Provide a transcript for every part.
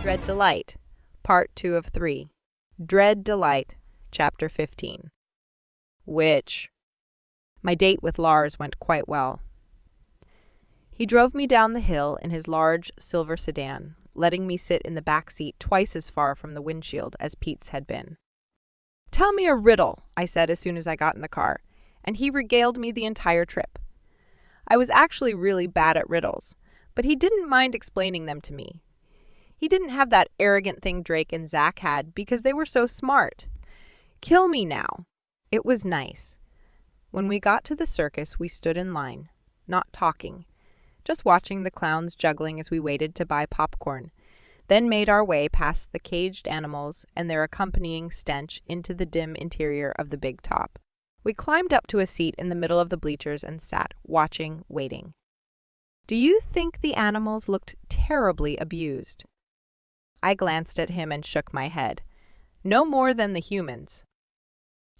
Dread Delight, Part 2 of 3. Dread Delight, Chapter 15. Which? My date with Lars went quite well. He drove me down the hill in his large silver sedan, letting me sit in the back seat twice as far from the windshield as Pete's had been. "Tell me a riddle," I said as soon as I got in the car, and he regaled me the entire trip. I was actually really bad at riddles, but he didn't mind explaining them to me. He didn't have that arrogant thing Drake and Zach had because they were so smart. Kill me now. It was nice. When we got to the circus, we stood in line, not talking, just watching the clowns juggling as we waited to buy popcorn, then made our way past the caged animals and their accompanying stench into the dim interior of the big top. We climbed up to a seat in the middle of the bleachers and sat, watching, waiting. Do you think the animals looked terribly abused? I glanced at him and shook my head. No more than the humans.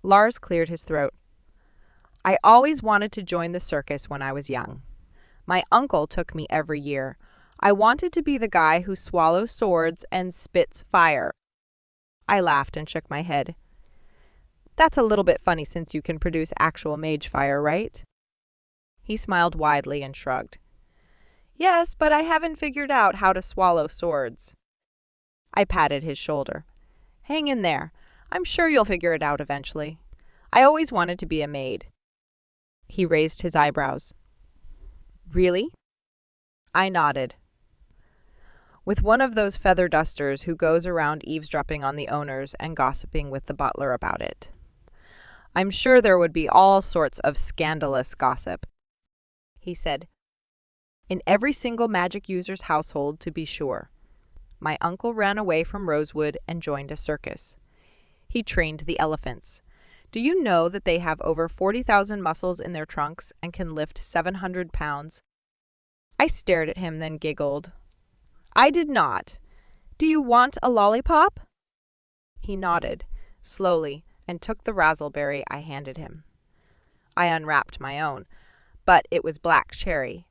Lars cleared his throat. I always wanted to join the circus when I was young. My uncle took me every year. I wanted to be the guy who swallows swords and spits fire. I laughed and shook my head. That's a little bit funny since you can produce actual mage fire, right? He smiled widely and shrugged. Yes, but I haven't figured out how to swallow swords. I patted his shoulder. Hang in there. I'm sure you'll figure it out eventually. I always wanted to be a maid. He raised his eyebrows. Really? I nodded. With one of those feather dusters who goes around eavesdropping on the owners and gossiping with the butler about it. I'm sure there would be all sorts of scandalous gossip. He said, in every single magic user's household, to be sure. My uncle ran away from Rosewood and joined a circus. He trained the elephants. Do you know that they have over 40,000 muscles in their trunks and can lift 700 pounds? I stared at him, then giggled. I did not. Do you want a lollipop? He nodded, slowly, and took the razzleberry I handed him. I unwrapped my own, but it was black cherry.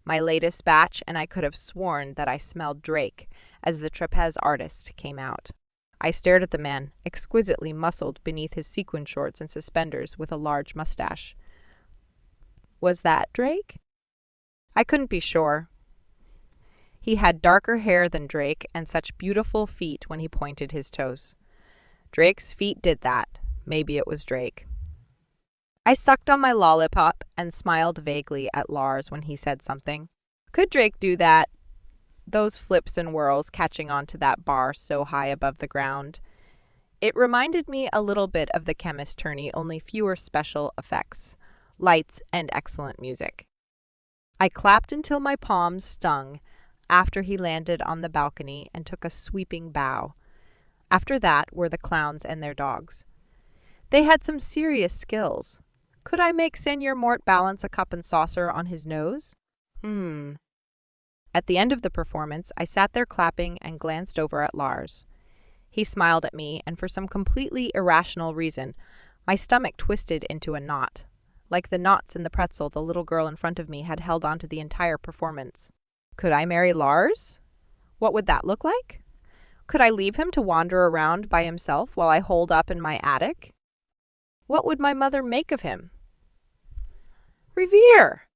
My latest batch, and I could have sworn that I smelled Drake as the trapeze artist came out. I stared at the man, exquisitely muscled beneath his sequin shorts and suspenders with a large mustache. Was that Drake? I couldn't be sure. He had darker hair than Drake and such beautiful feet when he pointed his toes. Drake's feet did that. Maybe it was Drake. I sucked on my lollipop and smiled vaguely at Lars when he said something. Could Drake do that? Those flips and whirls catching onto that bar so high above the ground. It reminded me a little bit of the chemist tourney, only fewer special effects, lights, and excellent music. I clapped until my palms stung after he landed on the balcony and took a sweeping bow. After that were the clowns and their dogs. They had some serious skills. Could I make Seigneur Mort balance a cup and saucer on his nose? At the end of the performance, I sat there clapping and glanced over at Lars. He smiled at me, and for some completely irrational reason, my stomach twisted into a knot, like the knots in the pretzel the little girl in front of me had held onto the entire performance. Could I marry Lars? What would that look like? Could I leave him to wander around by himself while I holed up in my attic? What would my mother make of him? Revere!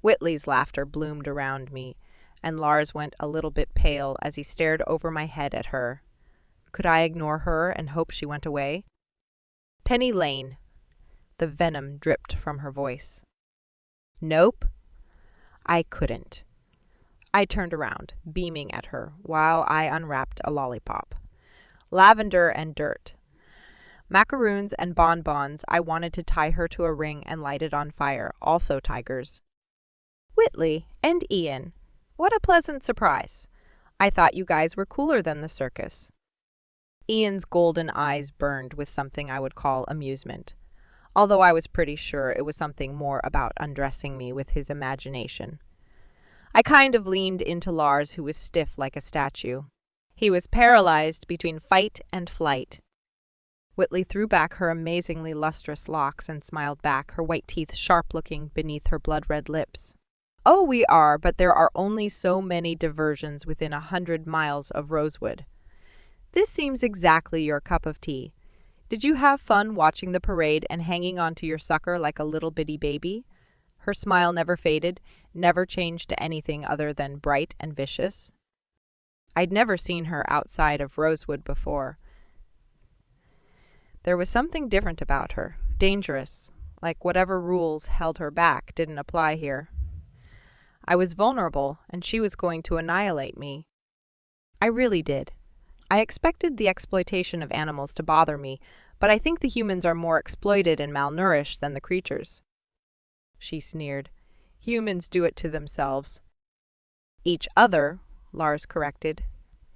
Whitley's laughter bloomed around me, and Lars went a little bit pale as he stared over my head at her. Could I ignore her and hope she went away? Penny Lane. The venom dripped from her voice. Nope. I couldn't. I turned around, beaming at her, while I unwrapped a lollipop. Lavender and dirt. Macaroons and bonbons. I wanted to tie her to a ring and light it on fire, also tigers. Whitley and Ian. What a pleasant surprise. I thought you guys were cooler than the circus. Ian's golden eyes burned with something I would call amusement, although I was pretty sure it was something more about undressing me with his imagination. I kind of leaned into Lars, who was stiff like a statue. He was paralyzed between fight and flight. Whitley threw back her amazingly lustrous locks and smiled back, her white teeth sharp-looking beneath her blood-red lips. Oh, we are, but there are only so many diversions within 100 miles of Rosewood. This seems exactly your cup of tea. Did you have fun watching the parade and hanging onto your sucker like a little bitty baby? Her smile never faded, never changed to anything other than bright and vicious. I'd never seen her outside of Rosewood before. There was something different about her, dangerous, like whatever rules held her back didn't apply here. I was vulnerable, and she was going to annihilate me. I really did. I expected the exploitation of animals to bother me, but I think the humans are more exploited and malnourished than the creatures. She sneered. Humans do it to themselves. Each other, Lars corrected,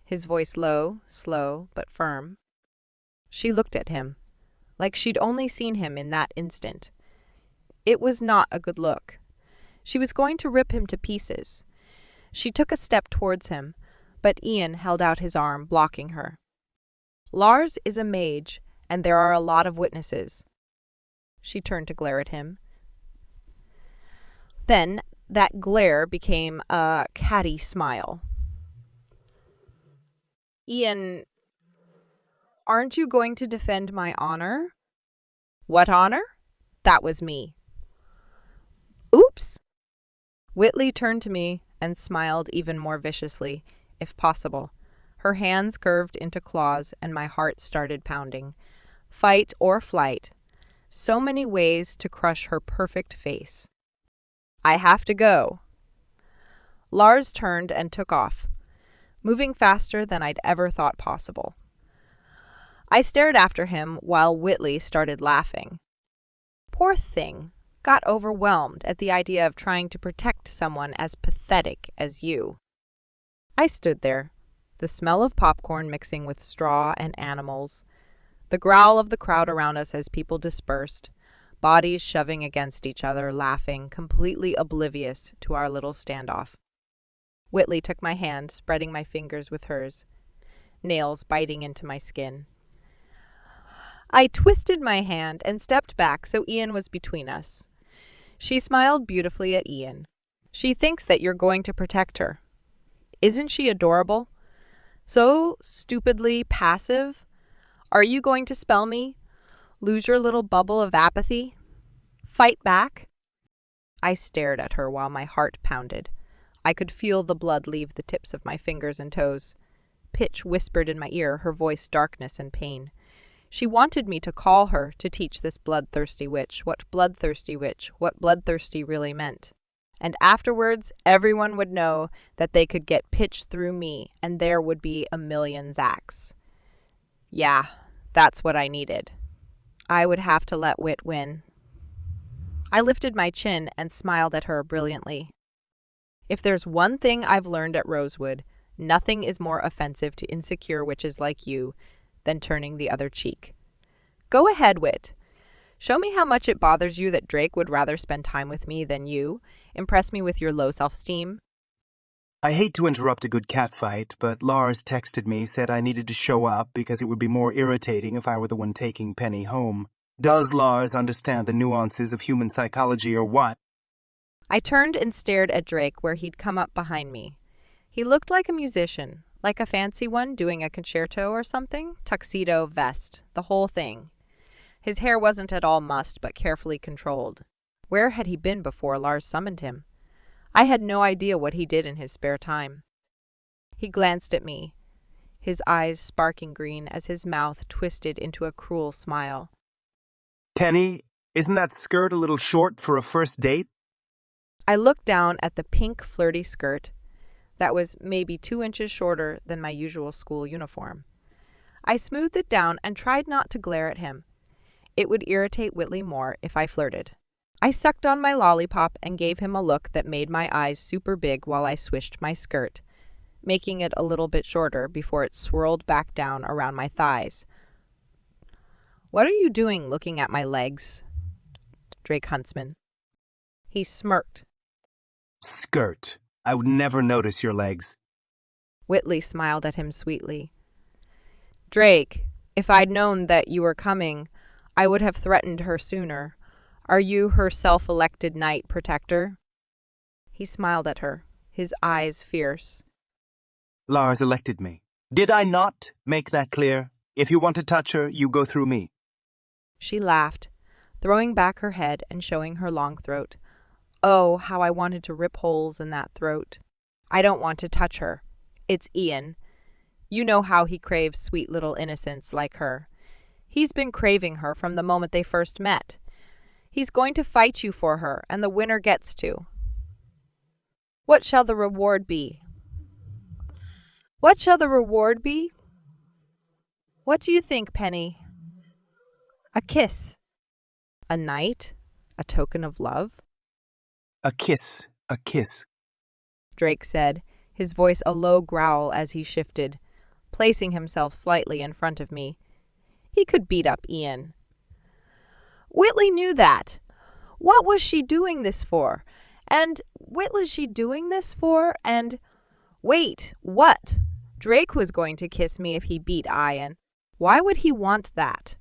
his voice low, slow, but firm. She looked at him, like she'd only seen him in that instant. It was not a good look. She was going to rip him to pieces. She took a step towards him, but Ian held out his arm, blocking her. Lars is a mage, and there are a lot of witnesses. She turned to glare at him. Then that glare became a catty smile. Ian, aren't you going to defend my honor? What honor? That was me. Oops! Whitley turned to me and smiled even more viciously, if possible. Her hands curved into claws, and my heart started pounding. Fight or flight. So many ways to crush her perfect face. I have to go. Lars turned and took off, moving faster than I'd ever thought possible. I stared after him while Whitley started laughing. Poor thing. Got overwhelmed at the idea of trying to protect someone as pathetic as you. I stood there, the smell of popcorn mixing with straw and animals, the growl of the crowd around us as people dispersed, bodies shoving against each other, laughing, completely oblivious to our little standoff. Whitley took my hand, spreading my fingers with hers, nails biting into my skin. I twisted my hand and stepped back so Ian was between us. She smiled beautifully at Ian. She thinks that you're going to protect her. Isn't she adorable? So stupidly passive. Are you going to spell me? Lose your little bubble of apathy? Fight back? I stared at her while my heart pounded. I could feel the blood leave the tips of my fingers and toes. Pitch whispered in my ear, her voice darkness and pain. She wanted me to call her to teach this bloodthirsty witch what bloodthirsty really meant. And afterwards, everyone would know that they could get pitch through me, and there would be a million Zacks. Yeah, that's what I needed. I would have to let Wit win. I lifted my chin and smiled at her brilliantly. If there's one thing I've learned at Rosewood, nothing is more offensive to insecure witches like you than turning the other cheek. Go ahead, Wit. Show me how much it bothers you that Drake would rather spend time with me than you. Impress me with your low self-esteem. I hate to interrupt a good catfight, but Lars texted me, said I needed to show up because it would be more irritating if I were the one taking Penny home. Does Lars understand the nuances of human psychology or what? I turned and stared at Drake where he'd come up behind me. He looked like a musician, like a fancy one doing a concerto or something, tuxedo, vest, the whole thing. His hair wasn't at all mussed, but carefully controlled. Where had he been before Lars summoned him? I had no idea what he did in his spare time. He glanced at me, his eyes sparking green as his mouth twisted into a cruel smile. Penny, isn't that skirt a little short for a first date? I looked down at the pink flirty skirt that was maybe 2 inches shorter than my usual school uniform. I smoothed it down and tried not to glare at him. It would irritate Whitley more if I flirted. I sucked on my lollipop and gave him a look that made my eyes super big while I swished my skirt, making it a little bit shorter before it swirled back down around my thighs. What are you doing looking at my legs? Drake Huntsman. He smirked. Skirt. I would never notice your legs. Whitley smiled at him sweetly. Drake, if I'd known that you were coming, I would have threatened her sooner. Are you her self-elected knight protector? He smiled at her, his eyes fierce. Lars elected me. Did I not make that clear? If you want to touch her, you go through me. She laughed, throwing back her head and showing her long throat. Oh, how I wanted to rip holes in that throat. I don't want to touch her. It's Ian. You know how he craves sweet little innocence like her. He's been craving her from the moment they first met. He's going to fight you for her, and the winner gets to. What shall the reward be? What shall the reward be? What do you think, Penny? A kiss. A night? A token of love? A kiss, Drake said, his voice a low growl as he shifted, placing himself slightly in front of me. He could beat up Ian. Whitley knew that. What was she doing this for? And what was she doing this for? And wait, what? Drake was going to kiss me if he beat Ian. Why would he want that?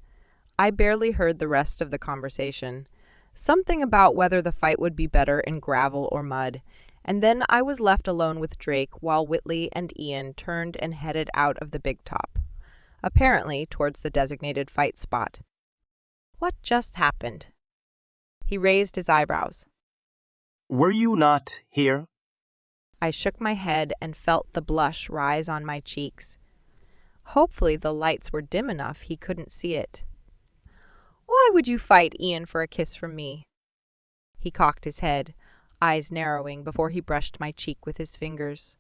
I barely heard the rest of the conversation. Something about whether the fight would be better in gravel or mud. And then I was left alone with Drake while Whitley and Ian turned and headed out of the big top, apparently towards the designated fight spot. What just happened? He raised his eyebrows. Were you not here? I shook my head and felt the blush rise on my cheeks. Hopefully the lights were dim enough he couldn't see it. Why would you fight Ian for a kiss from me? He cocked his head, eyes narrowing before he brushed my cheek with his fingers.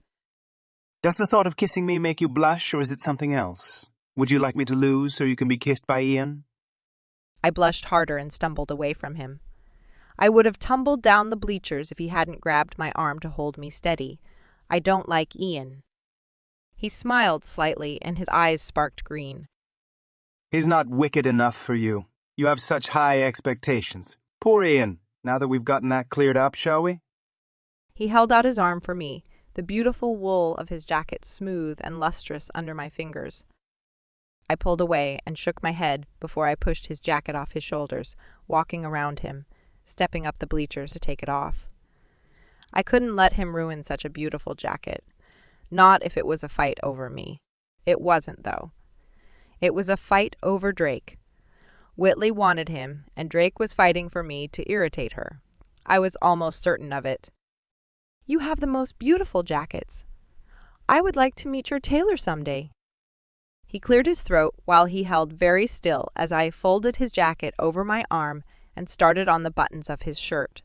Does the thought of kissing me make you blush, or is it something else? Would you like me to lose so you can be kissed by Ian? I blushed harder and stumbled away from him. I would have tumbled down the bleachers if he hadn't grabbed my arm to hold me steady. I don't like Ian. He smiled slightly, and his eyes sparked green. He's not wicked enough for you. You have such high expectations. Poor Ian. Now that we've gotten that cleared up, shall we? He held out his arm for me, the beautiful wool of his jacket smooth and lustrous under my fingers. I pulled away and shook my head before I pushed his jacket off his shoulders, walking around him, stepping up the bleachers to take it off. I couldn't let him ruin such a beautiful jacket. Not if it was a fight over me. It wasn't, though. It was a fight over Drake. Whitley wanted him, and Drake was fighting for me to irritate her. I was almost certain of it. You have the most beautiful jackets. I would like to meet your tailor someday. He cleared his throat while he held very still as I folded his jacket over my arm and started on the buttons of his shirt.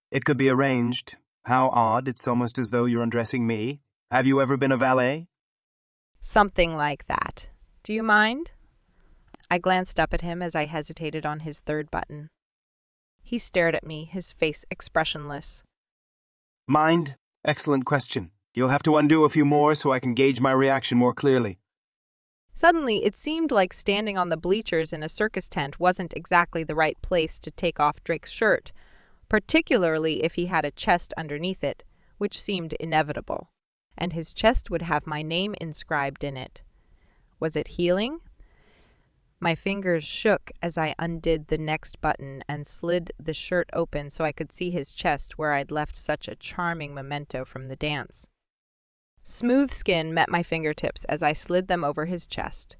It could be arranged. How odd, it's almost as though you're undressing me. Have you ever been a valet? Something like that. Do you mind? I glanced up at him as I hesitated on his third button. He stared at me, his face expressionless. Mind? Excellent question. You'll have to undo a few more so I can gauge my reaction more clearly. Suddenly, it seemed like standing on the bleachers in a circus tent wasn't exactly the right place to take off Drake's shirt, particularly if he had a chest underneath it, which seemed inevitable, and his chest would have my name inscribed in it. Was it healing? My fingers shook as I undid the next button and slid the shirt open so I could see his chest where I'd left such a charming memento from the dance. Smooth skin met my fingertips as I slid them over his chest.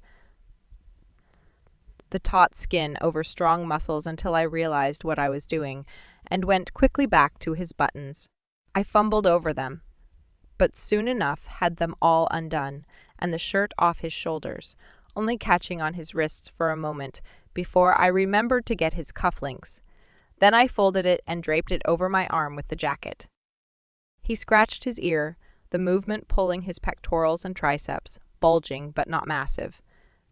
The taut skin over strong muscles until I realized what I was doing and went quickly back to his buttons. I fumbled over them, but soon enough had them all undone and the shirt off his shoulders, only catching on his wrists for a moment before I remembered to get his cufflinks. Then I folded it and draped it over my arm with the jacket. He scratched his ear, the movement pulling his pectorals and triceps, bulging but not massive,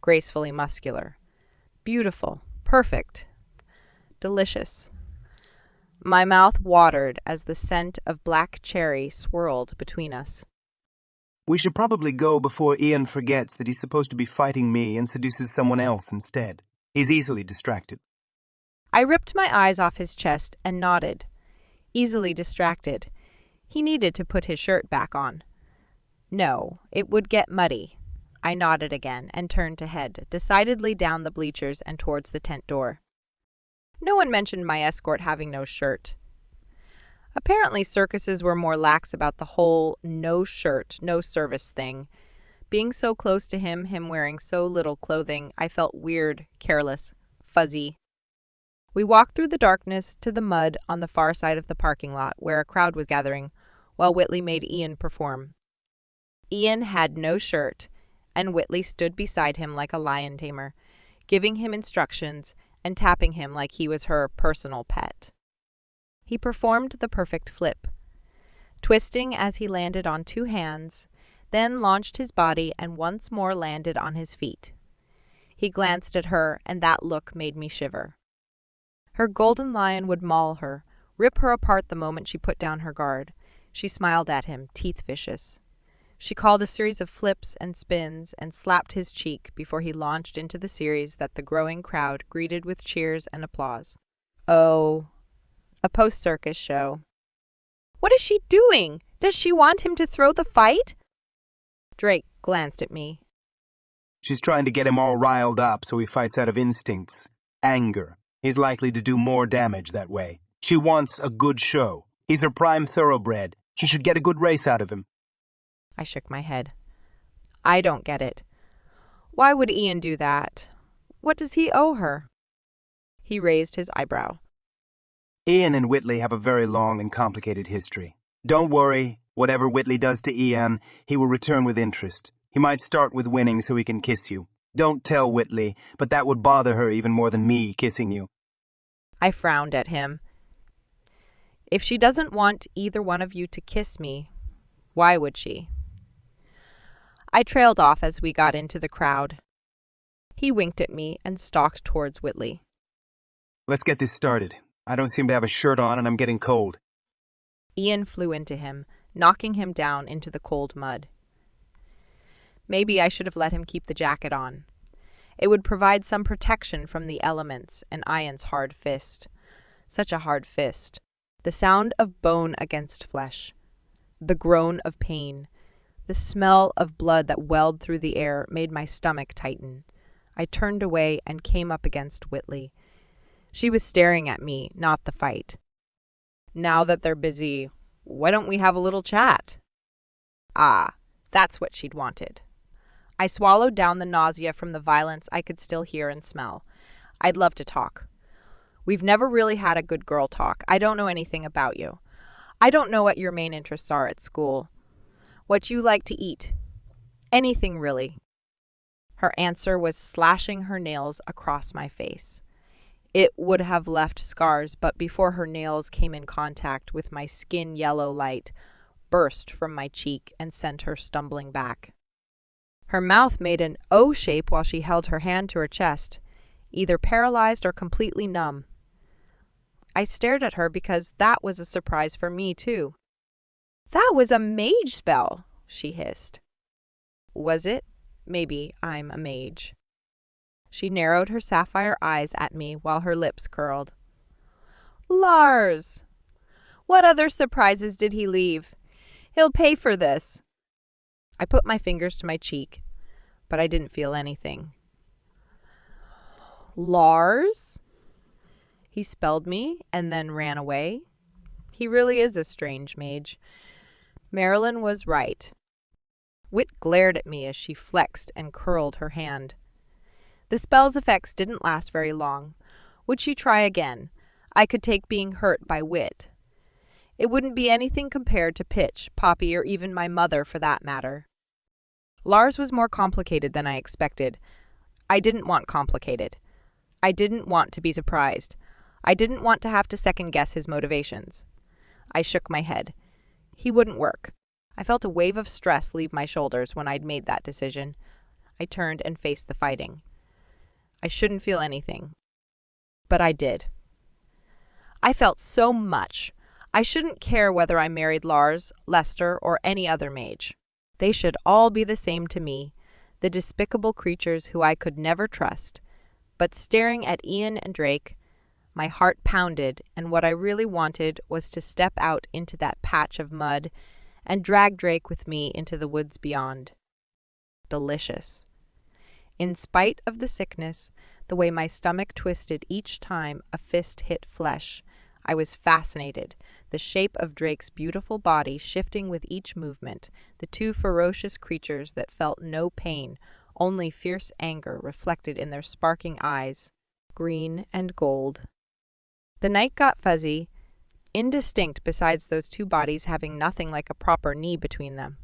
gracefully muscular. Beautiful, perfect, delicious. My mouth watered as the scent of black cherry swirled between us. We should probably go before Ian forgets that he's supposed to be fighting me and seduces someone else instead. He's easily distracted. I ripped my eyes off his chest and nodded. Easily distracted. He needed to put his shirt back on. No, it would get muddy. I nodded again and turned to head, decidedly down the bleachers and towards the tent door. No one mentioned my escort having no shirt. Apparently, circuses were more lax about the whole no shirt, no service thing. Being so close to him wearing so little clothing, I felt weird, careless, fuzzy. We walked through the darkness to the mud on the far side of the parking lot where a crowd was gathering, while Whitley made Ian perform. Ian had no shirt, and Whitley stood beside him like a lion tamer, giving him instructions and tapping him like he was her personal pet. He performed the perfect flip, twisting as he landed on two hands, then launched his body and once more landed on his feet. He glanced at her, and that look made me shiver. Her golden lion would maul her, rip her apart the moment she put down her guard. She smiled at him, teeth vicious. She called a series of flips and spins and slapped his cheek before he launched into the series that the growing crowd greeted with cheers and applause. Oh, a post-circus show. What is she doing? Does she want him to throw the fight? Drake glanced at me. She's trying to get him all riled up so he fights out of instincts. Anger. He's likely to do more damage that way. She wants a good show. He's her prime thoroughbred. She should get a good race out of him. I shook my head. I don't get it. Why would Ian do that? What does he owe her? He raised his eyebrow. Ian and Whitley have a very long and complicated history. Don't worry. Whatever Whitley does to Ian, he will return with interest. He might start with winning so he can kiss you. Don't tell Whitley, but that would bother her even more than me kissing you. I frowned at him. If she doesn't want either one of you to kiss me, why would she? I trailed off as we got into the crowd. He winked at me and stalked towards Whitley. Let's get this started. I don't seem to have a shirt on and I'm getting cold. Ian flew into him, knocking him down into the cold mud. Maybe I should have let him keep the jacket on. It would provide some protection from the elements and Ian's hard fist. Such a hard fist. The sound of bone against flesh. The groan of pain. The smell of blood that welled through the air made my stomach tighten. I turned away and came up against Whitley. She was staring at me, not the fight. Now that they're busy, why don't we have a little chat? Ah, that's what she'd wanted. I swallowed down the nausea from the violence I could still hear and smell. I'd love to talk. We've never really had a good girl talk. I don't know anything about you. I don't know what your main interests are at school. What you like to eat. Anything, really. Her answer was slashing her nails across my face. It would have left scars, but before her nails came in contact with my skin, yellow light burst from my cheek and sent her stumbling back. Her mouth made an O shape while she held her hand to her chest, either paralyzed or completely numb. I stared at her because that was a surprise for me, too. That was a mage spell, she hissed. Was it? Maybe I'm a mage. She narrowed her sapphire eyes at me while her lips curled. Lars! What other surprises did he leave? He'll pay for this. I put my fingers to my cheek, but I didn't feel anything. Lars? He spelled me and then ran away. He really is a strange mage. Marilyn was right. Whit glared at me as she flexed and curled her hand. The spell's effects didn't last very long. Would she try again? I could take being hurt by Whit. It wouldn't be anything compared to Pitch, Poppy, or even my mother for that matter. Lars was more complicated than I expected. I didn't want complicated. I didn't want to be surprised. I didn't want to have to second-guess his motivations. I shook my head. He wouldn't work. I felt a wave of stress leave my shoulders when I'd made that decision. I turned and faced the fighting. I shouldn't feel anything. But I did. I felt so much. I shouldn't care whether I married Lars, Lester, or any other mage. They should all be the same to me, the despicable creatures who I could never trust. But staring at Ian and Drake, my heart pounded, and what I really wanted was to step out into that patch of mud and drag Drake with me into the woods beyond. Delicious. In spite of the sickness, the way my stomach twisted each time a fist hit flesh, I was fascinated, the shape of Drake's beautiful body shifting with each movement, the two ferocious creatures that felt no pain, only fierce anger reflected in their sparking eyes, green and gold. The night got fuzzy, indistinct besides those two bodies having nothing like a proper knee between them.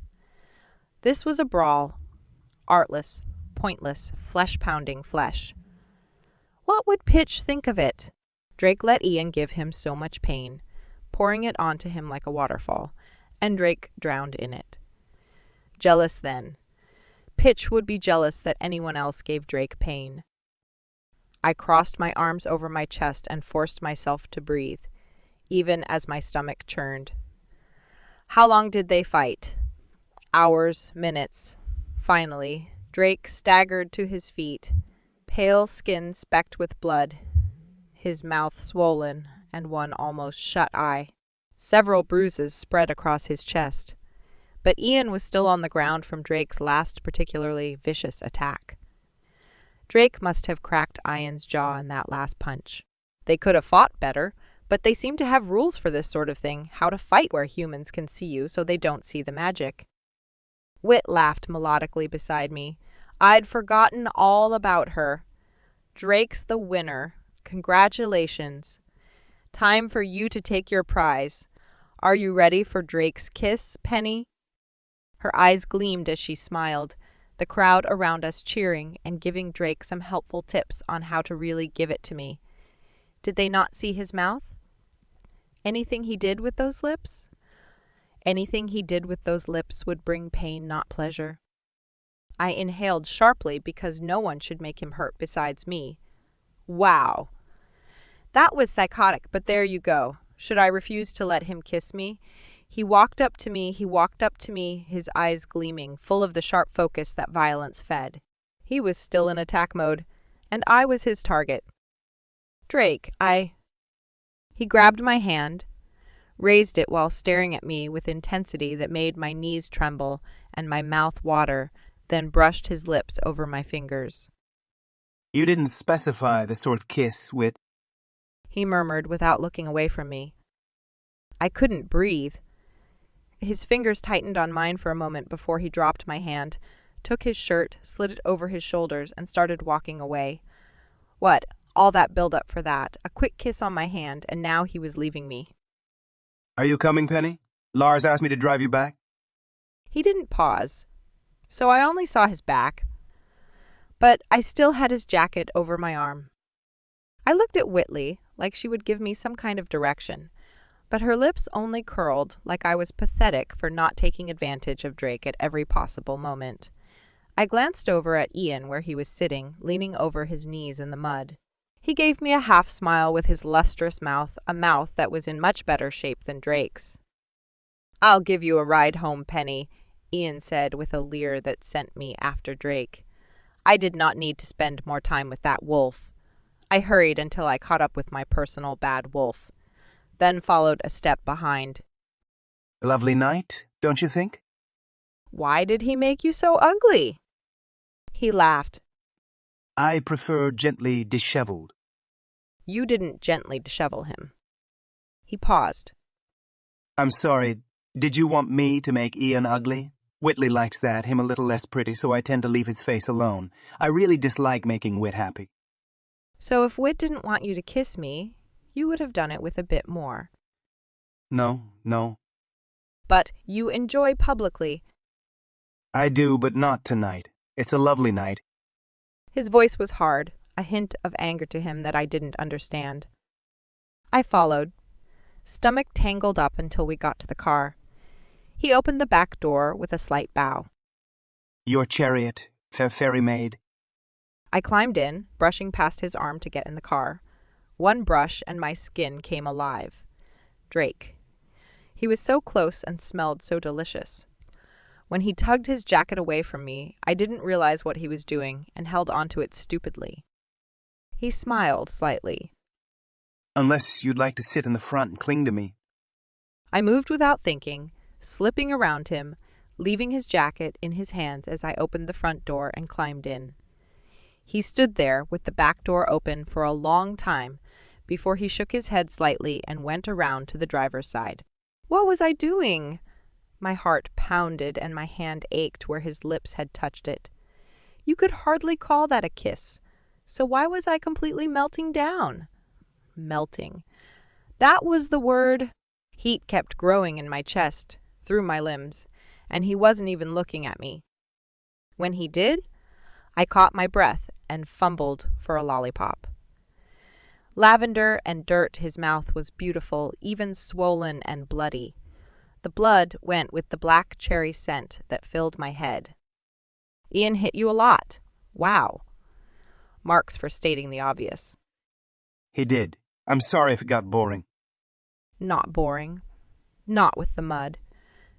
This was a brawl, artless, pointless, flesh-pounding flesh. What would Pitch think of it? Drake let Ian give him so much pain, pouring it onto him like a waterfall, and Drake drowned in it. Jealous then. Pitch would be jealous that anyone else gave Drake pain. I crossed my arms over my chest and forced myself to breathe, even as my stomach churned. How long did they fight? Hours, minutes. Finally, Drake staggered to his feet, pale skin specked with blood, his mouth swollen and one almost shut eye. Several bruises spread across his chest. But Ian was still on the ground from Drake's last particularly vicious attack. Drake must have cracked Ian's jaw in that last punch. They could have fought better, but they seem to have rules for this sort of thing, how to fight where humans can see you so they don't see the magic. Wit laughed melodically beside me. I'd forgotten all about her. Drake's the winner. Congratulations. Time for you to take your prize. Are you ready for Drake's kiss, Penny? Her eyes gleamed as she smiled, the crowd around us cheering and giving Drake some helpful tips on how to really give it to me. Did they not see his mouth? Anything he did with those lips? Anything he did with those lips would bring pain, not pleasure. I inhaled sharply because no one should make him hurt besides me. Wow. That was psychotic, but there you go. Should I refuse to let him kiss me? He walked up to me, his eyes gleaming, full of the sharp focus that violence fed. He was still in attack mode, and I was his target. Drake, He grabbed my hand, raised it while staring at me with intensity that made my knees tremble and my mouth water, then brushed his lips over my fingers. You didn't specify the sort of kiss, Wit, he murmured without looking away from me. I couldn't breathe. His fingers tightened on mine for a moment before he dropped my hand, took his shirt, slid it over his shoulders, and started walking away. What? All that build-up for that. A quick kiss on my hand, and now he was leaving me. Are you coming, Penny? Lars asked me to drive you back. He didn't pause, so I only saw his back. But I still had his jacket over my arm. I looked at Whitley like she would give me some kind of direction, but her lips only curled like I was pathetic for not taking advantage of Drake at every possible moment. I glanced over at Ian where he was sitting, leaning over his knees in the mud. He gave me a half-smile with his lustrous mouth, a mouth that was in much better shape than Drake's. "I'll give you a ride home, Penny," Ian said with a leer that sent me after Drake. I did not need to spend more time with that wolf. I hurried until I caught up with my personal bad wolf, then followed a step behind. A lovely night, don't you think? Why did he make you so ugly? He laughed. I prefer gently disheveled. You didn't gently dishevel him. He paused. I'm sorry, did you want me to make Ian ugly? Whitley likes that, him a little less pretty, so I tend to leave his face alone. I really dislike making Wit happy. So if Wit didn't want you to kiss me, you would have done it with a bit more. No. But you enjoy publicly. I do, but not tonight. It's a lovely night. His voice was hard, a hint of anger to him that I didn't understand. I followed, stomach tangled up until we got to the car. He opened the back door with a slight bow. Your chariot, fair fairy maid. I climbed in, brushing past his arm to get in the car. One brush and my skin came alive. Drake. He was so close and smelled so delicious. When he tugged his jacket away from me, I didn't realize what he was doing and held onto it stupidly. He smiled slightly. Unless you'd like to sit in the front and cling to me. I moved without thinking, slipping around him, leaving his jacket in his hands as I opened the front door and climbed in. He stood there with the back door open for a long time, before he shook his head slightly and went around to the driver's side. What was I doing? My heart pounded and my hand ached where his lips had touched it. You could hardly call that a kiss. So why was I completely melting down? Melting. That was the word. Heat kept growing in my chest, through my limbs, and he wasn't even looking at me. When he did, I caught my breath and fumbled for a lollipop. Lavender and dirt, his mouth was beautiful, even swollen and bloody. The blood went with the black cherry scent that filled my head. Ian hit you a lot. Wow. Marks for stating the obvious. He did. I'm sorry if it got boring. Not boring. Not with the mud.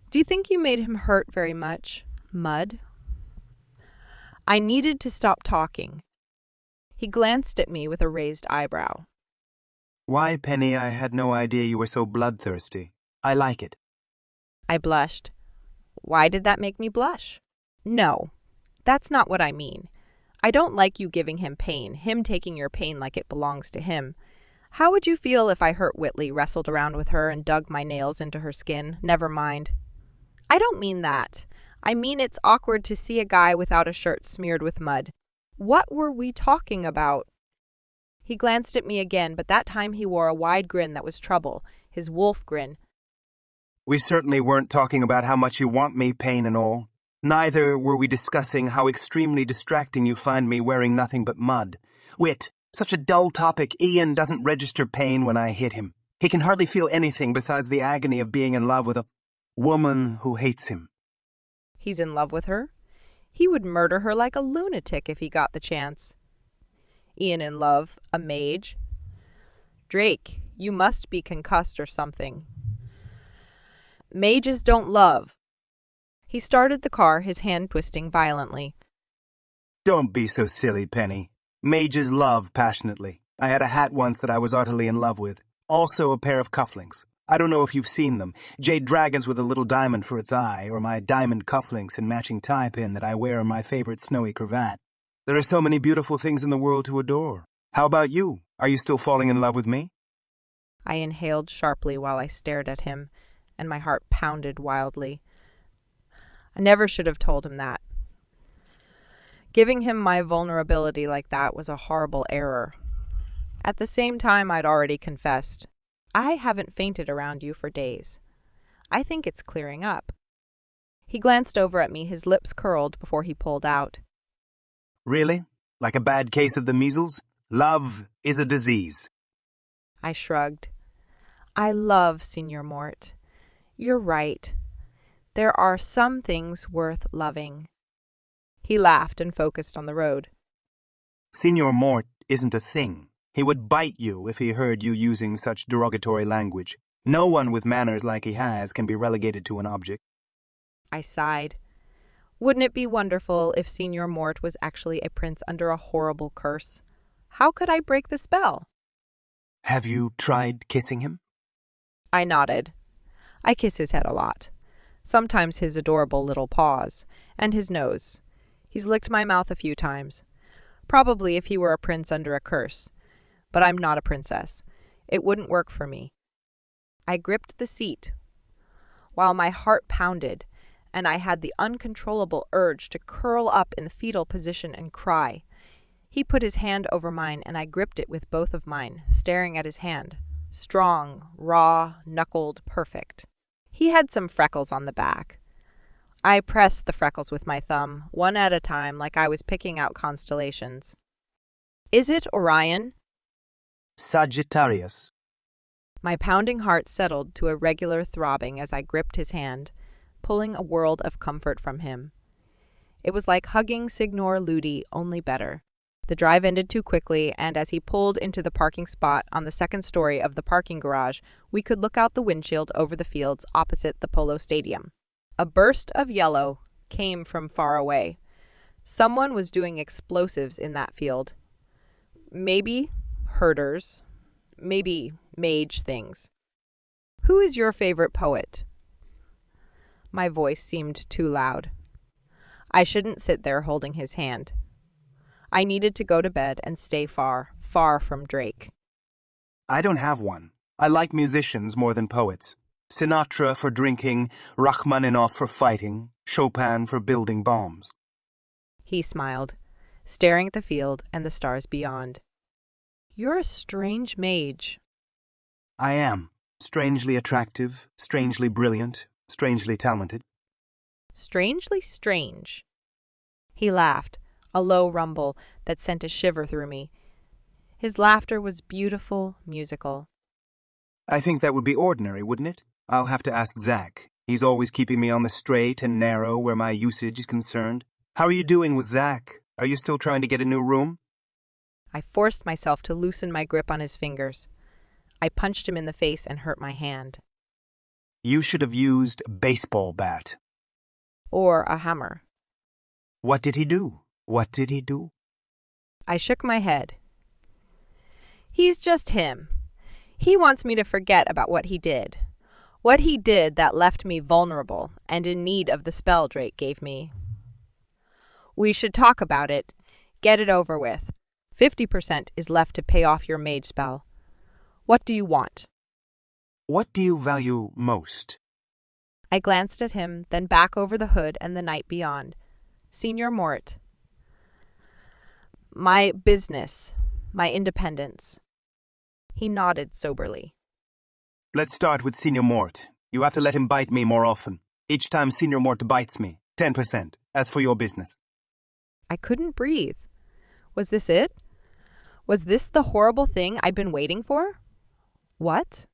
Do you think you made him hurt very much? Mud? I needed to stop talking. He glanced at me with a raised eyebrow. Why, Penny, I had no idea you were so bloodthirsty. I like it. I blushed. Why did that make me blush? No, that's not what I mean. I don't like you giving him pain, him taking your pain like it belongs to him. How would you feel if I hurt Whitley, wrestled around with her, and dug my nails into her skin? Never mind. I don't mean that. I mean it's awkward to see a guy without a shirt smeared with mud. What were we talking about? He glanced at me again, but that time he wore a wide grin that was trouble, his wolf grin. We certainly weren't talking about how much you want me, pain and all. Neither were we discussing how extremely distracting you find me wearing nothing but mud. Wit, such a dull topic. Ian doesn't register pain when I hit him. He can hardly feel anything besides the agony of being in love with a woman who hates him. He's in love with her? He would murder her like a lunatic if he got the chance. Ian in love, a mage? Drake, you must be concussed or something. Mages don't love. He started the car, his hand twisting violently. Don't be so silly, Penny. Mages love passionately. I had a hat once that I was utterly in love with. Also a pair of cufflinks. I don't know if you've seen them. Jade dragons with a little diamond for its eye, or my diamond cufflinks and matching tie pin that I wear on my favorite snowy cravat. There are so many beautiful things in the world to adore. How about you? Are you still falling in love with me? I inhaled sharply while I stared at him, and my heart pounded wildly. I never should have told him that. Giving him my vulnerability like that was a horrible error. At the same time, I'd already confessed. I haven't fainted around you for days. I think it's clearing up. He glanced over at me, his lips curled before he pulled out. Really? Like a bad case of the measles? Love is a disease. I shrugged. I love Signor Mort. You're right. There are some things worth loving. He laughed and focused on the road. Signor Mort isn't a thing. He would bite you if he heard you using such derogatory language. No one with manners like he has can be relegated to an object. I sighed. Wouldn't it be wonderful if Signor Mort was actually a prince under a horrible curse? How could I break the spell? Have you tried kissing him? I nodded. I kiss his head a lot. Sometimes his adorable little paws, and his nose. He's licked my mouth a few times. Probably if he were a prince under a curse. But I'm not a princess. It wouldn't work for me. I gripped the seat, while my heart pounded, and I had the uncontrollable urge to curl up in the fetal position and cry. He put his hand over mine, and I gripped it with both of mine, staring at his hand. Strong, raw, knuckled, perfect. He had some freckles on the back. I pressed the freckles with my thumb, one at a time, like I was picking out constellations. Is it Orion? Sagittarius. My pounding heart settled to a regular throbbing as I gripped his hand, pulling a world of comfort from him. It was like hugging Signor Ludi, only better. The drive ended too quickly, and as he pulled into the parking spot on the second story of the parking garage, we could look out the windshield over the fields opposite the Polo Stadium. A burst of yellow came from far away. Someone was doing explosives in that field. Maybe herders. Maybe mage things. Who is your favorite poet? My voice seemed too loud. I shouldn't sit there holding his hand. I needed to go to bed and stay far, far from Drake. I don't have one. I like musicians more than poets. Sinatra for drinking, Rachmaninoff for fighting, Chopin for building bombs. He smiled, staring at the field and the stars beyond. You're a strange mage. I am. Strangely attractive, strangely brilliant, strangely talented. Strangely strange. He laughed, a low rumble that sent a shiver through me. His laughter was beautiful, musical. I think that would be ordinary, wouldn't it? I'll have to ask Zach. He's always keeping me on the straight and narrow where my usage is concerned. How are you doing with Zach? Are you still trying to get a new room? I forced myself to loosen my grip on his fingers. I punched him in the face and hurt my hand. You should have used a baseball bat. Or a hammer. What did he do? What did he do? I shook my head. He's just him. He wants me to forget about what he did. What he did that left me vulnerable and in need of the spell Drake gave me. We should talk about it. Get it over with. 50% is left to pay off your mage spell. What do you want? What do you value most? I glanced at him, then back over the hood and the night beyond. Senior Mort. My business. My independence. He nodded soberly. Let's start with Senior Mort. You have to let him bite me more often. Each time Senior Mort bites me, 10%, as for your business. I couldn't breathe. Was this it? Was this the horrible thing I'd been waiting for? What?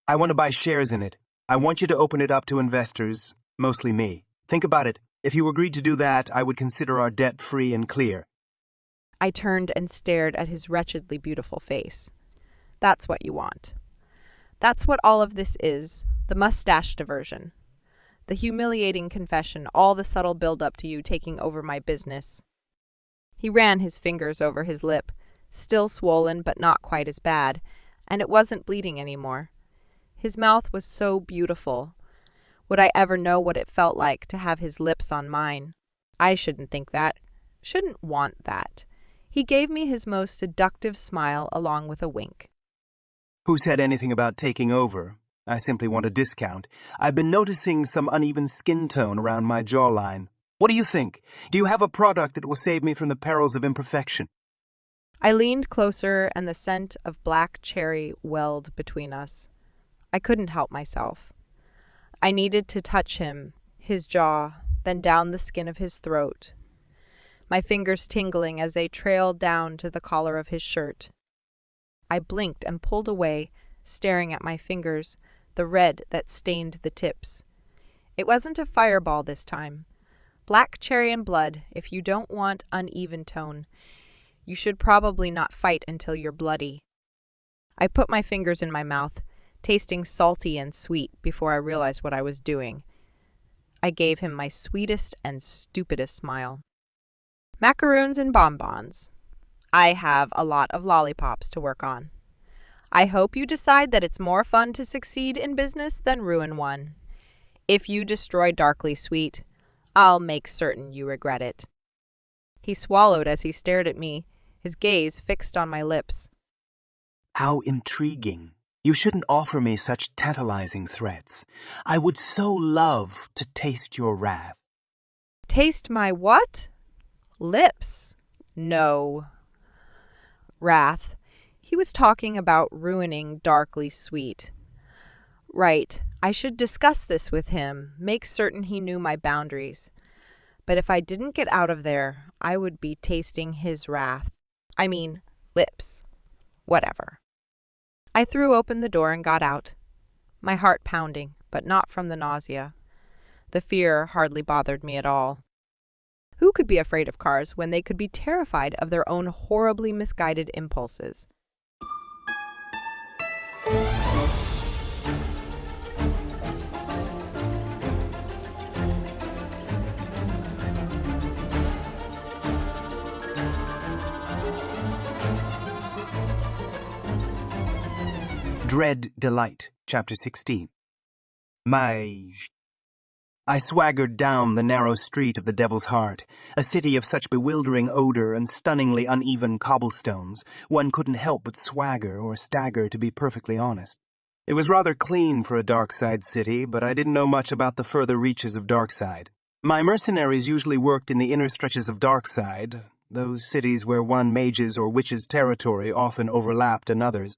I want to buy shares in it. I want you to open it up to investors, mostly me. Think about it. If you agreed to do that, I would consider our debt free and clear. I turned and stared at his wretchedly beautiful face. That's what you want. That's what all of this is, the mustache diversion. The humiliating confession, all the subtle build-up to you taking over my business. He ran his fingers over his lip, still swollen but not quite as bad, and it wasn't bleeding anymore. His mouth was so beautiful. Would I ever know what it felt like to have his lips on mine? I shouldn't think that. Shouldn't want that. He gave me his most seductive smile along with a wink. Who said anything about taking over? I simply want a discount. I've been noticing some uneven skin tone around my jawline. What do you think? Do you have a product that will save me from the perils of imperfection? I leaned closer, and the scent of black cherry welled between us. I couldn't help myself. I needed to touch him, his jaw, then down the skin of his throat. My fingers tingling as they trailed down to the collar of his shirt. I blinked and pulled away, staring at my fingers, the red that stained the tips. It wasn't a fireball this time. Black cherry and blood, if you don't want uneven tone. You should probably not fight until you're bloody. I put my fingers in my mouth, tasting salty and sweet before I realized what I was doing. I gave him my sweetest and stupidest smile. Macaroons and bonbons. I have a lot of lollipops to work on. I hope you decide that it's more fun to succeed in business than ruin one. If you destroy Darkly Sweet, I'll make certain you regret it. He swallowed as he stared at me, his gaze fixed on my lips. How intriguing. You shouldn't offer me such tantalizing threats. I would so love to taste your wrath. Taste my what? Lips. No. Wrath. He was talking about ruining Darkly Sweet. Right, I should discuss this with him, make certain he knew my boundaries. But if I didn't get out of there, I would be tasting his wrath. I mean, lips. Whatever. I threw open the door and got out, my heart pounding, but not from the nausea. The fear hardly bothered me at all. Who could be afraid of cars when they could be terrified of their own horribly misguided impulses? Dread Delight, Chapter 16. Mage. I swaggered down the narrow street of the Devil's Heart, a city of such bewildering odor and stunningly uneven cobblestones, one couldn't help but swagger or stagger, to be perfectly honest. It was rather clean for a Darkside city, but I didn't know much about the further reaches of Darkside. My mercenaries usually worked in the inner stretches of Darkside, those cities where one mage's or witch's territory often overlapped another's.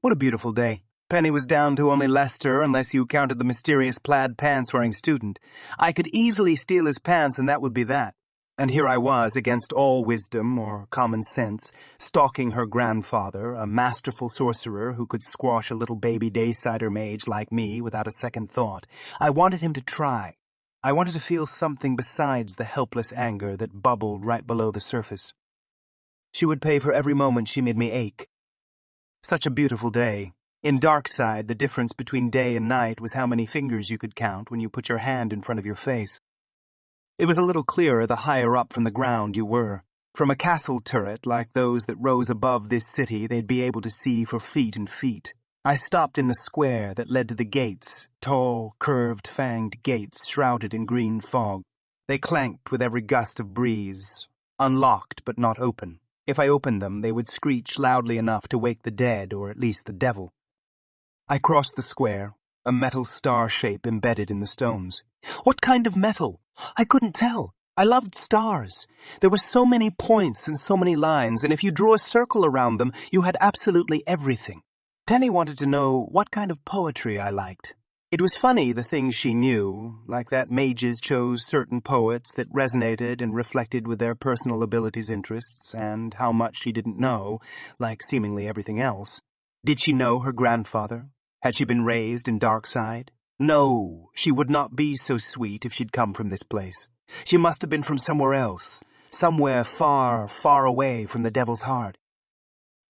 What a beautiful day. Penny was down to only Lester, unless you counted the mysterious plaid pants-wearing student. I could easily steal his pants, and that would be that. And here I was, against all wisdom or common sense, stalking her grandfather, a masterful sorcerer who could squash a little baby Daysider mage like me without a second thought. I wanted him to try. I wanted to feel something besides the helpless anger that bubbled right below the surface. She would pay for every moment she made me ache. Such a beautiful day. In Darkside, the difference between day and night was how many fingers you could count when you put your hand in front of your face. It was a little clearer the higher up from the ground you were. From a castle turret like those that rose above this city, they'd be able to see for feet and feet. I stopped in the square that led to the gates, tall, curved, fanged gates shrouded in green fog. They clanked with every gust of breeze, unlocked but not open. If I opened them, they would screech loudly enough to wake the dead, or at least the devil. I crossed the square, a metal star shape embedded in the stones. What kind of metal? I couldn't tell. I loved stars. There were so many points and so many lines, and if you drew a circle around them, you had absolutely everything. Penny wanted to know what kind of poetry I liked. It was funny, the things she knew, like that mages chose certain poets that resonated and reflected with their personal abilities, interests, and how much she didn't know, like seemingly everything else. Did she know her grandfather? Had she been raised in Darkside? No, she would not be so sweet if she'd come from this place. She must have been from somewhere else, somewhere far, far away from the Devil's Heart.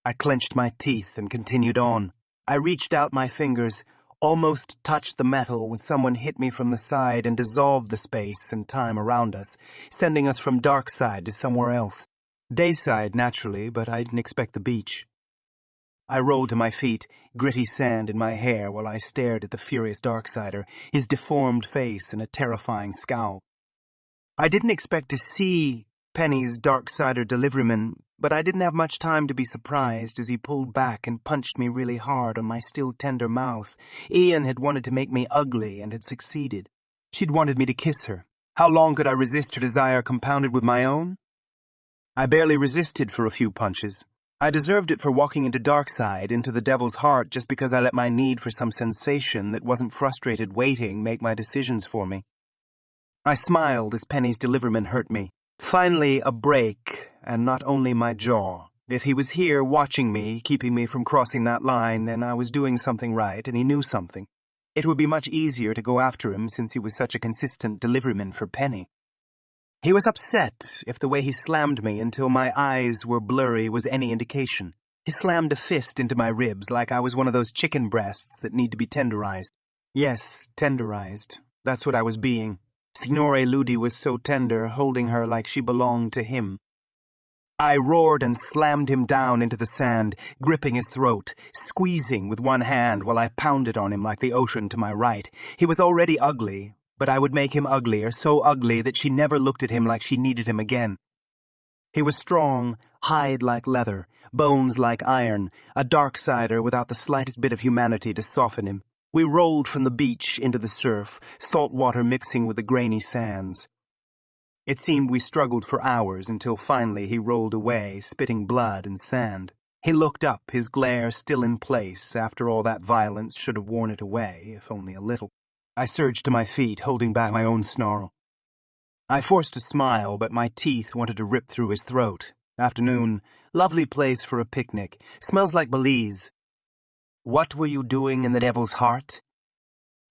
I clenched my teeth and continued on. I reached out my fingers, almost touched the metal when someone hit me from the side and dissolved the space and time around us, sending us from Darkside to somewhere else. Dayside, naturally, but I didn't expect the beach. I rolled to my feet, gritty sand in my hair, while I stared at the furious Darksider, his deformed face and a terrifying scowl. I didn't expect to see Penny's Darksider deliveryman, but I didn't have much time to be surprised as he pulled back and punched me really hard on my still tender mouth. Ian had wanted to make me ugly and had succeeded. She'd wanted me to kiss her. How long could I resist her desire compounded with my own? I barely resisted for a few punches. I deserved it for walking into Darkside, into the Devil's Heart, just because I let my need for some sensation that wasn't frustrated waiting make my decisions for me. I smiled as Penny's deliverman hurt me. Finally, a break, and not only my jaw. If he was here watching me, keeping me from crossing that line, then I was doing something right, and he knew something. It would be much easier to go after him since he was such a consistent deliveryman for Penny. He was upset if the way he slammed me until my eyes were blurry was any indication. He slammed a fist into my ribs like I was one of those chicken breasts that need to be tenderized. Yes, tenderized. That's what I was being. Signore Ludi was so tender, holding her like she belonged to him. I roared and slammed him down into the sand, gripping his throat, squeezing with one hand while I pounded on him like the ocean to my right. He was already ugly, but I would make him uglier, so ugly that she never looked at him like she needed him again. He was strong, hide like leather, bones like iron, a Darksider without the slightest bit of humanity to soften him. We rolled from the beach into the surf, salt water mixing with the grainy sands. It seemed we struggled for hours until finally he rolled away, spitting blood and sand. He looked up, his glare still in place after all that violence should have worn it away, if only a little. I surged to my feet, holding back my own snarl. I forced a smile, but my teeth wanted to rip through his throat. Afternoon, lovely place for a picnic, smells like Belize. What were you doing in the Devil's Heart?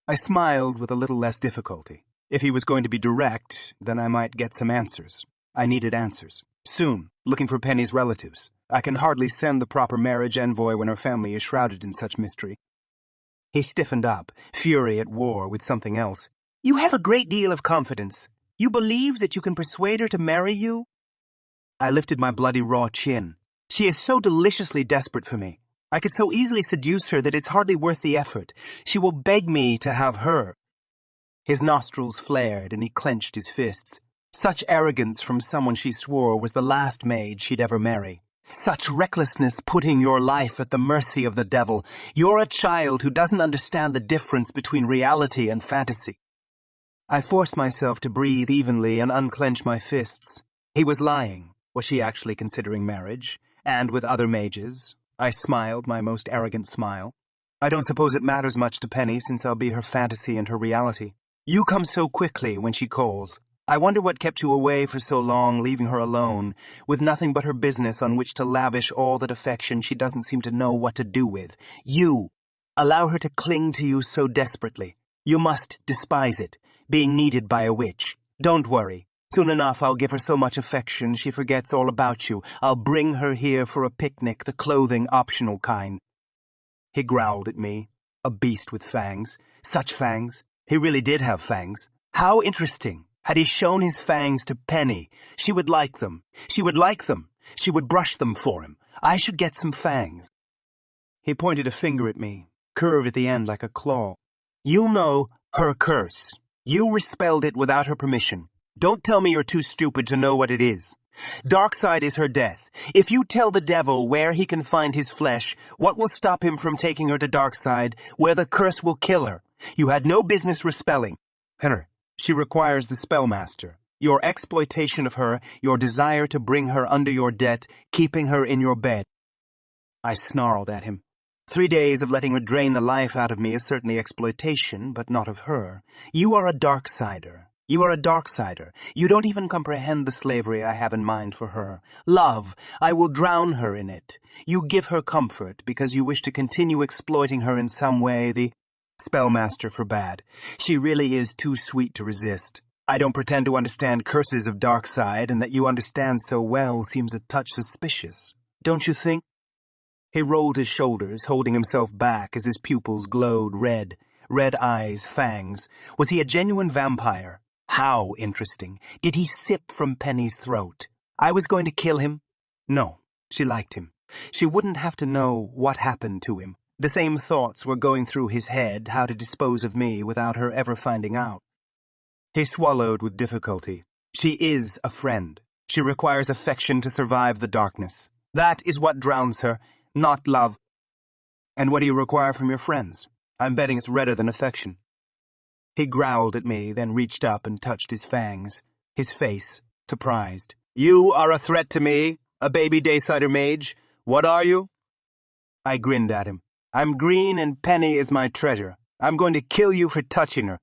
I smiled with a little less difficulty. If he was going to be direct, then I might get some answers. I needed answers. Soon, looking for Penny's relatives. I can hardly send the proper marriage envoy when her family is shrouded in such mystery. He stiffened up, fury at war with something else. You have a great deal of confidence. You believe that you can persuade her to marry you? I lifted my bloody raw chin. She is so deliciously desperate for me. I could so easily seduce her that it's hardly worth the effort. She will beg me to have her. His nostrils flared and he clenched his fists. Such arrogance from someone she swore was the last mage she'd ever marry. Such recklessness, putting your life at the mercy of the devil. You're a child who doesn't understand the difference between reality and fantasy. I forced myself to breathe evenly and unclench my fists. He was lying. Was she actually considering marriage? And with other mages? I smiled my most arrogant smile. I don't suppose it matters much to Penny, since I'll be her fantasy and her reality. You come so quickly when she calls. I wonder what kept you away for so long, leaving her alone, with nothing but her business on which to lavish all that affection she doesn't seem to know what to do with. You allow her to cling to you so desperately. You must despise it, being needed by a witch. Don't worry. Soon enough I'll give her so much affection she forgets all about you. I'll bring her here for a picnic, the clothing optional kind. He growled at me, a beast with fangs. Such fangs. He really did have fangs. How interesting. Had he shown his fangs to Penny, she would like them. She would like them. She would brush them for him. I should get some fangs. He pointed a finger at me, curved at the end like a claw. You know her curse. You respelled it without her permission. Don't tell me you're too stupid to know what it is. Darkside is her death. If you tell the devil where he can find his flesh, what will stop him from taking her to Darkside, where the curse will kill her? You had no business respelling. Henry. She requires the spellmaster. Your exploitation of her, your desire to bring her under your debt, keeping her in your bed. I snarled at him. 3 days of letting her drain the life out of me is certainly exploitation, but not of her. You are a Darksider. You are a Darksider. You don't even comprehend the slavery I have in mind for her. Love, I will drown her in it. You give her comfort because you wish to continue exploiting her in some way. The spellmaster forbade. She really is too sweet to resist. I don't pretend to understand curses of Darkside, and that you understand so well seems a touch suspicious. Don't you think? He rolled his shoulders, holding himself back as his pupils glowed red. Red eyes, fangs. Was he a genuine vampire? How interesting. Did he sip from Penny's throat? I was going to kill him? No, she liked him. She wouldn't have to know what happened to him. The same thoughts were going through his head, how to dispose of me without her ever finding out. He swallowed with difficulty. She is a friend. She requires affection to survive the darkness. That is what drowns her, not love. And what do you require from your friends? I'm betting it's redder than affection. He growled at me, then reached up and touched his fangs, his face surprised. You are a threat to me, a baby Daysider mage. What are you? I grinned at him. I'm green and Penny is my treasure. I'm going to kill you for touching her.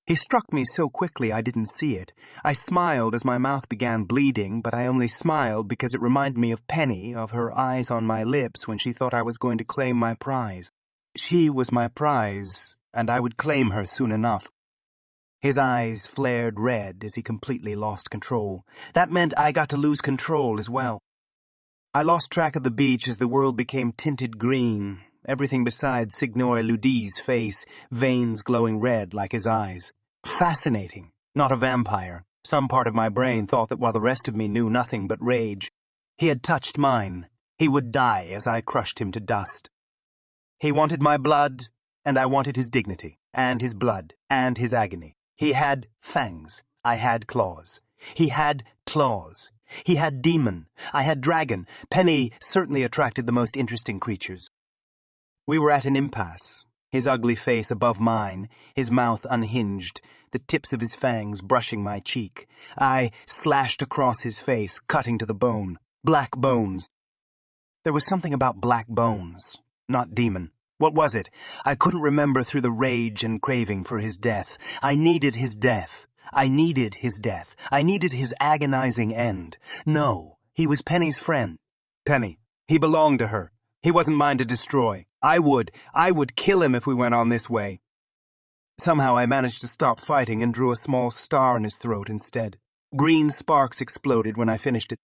He struck me so quickly I didn't see it. I smiled as my mouth began bleeding, but I only smiled because it reminded me of Penny, of her eyes on my lips when she thought I was going to claim my prize. She was my prize, and I would claim her soon enough. His eyes flared red as he completely lost control. That meant I got to lose control as well. I lost track of the beach as the world became tinted green. Everything besides Signor Ludi's face, veins glowing red like his eyes. Fascinating. Not a vampire. Some part of my brain thought that while the rest of me knew nothing but rage. He had touched mine. He would die as I crushed him to dust. He wanted my blood, and I wanted his dignity, and his blood, and his agony. He had fangs. I had claws. He had claws. He had demon. I had dragon. Penny certainly attracted the most interesting creatures. We were at an impasse, his ugly face above mine, his mouth unhinged, the tips of his fangs brushing my cheek. I slashed across his face, cutting to the bone. Black bones. There was something about black bones, not demon. What was it? I couldn't remember through the rage and craving for his death. I needed his death. I needed his death. I needed his agonizing end. No, he was Penny's friend. Penny. He belonged to her. He wasn't mine to destroy. I would kill him if we went on this way. Somehow I managed to stop fighting and drew a small star in his throat instead. Green sparks exploded when I finished it.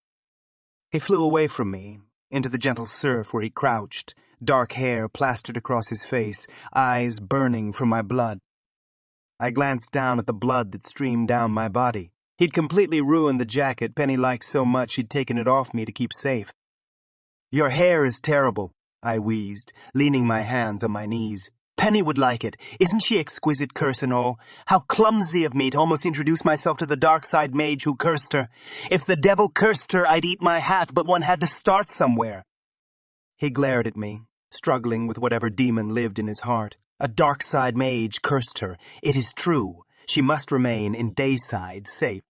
He flew away from me, into the gentle surf where he crouched, dark hair plastered across his face, eyes burning from my blood. I glanced down at the blood that streamed down my body. He'd completely ruined the jacket Penny liked so much she'd taken it off me to keep safe. Your hair is terrible, I wheezed, leaning my hands on my knees. Penny would like it. Isn't she exquisite, curse and all? How clumsy of me to almost introduce myself to the Darkside mage who cursed her. If the devil cursed her, I'd eat my hat, but one had to start somewhere. He glared at me, struggling with whatever demon lived in his heart. A Darkside mage cursed her. It is true. She must remain in Dayside safe.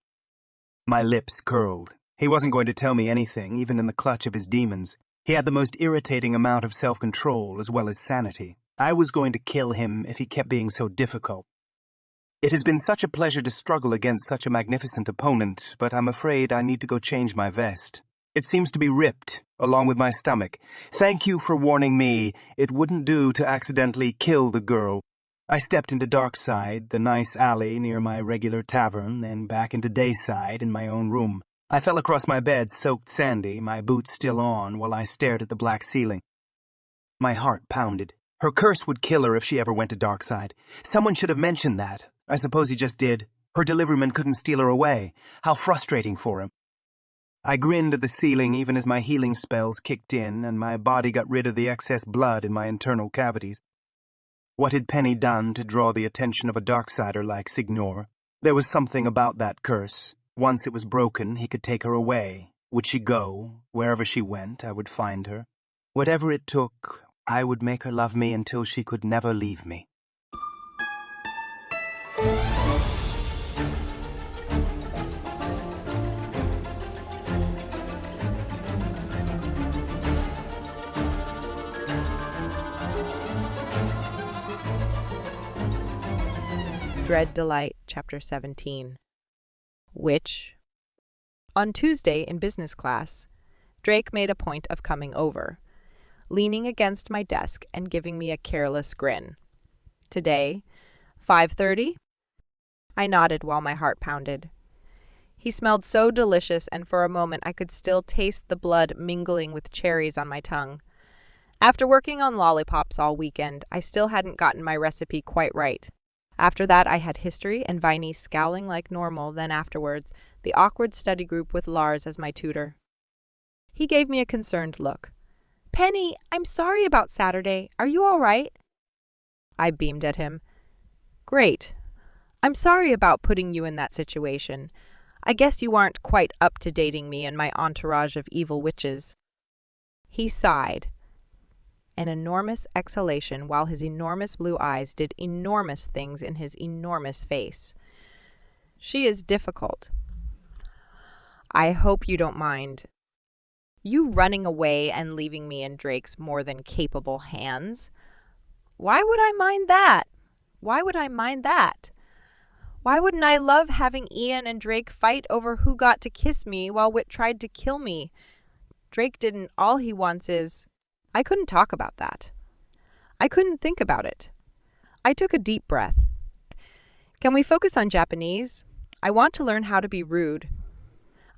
My lips curled. He wasn't going to tell me anything, even in the clutch of his demons. He had the most irritating amount of self-control as well as sanity. I was going to kill him if he kept being so difficult. It has been such a pleasure to struggle against such a magnificent opponent, but I'm afraid I need to go change my vest. It seems to be ripped, along with my stomach. Thank you for warning me. It wouldn't do to accidentally kill the girl. I stepped into Darkside, the nice alley near my regular tavern, then back into Dayside in my own room. I fell across my bed, soaked sandy, my boots still on, while I stared at the black ceiling. My heart pounded. Her curse would kill her if she ever went to Darkside. Someone should have mentioned that. I suppose he just did. Her deliveryman couldn't steal her away. How frustrating for him. I grinned at the ceiling even as my healing spells kicked in and my body got rid of the excess blood in my internal cavities. What had Penny done to draw the attention of a Darksider like Signor? There was something about that curse. Once it was broken, he could take her away. Would she go? Wherever she went, I would find her. Whatever it took, I would make her love me until she could never leave me. Dread Delight, Chapter 17. Which, on Tuesday in business class, Drake made a point of coming over, leaning against my desk and giving me a careless grin. Today, 5:30? I nodded while my heart pounded. He smelled so delicious, and for a moment I could still taste the blood mingling with cherries on my tongue. After working on lollipops all weekend, I still hadn't gotten my recipe quite right. After that, I had history and Viney scowling like normal, then afterwards, the awkward study group with Lars as my tutor. He gave me a concerned look. "Penny, I'm sorry about Saturday. Are you all right?" I beamed at him. "Great. I'm sorry about putting you in that situation. I guess you aren't quite up to dating me and my entourage of evil witches." He sighed. An enormous exhalation while his enormous blue eyes did enormous things in his enormous face. "She is difficult. I hope you don't mind. You running away and leaving me in Drake's more than capable hands. Why would I mind that? Why would I mind that? Why wouldn't I love having Ian and Drake fight over who got to kiss me while Whit tried to kill me? Drake didn't. All he wants is..." I couldn't talk about that. I couldn't think about it. I took a deep breath. "Can we focus on Japanese? I want to learn how to be rude.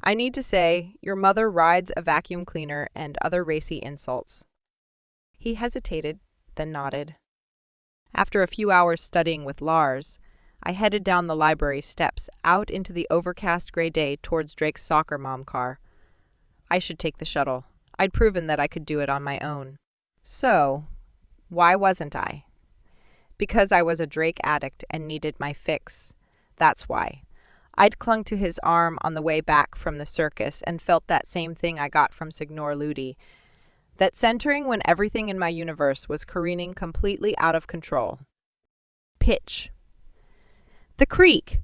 I need to say, your mother rides a vacuum cleaner and other racy insults." He hesitated, then nodded. After a few hours studying with Lars, I headed down the library steps out into the overcast gray day towards Drake's soccer mom car. I should take the shuttle. I'd proven that I could do it on my own. So, why wasn't I? Because I was a Drake addict and needed my fix. That's why. I'd clung to his arm on the way back from the circus and felt that same thing I got from Signor Ludi. That centering when everything in my universe was careening completely out of control. Pitch. The creek.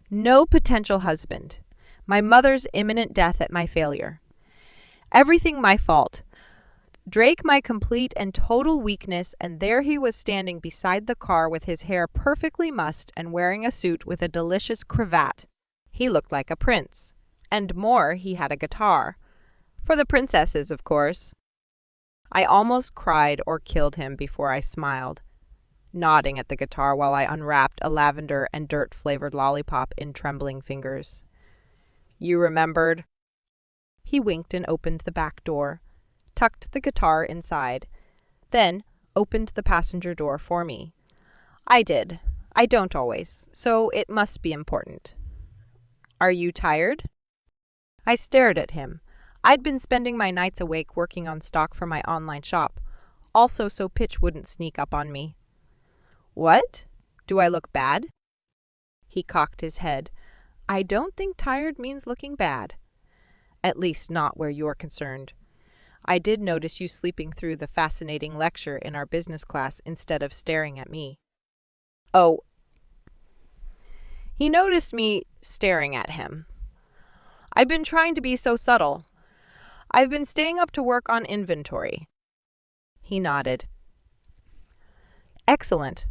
No potential husband. My mother's imminent death at my failure. Everything my fault. Drake my complete and total weakness, and there he was standing beside the car with his hair perfectly mussed and wearing a suit with a delicious cravat. He looked like a prince. And more, he had a guitar. For the princesses, of course. I almost cried or killed him before I smiled, nodding at the guitar while I unwrapped a lavender and dirt-flavored lollipop in trembling fingers. "You remembered?" He winked and opened the back door, tucked the guitar inside, then opened the passenger door for me. "I did. I don't always, so it must be important." "Are you tired?" I stared at him. I'd been spending my nights awake working on stock for my online shop, also so Pitch wouldn't sneak up on me. What? Do I look bad? He cocked his head. I don't think tired means looking bad. At least not where you're concerned. I did notice you sleeping through the fascinating lecture in our business class instead of staring at me. Oh. He noticed me staring at him. I've been trying to be so subtle. I've been staying up to work on inventory. He nodded. Excellent.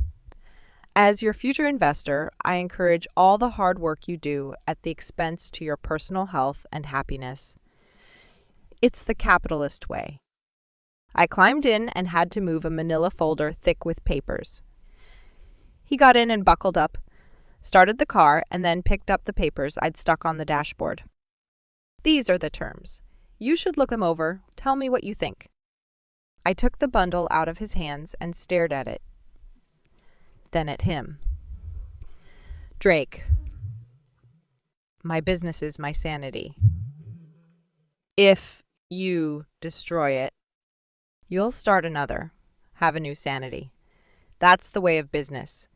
As your future investor, I encourage all the hard work you do at the expense to your personal health and happiness. It's the capitalist way. I climbed in and had to move a manila folder thick with papers. He got in and buckled up, started the car, and then picked up the papers I'd stuck on the dashboard. These are the terms. You should look them over. Tell me what you think. I took the bundle out of his hands and stared at it. Then at him. Drake. My business is my sanity. If you destroy it, you'll start another, have a new sanity. That's the way of business.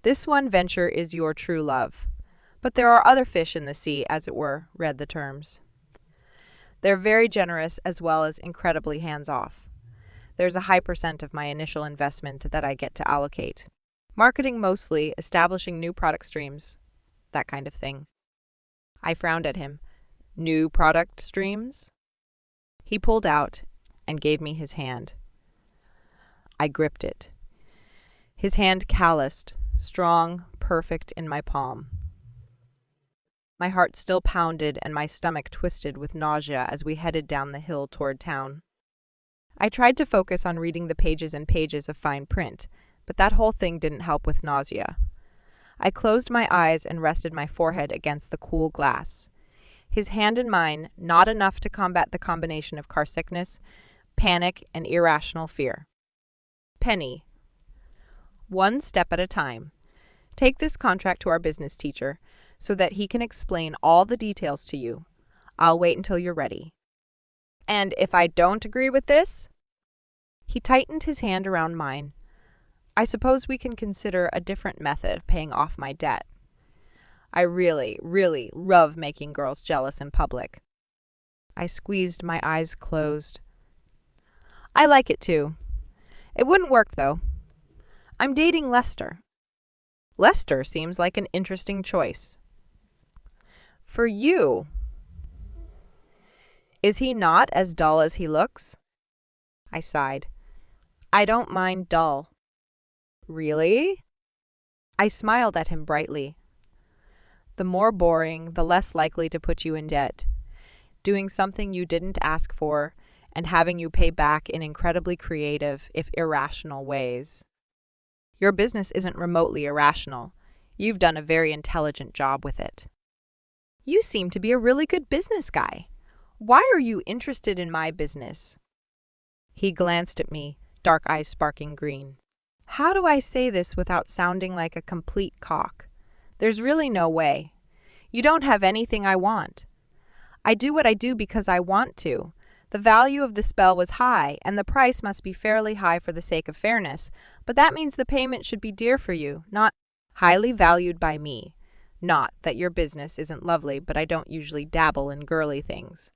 This one venture is your true love. But there are other fish in the sea, as it were, read the terms. They're very generous as well as incredibly hands-off. There's a high % of my initial investment that I get to allocate. Marketing mostly, establishing new product streams, that kind of thing. I frowned at him. New product streams? He pulled out and gave me his hand. I gripped it. His hand calloused, strong, perfect in my palm. My heart still pounded and my stomach twisted with nausea as we headed down the hill toward town. I tried to focus on reading the pages and pages of fine print, but that whole thing didn't help with nausea. I closed my eyes and rested my forehead against the cool glass. His hand in mine, not enough to combat the combination of car sickness, panic, and irrational fear. Penny. One step at a time. Take this contract to our business teacher so that he can explain all the details to you. I'll wait until you're ready. And if I don't agree with this? He tightened his hand around mine. I suppose we can consider a different method of paying off my debt. I really, really love making girls jealous in public. I squeezed my eyes closed. I like it too. It wouldn't work, though. I'm dating Lester. Lester seems like an interesting choice. For you. Is he not as dull as he looks? I sighed. I don't mind dull. Really? I smiled at him brightly. The more boring, the less likely to put you in debt. Doing something you didn't ask for and having you pay back in incredibly creative, if irrational, ways. Your business isn't remotely irrational. You've done a very intelligent job with it. You seem to be a really good business guy. Why are you interested in my business? He glanced at me, dark eyes sparking green. How do I say this without sounding like a complete cock? There's really no way. You don't have anything I want. I do what I do because I want to. The value of the spell was high, and the price must be fairly high for the sake of fairness, but that means the payment should be dear for you, not highly valued by me. Not that your business isn't lovely, but I don't usually dabble in girly things.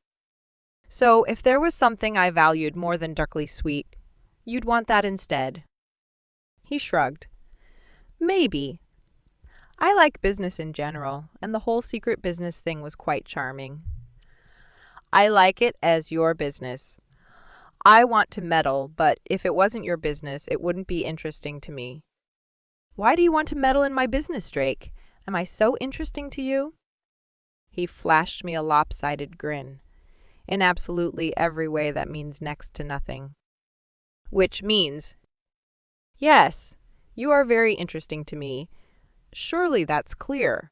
So if there was something I valued more than darkly sweet, you'd want that instead. He shrugged. Maybe. I like business in general, and the whole secret business thing was quite charming. I like it as your business. I want to meddle, but if it wasn't your business, it wouldn't be interesting to me. Why do you want to meddle in my business, Drake? Am I so interesting to you? He flashed me a lopsided grin. In absolutely every way that means next to nothing. Which means, yes, you are very interesting to me. Surely that's clear.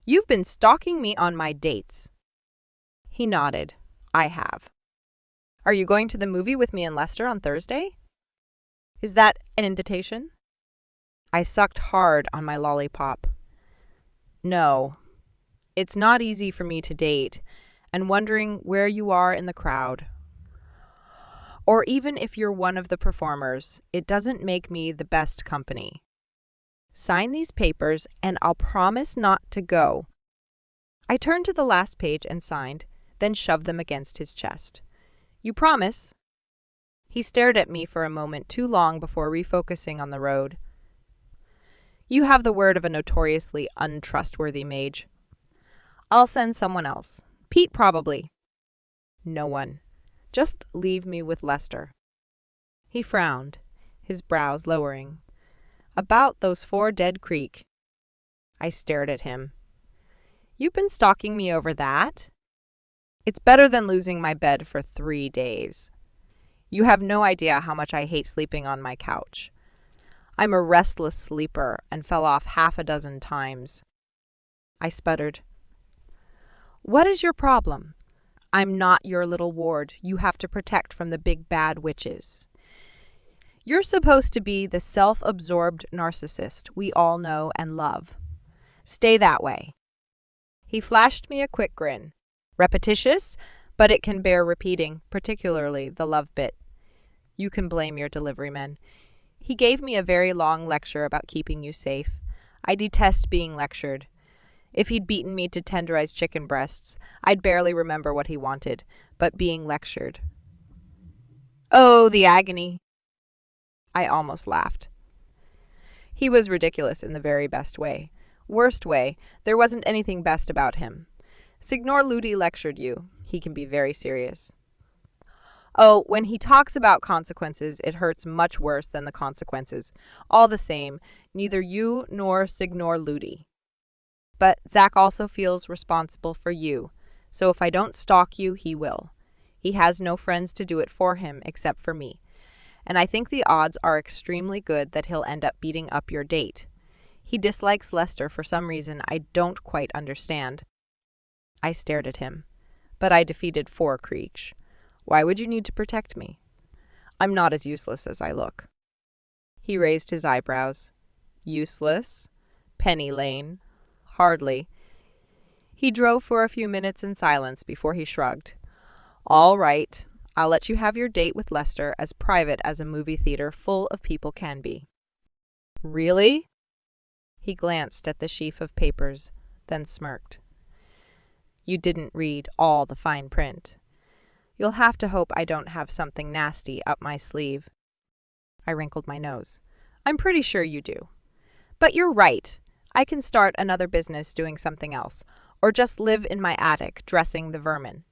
You've been stalking me on my dates. He nodded. I have. Are you going to the movie with me and Lester on Thursday? Is that an invitation? I sucked hard on my lollipop. No. It's not easy for me to date, and wondering where you are in the crowd. Or even if you're one of the performers, it doesn't make me the best company. Sign these papers, and I'll promise not to go. I turned to the last page and signed, then shoved them against his chest. You promise? He stared at me for a moment too long before refocusing on the road. You have the word of a notoriously untrustworthy mage. I'll send someone else. Pete, probably. No one. Just leave me with Lester. He frowned, his brows lowering. About those 4 dead creek. I stared at him. You've been stalking me over that? It's better than losing my bed for 3 days. You have no idea how much I hate sleeping on my couch. I'm a restless sleeper and fell off 6 times. I sputtered. What is your problem? I'm not your little ward you have to protect from the big bad witches. You're supposed to be the self-absorbed narcissist we all know and love. Stay that way. He flashed me a quick grin. Repetitious, but it can bear repeating, particularly the love bit. You can blame your delivery men. He gave me a very long lecture about keeping you safe. I detest being lectured. If he'd beaten me to tenderized chicken breasts, I'd barely remember what he wanted, but being lectured. Oh, the agony. I almost laughed. He was ridiculous in the very best way. Worst way, there wasn't anything best about him. Signor Ludi lectured you. He can be very serious. Oh, when he talks about consequences, it hurts much worse than the consequences. All the same, neither you nor Signor Ludi. But Zach also feels responsible for you, so if I don't stalk you, he will. He has no friends to do it for him except for me. And I think the odds are extremely good that he'll end up beating up your date. He dislikes Lester for some reason I don't quite understand. I stared at him. But I defeated 4 creech. Why would you need to protect me? I'm not as useless as I look. He raised his eyebrows. Useless? Penny Lane? Hardly. He drove for a few minutes in silence before he shrugged. All right. I'll let you have your date with Lester as private as a movie theater full of people can be. Really? He glanced at the sheaf of papers, then smirked. You didn't read all the fine print. You'll have to hope I don't have something nasty up my sleeve. I wrinkled my nose. I'm pretty sure you do. But you're right. I can start another business doing something else, or just live in my attic dressing the vermin.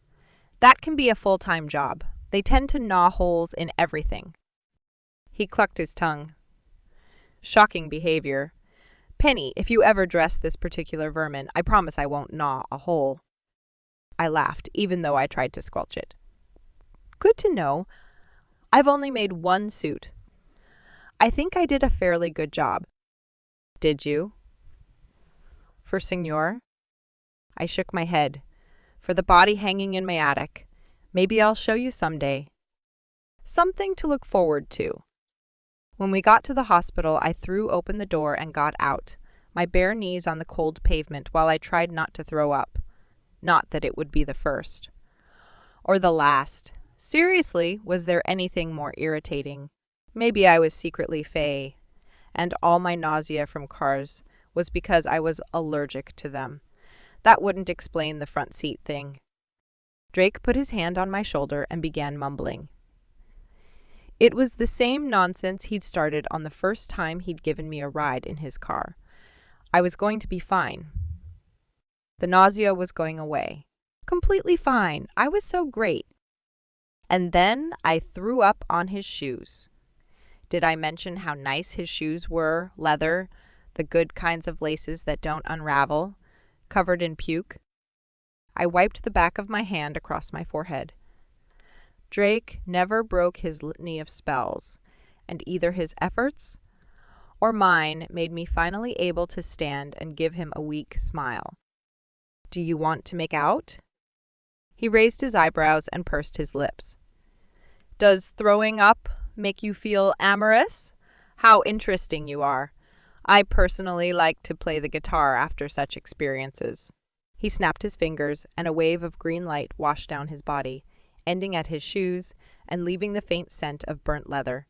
That can be a full-time job. They tend to gnaw holes in everything. He clucked his tongue. Shocking behavior. Penny, if you ever dress this particular vermin, I promise I won't gnaw a hole. I laughed, even though I tried to squelch it. Good to know. I've only made 1 suit. I think I did a fairly good job. Did you? For Signor? I shook my head. For the body hanging in my attic. Maybe I'll show you someday. Something to look forward to. When we got to the hospital, I threw open the door and got out, my bare knees on the cold pavement while I tried not to throw up. Not that it would be the first. Or the last. Seriously, was there anything more irritating? Maybe I was secretly fey, and all my nausea from cars was because I was allergic to them. That wouldn't explain the front seat thing. Drake put his hand on my shoulder and began mumbling. It was the same nonsense he'd started on the first time he'd given me a ride in his car. I was going to be fine. The nausea was going away. Completely fine. I was so great. And then I threw up on his shoes. Did I mention how nice his shoes were? Leather, the good kinds of laces that don't unravel, covered in puke. I wiped the back of my hand across my forehead. Drake never broke his litany of spells, and either his efforts or mine made me finally able to stand and give him a weak smile. Do you want to make out? He raised his eyebrows and pursed his lips. Does throwing up make you feel amorous? How interesting you are. I personally like to play the guitar after such experiences. He snapped his fingers, and a wave of green light washed down his body, ending at his shoes and leaving the faint scent of burnt leather.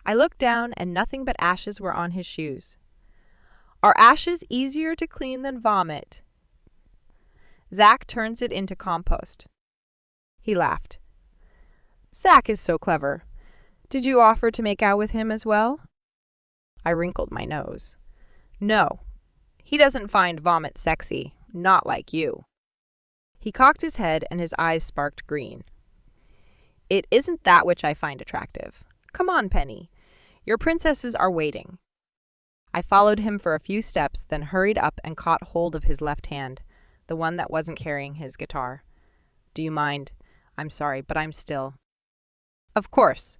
I looked down, and nothing but ashes were on his shoes. Are ashes easier to clean than vomit? Zack turns it into compost. He laughed. Zack is so clever. Did you offer to make out with him as well? I wrinkled my nose. No. He doesn't find vomit sexy, not like you. He cocked his head and his eyes sparked green. It isn't that which I find attractive. Come on, Penny. Your princesses are waiting. I followed him for a few steps, then hurried up and caught hold of his left hand, the one that wasn't carrying his guitar. Do you mind? I'm sorry, but I'm still. Of course.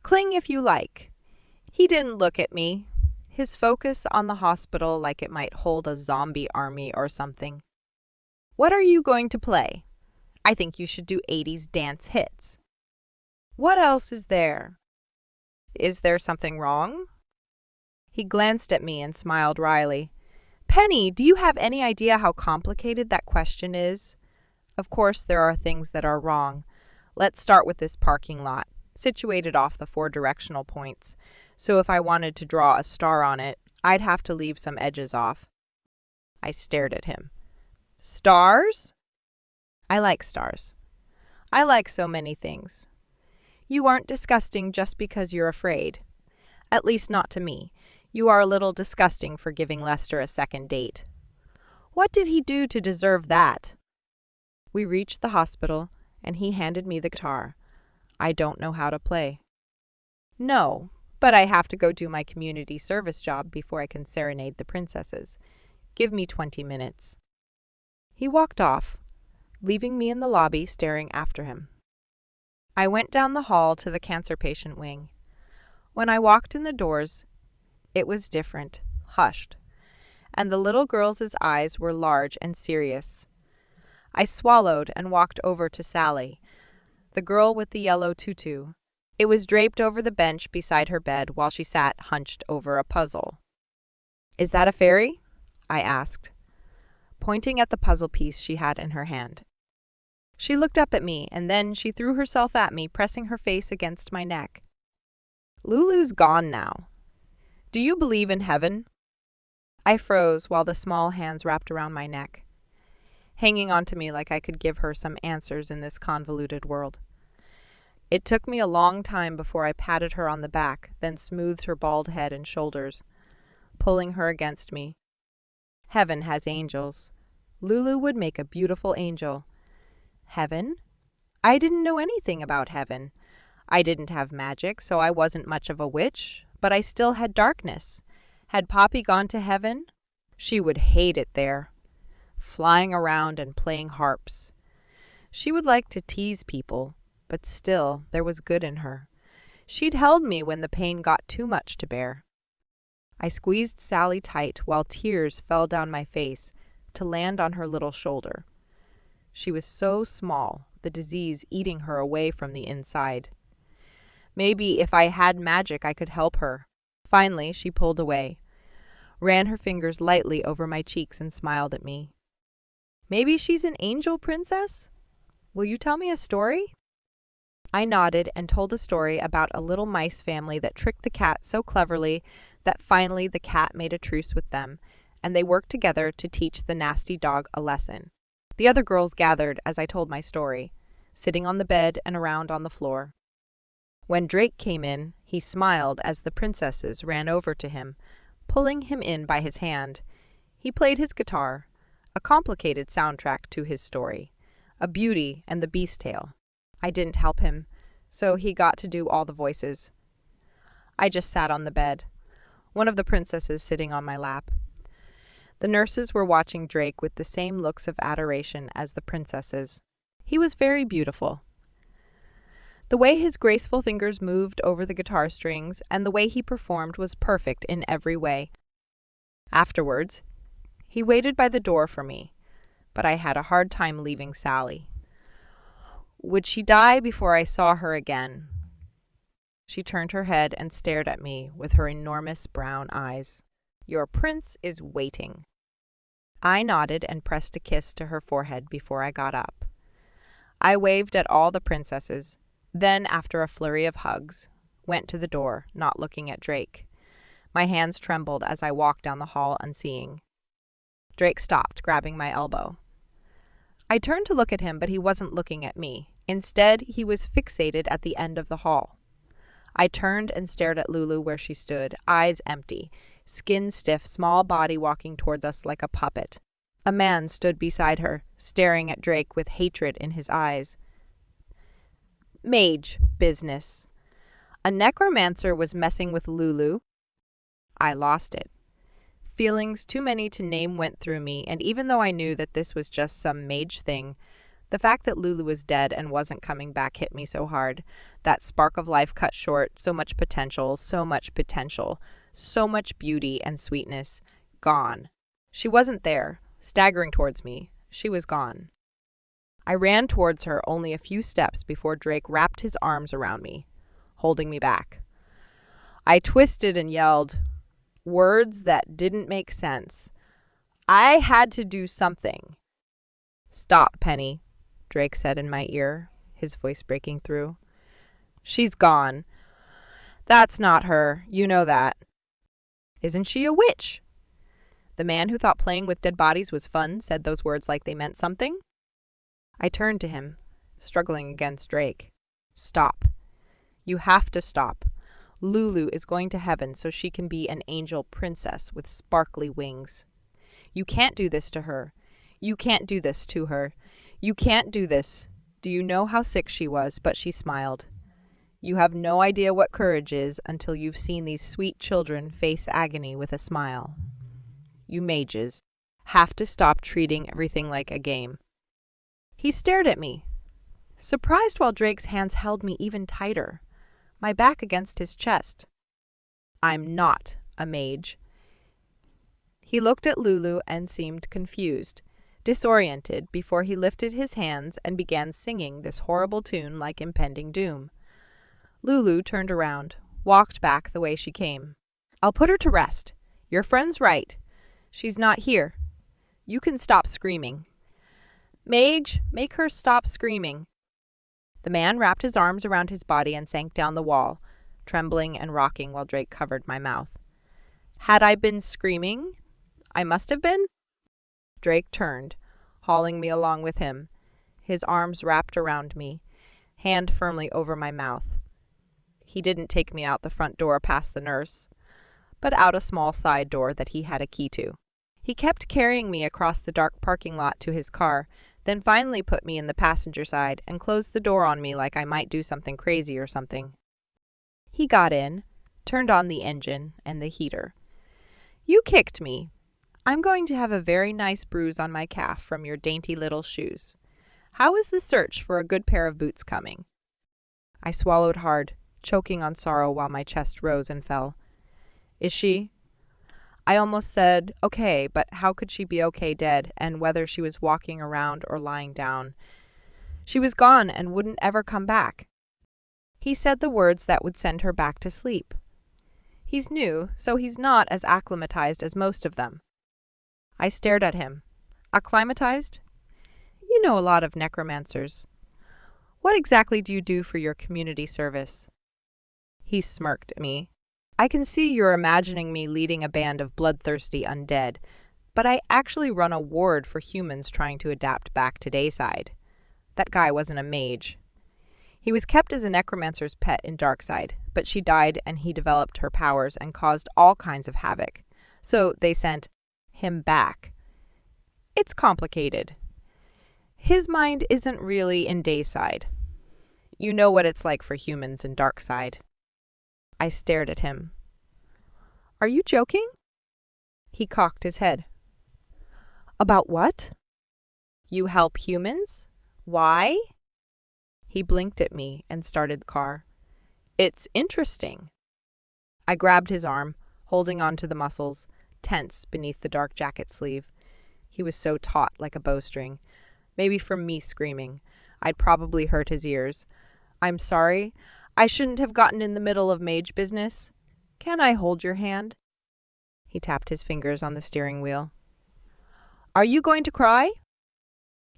Cling if you like. He didn't look at me, his focus on the hospital like it might hold a zombie army or something. What are you going to play? I think you should do 80s dance hits. What else is there? Is there something wrong? He glanced at me and smiled wryly. Penny, do you have any idea how complicated that question is? Of course there are things that are wrong. Let's start with this parking lot, situated off the 4 directional points. So if I wanted to draw a star on it, I'd have to leave some edges off. I stared at him. Stars? I like stars. I like so many things. You aren't disgusting just because you're afraid. At least not to me. You are a little disgusting for giving Lester a second date. What did he do to deserve that? We reached the hospital, and he handed me the guitar. I don't know how to play. No, but I have to go do my community service job before I can serenade the princesses. Give me 20 minutes. He walked off, leaving me in the lobby staring after him. I went down the hall to the cancer patient wing. When I walked in the doors, it was different, hushed, and the little girl's eyes were large and serious. I swallowed and walked over to Sally, the girl with the yellow tutu. It was draped over the bench beside her bed while she sat hunched over a puzzle. Is that a fairy? I asked, pointing at the puzzle piece she had in her hand. She looked up at me, and then she threw herself at me, pressing her face against my neck. Lulu's gone now. Do you believe in heaven? I froze while the small hands wrapped around my neck, hanging onto me like I could give her some answers in this convoluted world. It took me a long time before I patted her on the back, then smoothed her bald head and shoulders, pulling her against me. Heaven has angels. Lulu would make a beautiful angel. Heaven? I didn't know anything about heaven. I didn't have magic, so I wasn't much of a witch, but I still had darkness. Had Poppy gone to heaven? She would hate it there, flying around and playing harps. She would like to tease people, but still there was good in her. She'd held me when the pain got too much to bear. I squeezed Sally tight while tears fell down my face to land on her little shoulder. She was so small, the disease eating her away from the inside. Maybe if I had magic I could help her. Finally, she pulled away, ran her fingers lightly over my cheeks and smiled at me. Maybe she's an angel princess? Will you tell me a story? I nodded and told a story about a little mice family that tricked the cat so cleverly that finally the cat made a truce with them, and they worked together to teach the nasty dog a lesson. The other girls gathered as I told my story, sitting on the bed and around on the floor. When Drake came in, he smiled as the princesses ran over to him, pulling him in by his hand. He played his guitar, a complicated soundtrack to his story, a Beauty and the Beast tale. I didn't help him, so he got to do all the voices. I just sat on the bed, one of the princesses sitting on my lap. The nurses were watching Drake with the same looks of adoration as the princesses. He was very beautiful. The way his graceful fingers moved over the guitar strings and the way he performed was perfect in every way. Afterwards, he waited by the door for me, but I had a hard time leaving Sally. Would she die before I saw her again? She turned her head and stared at me with her enormous brown eyes. Your prince is waiting. I nodded and pressed a kiss to her forehead before I got up. I waved at all the princesses, then, after a flurry of hugs, went to the door, not looking at Drake. My hands trembled as I walked down the hall unseeing. Drake stopped, grabbing my elbow. I turned to look at him, but he wasn't looking at me. Instead, he was fixated at the end of the hall. I turned and stared at Lulu where she stood, eyes empty, skin stiff, small body walking towards us like a puppet. A man stood beside her, staring at Drake with hatred in his eyes. Mage business. A necromancer was messing with Lulu. I lost it. Feelings too many to name went through me, and even though I knew that this was just some mage thing, the fact that Lulu was dead and wasn't coming back hit me so hard. That spark of life cut short, so much potential, so much beauty and sweetness. Gone. She wasn't there, staggering towards me. She was gone. I ran towards her only a few steps before Drake wrapped his arms around me, holding me back. I twisted and yelled words that didn't make sense. I had to do something. Stop, Penny, Drake said in my ear, his voice breaking through. She's gone. That's not her. You know that. Isn't she a witch? The man who thought playing with dead bodies was fun said those words like they meant something. I turned to him, struggling against Drake. Stop. You have to stop. Lulu is going to heaven so she can be an angel princess with sparkly wings. You can't do this to her. You can't do this to her. You can't do this. Do you know how sick she was? But she smiled. You have no idea what courage is until you've seen these sweet children face agony with a smile. You mages have to stop treating everything like a game. He stared at me, surprised while Drake's hands held me even tighter, my back against his chest. I'm not a mage. He looked at Lulu and seemed confused, disoriented before he lifted his hands and began singing this horrible tune like impending doom. Lulu turned around, walked back the way she came. I'll put her to rest. Your friend's right. She's not here. You can stop screaming. Mage, make her stop screaming. The man wrapped his arms around his body and sank down the wall, trembling and rocking while Drake covered my mouth. Had I been screaming? I must have been? Drake turned, hauling me along with him, his arms wrapped around me, hand firmly over my mouth. He didn't take me out the front door past the nurse, but out a small side door that he had a key to. He kept carrying me across the dark parking lot to his car, then finally put me in the passenger side and closed the door on me like I might do something crazy or something. He got in, turned on the engine and the heater. You kicked me. I'm going to have a very nice bruise on my calf from your dainty little shoes. How is the search for a good pair of boots coming? I swallowed hard, choking on sorrow while my chest rose and fell. Is she? I almost said, okay, but how could she be okay dead, and whether she was walking around or lying down? She was gone and wouldn't ever come back. He said the words that would send her back to sleep. He's new, so he's not as acclimatized as most of them. I stared at him. Acclimatized? You know a lot of necromancers. What exactly do you do for your community service? He smirked at me. I can see you're imagining me leading a band of bloodthirsty undead, but I actually run a ward for humans trying to adapt back to Dayside. That guy wasn't a mage. He was kept as a necromancer's pet in Darkside, but she died and he developed her powers and caused all kinds of havoc. So they sent him back. It's complicated. His mind isn't really in Dayside. You know what it's like for humans in Darkside. I stared at him. Are you joking? He cocked his head. About what? You help humans? Why? He blinked at me and started the car. It's interesting. I grabbed his arm, holding on to the muscles, tense beneath the dark jacket sleeve. He was so taut like a bowstring. Maybe from me screaming. I'd probably hurt his ears. I'm sorry. I shouldn't have gotten in the middle of mage business. Can I hold your hand? He tapped his fingers on the steering wheel. Are you going to cry?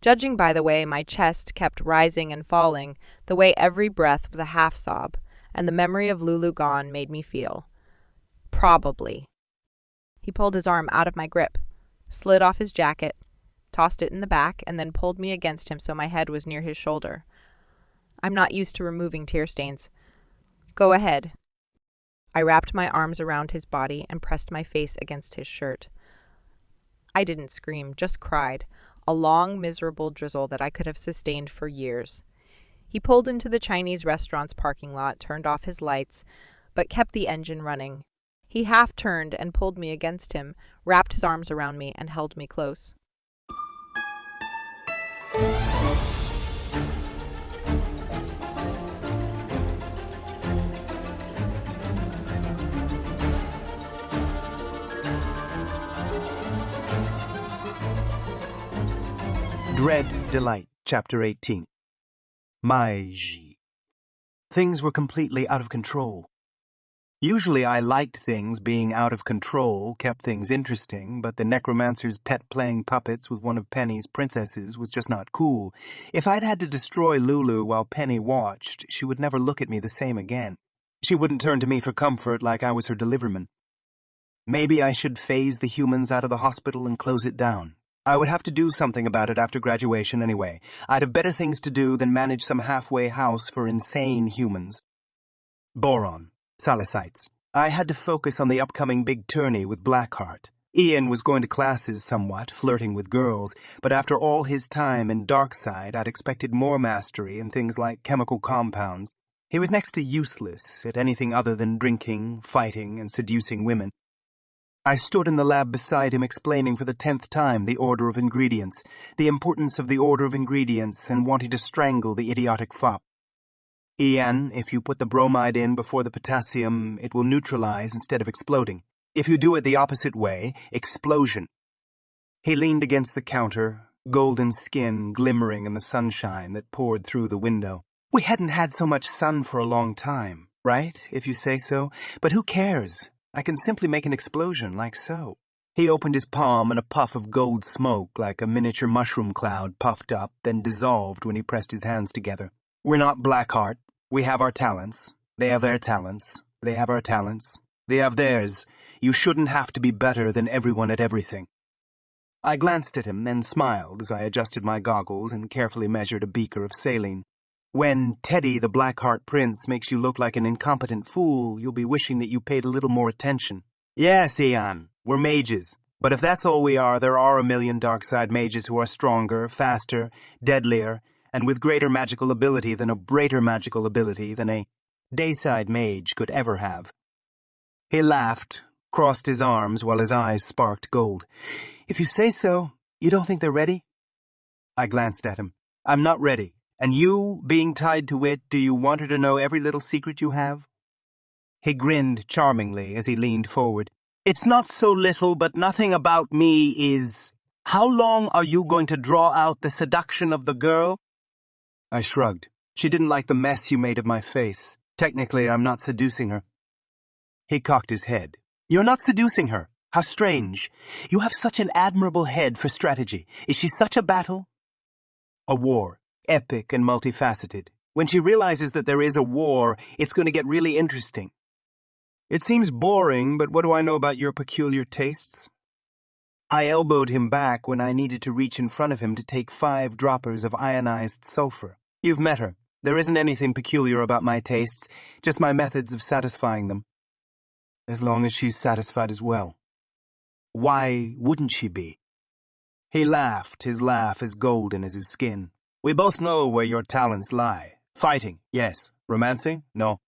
Judging by the way my chest kept rising and falling, the way every breath was a half sob, and the memory of Lulu gone made me feel. Probably. He pulled his arm out of my grip, slid off his jacket, tossed it in the back, and then pulled me against him so my head was near his shoulder. I'm not used to removing tear stains. Go ahead. I wrapped my arms around his body and pressed my face against his shirt. I didn't scream, just cried, a long, miserable drizzle that I could have sustained for years. He pulled into the Chinese restaurant's parking lot, turned off his lights, but kept the engine running. He half turned and pulled me against him, wrapped his arms around me, and held me close. Dread Delight, Chapter 18. Mage. Things were completely out of control. Usually I liked things being out of control, kept things interesting, but the necromancer's pet playing puppets with one of Penny's princesses was just not cool. If I'd had to destroy Lulu while Penny watched, she would never look at me the same again. She wouldn't turn to me for comfort like I was her deliverman. Maybe I should phase the humans out of the hospital and close it down. I would have to do something about it after graduation anyway. I'd have better things to do than manage some halfway house for insane humans. Boron. Salicites. I had to focus on the upcoming big tourney with Blackheart. Ian was going to classes somewhat, flirting with girls, but after all his time in Darkside, I'd expected more mastery in things like chemical compounds. He was next to useless at anything other than drinking, fighting, and seducing women. I stood in the lab beside him explaining for the 10th time the order of ingredients, the importance of the order of ingredients, and wanting to strangle the idiotic fop. Ian, if you put the bromide in before the potassium, it will neutralize instead of exploding. If you do it the opposite way, explosion. He leaned against the counter, golden skin glimmering in the sunshine that poured through the window. We hadn't had so much sun for a long time, right, if you say so? But who cares? I can simply make an explosion like so. He opened his palm and a puff of gold smoke like a miniature mushroom cloud puffed up, then dissolved when he pressed his hands together. We're not Blackheart. We have our talents. They have their talents. They have our talents. They have theirs. You shouldn't have to be better than everyone at everything. I glanced at him, then smiled as I adjusted my goggles and carefully measured a beaker of saline. When Teddy, the Blackheart Prince, makes you look like an incompetent fool, you'll be wishing that you paid a little more attention. Yes, Ian, we're mages. But if that's all we are, there are a million Darkside mages who are stronger, faster, deadlier, and with greater magical ability than a greater magical ability than a Dayside mage could ever have. He laughed, crossed his arms while his eyes sparked gold. If you say so, you don't think they're ready? I glanced at him. I'm not ready. And you, being tied to it, do you want her to know every little secret you have? He grinned charmingly as he leaned forward. It's not so little, but nothing about me is... How long are you going to draw out the seduction of the girl? I shrugged. She didn't like the mess you made of my face. Technically, I'm not seducing her. He cocked his head. You're not seducing her. How strange. You have such an admirable head for strategy. Is she such a battle? A war. Epic and multifaceted. When she realizes that there is a war, it's going to get really interesting. It seems boring, but what do I know about your peculiar tastes? I elbowed him back when I needed to reach in front of him to take 5 droppers of ionized sulfur. You've met her. There isn't anything peculiar about my tastes, just my methods of satisfying them. As long as she's satisfied as well. Why wouldn't she be? He laughed, his laugh as golden as his skin. We both know where your talents lie. Fighting, yes. Romancing, no.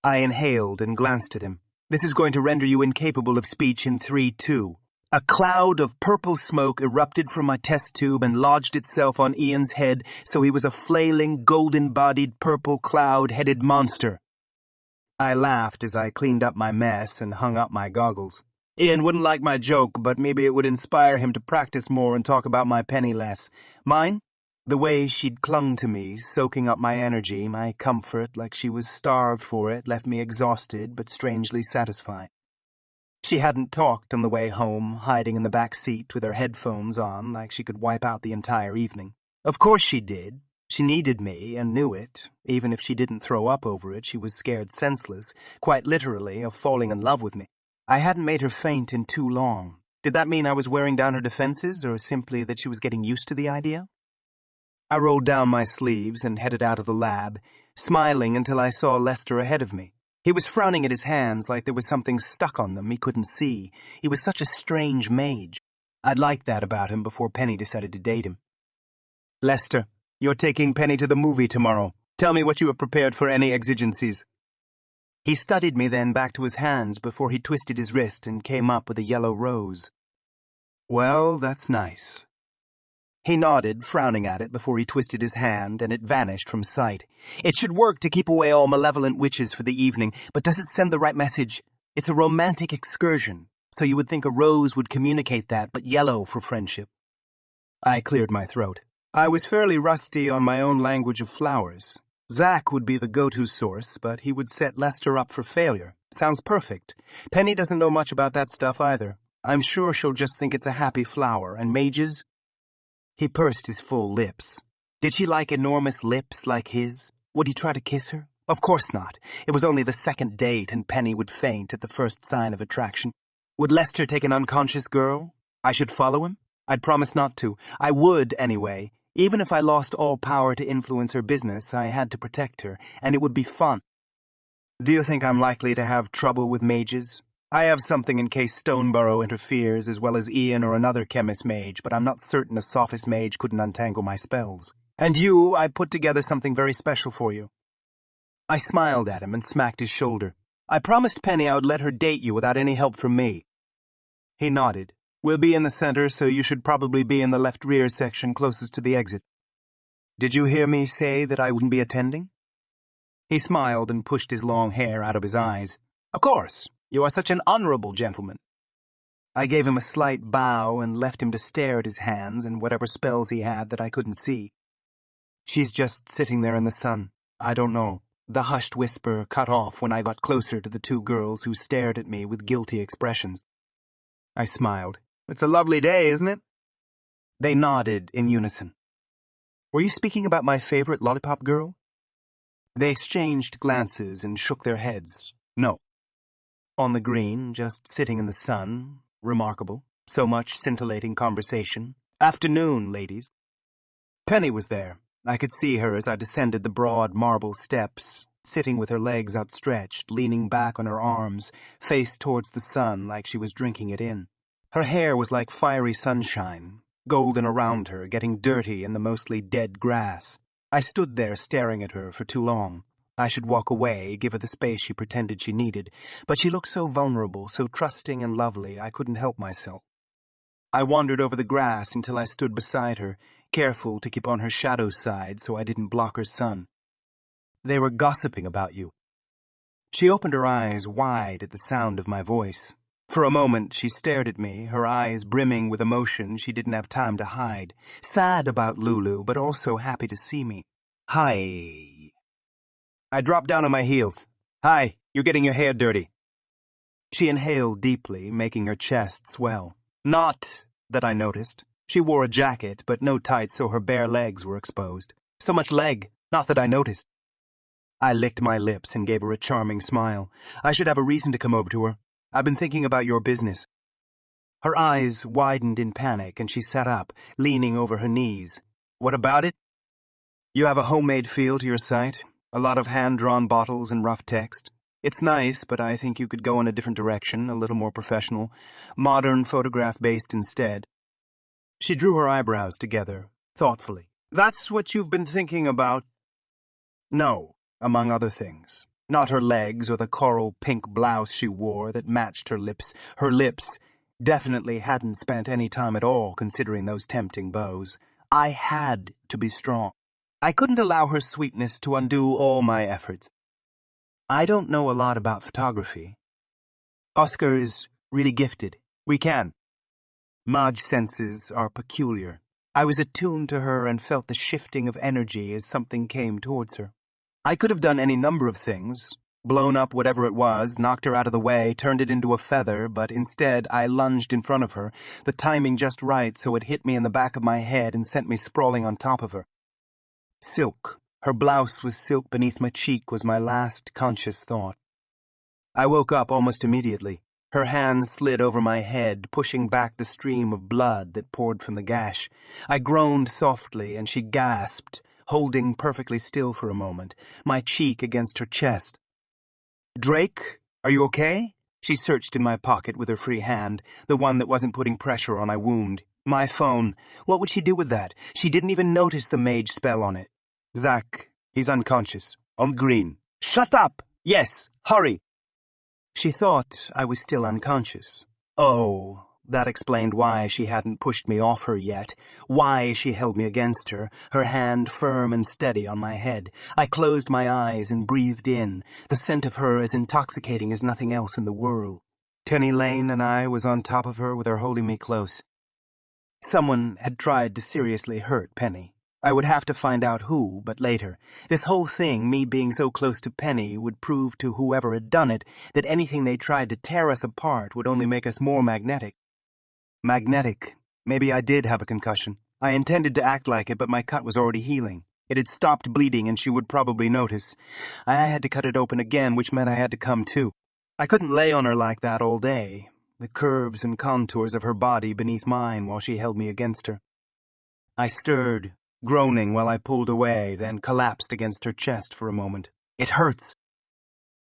I inhaled and glanced at him. This is going to render you incapable of speech in 3-2. A cloud of purple smoke erupted from my test tube and lodged itself on Ian's head, so he was a flailing, golden-bodied, purple cloud-headed monster. I laughed as I cleaned up my mess and hung up my goggles. Ian wouldn't like my joke, but maybe it would inspire him to practice more and talk about my penny less. Mine? The way she'd clung to me, soaking up my energy, my comfort, like she was starved for it, left me exhausted but strangely satisfied. She hadn't talked on the way home, hiding in the back seat with her headphones on like she could wipe out the entire evening. Of course she did. She needed me and knew it. Even if she didn't throw up over it, she was scared senseless, quite literally, of falling in love with me. I hadn't made her faint in too long. Did that mean I was wearing down her defenses, or simply that she was getting used to the idea? I rolled down my sleeves and headed out of the lab, smiling until I saw Lester ahead of me. He was frowning at his hands like there was something stuck on them he couldn't see. He was such a strange mage. I'd liked that about him before Penny decided to date him. Lester, you're taking Penny to the movie tomorrow. Tell me what you have prepared for any exigencies. He studied me then back to his hands before he twisted his wrist and came up with a yellow rose. Well, that's nice. He nodded, frowning at it before he twisted his hand, and it vanished from sight. It should work to keep away all malevolent witches for the evening, but does it send the right message? It's a romantic excursion, so you would think a rose would communicate that, but yellow for friendship. I cleared my throat. I was fairly rusty on my own language of flowers. Zach would be the go-to source, but he would set Lester up for failure. Sounds perfect. Penny doesn't know much about that stuff either. I'm sure she'll just think it's a happy flower, and mages... He pursed his full lips. Did she like enormous lips like his? Would he try to kiss her? Of course not. It was only the second date, and Penny would faint at the first sign of attraction. Would Lester take an unconscious girl? I should follow him? I'd promise not to. I would, anyway. Even if I lost all power to influence her business, I had to protect her, and it would be fun. Do you think I'm likely to have trouble with mages? I have something in case Stoneborough interferes, as well as Ian or another chemist mage, but I'm not certain a sophist mage couldn't untangle my spells. And you, I put together something very special for you. I smiled at him and smacked his shoulder. I promised Penny I would let her date you without any help from me. He nodded. We'll be in the center, so you should probably be in the left rear section closest to the exit. Did you hear me say that I wouldn't be attending? He smiled and pushed his long hair out of his eyes. Of course. You are such an honorable gentleman. I gave him a slight bow and left him to stare at his hands and whatever spells he had that I couldn't see. She's just sitting there in the sun. I don't know. The hushed whisper cut off when I got closer to the two girls who stared at me with guilty expressions. I smiled. It's a lovely day, isn't it? They nodded in unison. Were you speaking about my favorite lollipop girl? They exchanged glances and shook their heads. No. On the green, just sitting in the sun. Remarkable. So much scintillating conversation. Afternoon, ladies. Penny was there. I could see her as I descended the broad marble steps, sitting with her legs outstretched, leaning back on her arms, face towards the sun like she was drinking it in. Her hair was like fiery sunshine, golden around her, getting dirty in the mostly dead grass. I stood there staring at her for too long. I should walk away, give her the space she pretended she needed, but she looked so vulnerable, so trusting and lovely, I couldn't help myself. I wandered over the grass until I stood beside her, careful to keep on her shadow side so I didn't block her sun. They were gossiping about you. She opened her eyes wide at the sound of my voice. For a moment she stared at me, her eyes brimming with emotion she didn't have time to hide, sad about Lulu, but also happy to see me. Hi. I dropped down on my heels. Hi, you're getting your hair dirty. She inhaled deeply, making her chest swell. Not that I noticed. She wore a jacket, but no tights, so her bare legs were exposed. So much leg, not that I noticed. I licked my lips and gave her a charming smile. I should have a reason to come over to her. I've been thinking about your business. Her eyes widened in panic, and she sat up, leaning over her knees. What about it? You have a homemade feel to your site. A lot of hand-drawn bottles and rough text. It's nice, but I think you could go in a different direction, a little more professional, modern photograph-based instead. She drew her eyebrows together, thoughtfully. That's what you've been thinking about? No, among other things. Not her legs or the coral pink blouse she wore that matched her lips. Her lips definitely hadn't spent any time at all considering those tempting bows. I had to be strong. I couldn't allow her sweetness to undo all my efforts. I don't know a lot about photography. Oscar is really gifted. We can. Mage's senses are peculiar. I was attuned to her and felt the shifting of energy as something came towards her. I could have done any number of things, blown up whatever it was, knocked her out of the way, turned it into a feather, but instead I lunged in front of her, the timing just right so it hit me in the back of my head and sent me sprawling on top of her. Silk. Her blouse was silk beneath my cheek was my last conscious thought. I woke up almost immediately. Her hand slid over my head, pushing back the stream of blood that poured from the gash. I groaned softly, and she gasped, holding perfectly still for a moment, my cheek against her chest. "Drake, are you okay?" She searched in my pocket with her free hand, the one that wasn't putting pressure on my wound. My phone. What would she do with that? She didn't even notice the mage spell on it. "Zach, he's unconscious. On green." "Shut up! Yes, hurry!" She thought I was still unconscious. Oh, that explained why she hadn't pushed me off her yet, why she held me against her, her hand firm and steady on my head. I closed my eyes and breathed in, the scent of her as intoxicating as nothing else in the world. Tenny Lane and I was on top of her with her holding me close. Someone had tried to seriously hurt Penny. I would have to find out who, but later. This whole thing, me being so close to Penny, would prove to whoever had done it that anything they tried to tear us apart would only make us more magnetic. Magnetic. Maybe I did have a concussion. I intended to act like it, but my cut was already healing. It had stopped bleeding, and she would probably notice. I had to cut it open again, which meant I had to come too. I couldn't lay on her like that all day, the curves and contours of her body beneath mine while she held me against her. I stirred, groaning while I pulled away, then collapsed against her chest for a moment. "It hurts."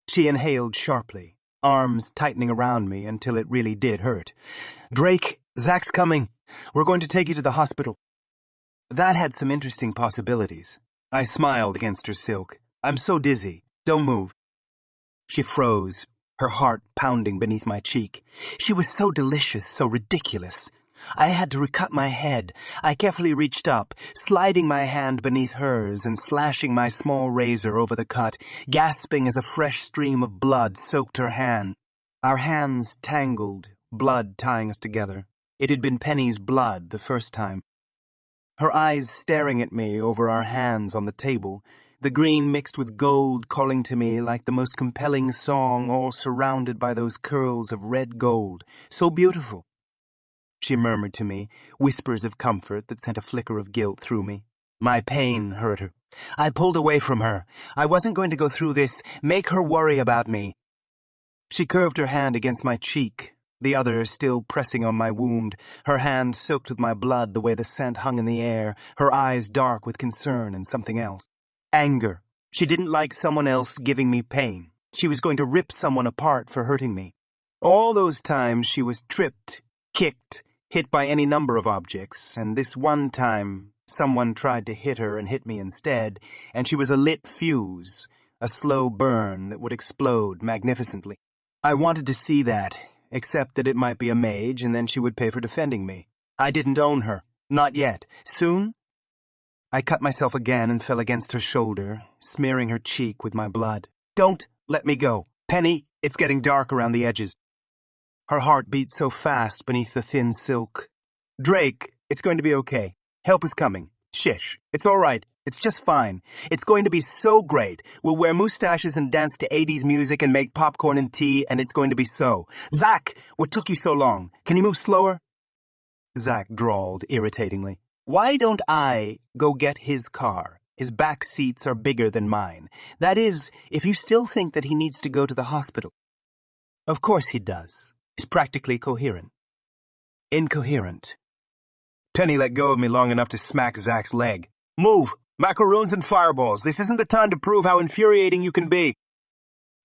She inhaled sharply, arms tightening around me until it really did hurt. "Drake, Zach's coming. We're going to take you to the hospital." That had some interesting possibilities. I smiled against her silk. "I'm so dizzy. Don't move." She froze, her heart pounding beneath my cheek. She was so delicious, so ridiculous. I had to recut my head. I carefully reached up, sliding my hand beneath hers and slashing my small razor over the cut, gasping as a fresh stream of blood soaked her hand. Our hands tangled, blood tying us together. It had been Penny's blood the first time. Her eyes staring at me over our hands on the table, the green mixed with gold calling to me like the most compelling song, all surrounded by those curls of red gold. So beautiful. She murmured to me, whispers of comfort that sent a flicker of guilt through me. My pain hurt her. I pulled away from her. I wasn't going to go through this, make her worry about me. She curved her hand against my cheek, the other still pressing on my wound, her hand soaked with my blood the way the scent hung in the air, her eyes dark with concern and something else. Anger. She didn't like someone else giving me pain. She was going to rip someone apart for hurting me. All those times she was tripped, kicked, hit by any number of objects, and this one time someone tried to hit her and hit me instead, and she was a lit fuse, a slow burn that would explode magnificently. I wanted to see that, except that it might be a mage and then she would pay for defending me. I didn't own her. Not yet. Soon? I cut myself again and fell against her shoulder, smearing her cheek with my blood. "Don't let me go. Penny, it's getting dark around the edges." Her heart beat so fast beneath the thin silk. "Drake, it's going to be okay. Help is coming. Shish. It's all right. It's just fine. It's going to be so great. We'll wear mustaches and dance to 80s music and make popcorn and tea, and it's going to be so. Zach, what took you so long? Can you move slower?" Zach drawled irritatingly. "Why don't I go get his car? His back seats are bigger than mine. That is, if you still think that he needs to go to the hospital." Of course he does. He's practically coherent. Incoherent. Penny let go of me long enough to smack Zach's leg. "Move! Macaroons and fireballs! This isn't the time to prove how infuriating you can be!"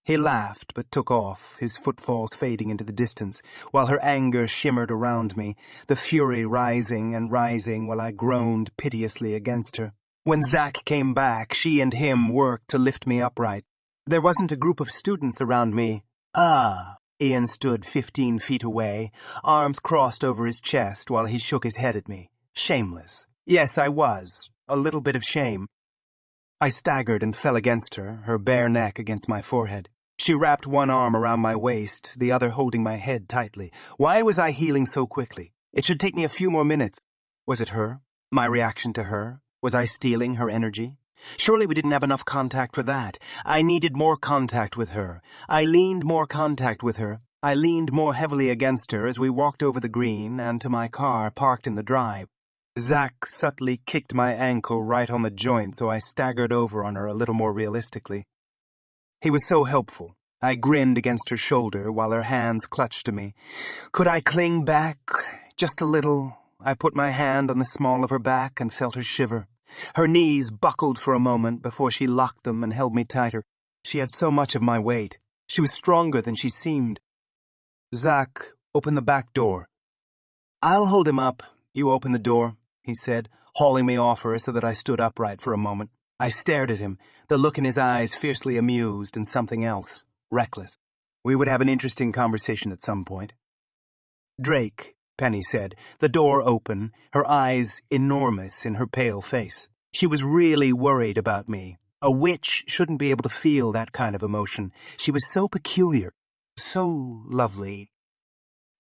He laughed, but took off, his footfalls fading into the distance, while her anger shimmered around me, the fury rising and rising while I groaned piteously against her. When Zach came back, she and him worked to lift me upright. There wasn't a group of students around me. Ian stood 15 feet away, arms crossed over his chest while he shook his head at me. Shameless. Yes, I was. A little bit of shame. I staggered and fell against her, her bare neck against my forehead. She wrapped one arm around my waist, the other holding my head tightly. Why was I healing so quickly? It should take me a few more minutes. Was it her? My reaction to her? Was I stealing her energy? Surely we didn't have enough contact for that. I needed more contact with her. I leaned more contact with her. I leaned more heavily against her as we walked over the green and to my car parked in the drive. Zach subtly kicked my ankle right on the joint, so I staggered over on her a little more realistically. He was so helpful, I grinned against her shoulder while her hands clutched to me. Could I cling back? Just a little. I put my hand on the small of her back and felt her shiver. Her knees buckled for a moment before she locked them and held me tighter. She had so much of my weight. She was stronger than she seemed. Zach, open the back door. I'll hold him up. You open the door, he said, hauling me off her so that I stood upright for a moment. I stared at him, the look in his eyes fiercely amused and something else, reckless. We would have an interesting conversation at some point. Drake, Penny said, the door open, her eyes enormous in her pale face. She was really worried about me. A witch shouldn't be able to feel that kind of emotion. She was so peculiar, so lovely.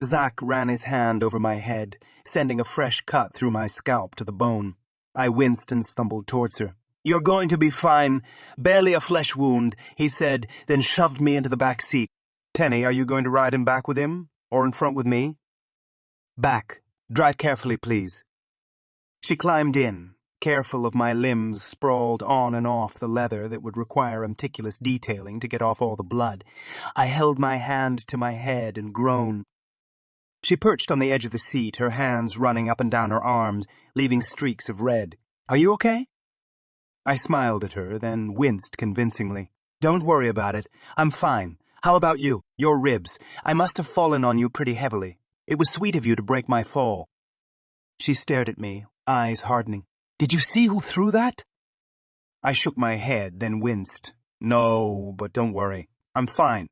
Zach ran his hand over my head, sending a fresh cut through my scalp to the bone. I winced and stumbled towards her. You're going to be fine. Barely a flesh wound, he said, then shoved me into the back seat. Penny, are you going to ride him back with him, or in front with me? Back. Drive carefully, please. She climbed in, careful of my limbs sprawled on and off the leather that would require meticulous detailing to get off all the blood. I held my hand to my head and groaned. She perched on the edge of the seat, her hands running up and down her arms, leaving streaks of red. Are you okay? I smiled at her, then winced convincingly. Don't worry about it. I'm fine. How about you? Your ribs. I must have fallen on you pretty heavily. It was sweet of you to break my fall. She stared at me, eyes hardening. Did you see who threw that? I shook my head, then winced. No, but don't worry. I'm fine.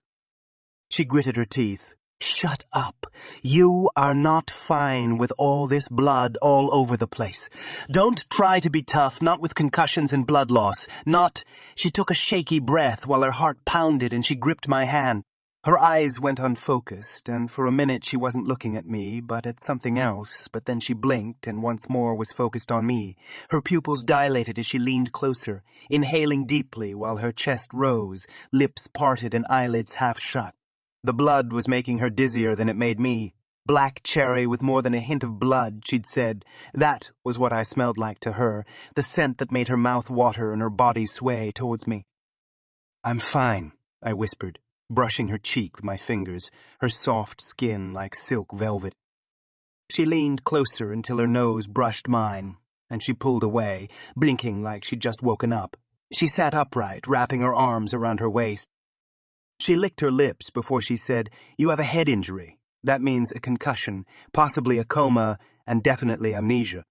She gritted her teeth. Shut up. You are not fine with all this blood all over the place. Don't try to be tough, not with concussions and blood loss. Not... She took a shaky breath while her heart pounded and she gripped my hand. Her eyes went unfocused, and for a minute she wasn't looking at me, but at something else, but then she blinked and once more was focused on me. Her pupils dilated as she leaned closer, inhaling deeply while her chest rose, lips parted and eyelids half shut. The blood was making her dizzier than it made me. Black cherry with more than a hint of blood, she'd said. That was what I smelled like to her, the scent that made her mouth water and her body sway towards me. I'm fine, I whispered, brushing her cheek with my fingers, her soft skin like silk velvet. She leaned closer until her nose brushed mine, and she pulled away, blinking like she'd just woken up. She sat upright, wrapping her arms around her waist. She licked her lips before she said, You have a head injury. That means a concussion, possibly a coma, and definitely amnesia.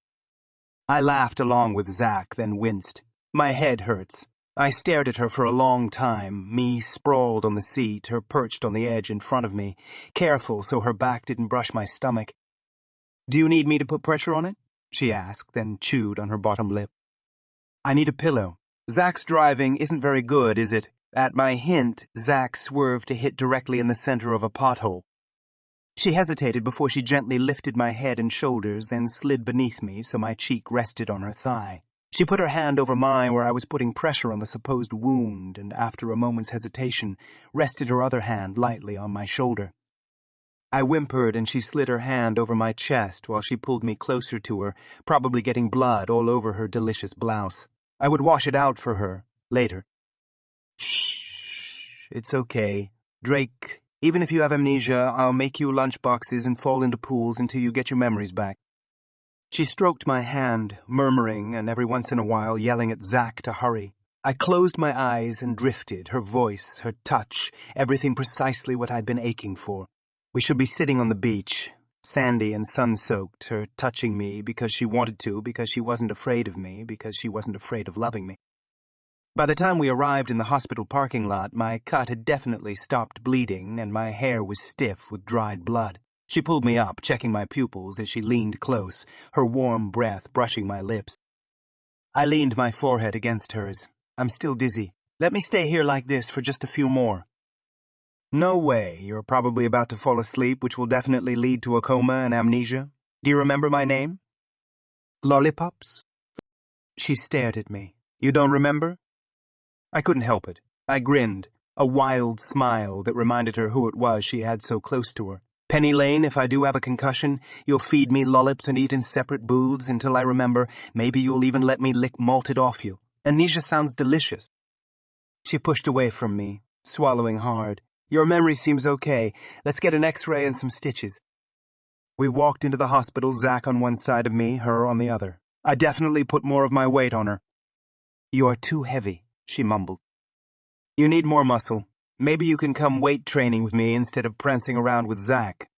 I laughed along with Zach, then winced. My head hurts. I stared at her for a long time, me sprawled on the seat, her perched on the edge in front of me, careful so her back didn't brush my stomach. Do you need me to put pressure on it? She asked, then chewed on her bottom lip. I need a pillow. Zach's driving isn't very good, is it? At my hint, Zach swerved to hit directly in the center of a pothole. She hesitated before she gently lifted my head and shoulders, then slid beneath me so my cheek rested on her thigh. She put her hand over mine where I was putting pressure on the supposed wound, and after a moment's hesitation, rested her other hand lightly on my shoulder. I whimpered, and she slid her hand over my chest while she pulled me closer to her, probably getting blood all over her delicious blouse. I would wash it out for her, later. Shh, it's okay. Drake, even if you have amnesia, I'll make you lunch boxes and fall into pools until you get your memories back. She stroked my hand, murmuring and every once in a while yelling at Zach to hurry. I closed my eyes and drifted, her voice, her touch, everything precisely what I'd been aching for. We should be sitting on the beach, sandy and sun-soaked, her touching me because she wanted to, because she wasn't afraid of me, because she wasn't afraid of loving me. By the time we arrived in the hospital parking lot, my cut had definitely stopped bleeding, and my hair was stiff with dried blood. She pulled me up, checking my pupils as she leaned close, her warm breath brushing my lips. I leaned my forehead against hers. I'm still dizzy. Let me stay here like this for just a few more. No way. You're probably about to fall asleep, which will definitely lead to a coma and amnesia. Do you remember my name? Lollipops? She stared at me. You don't remember? I couldn't help it. I grinned, a wild smile that reminded her who it was she had so close to her. Penny Lane, if I do have a concussion, you'll feed me lollips and eat in separate booths until I remember. Maybe you'll even let me lick malted off you. Amnesia sounds delicious. She pushed away from me, swallowing hard. Your memory seems okay. Let's get an x-ray and some stitches. We walked into the hospital, Zach on one side of me, her on the other. I definitely put more of my weight on her. You are too heavy, she mumbled. You need more muscle. Maybe you can come weight training with me instead of prancing around with Zach.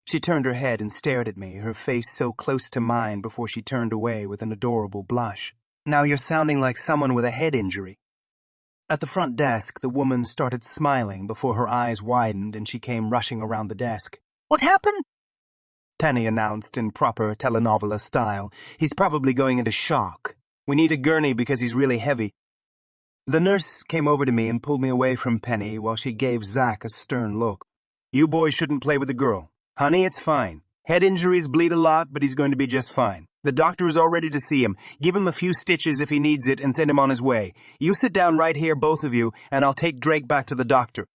She turned her head and stared at me, her face so close to mine before she turned away with an adorable blush. Now you're sounding like someone with a head injury. At the front desk, the woman started smiling before her eyes widened and she came rushing around the desk. What happened? Penny announced in proper telenovela style. He's probably going into shock. We need a gurney because he's really heavy. The nurse came over to me and pulled me away from Penny while she gave Zach a stern look. You boys shouldn't play with the girl. Honey, it's fine. Head injuries bleed a lot, but he's going to be just fine. The doctor is all ready to see him. Give him a few stitches if he needs it and send him on his way. You sit down right here, both of you, and I'll take Drake back to the doctor.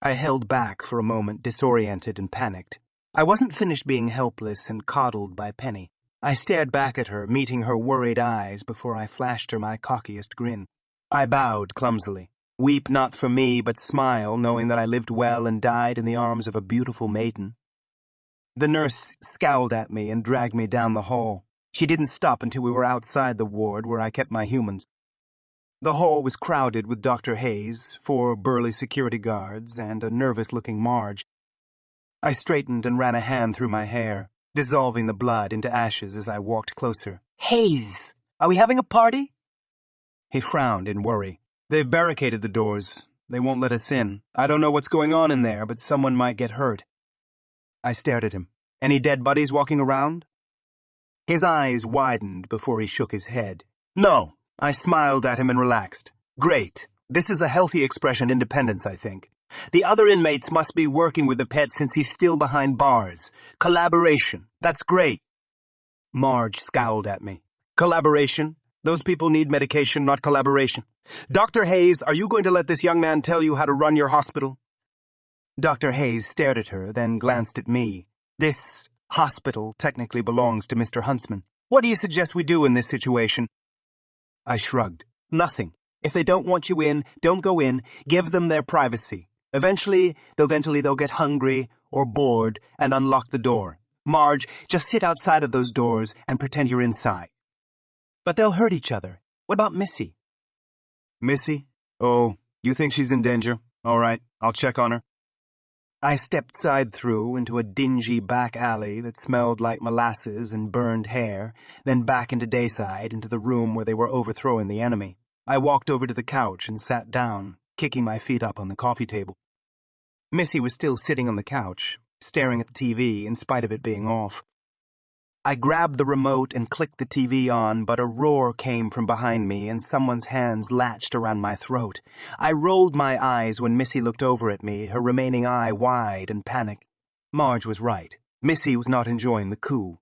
I held back for a moment, disoriented and panicked. I wasn't finished being helpless and coddled by Penny. I stared back at her, meeting her worried eyes before I flashed her my cockiest grin. I bowed clumsily. Weep not for me, but smile, knowing that I lived well and died in the arms of a beautiful maiden. The nurse scowled at me and dragged me down the hall. She didn't stop until we were outside the ward where I kept my humans. The hall was crowded with Dr. Hayes, 4 burly security guards, and a nervous-looking Marge. I straightened and ran a hand through my hair, dissolving the blood into ashes as I walked closer. Hayes! Are we having a party? He frowned in worry. They've barricaded the doors. They won't let us in. I don't know what's going on in there, but someone might get hurt. I stared at him. Any dead bodies walking around? His eyes widened before he shook his head. No. I smiled at him and relaxed. Great. This is a healthy expression of independence, I think. The other inmates must be working with the pet since he's still behind bars. Collaboration. That's great. Marge scowled at me. Collaboration? Those people need medication, not collaboration. Dr. Hayes, are you going to let this young man tell you how to run your hospital? Dr. Hayes stared at her, then glanced at me. This hospital technically belongs to Mr. Huntsman. What do you suggest we do in this situation? I shrugged. Nothing. If they don't want you in, don't go in. Give them their privacy. Eventually they'll get hungry or bored and unlock the door. Marge, just sit outside of those doors and pretend you're inside. But they'll hurt each other. What about Missy? Missy? Oh, you think she's in danger? All right, I'll check on her. I stepped side through into a dingy back alley that smelled like molasses and burned hair, then back into Dayside, into the room where they were overthrowing the enemy. I walked over to the couch and sat down, kicking my feet up on the coffee table. Missy was still sitting on the couch, staring at the TV in spite of it being off. I grabbed the remote and clicked the TV on, but a roar came from behind me and someone's hands latched around my throat. I rolled my eyes when Missy looked over at me, her remaining eye wide and panicked. Marge was right. Missy was not enjoying the coup.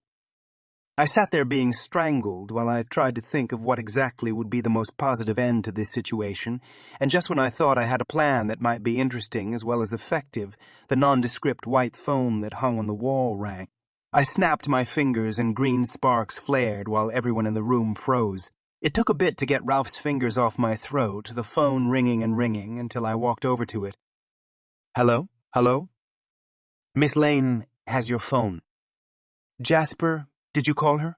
I sat there being strangled while I tried to think of what exactly would be the most positive end to this situation, and just when I thought I had a plan that might be interesting as well as effective, the nondescript white foam that hung on the wall rang. I snapped my fingers and green sparks flared while everyone in the room froze. It took a bit to get Ralph's fingers off my throat, the phone ringing and ringing until I walked over to it. Hello? Hello? Miss Lane has your phone. Jasper, did you call her?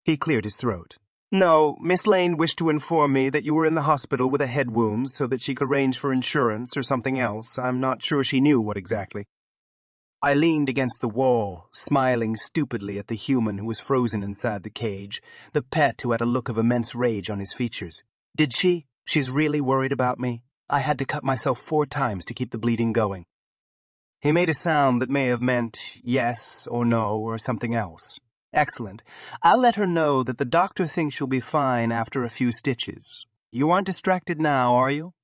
He cleared his throat. No, Miss Lane wished to inform me that you were in the hospital with a head wound so that she could arrange for insurance or something else. I'm not sure she knew what exactly. I leaned against the wall, smiling stupidly at the human who was frozen inside the cage, the pet who had a look of immense rage on his features. Did she? She's really worried about me? I had to cut myself 4 times to keep the bleeding going. He made a sound that may have meant yes or no or something else. Excellent. I'll let her know that the doctor thinks she'll be fine after a few stitches. You aren't distracted now, are you?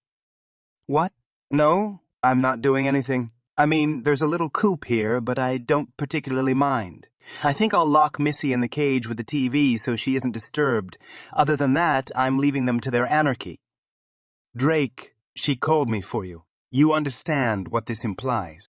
What? No, I'm not doing anything. I mean, there's a little coop here, but I don't particularly mind. I think I'll lock Missy in the cage with the TV so she isn't disturbed. Other than that, I'm leaving them to their anarchy. Drake, she called me for you. You understand what this implies.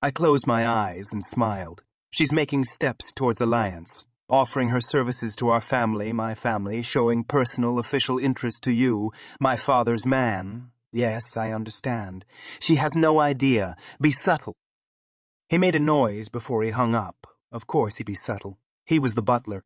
I closed my eyes and smiled. She's making steps towards alliance, offering her services to our family, my family, showing personal official interest to you, my father's man. Yes, I understand. She has no idea. Be subtle. He made a noise before he hung up. Of course he'd be subtle. He was the butler.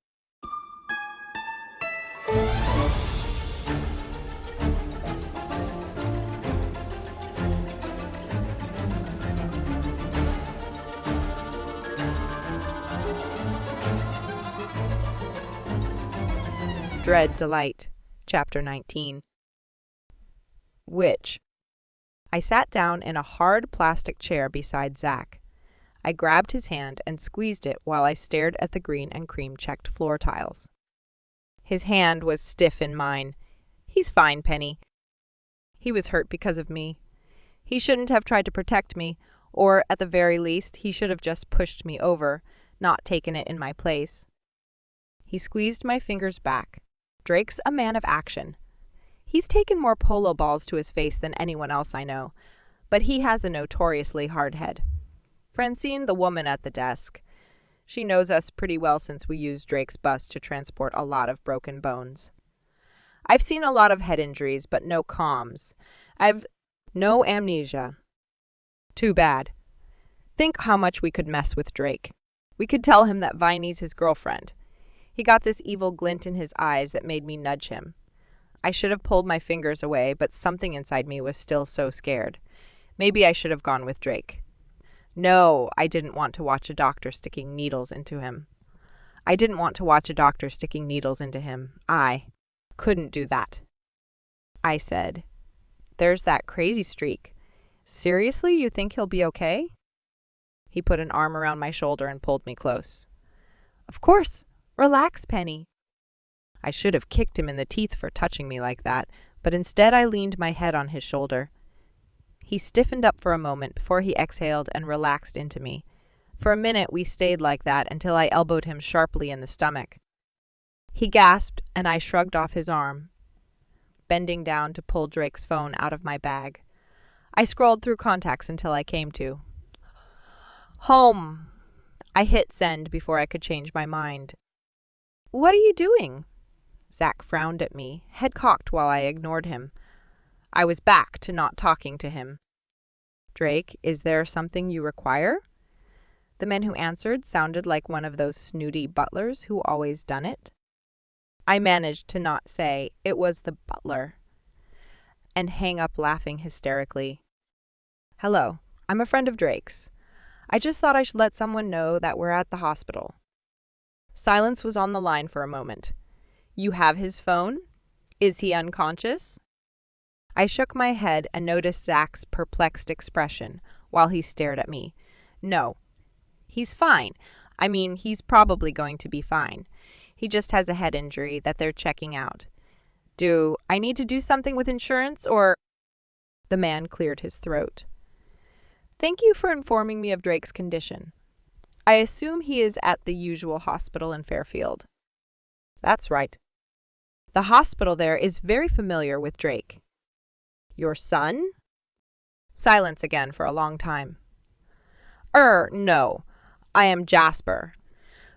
Dread Delight, Chapter 19. Which? I sat down in a hard plastic chair beside Zach. I grabbed his hand and squeezed it while I stared at the green and cream-checked floor tiles. His hand was stiff in mine. He's fine, Penny. He was hurt because of me. He shouldn't have tried to protect me, or at the very least, he should have just pushed me over, not taken it in my place. He squeezed my fingers back. Drake's a man of action. He's taken more polo balls to his face than anyone else I know, but he has a notoriously hard head. Francine, the woman at the desk. She knows us pretty well since we used Drake's bus to transport a lot of broken bones. I've seen a lot of head injuries, but no comms. I've no amnesia. Too bad. Think how much we could mess with Drake. We could tell him that Viney's his girlfriend. He got this evil glint in his eyes that made me nudge him. I should have pulled my fingers away, but something inside me was still so scared. Maybe I should have gone with Drake. No, I didn't want to watch a doctor sticking needles into him. I couldn't do that. I said, "There's that crazy streak. Seriously, you think he'll be okay?" He put an arm around my shoulder and pulled me close. "Of course. Relax, Penny." I should have kicked him in the teeth for touching me like that, but instead I leaned my head on his shoulder. He stiffened up for a moment before he exhaled and relaxed into me. For a minute we stayed like that until I elbowed him sharply in the stomach. He gasped, and I shrugged off his arm, bending down to pull Drake's phone out of my bag. I scrolled through contacts until I came to home. I hit send before I could change my mind. "What are you doing?" Zach frowned at me, head cocked while I ignored him. I was back to not talking to him. "Drake, is there something you require?" The man who answered sounded like one of those snooty butlers who always done it. I managed to not say it was the butler and hang up laughing hysterically. "Hello, I'm a friend of Drake's. I just thought I should let someone know that we're at the hospital." Silence was on the line for a moment. "You have his phone? Is he unconscious?" I shook my head and noticed Zach's perplexed expression while he stared at me. "No, he's fine. I mean, he's probably going to be fine. He just has a head injury that they're checking out. Do I need to do something with insurance, or—" The man cleared his throat. "Thank you for informing me of Drake's condition. I assume he is at the usual hospital in Fairfield." "That's right. The hospital there is very familiar with Drake." "Your son?" Silence again for a long time. No. I am Jasper.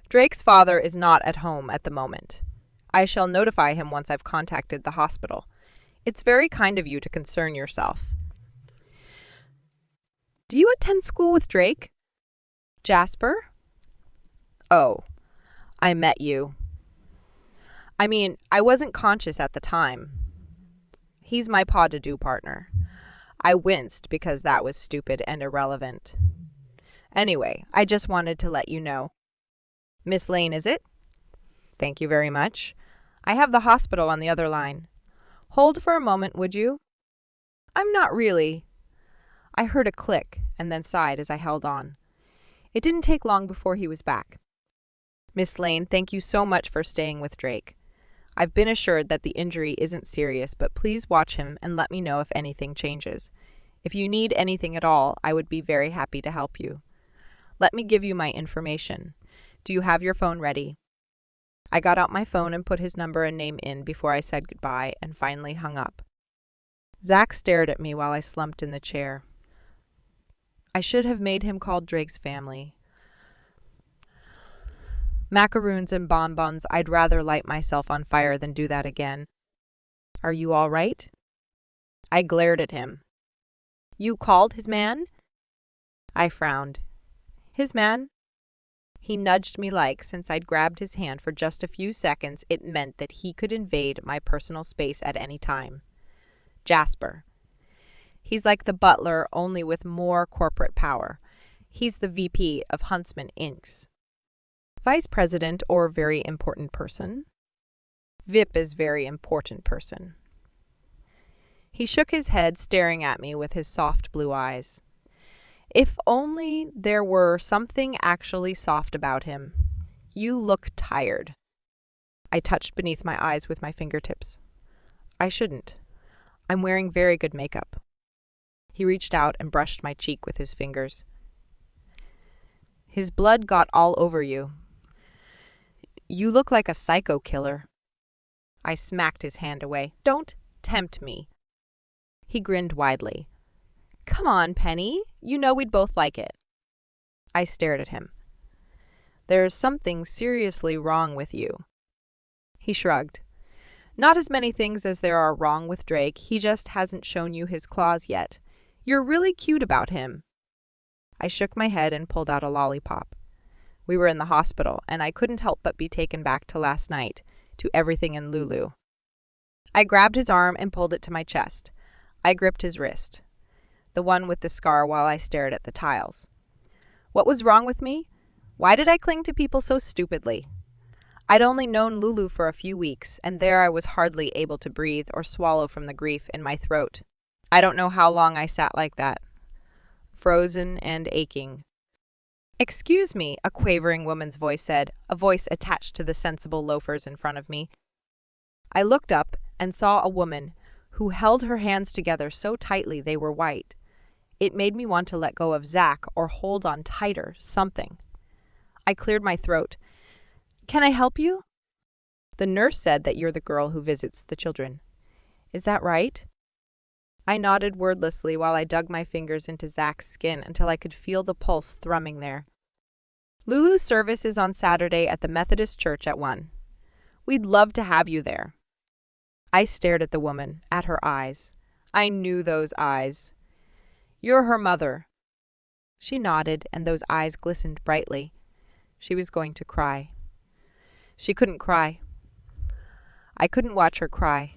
Drake's father is not at home at the moment. I shall notify him once I've contacted the hospital. It's very kind of you to concern yourself." "Do you attend school with Drake?" "Jasper? Oh, I met you. I mean, I wasn't conscious at the time. He's my pas-de-deux partner." I winced because that was stupid and irrelevant. "Anyway, I just wanted to let you know." "Miss Lane, is it?" "Thank you very much. I have the hospital on the other line. Hold for a moment, would you?" "I'm not really." I heard a click and then sighed as I held on. It didn't take long before he was back. "Miss Lane, thank you so much for staying with Drake. I've been assured that the injury isn't serious, but please watch him and let me know if anything changes. If you need anything at all, I would be very happy to help you. Let me give you my information. Do you have your phone ready?" I got out my phone and put his number and name in before I said goodbye and finally hung up. Zach stared at me while I slumped in the chair. I should have made him call Drake's family. Macaroons and bonbons, I'd rather light myself on fire than do that again. "Are you all right?" I glared at him. You called his man? I frowned. His man? He nudged me like, since I'd grabbed his hand for just a few seconds, it meant that he could invade my personal space at any time. Jasper. He's like the butler, only with more corporate power. He's the VP of Huntsman Inc. Vice president or very important person? VIP is very important person. He shook his head, staring at me with his soft blue eyes. If only there were something actually soft about him. You look tired. I touched beneath my eyes with my fingertips. I shouldn't. I'm wearing very good makeup. He reached out and brushed my cheek with his fingers. His blood got all over you. You look like a psycho killer. I smacked his hand away. Don't tempt me. He grinned widely. Come on, Penny. You know we'd both like it. I stared at him. There's something seriously wrong with you. He shrugged. Not as many things as there are wrong with Drake. He just hasn't shown you his claws yet. You're really cute about him. I shook my head and pulled out a lollipop. We were in the hospital, and I couldn't help but be taken back to last night, to everything in Lulu. I grabbed his arm and pulled it to my chest. I gripped his wrist, the one with the scar, while I stared at the tiles. What was wrong with me? Why did I cling to people so stupidly? I'd only known Lulu for a few weeks, and there I was hardly able to breathe or swallow from the grief in my throat. I don't know how long I sat like that, frozen and aching. Excuse me, a quavering woman's voice said, a voice attached to the sensible loafers in front of me. I looked up and saw a woman who held her hands together so tightly they were white. It made me want to let go of Zach or hold on tighter, something. I cleared my throat. Can I help you? The nurse said that you're the girl who visits the children. Is that right? I nodded wordlessly while I dug my fingers into Zach's skin until I could feel the pulse thrumming there. Lulu's service is on Saturday at the Methodist Church at 1. We'd love to have you there. I stared at the woman, at her eyes. I knew those eyes. You're her mother. She nodded, and those eyes glistened brightly. She was going to cry. She couldn't cry. I couldn't watch her cry.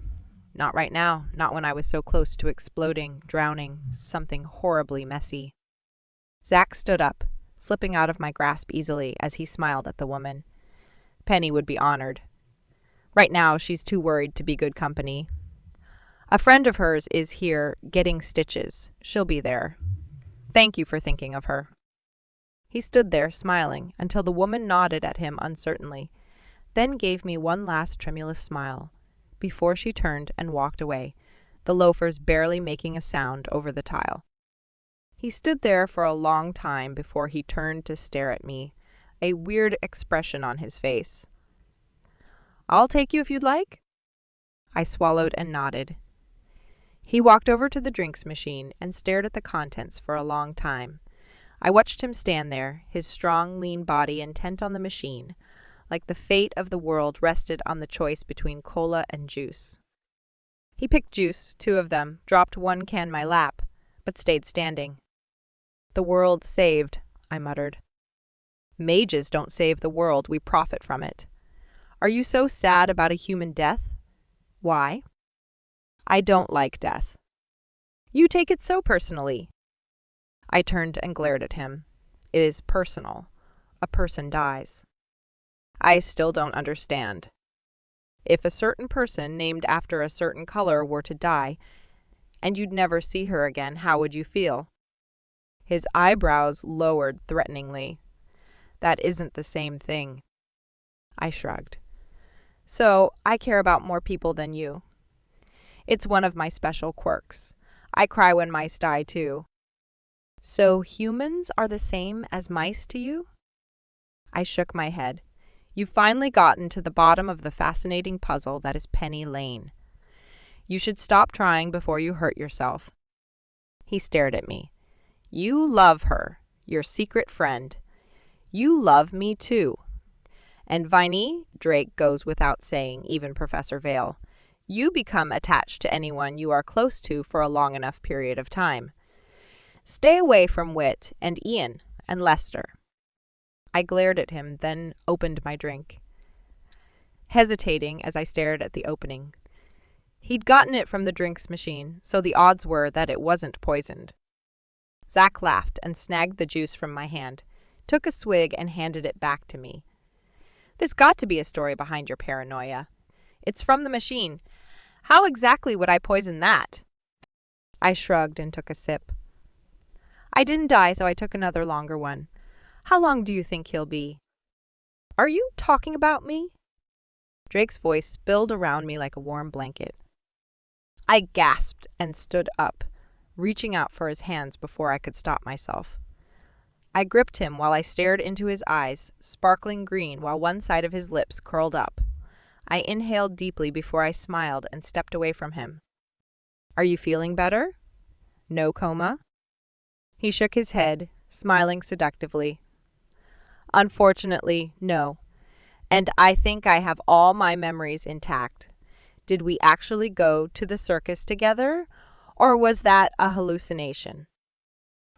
Not right now, not when I was so close to exploding, drowning, something horribly messy. Zach stood up, slipping out of my grasp easily as he smiled at the woman. Penny would be honored. Right now, she's too worried to be good company. A friend of hers is here getting stitches. She'll be there. Thank you for thinking of her. He stood there, smiling, until the woman nodded at him uncertainly, then gave me one last tremulous smile, before she turned and walked away, the loafers barely making a sound over the tile. He stood there for a long time before he turned to stare at me, a weird expression on his face. I'll take you if you'd like. I swallowed and nodded. He walked over to the drinks machine and stared at the contents for a long time. I watched him stand there, his strong, lean body intent on the machine, like the fate of the world rested on the choice between cola and juice. He picked juice, 2 of them, dropped one can my lap, but stayed standing. The world saved, I muttered. Mages don't save the world, we profit from it. Are you so sad about a human death? Why? I don't like death. You take it so personally. I turned and glared at him. It is personal. A person dies. I still don't understand. If a certain person named after a certain color were to die, and you'd never see her again, how would you feel? His eyebrows lowered threateningly. That isn't the same thing. I shrugged. So, I care about more people than you. It's one of my special quirks. I cry when mice die, too. So, humans are the same as mice to you? I shook my head. You've finally gotten to the bottom of the fascinating puzzle that is Penny Lane. You should stop trying before you hurt yourself. He stared at me. You love her, your secret friend. You love me too. And Viney, Drake goes without saying, even Professor Vale. You become attached to anyone you are close to for a long enough period of time. Stay away from Whit and Ian and Lester. I glared at him, then opened my drink, hesitating as I stared at the opening. He'd gotten it from the drinks machine, so the odds were that it wasn't poisoned. Zach laughed and snagged the juice from my hand, took a swig, and handed it back to me. There's got to be a story behind your paranoia. It's from the machine. How exactly would I poison that? I shrugged and took a sip. I didn't die, so I took another longer one. How long do you think he'll be? Are you talking about me? Drake's voice spilled around me like a warm blanket. I gasped and stood up, reaching out for his hands before I could stop myself. I gripped him while I stared into his eyes, sparkling green while one side of his lips curled up. I inhaled deeply before I smiled and stepped away from him. Are you feeling better? No coma? He shook his head, smiling seductively. Unfortunately, no. And I think I have all my memories intact. Did we actually go to the circus together, or was that a hallucination?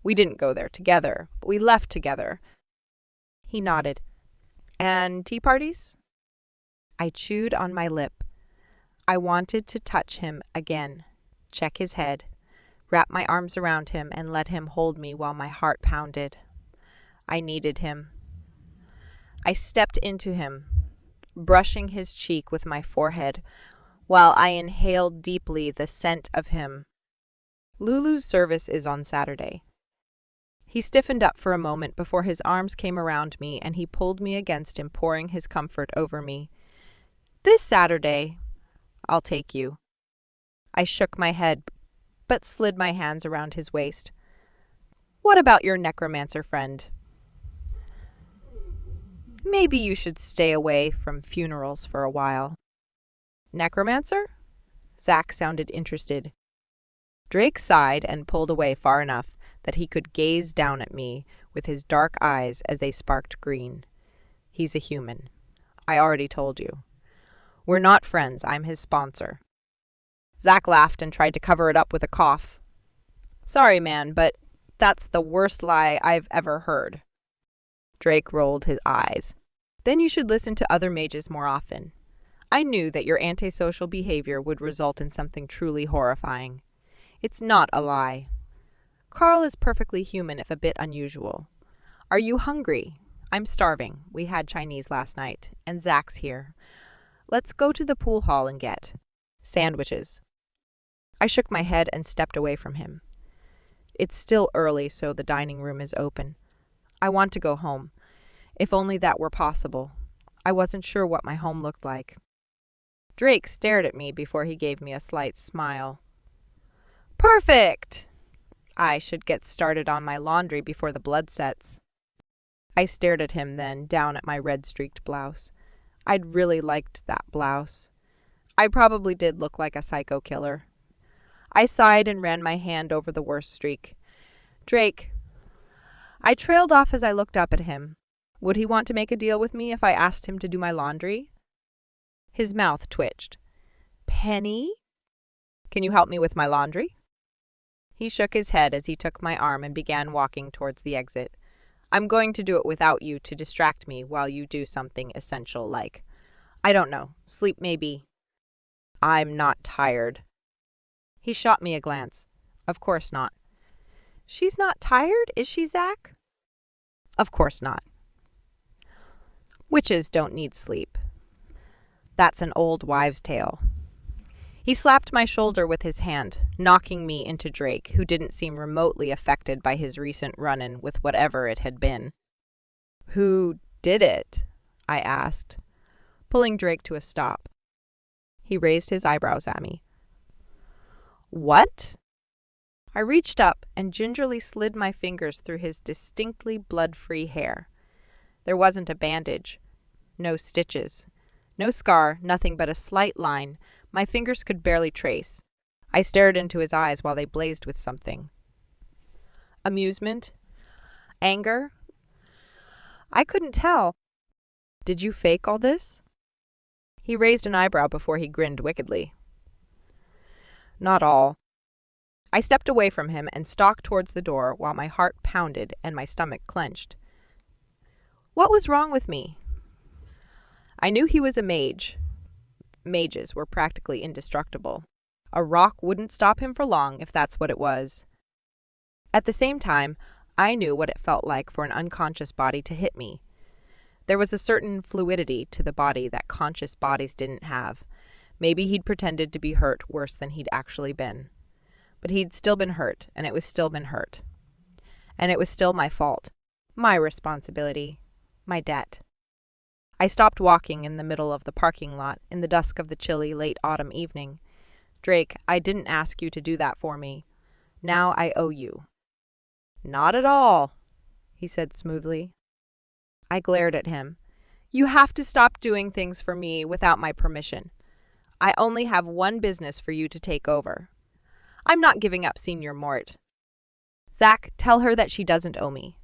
We didn't go there together, but we left together. He nodded. And tea parties? I chewed on my lip. I wanted to touch him again, check his head, wrap my arms around him, and let him hold me while my heart pounded. I needed him. I stepped into him, brushing his cheek with my forehead, while I inhaled deeply the scent of him. Lulu's service is on Saturday. He stiffened up for a moment before his arms came around me and he pulled me against him, pouring his comfort over me. This Saturday, I'll take you. I shook my head, but slid my hands around his waist. What about your necromancer friend? Maybe you should stay away from funerals for a while. Necromancer? Zach sounded interested. Drake sighed and pulled away far enough that he could gaze down at me with his dark eyes as they sparked green. He's a human. I already told you. We're not friends. I'm his sponsor. Zach laughed and tried to cover it up with a cough. Sorry, man, but that's the worst lie I've ever heard. Drake rolled his eyes. Then you should listen to other mages more often. I knew that your antisocial behavior would result in something truly horrifying. It's not a lie. Carl is perfectly human, if a bit unusual. Are you hungry? I'm starving. We had Chinese last night, and Zach's here. Let's go to the pool hall and get sandwiches. I shook my head and stepped away from him. It's still early, so the dining room is open. I want to go home. If only that were possible. I wasn't sure what my home looked like. Drake stared at me before he gave me a slight smile. Perfect! I should get started on my laundry before the blood sets. I stared at him then, down at my red-streaked blouse. I'd really liked that blouse. I probably did look like a psycho killer. I sighed and ran my hand over the worst streak. Drake. I trailed off as I looked up at him. Would he want to make a deal with me if I asked him to do my laundry? His mouth twitched. Penny? Can you help me with my laundry? He shook his head as he took my arm and began walking towards the exit. I'm going to do it without you to distract me while you do something essential like, I don't know, sleep maybe. I'm not tired. He shot me a glance. Of course not. She's not tired, is she, Zach? Of course not. Witches don't need sleep. That's an old wives' tale. He slapped my shoulder with his hand, knocking me into Drake, who didn't seem remotely affected by his recent run-in with whatever it had been. Who did it? I asked, pulling Drake to a stop. He raised his eyebrows at me. What? I reached up and gingerly slid my fingers through his distinctly blood-free hair. There wasn't a bandage, no stitches, no scar, nothing but a slight line my fingers could barely trace. I stared into his eyes while they blazed with something. Amusement? Anger? I couldn't tell. Did you fake all this? He raised an eyebrow before he grinned wickedly. Not all. I stepped away from him and stalked towards the door while my heart pounded and my stomach clenched. What was wrong with me? I knew he was a mage. Mages were practically indestructible. A rock wouldn't stop him for long if that's what it was. At the same time, I knew what it felt like for an unconscious body to hit me. There was a certain fluidity to the body that conscious bodies didn't have. Maybe he'd pretended to be hurt worse than he'd actually been. But he'd still been hurt, and it was still been hurt. And it was still my fault. My responsibility. My debt. I stopped walking in the middle of the parking lot in the dusk of the chilly late autumn evening. Drake, I didn't ask you to do that for me. Now I owe you. Not at all, he said smoothly. I glared at him. You have to stop doing things for me without my permission. I only have one business for you to take over. I'm not giving up Senior Mort. Zach, tell her that she doesn't owe me.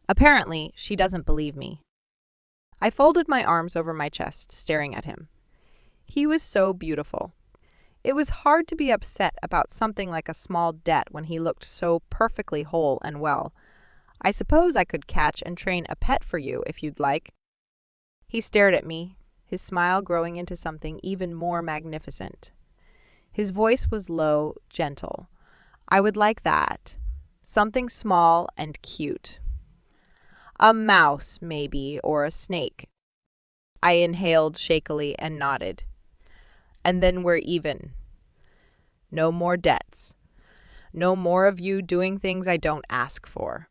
Apparently, she doesn't believe me. I folded my arms over my chest, staring at him. He was so beautiful. It was hard to be upset about something like a small debt when he looked so perfectly whole and well. I suppose I could catch and train a pet for you if you'd like. He stared at me, his smile growing into something even more magnificent. His voice was low, gentle. I would like that. Something small and cute. A mouse, maybe, or a snake. I inhaled shakily and nodded. And then we're even. No more debts. No more of you doing things I don't ask for.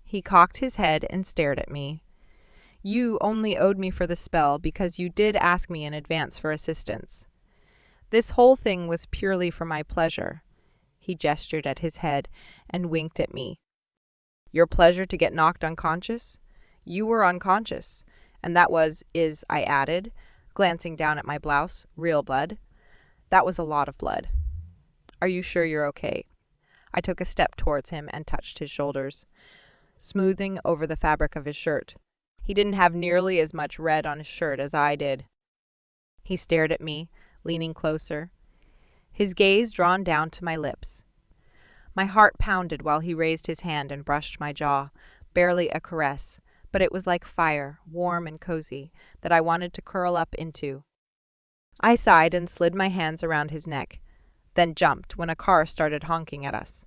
He cocked his head and stared at me. You only owed me for the spell because you did ask me in advance for assistance. This whole thing was purely for my pleasure. He gestured at his head and winked at me. Your pleasure to get knocked unconscious? You were unconscious, and that is, I added, glancing down at my blouse, real blood. That was a lot of blood. Are you sure you're okay? I took a step towards him and touched his shoulders, smoothing over the fabric of his shirt. He didn't have nearly as much red on his shirt as I did. He stared at me, leaning closer, his gaze drawn down to my lips. My heart pounded while he raised his hand and brushed my jaw, barely a caress, but it was like fire, warm and cozy, that I wanted to curl up into. I sighed and slid my hands around his neck, then jumped when a car started honking at us.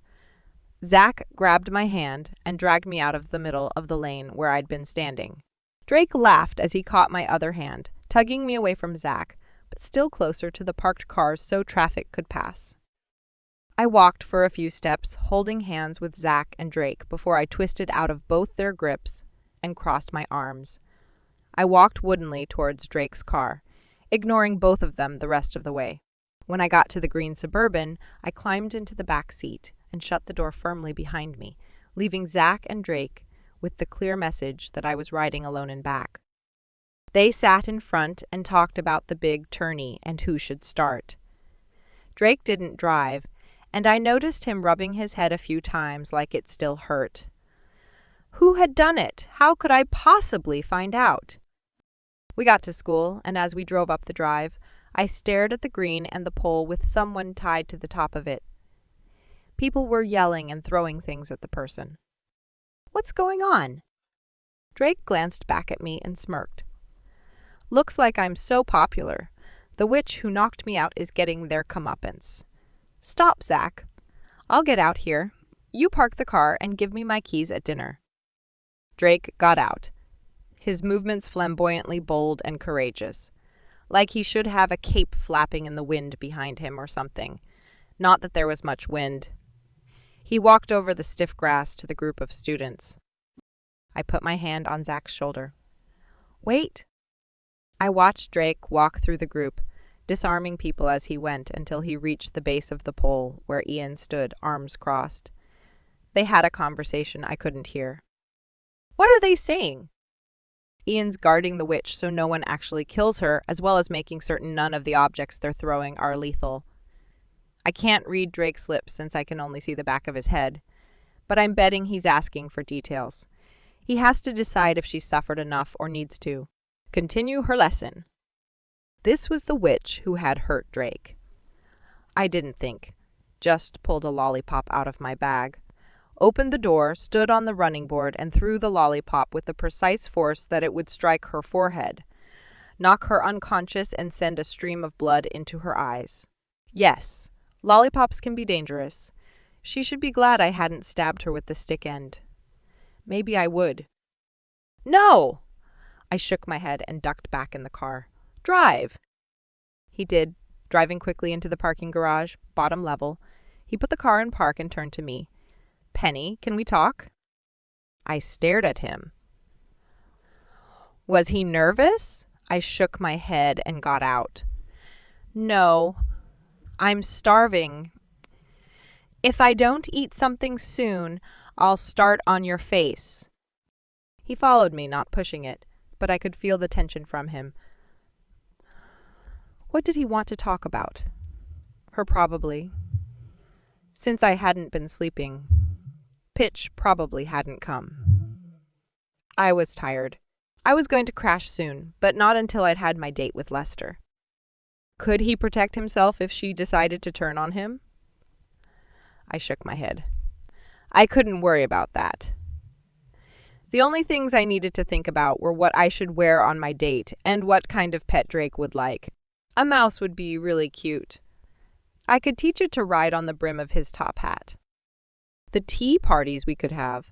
Zach grabbed my hand and dragged me out of the middle of the lane where I'd been standing. Drake laughed as he caught my other hand, tugging me away from Zach, but still closer to the parked cars so traffic could pass. I walked for a few steps, holding hands with Zach and Drake before I twisted out of both their grips and crossed my arms. I walked woodenly towards Drake's car, ignoring both of them the rest of the way. When I got to the green Suburban, I climbed into the back seat and shut the door firmly behind me, leaving Zach and Drake with the clear message that I was riding alone in back. They sat in front and talked about the big tourney and who should start. Drake didn't drive, and I noticed him rubbing his head a few times like it still hurt. Who had done it? How could I possibly find out? We got to school, and as we drove up the drive, I stared at the green and the pole with someone tied to the top of it. People were yelling and throwing things at the person. What's going on? Drake glanced back at me and smirked. Looks like I'm so popular. The witch who knocked me out is getting their comeuppance. Stop, Zach. I'll get out here. You park the car and give me my keys at dinner. Drake got out, his movements flamboyantly bold and courageous, like he should have a cape flapping in the wind behind him or something. Not that there was much wind. He walked over the stiff grass to the group of students. I put my hand on Zach's shoulder. Wait. I watched Drake walk through the group, disarming people as he went until he reached the base of the pole where Ian stood, arms crossed. They had a conversation I couldn't hear. What are they saying? Ian's guarding the witch so no one actually kills her, as well as making certain none of the objects they're throwing are lethal. I can't read Drake's lips since I can only see the back of his head, but I'm betting he's asking for details. He has to decide if she's suffered enough or needs to continue her lesson. This was the witch who had hurt Drake. I didn't think. Just pulled a lollipop out of my bag, opened the door, stood on the running board, and threw the lollipop with the precise force that it would strike her forehead, knock her unconscious, and send a stream of blood into her eyes. Yes, lollipops can be dangerous. She should be glad I hadn't stabbed her with the stick end. Maybe I would. No! I shook my head and ducked back in the car. Drive! He did, driving quickly into the parking garage, bottom level. He put the car in park and turned to me. Penny, can we talk? I stared at him. Was he nervous? I shook my head and got out. No, I'm starving. If I don't eat something soon, I'll start on your face. He followed me, not pushing it, but I could feel the tension from him. What did he want to talk about? Her, probably. Since I hadn't been sleeping, pitch probably hadn't come. I was tired. I was going to crash soon, but not until I'd had my date with Lester. Could he protect himself if she decided to turn on him? I shook my head. I couldn't worry about that. The only things I needed to think about were what I should wear on my date and what kind of pet Drake would like. A mouse would be really cute. I could teach it to ride on the brim of his top hat. The tea parties we could have.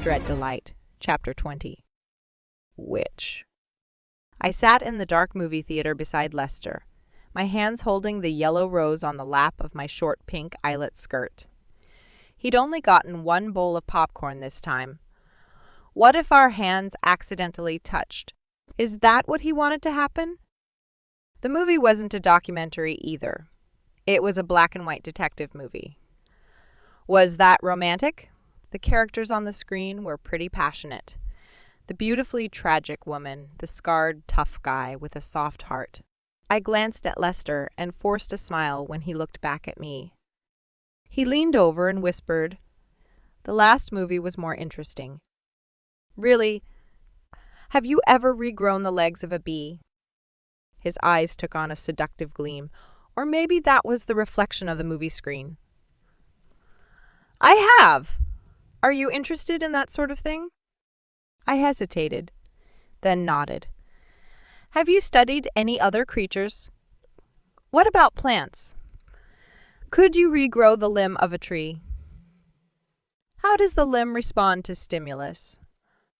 Dread Delight, Chapter 20. Witch. I sat in the dark movie theater beside Lester, my hands holding the yellow rose on the lap of my short pink eyelet skirt. He'd only gotten one bowl of popcorn this time. What if our hands accidentally touched? Is that what he wanted to happen? The movie wasn't a documentary either. It was a black and white detective movie. Was that romantic? The characters on the screen were pretty passionate. The beautifully tragic woman, the scarred, tough guy with a soft heart. I glanced at Lester and forced a smile when he looked back at me. He leaned over and whispered, "The last movie was more interesting." Really, have you ever regrown the legs of a bee? His eyes took on a seductive gleam, or maybe that was the reflection of the movie screen. I have! Are you interested in that sort of thing? I hesitated, then nodded. Have you studied any other creatures? What about plants? Could you regrow the limb of a tree? How does the limb respond to stimulus?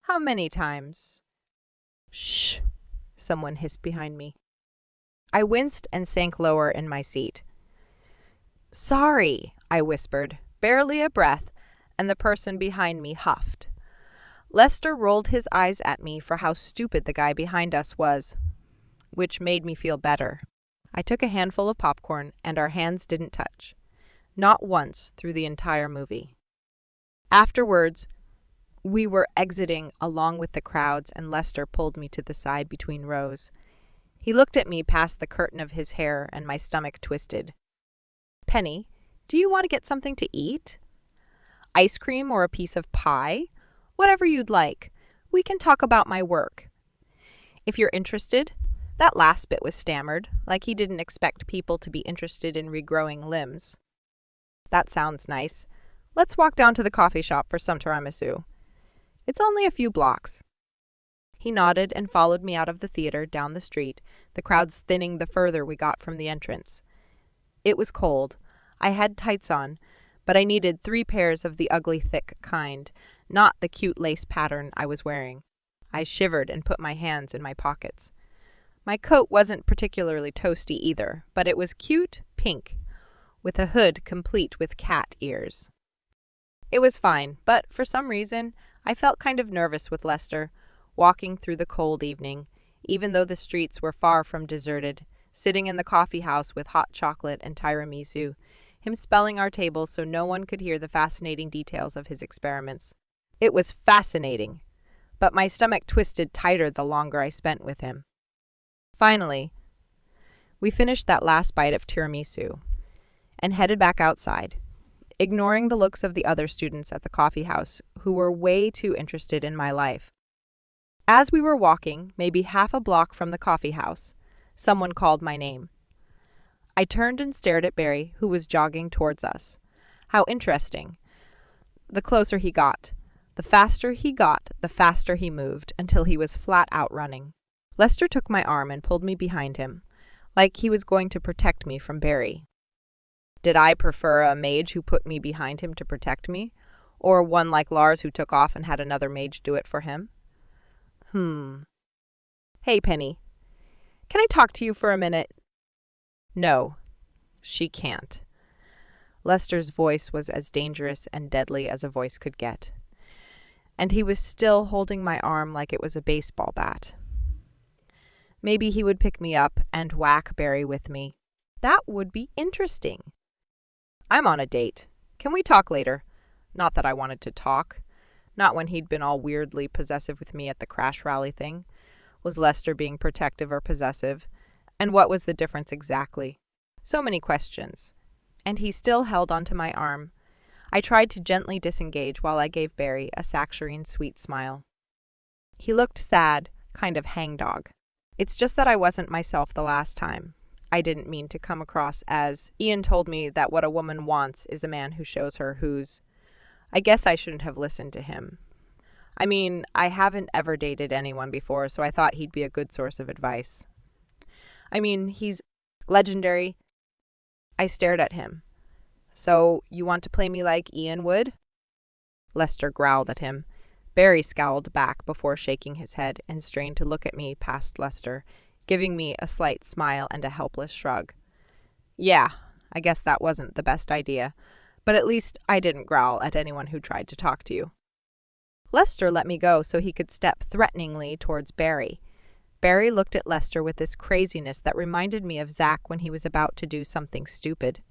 How many times? Shh! Someone hissed behind me. I winced and sank lower in my seat. Sorry, I whispered, barely a breath, and the person behind me huffed. Lester rolled his eyes at me for how stupid the guy behind us was, which made me feel better. I took a handful of popcorn, and our hands didn't touch. Not once through the entire movie. Afterwards, we were exiting along with the crowds, and Lester pulled me to the side between rows. He looked at me past the curtain of his hair, and my stomach twisted. Penny, do you want to get something to eat? Ice cream or a piece of pie? Whatever you'd like. We can talk about my work. If you're interested. That last bit was stammered, like he didn't expect people to be interested in regrowing limbs. That sounds nice. Let's walk down to the coffee shop for some tiramisu. It's only a few blocks. He nodded and followed me out of the theater, down the street, the crowds thinning the further we got from the entrance. It was cold. I had tights on, but I needed 3 pairs of the ugly thick kind, not the cute lace pattern I was wearing. I shivered and put my hands in my pockets. My coat wasn't particularly toasty either, but it was cute pink, with a hood complete with cat ears. It was fine, but for some reason, I felt kind of nervous with Lester, walking through the cold evening, even though the streets were far from deserted, sitting in the coffee house with hot chocolate and tiramisu, him spelling our tables so no one could hear the fascinating details of his experiments. It was fascinating, but my stomach twisted tighter the longer I spent with him. Finally, We finished that last bite of tiramisu and headed back outside, ignoring the looks of the other students at the coffee house who were way too interested in my life. As we were walking, maybe half a block from the coffee house, someone called my name. I turned and stared at Barry, who was jogging towards us. How interesting. The closer he got, the faster he moved until he was flat out running. Lester took my arm and pulled me behind him, like he was going to protect me from Barry. Did I prefer a mage who put me behind him to protect me, or one like Lars who took off and had another mage do it for him? Hey, Penny. Can I talk to you for a minute? No, she can't. Lester's voice was as dangerous and deadly as a voice could get, and he was still holding my arm like it was a baseball bat. Maybe he would pick me up and whack Barry with me. That would be interesting. I'm on a date. Can we talk later? Not that I wanted to talk. Not when he'd been all weirdly possessive with me at the crash rally thing. Was Lester being protective or possessive? And what was the difference exactly? So many questions. And he still held onto my arm. I tried to gently disengage while I gave Barry a saccharine sweet smile. He looked sad, kind of hangdog. It's just that I wasn't myself the last time. I didn't mean to come across as, Ian told me that what a woman wants is a man who shows her who's. I guess I shouldn't have listened to him. I mean, I haven't ever dated anyone before, so I thought he'd be a good source of advice. I mean, he's legendary. I stared at him. So, you want to play me like Ian would? Lester growled at him. Barry scowled back before shaking his head and strained to look at me past Lester, giving me a slight smile and a helpless shrug. Yeah, I guess that wasn't the best idea, but at least I didn't growl at anyone who tried to talk to you. Lester let me go so he could step threateningly towards Barry. Barry looked at Lester with this craziness that reminded me of Zach when he was about to do something stupid.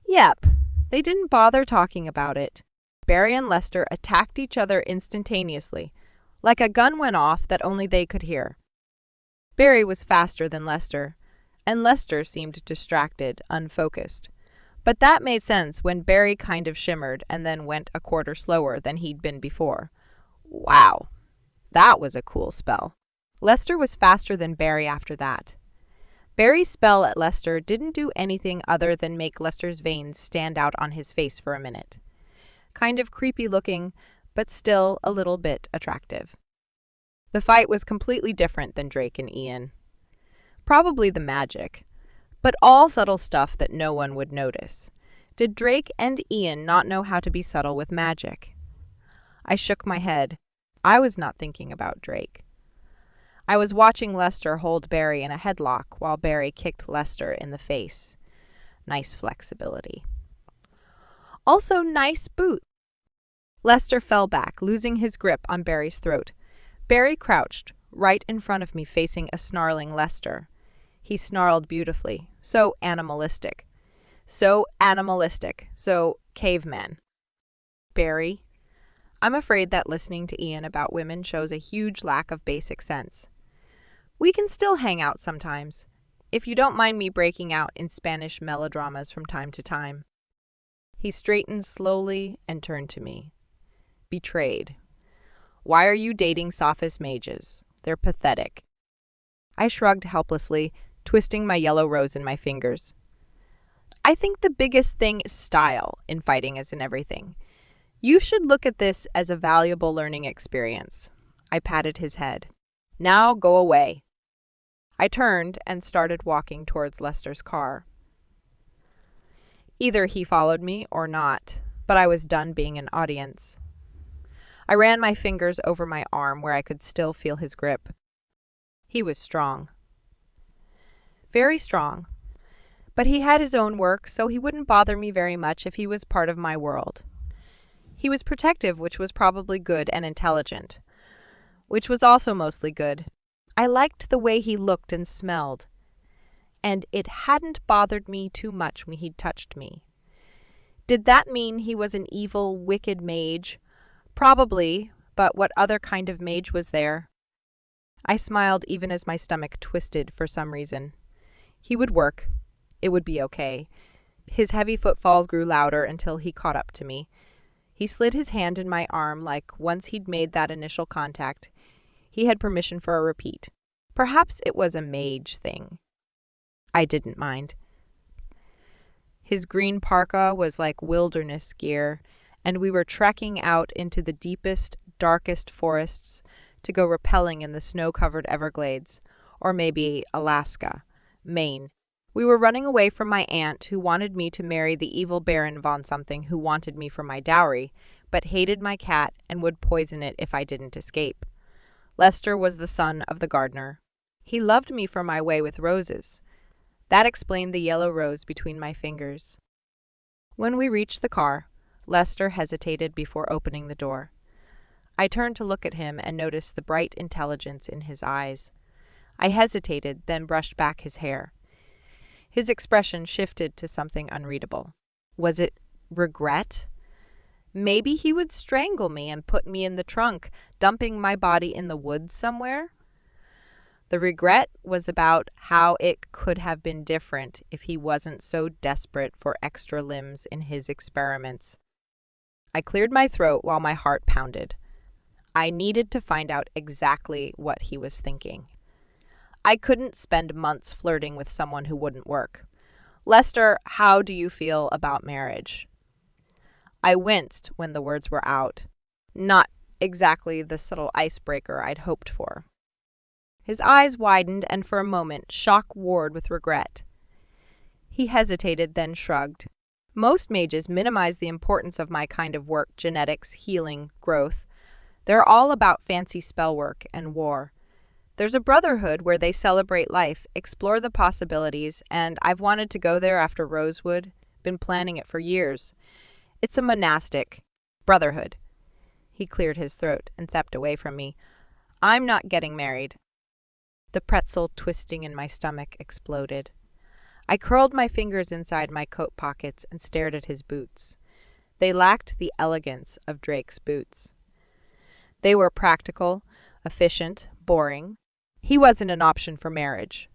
Yep, they didn't bother talking about it. Barry and Lester attacked each other instantaneously, like a gun went off that only they could hear. Barry was faster than Lester, and Lester seemed distracted, unfocused. But that made sense when Barry kind of shimmered and then went a quarter slower than he'd been before. Wow, that was a cool spell. Lester was faster than Barry after that. Barry's spell at Lester didn't do anything other than make Lester's veins stand out on his face for a minute. Kind of creepy looking, but still a little bit attractive. The fight was completely different than Drake and Ian. Probably the magic, but all subtle stuff that no one would notice. Did Drake and Ian not know how to be subtle with magic? I shook my head. I was not thinking about Drake. I was watching Lester hold Barry in a headlock while Barry kicked Lester in the face. Nice flexibility. Also, nice boot. Lester fell back, losing his grip on Barry's throat. Barry crouched, right in front of me, facing a snarling Lester. He snarled beautifully, so animalistic. So caveman. Barry, I'm afraid that listening to Ian about women shows a huge lack of basic sense. We can still hang out sometimes, if you don't mind me breaking out in Spanish melodramas from time to time. He straightened slowly and turned to me. Betrayed. Why are you dating sophist mages? They're pathetic. I shrugged helplessly, twisting my yellow rose in my fingers. I think the biggest thing is style in fighting as in everything. You should look at this as a valuable learning experience. I patted his head. Now go away. I turned and started walking towards Lester's car. Either he followed me or not, but I was done being an audience. I ran my fingers over my arm where I could still feel his grip. He was strong. Very strong. But he had his own work, so he wouldn't bother me very much if he was part of my world. He was protective, which was probably good, and intelligent, which was also mostly good. I liked the way he looked and smelled, and it hadn't bothered me too much when he'd touched me. Did that mean he was an evil, wicked mage? Probably, but what other kind of mage was there? I smiled even as my stomach twisted for some reason. He would work. It would be okay. His heavy footfalls grew louder until he caught up to me. He slid his hand in my arm like once he'd made that initial contact, he had permission for a repeat. Perhaps it was a mage thing. I didn't mind. His green parka was like wilderness gear, and we were trekking out into the deepest, darkest forests to go rappelling in the snow-covered Everglades, or maybe Alaska, Maine. We were running away from my aunt who wanted me to marry the evil Baron von something who wanted me for my dowry, but hated my cat and would poison it if I didn't escape. Lester was the son of the gardener. He loved me for my way with roses. That explained the yellow rose between my fingers. When we reached the car, Lester hesitated before opening the door. I turned to look at him and noticed the bright intelligence in his eyes. I hesitated, then brushed back his hair. His expression shifted to something unreadable. Was it regret? Maybe he would strangle me and put me in the trunk, dumping my body in the woods somewhere? The regret was about how it could have been different if he wasn't so desperate for extra limbs in his experiments. I cleared my throat while my heart pounded. I needed to find out exactly what he was thinking. I couldn't spend months flirting with someone who wouldn't work. Lester, how do you feel about marriage? I winced when the words were out. Not exactly the subtle icebreaker I'd hoped for. His eyes widened, and for a moment, shock warred with regret. He hesitated, then shrugged. Most mages minimize the importance of my kind of work, genetics, healing, growth. They're all about fancy spell work and war. There's a brotherhood where they celebrate life, explore the possibilities, and I've wanted to go there after Rosewood, been planning it for years. It's a monastic brotherhood. He cleared his throat and stepped away from me. I'm not getting married. The pretzel twisting in my stomach exploded. I curled my fingers inside my coat pockets and stared at his boots. They lacked the elegance of Drake's boots. They were practical, efficient, boring. He wasn't an option for marriage.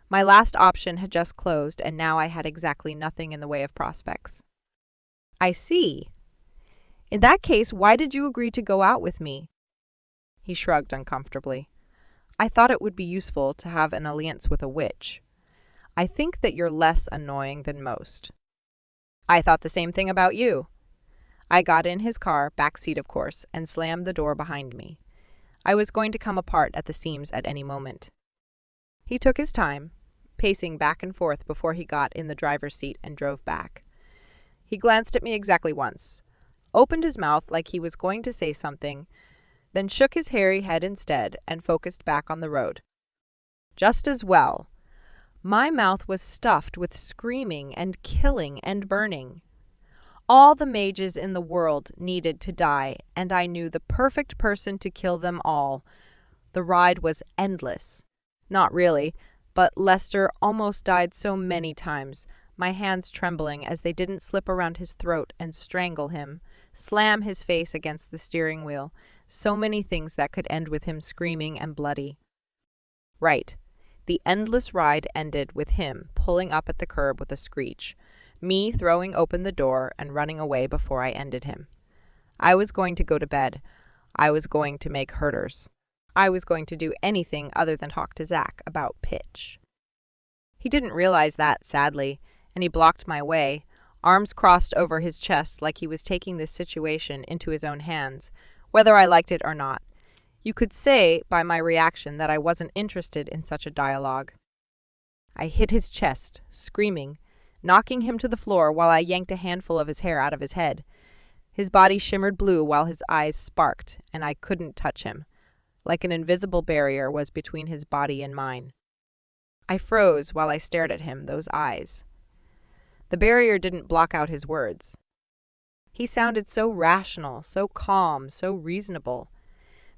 My last option had just closed, and now I had exactly nothing in the way of prospects. I see. In that case, why did you agree to go out with me? He shrugged uncomfortably. I thought it would be useful to have an alliance with a witch. I think that you're less annoying than most. I thought the same thing about you. I got in his car, back seat of course, and slammed the door behind me. I was going to come apart at the seams at any moment. He took his time, pacing back and forth before he got in the driver's seat and drove back. He glanced at me exactly once, opened his mouth like he was going to say something, then shook his hairy head instead and focused back on the road. Just as well. My mouth was stuffed with screaming and killing and burning. All the mages in the world needed to die, and I knew the perfect person to kill them all. The ride was endless. Not really, but Lester almost died so many times, my hands trembling as they didn't slip around his throat and strangle him, slam his face against the steering wheel, so many things that could end with him screaming and bloody. Right. The endless ride ended with him pulling up at the curb with a screech, me throwing open the door and running away before I ended him. I was going to go to bed. I was going to make herders. I was going to do anything other than talk to Zach about pitch. He didn't realize that, sadly, and he blocked my way, arms crossed over his chest like he was taking this situation into his own hands, whether I liked it or not. You could say by my reaction that I wasn't interested in such a dialogue. I hit his chest, screaming, knocking him to the floor while I yanked a handful of his hair out of his head. His body shimmered blue while his eyes sparked, and I couldn't touch him, like an invisible barrier was between his body and mine. I froze while I stared at him, those eyes. The barrier didn't block out his words. He sounded so rational, so calm, so reasonable.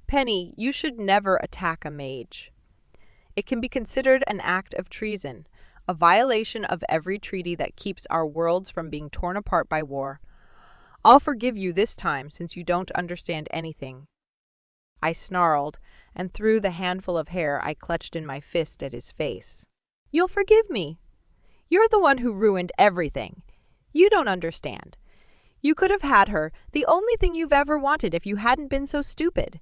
Penny, you should never attack a mage. It can be considered an act of treason, a violation of every treaty that keeps our worlds from being torn apart by war. I'll forgive you this time since you don't understand anything. I snarled and threw the handful of hair I clutched in my fist at his face. "You'll forgive me. You're the one who ruined everything. You don't understand. You could have had her, the only thing you've ever wanted, if you hadn't been so stupid.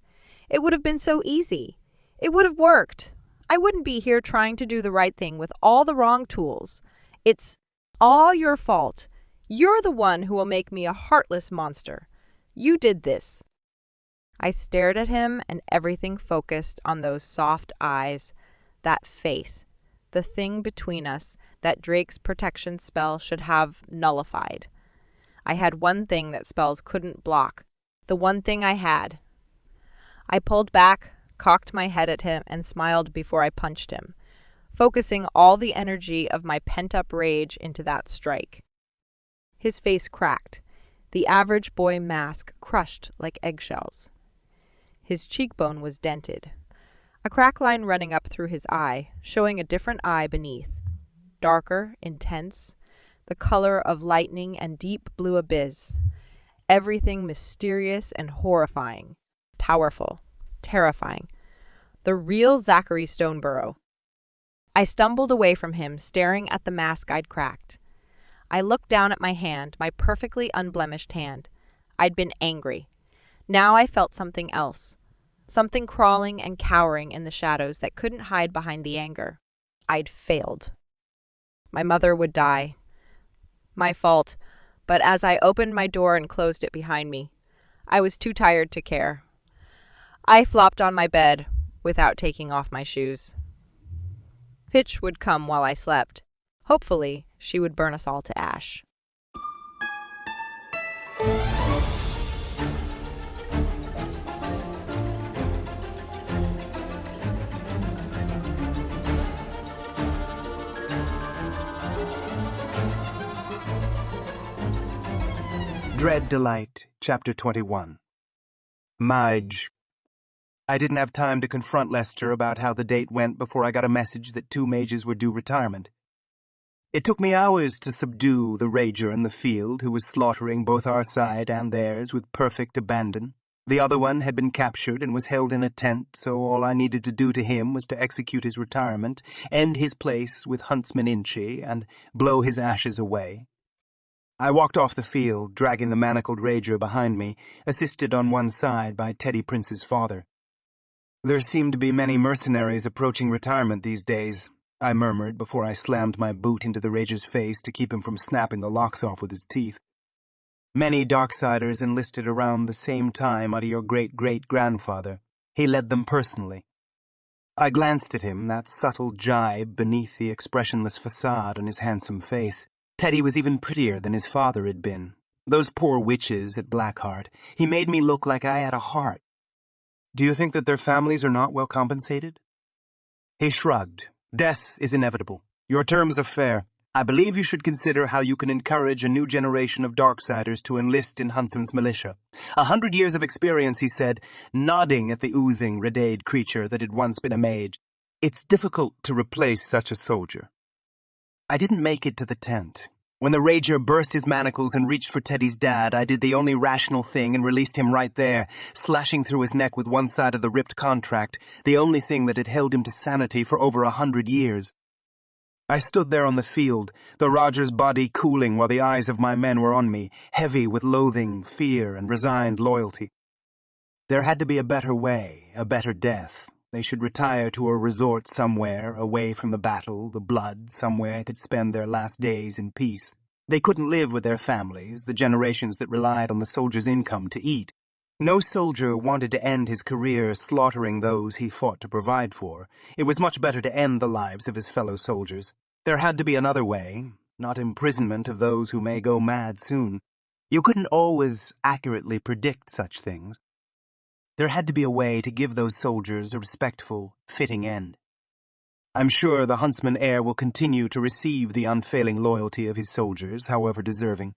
It would have been so easy. It would have worked. I wouldn't be here trying to do the right thing with all the wrong tools. It's all your fault. You're the one who will make me a heartless monster. You did this." I stared at him, and everything focused on those soft eyes, that face, the thing between us that Drake's protection spell should have nullified. I had one thing that spells couldn't block, the one thing I had. I pulled back, cocked my head at him, and smiled before I punched him, focusing all the energy of my pent-up rage into that strike. His face cracked, the average boy mask crushed like eggshells. His cheekbone was dented, a crack line running up through his eye, showing a different eye beneath. Darker, intense, the color of lightning and deep blue abyss. Everything mysterious and horrifying, powerful, terrifying. The real Zachary Stoneborough. I stumbled away from him, staring at the mask I'd cracked. I looked down at my hand, my perfectly unblemished hand. I'd been angry. Now I felt something else. Something crawling and cowering in the shadows that couldn't hide behind the anger. I'd failed. My mother would die. My fault. But as I opened my door and closed it behind me, I was too tired to care. I flopped on my bed without taking off my shoes. Pitch would come while I slept. Hopefully, she would burn us all to ash. Dread Delight, Chapter 21. Mage. I didn't have time to confront Lester about how the date went before I got a message that 2 mages were due retirement. It took me hours to subdue the rager in the field who was slaughtering both our side and theirs with perfect abandon. The other one had been captured and was held in a tent, so all I needed to do to him was to execute his retirement, end his place with Huntsman Inchy, and blow his ashes away. I walked off the field, dragging the manacled rager behind me, assisted on one side by Teddy Prince's father. There seemed to be many mercenaries approaching retirement these days, I murmured before I slammed my boot into the rager's face to keep him from snapping the locks off with his teeth. Many Darksiders enlisted around the same time under your great-great-grandfather. He led them personally. I glanced at him, that subtle jibe beneath the expressionless facade on his handsome face. Teddy was even prettier than his father had been. Those poor witches at Blackheart. He made me look like I had a heart. Do you think that their families are not well compensated? He shrugged. Death is inevitable. Your terms are fair. I believe you should consider how you can encourage a new generation of Darksiders to enlist in Huntsman's militia. 100 years of experience, he said, nodding at the oozing, red-eyed creature that had once been a mage. It's difficult to replace such a soldier. I didn't make it to the tent. When the rager burst his manacles and reached for Teddy's dad, I did the only rational thing and released him right there, slashing through his neck with one side of the ripped contract, the only thing that had held him to sanity for over 100 years. I stood there on the field, the Roger's body cooling while the eyes of my men were on me, heavy with loathing, fear, and resigned loyalty. There had to be a better way, a better death. They should retire to a resort somewhere, away from the battle, the blood, somewhere they'd spend their last days in peace. They couldn't live with their families, the generations that relied on the soldier's income to eat. No soldier wanted to end his career slaughtering those he fought to provide for. It was much better to end the lives of his fellow soldiers. There had to be another way, not imprisonment of those who may go mad soon. You couldn't always accurately predict such things. There had to be a way to give those soldiers a respectful, fitting end. I'm sure the Huntsman heir will continue to receive the unfailing loyalty of his soldiers, however deserving.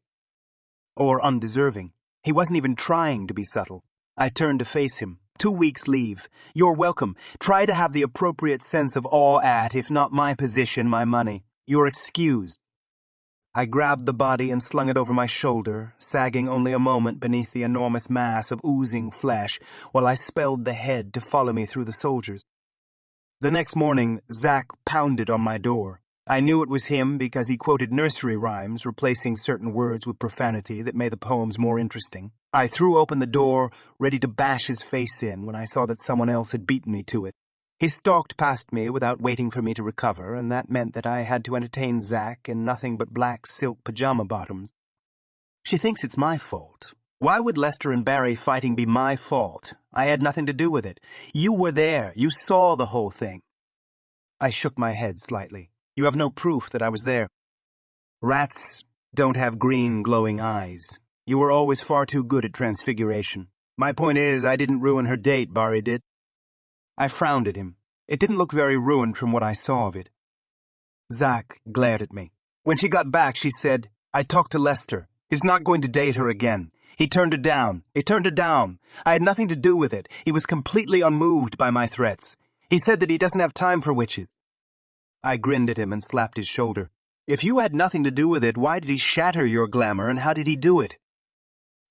Or undeserving. He wasn't even trying to be subtle. I turned to face him. 2 weeks leave. You're welcome. Try to have the appropriate sense of awe at, if not my position, my money. You're excused. I grabbed the body and slung it over my shoulder, sagging only a moment beneath the enormous mass of oozing flesh, while I spelled the head to follow me through the soldiers. The next morning, Zach pounded on my door. I knew it was him because he quoted nursery rhymes, replacing certain words with profanity that made the poems more interesting. I threw open the door, ready to bash his face in, when I saw that someone else had beaten me to it. He stalked past me without waiting for me to recover, and that meant that I had to entertain Zach in nothing but black silk pajama bottoms. She thinks it's my fault. Why would Lester and Barry fighting be my fault? I had nothing to do with it. You were there. You saw the whole thing. I shook my head slightly. You have no proof that I was there. Rats don't have green, glowing eyes. You were always far too good at transfiguration. My point is, I didn't ruin her date, Barry did. I frowned at him. It didn't look very ruined from what I saw of it. Zach glared at me. When she got back, she said, I talked to Lester. He's not going to date her again. He turned her down. He turned her down. I had nothing to do with it. He was completely unmoved by my threats. He said that he doesn't have time for witches. I grinned at him and slapped his shoulder. If you had nothing to do with it, why did he shatter your glamour, and how did he do it?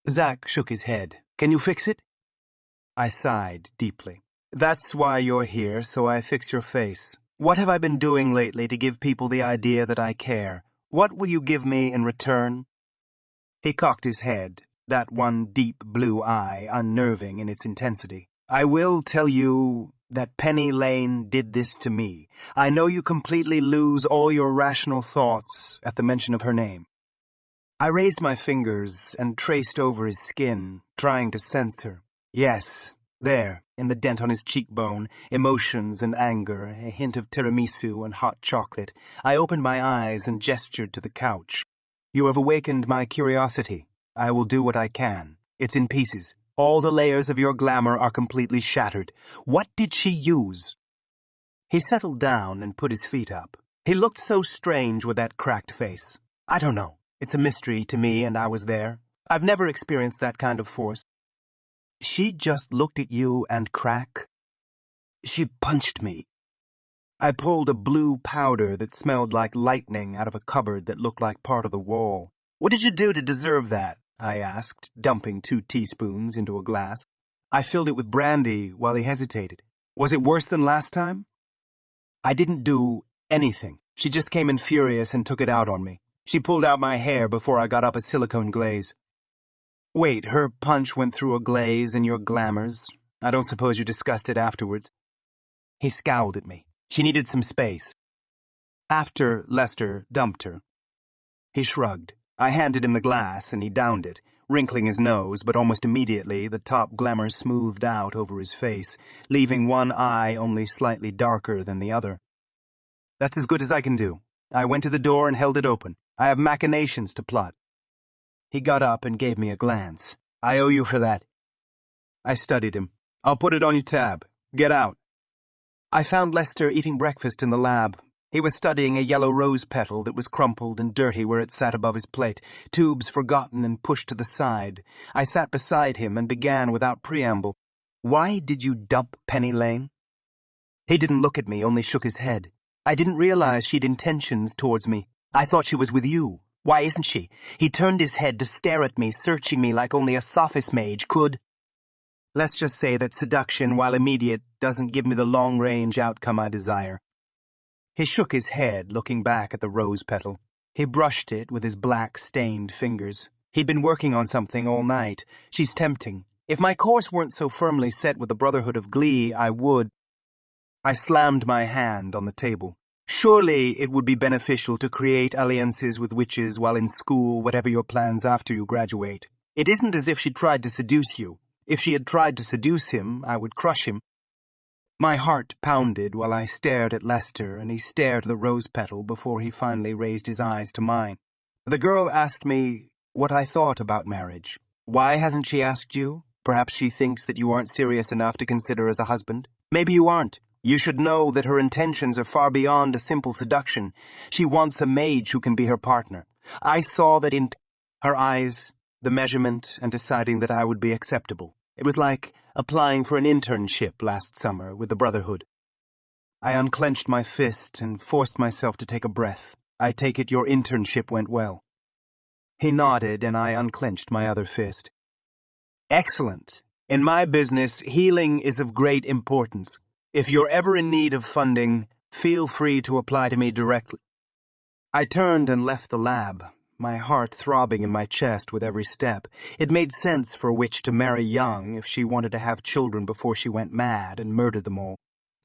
Zach shook his head. Can you fix it? I sighed deeply. That's why you're here, so I fix your face. What have I been doing lately to give people the idea that I care? What will you give me in return? He cocked his head, that one deep blue eye unnerving in its intensity. I will tell you that Penny Lane did this to me. I know you completely lose all your rational thoughts at the mention of her name. I raised my fingers and traced over his skin, trying to sense her. Yes, there, in the dent on his cheekbone, emotions and anger, a hint of tiramisu and hot chocolate. I opened my eyes and gestured to the couch. You have awakened my curiosity. I will do what I can. It's in pieces. All the layers of your glamour are completely shattered. What did she use? He settled down and put his feet up. He looked so strange with that cracked face. I don't know. It's a mystery to me, and I was there. I've never experienced that kind of force. She just looked at you and crack. She punched me. I pulled a blue powder that smelled like lightning out of a cupboard that looked like part of the wall. What did you do to deserve that? I asked, dumping 2 teaspoons into a glass. I filled it with brandy while he hesitated. Was it worse than last time? I didn't do anything. She just came in furious and took it out on me. She pulled out my hair before I got up a silicone glaze. Wait, her punch went through a glaze in your glamours? I don't suppose you discussed it afterwards. He scowled at me. She needed some space. After Lester dumped her. He shrugged. I handed him the glass, and he downed it, wrinkling his nose, but almost immediately the top glamour smoothed out over his face, leaving one eye only slightly darker than the other. That's as good as I can do. I went to the door and held it open. I have machinations to plot. He got up and gave me a glance. I owe you for that. I studied him. I'll put it on your tab. Get out. I found Lester eating breakfast in the lab. He was studying a yellow rose petal that was crumpled and dirty where it sat above his plate, tubes forgotten and pushed to the side. I sat beside him and began without preamble. Why did you dump Penny Lane? He didn't look at me, only shook his head. I didn't realize she'd intentions towards me. I thought she was with you. Why isn't she? He turned his head to stare at me, searching me like only a sophist mage could. Let's just say that seduction, while immediate, doesn't give me the long-range outcome I desire. He shook his head, looking back at the rose petal. He brushed it with his black, stained fingers. He'd been working on something all night. She's tempting. If my course weren't so firmly set with the Brotherhood of Glee, I would. I slammed my hand on the table. Surely it would be beneficial to create alliances with witches while in school, whatever your plans after you graduate. It isn't as if she tried to seduce you. If she had tried to seduce him, I would crush him. My heart pounded while I stared at Lester, and he stared at the rose petal before he finally raised his eyes to mine. The girl asked me what I thought about marriage. Why hasn't she asked you? Perhaps she thinks that you aren't serious enough to consider as a husband. Maybe you aren't. You should know that her intentions are far beyond a simple seduction. She wants a mage who can be her partner. I saw that in her eyes, the measurement, and deciding that I would be acceptable. It was like applying for an internship last summer with the Brotherhood. I unclenched my fist and forced myself to take a breath. I take it your internship went well. He nodded, and I unclenched my other fist. Excellent. In my business, healing is of great importance. If you're ever in need of funding, feel free to apply to me directly. I turned and left the lab, my heart throbbing in my chest with every step. It made sense for a witch to marry young if she wanted to have children before she went mad and murdered them all.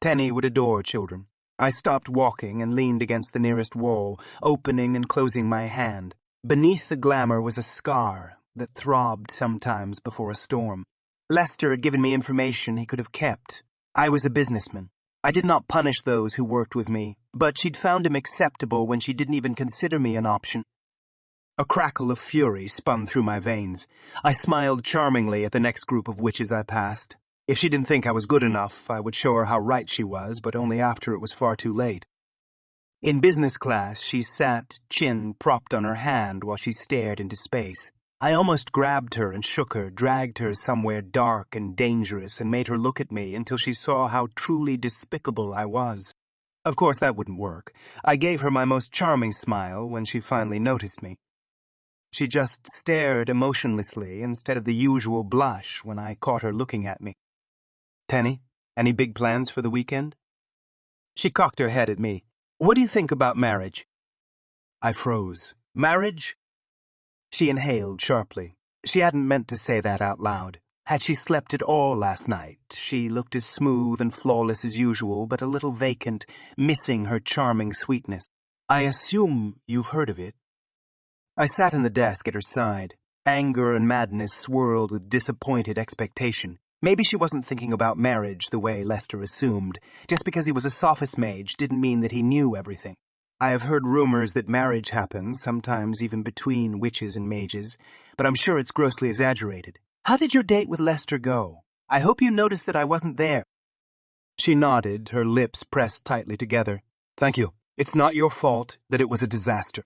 Tenny would adore children. I stopped walking and leaned against the nearest wall, opening and closing my hand. Beneath the glamour was a scar that throbbed sometimes before a storm. Lester had given me information he could have kept. I was a businessman. I did not punish those who worked with me, but she'd found him acceptable when she didn't even consider me an option. A crackle of fury spun through my veins. I smiled charmingly at the next group of witches I passed. If she didn't think I was good enough, I would show her how right she was, but only after it was far too late. In business class, she sat, chin propped on her hand, while she stared into space. I almost grabbed her and shook her, dragged her somewhere dark and dangerous, and made her look at me until she saw how truly despicable I was. Of course, that wouldn't work. I gave her my most charming smile when she finally noticed me. She just stared emotionlessly instead of the usual blush when I caught her looking at me. Tenny, any big plans for the weekend? She cocked her head at me. What do you think about marriage? I froze. Marriage? She inhaled sharply. She hadn't meant to say that out loud. Had she slept at all last night, she looked as smooth and flawless as usual, but a little vacant, missing her charming sweetness. I assume you've heard of it. I sat in the desk at her side. Anger and madness swirled with disappointed expectation. Maybe she wasn't thinking about marriage the way Lester assumed. Just because he was a sophist mage didn't mean that he knew everything. I have heard rumors that marriage happens, sometimes even between witches and mages, but I'm sure it's grossly exaggerated. How did your date with Lester go? I hope you noticed that I wasn't there. She nodded, her lips pressed tightly together. Thank you. It's not your fault that it was a disaster.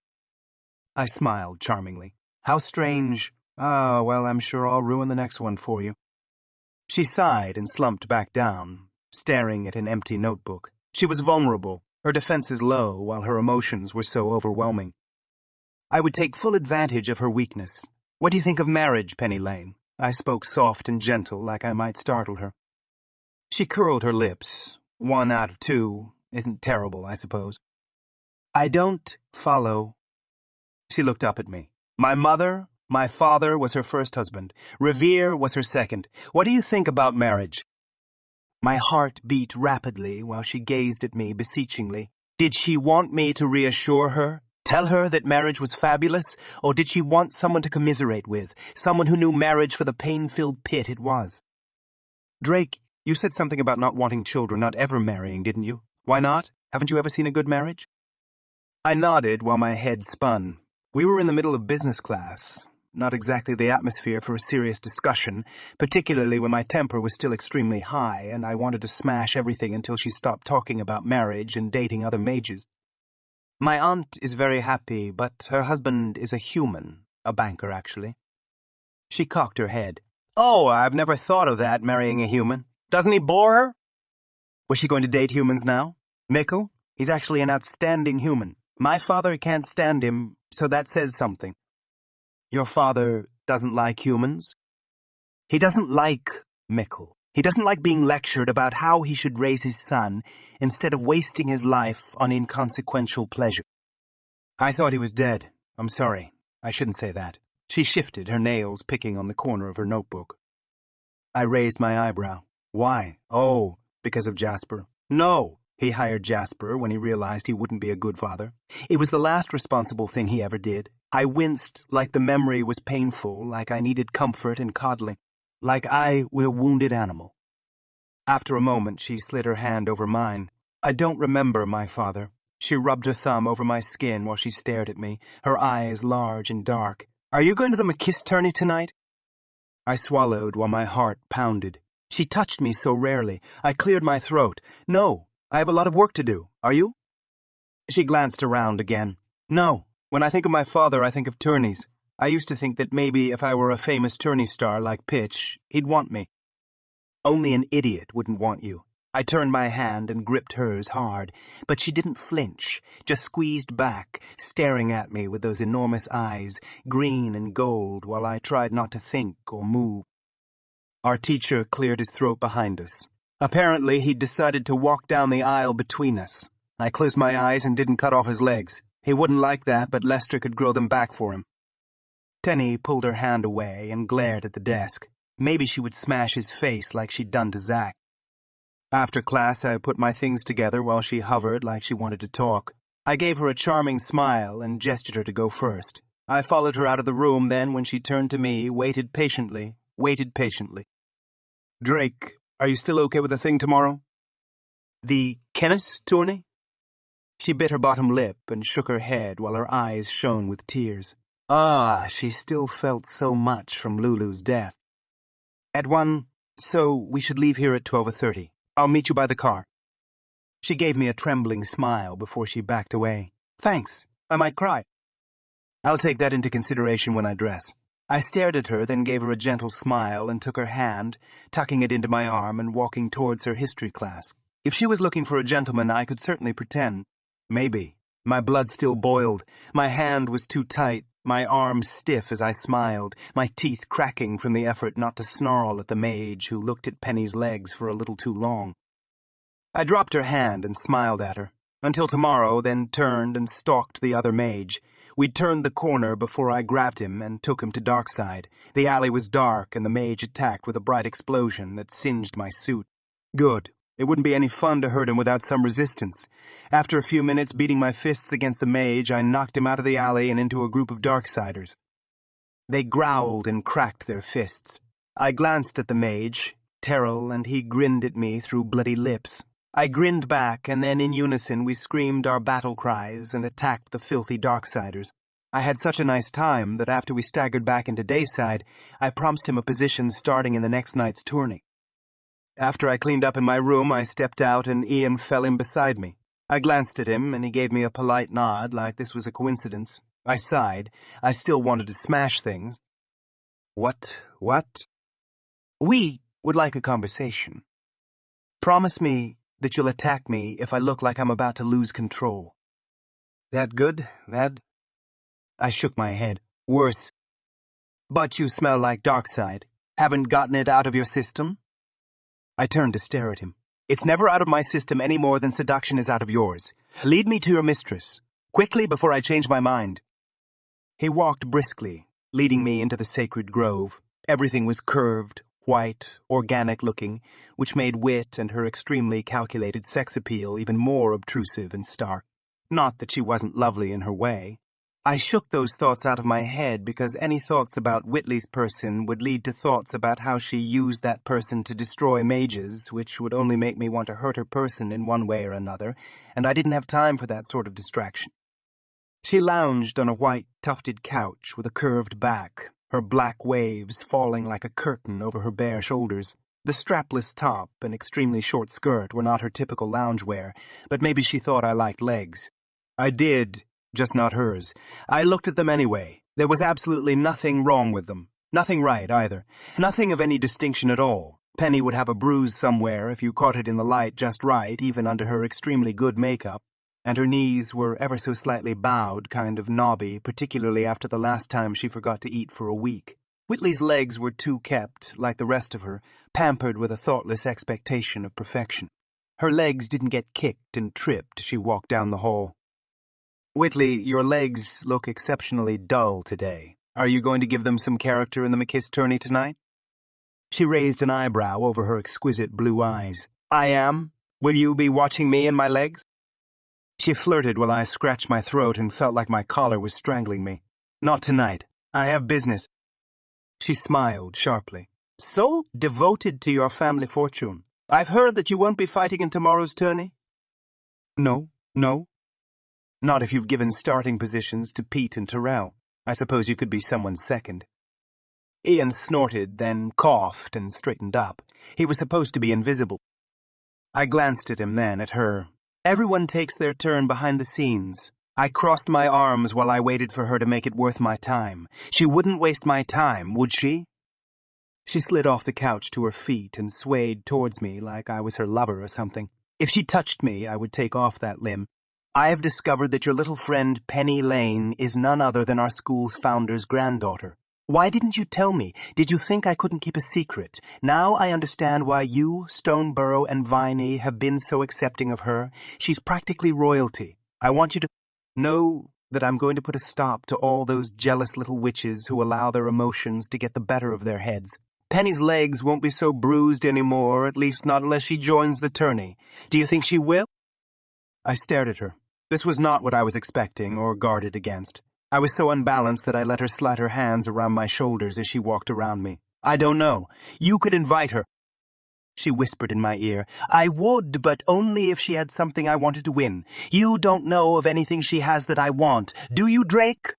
I smiled charmingly. How strange. Ah, well, I'm sure I'll ruin the next one for you. She sighed and slumped back down, staring at an empty notebook. She was vulnerable, her defenses low, while her emotions were so overwhelming. I would take full advantage of her weakness. What do you think of marriage, Penny Lane? I spoke soft and gentle, like I might startle her. She curled her lips. 1 out of 2 isn't terrible, I suppose. I don't follow. She looked up at me. My father was her first husband. Revere was her second. What do you think about marriage? My heart beat rapidly while she gazed at me beseechingly. Did she want me to reassure her? Tell her that marriage was fabulous? Or did she want someone to commiserate with? Someone who knew marriage for the pain-filled pit it was? Drake, you said something about not wanting children, not ever marrying, didn't you? Why not? Haven't you ever seen a good marriage? I nodded while my head spun. We were in the middle of business class. Not exactly the atmosphere for a serious discussion, particularly when my temper was still extremely high, and I wanted to smash everything until she stopped talking about marriage and dating other mages. My aunt is very happy, but her husband is a human, a banker, actually. She cocked her head. Oh, I've never thought of that, marrying a human. Doesn't he bore her? Was she going to date humans now? Mikkel? He's actually an outstanding human. My father can't stand him, so that says something. Your father doesn't like humans? He doesn't like Mikkel. He doesn't like being lectured about how he should raise his son instead of wasting his life on inconsequential pleasure. I thought he was dead. I'm sorry. I shouldn't say that. She shifted, her nails picking on the corner of her notebook. I raised my eyebrow. Why? Oh, because of Jasper. No. He hired Jasper when he realized he wouldn't be a good father. It was the last responsible thing he ever did. I winced like the memory was painful, like I needed comfort and coddling, like I were a wounded animal. After a moment, she slid her hand over mine. I don't remember my father. She rubbed her thumb over my skin while she stared at me, her eyes large and dark. Are you going to the McKiss tourney tonight? I swallowed while my heart pounded. She touched me so rarely. I cleared my throat. No. I have a lot of work to do. Are you? She glanced around again. No. When I think of my father, I think of tourneys. I used to think that maybe if I were a famous tourney star like Pitch, he'd want me. Only an idiot wouldn't want you. I turned my hand and gripped hers hard, but she didn't flinch, just squeezed back, staring at me with those enormous eyes, green and gold, while I tried not to think or move. Our teacher cleared his throat behind us. Apparently, he'd decided to walk down the aisle between us. I closed my eyes and didn't cut off his legs. He wouldn't like that, but Lester could grow them back for him. Tenny pulled her hand away and glared at the desk. Maybe she would smash his face like she'd done to Zach. After class, I put my things together while she hovered like she wanted to talk. I gave her a charming smile and gestured her to go first. I followed her out of the room, then, when she turned to me, waited patiently. Drake, are you still okay with the thing tomorrow? The Kenneth tourney? She bit her bottom lip and shook her head while her eyes shone with tears. She still felt so much from Lulu's death. At 1, so we should leave here at 12:30. I'll meet you by the car. She gave me a trembling smile before she backed away. Thanks, I might cry. I'll take that into consideration when I dress. I stared at her, then gave her a gentle smile and took her hand, tucking it into my arm and walking towards her history class. If she was looking for a gentleman, I could certainly pretend. Maybe. My blood still boiled. My hand was too tight, my arm stiff as I smiled, my teeth cracking from the effort not to snarl at the mage who looked at Penny's legs for a little too long. I dropped her hand and smiled at her. Until tomorrow, then turned and stalked the other mage. We'd turned the corner before I grabbed him and took him to Darkside. The alley was dark, and the mage attacked with a bright explosion that singed my suit. Good. It wouldn't be any fun to hurt him without some resistance. After a few minutes beating my fists against the mage, I knocked him out of the alley and into a group of Darksiders. They growled and cracked their fists. I glanced at the mage, Terrell, and he grinned at me through bloody lips. I grinned back, and then in unison we screamed our battle cries and attacked the filthy Darksiders. I had such a nice time that after we staggered back into Dayside, I promised him a position starting in the next night's tourney. After I cleaned up in my room, I stepped out and Ian fell in beside me. I glanced at him and he gave me a polite nod like this was a coincidence. I sighed. I still wanted to smash things. What? We would like a conversation. Promise me that you'll attack me if I look like I'm about to lose control. That good? I shook my head. Worse. But you smell like Darkside. Haven't gotten it out of your system? I turned to stare at him. It's never out of my system any more than seduction is out of yours. Lead me to your mistress. Quickly before I change my mind. He walked briskly, leading me into the sacred grove. Everything was curved, white, organic-looking, which made Wit and her extremely calculated sex appeal even more obtrusive and stark. Not that she wasn't lovely in her way. I shook those thoughts out of my head because any thoughts about Whitley's person would lead to thoughts about how she used that person to destroy mages, which would only make me want to hurt her person in one way or another, and I didn't have time for that sort of distraction. She lounged on a white, tufted couch with a curved back, her black waves falling like a curtain over her bare shoulders. The strapless top and extremely short skirt were not her typical loungewear, but maybe she thought I liked legs. I did. Just not hers. I looked at them anyway. There was absolutely nothing wrong with them. Nothing right, either. Nothing of any distinction at all. Penny would have a bruise somewhere if you caught it in the light just right, even under her extremely good makeup. And her knees were ever so slightly bowed, kind of knobby, particularly after the last time she forgot to eat for a week. Whitley's legs were too kept, like the rest of her, pampered with a thoughtless expectation of perfection. Her legs didn't get kicked and tripped as she walked down the hall. Whitley, your legs look exceptionally dull today. Are you going to give them some character in the McKiss tourney tonight? She raised an eyebrow over her exquisite blue eyes. I am. Will you be watching me and my legs? She flirted while I scratched my throat and felt like my collar was strangling me. Not tonight. I have business. She smiled sharply. So devoted to your family fortune. I've heard that you won't be fighting in tomorrow's tourney. No. Not if you've given starting positions to Pete and Terrell. I suppose you could be someone's second. Ian snorted, then coughed and straightened up. He was supposed to be invisible. I glanced at him then, at her. Everyone takes their turn behind the scenes. I crossed my arms while I waited for her to make it worth my time. She wouldn't waste my time, would she? She slid off the couch to her feet and swayed towards me like I was her lover or something. If she touched me, I would take off that limb. I have discovered that your little friend Penny Lane is none other than our school's founder's granddaughter. Why didn't you tell me? Did you think I couldn't keep a secret? Now I understand why you, Stoneborough, and Viney have been so accepting of her. She's practically royalty. I want you to know that I'm going to put a stop to all those jealous little witches who allow their emotions to get the better of their heads. Penny's legs won't be so bruised anymore, at least not unless she joins the tourney. Do you think she will? I stared at her. This was not what I was expecting or guarded against. I was so unbalanced that I let her slide her hands around my shoulders as she walked around me. I don't know. You could invite her. She whispered in my ear. I would, but only if she had something I wanted to win. You don't know of anything she has that I want. Do you, Drake?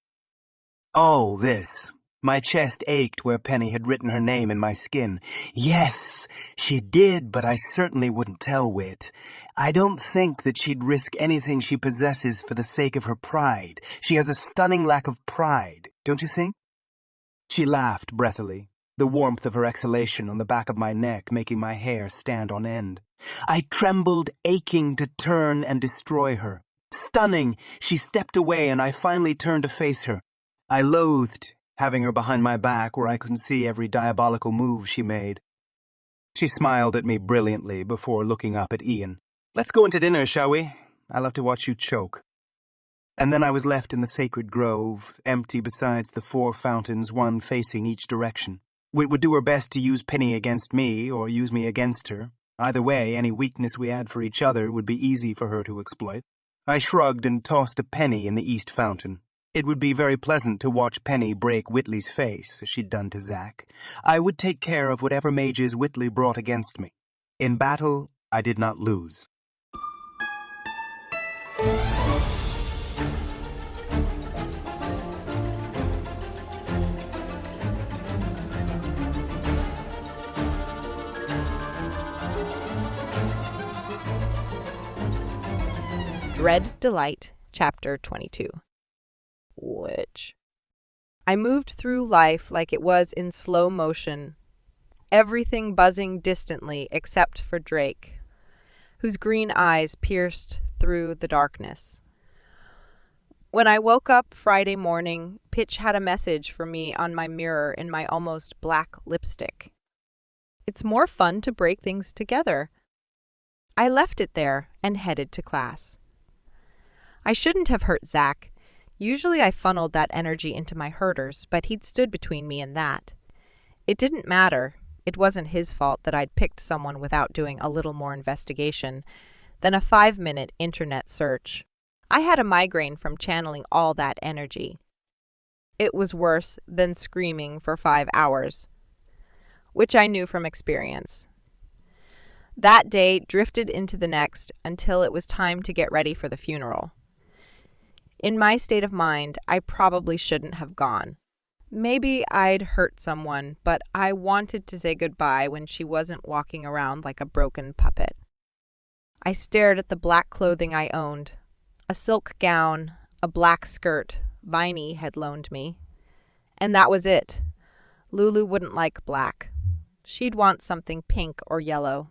Oh, this. My chest ached where Penny had written her name in my skin. Yes, she did, but I certainly wouldn't tell Wit. I don't think that she'd risk anything she possesses for the sake of her pride. She has a stunning lack of pride, don't you think? She laughed breathily, the warmth of her exhalation on the back of my neck making my hair stand on end. I trembled, aching to turn and destroy her. Stunning! She stepped away and I finally turned to face her. I loathed having her behind my back where I couldn't see every diabolical move she made. She smiled at me brilliantly before looking up at Ian. Let's go into dinner, shall we? I love to watch you choke. And then I was left in the sacred grove, empty besides the 4 fountains, one facing each direction. Wit would do her best to use Penny against me or use me against her. Either way, any weakness we had for each other would be easy for her to exploit. I shrugged and tossed a penny in the east fountain. It would be very pleasant to watch Penny break Whitley's face, as she'd done to Zack. I would take care of whatever mages Whitley brought against me. In battle, I did not lose. Dread Delight, Chapter 22. Which? I moved through life like it was in slow motion, everything buzzing distantly except for Drake, whose green eyes pierced through the darkness. When I woke up Friday morning, Pitch had a message for me on my mirror in my almost black lipstick. It's more fun to break things together. I left it there and headed to class. I shouldn't have hurt Zack. Usually I funneled that energy into my herders, but he'd stood between me and that. It didn't matter. It wasn't his fault that I'd picked someone without doing a little more investigation than a 5-minute internet search. I had a migraine from channeling all that energy. It was worse than screaming for 5 hours, which I knew from experience. That day drifted into the next until it was time to get ready for the funeral. In my state of mind, I probably shouldn't have gone. Maybe I'd hurt someone, but I wanted to say goodbye when she wasn't walking around like a broken puppet. I stared at the black clothing I owned, a silk gown, a black skirt Viney had loaned me. And that was it. Lulu wouldn't like black. She'd want something pink or yellow.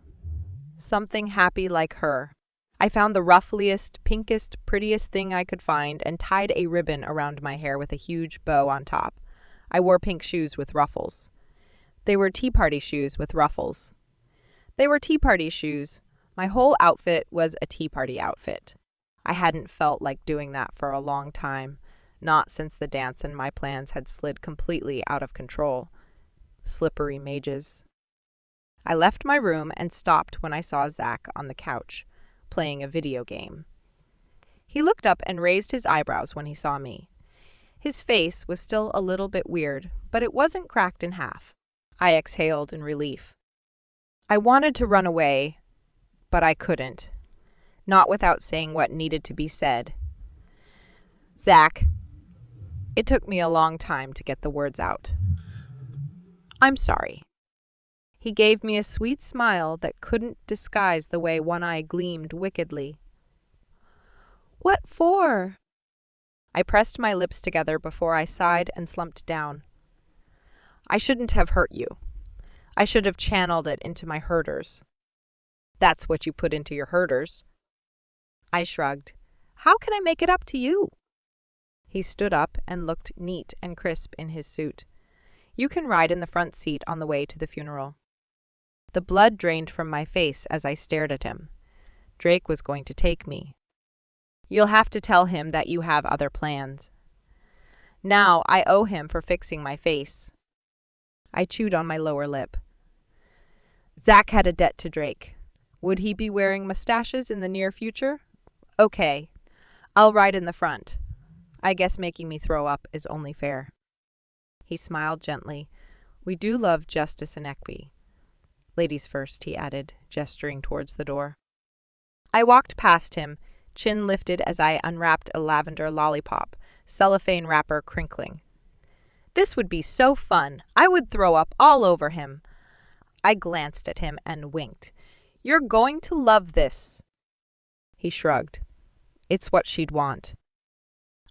Something happy like her. I found the ruffliest, pinkest, prettiest thing I could find and tied a ribbon around my hair with a huge bow on top. I wore pink shoes with ruffles. They were tea party shoes with ruffles. They were tea party shoes. My whole outfit was a tea party outfit. I hadn't felt like doing that for a long time, not since the dance and my plans had slid completely out of control. Slippery mages. I left my room and stopped when I saw Zack on the couch, playing a video game. He looked up and raised his eyebrows when he saw me. His face was still a little bit weird, but it wasn't cracked in half. I exhaled in relief. I wanted to run away, but I couldn't. Not without saying what needed to be said. Zack. It took me a long time to get the words out. I'm sorry. He gave me a sweet smile that couldn't disguise the way one eye gleamed wickedly. What for? I pressed my lips together before I sighed and slumped down. I shouldn't have hurt you. I should have channeled it into my herders. That's what you put into your herders. I shrugged. How can I make it up to you? He stood up and looked neat and crisp in his suit. You can ride in the front seat on the way to the funeral. The blood drained from my face as I stared at him. Drake was going to take me. You'll have to tell him that you have other plans. Now I owe him for fixing my face. I chewed on my lower lip. Zach had a debt to Drake. Would he be wearing mustaches in the near future? Okay, I'll ride in the front. I guess making me throw up is only fair. He smiled gently. We do love justice and equity. Ladies first, he added, gesturing towards the door. I walked past him, chin lifted as I unwrapped a lavender lollipop, cellophane wrapper crinkling. This would be so fun. I would throw up all over him. I glanced at him and winked. You're going to love this. He shrugged. It's what she'd want.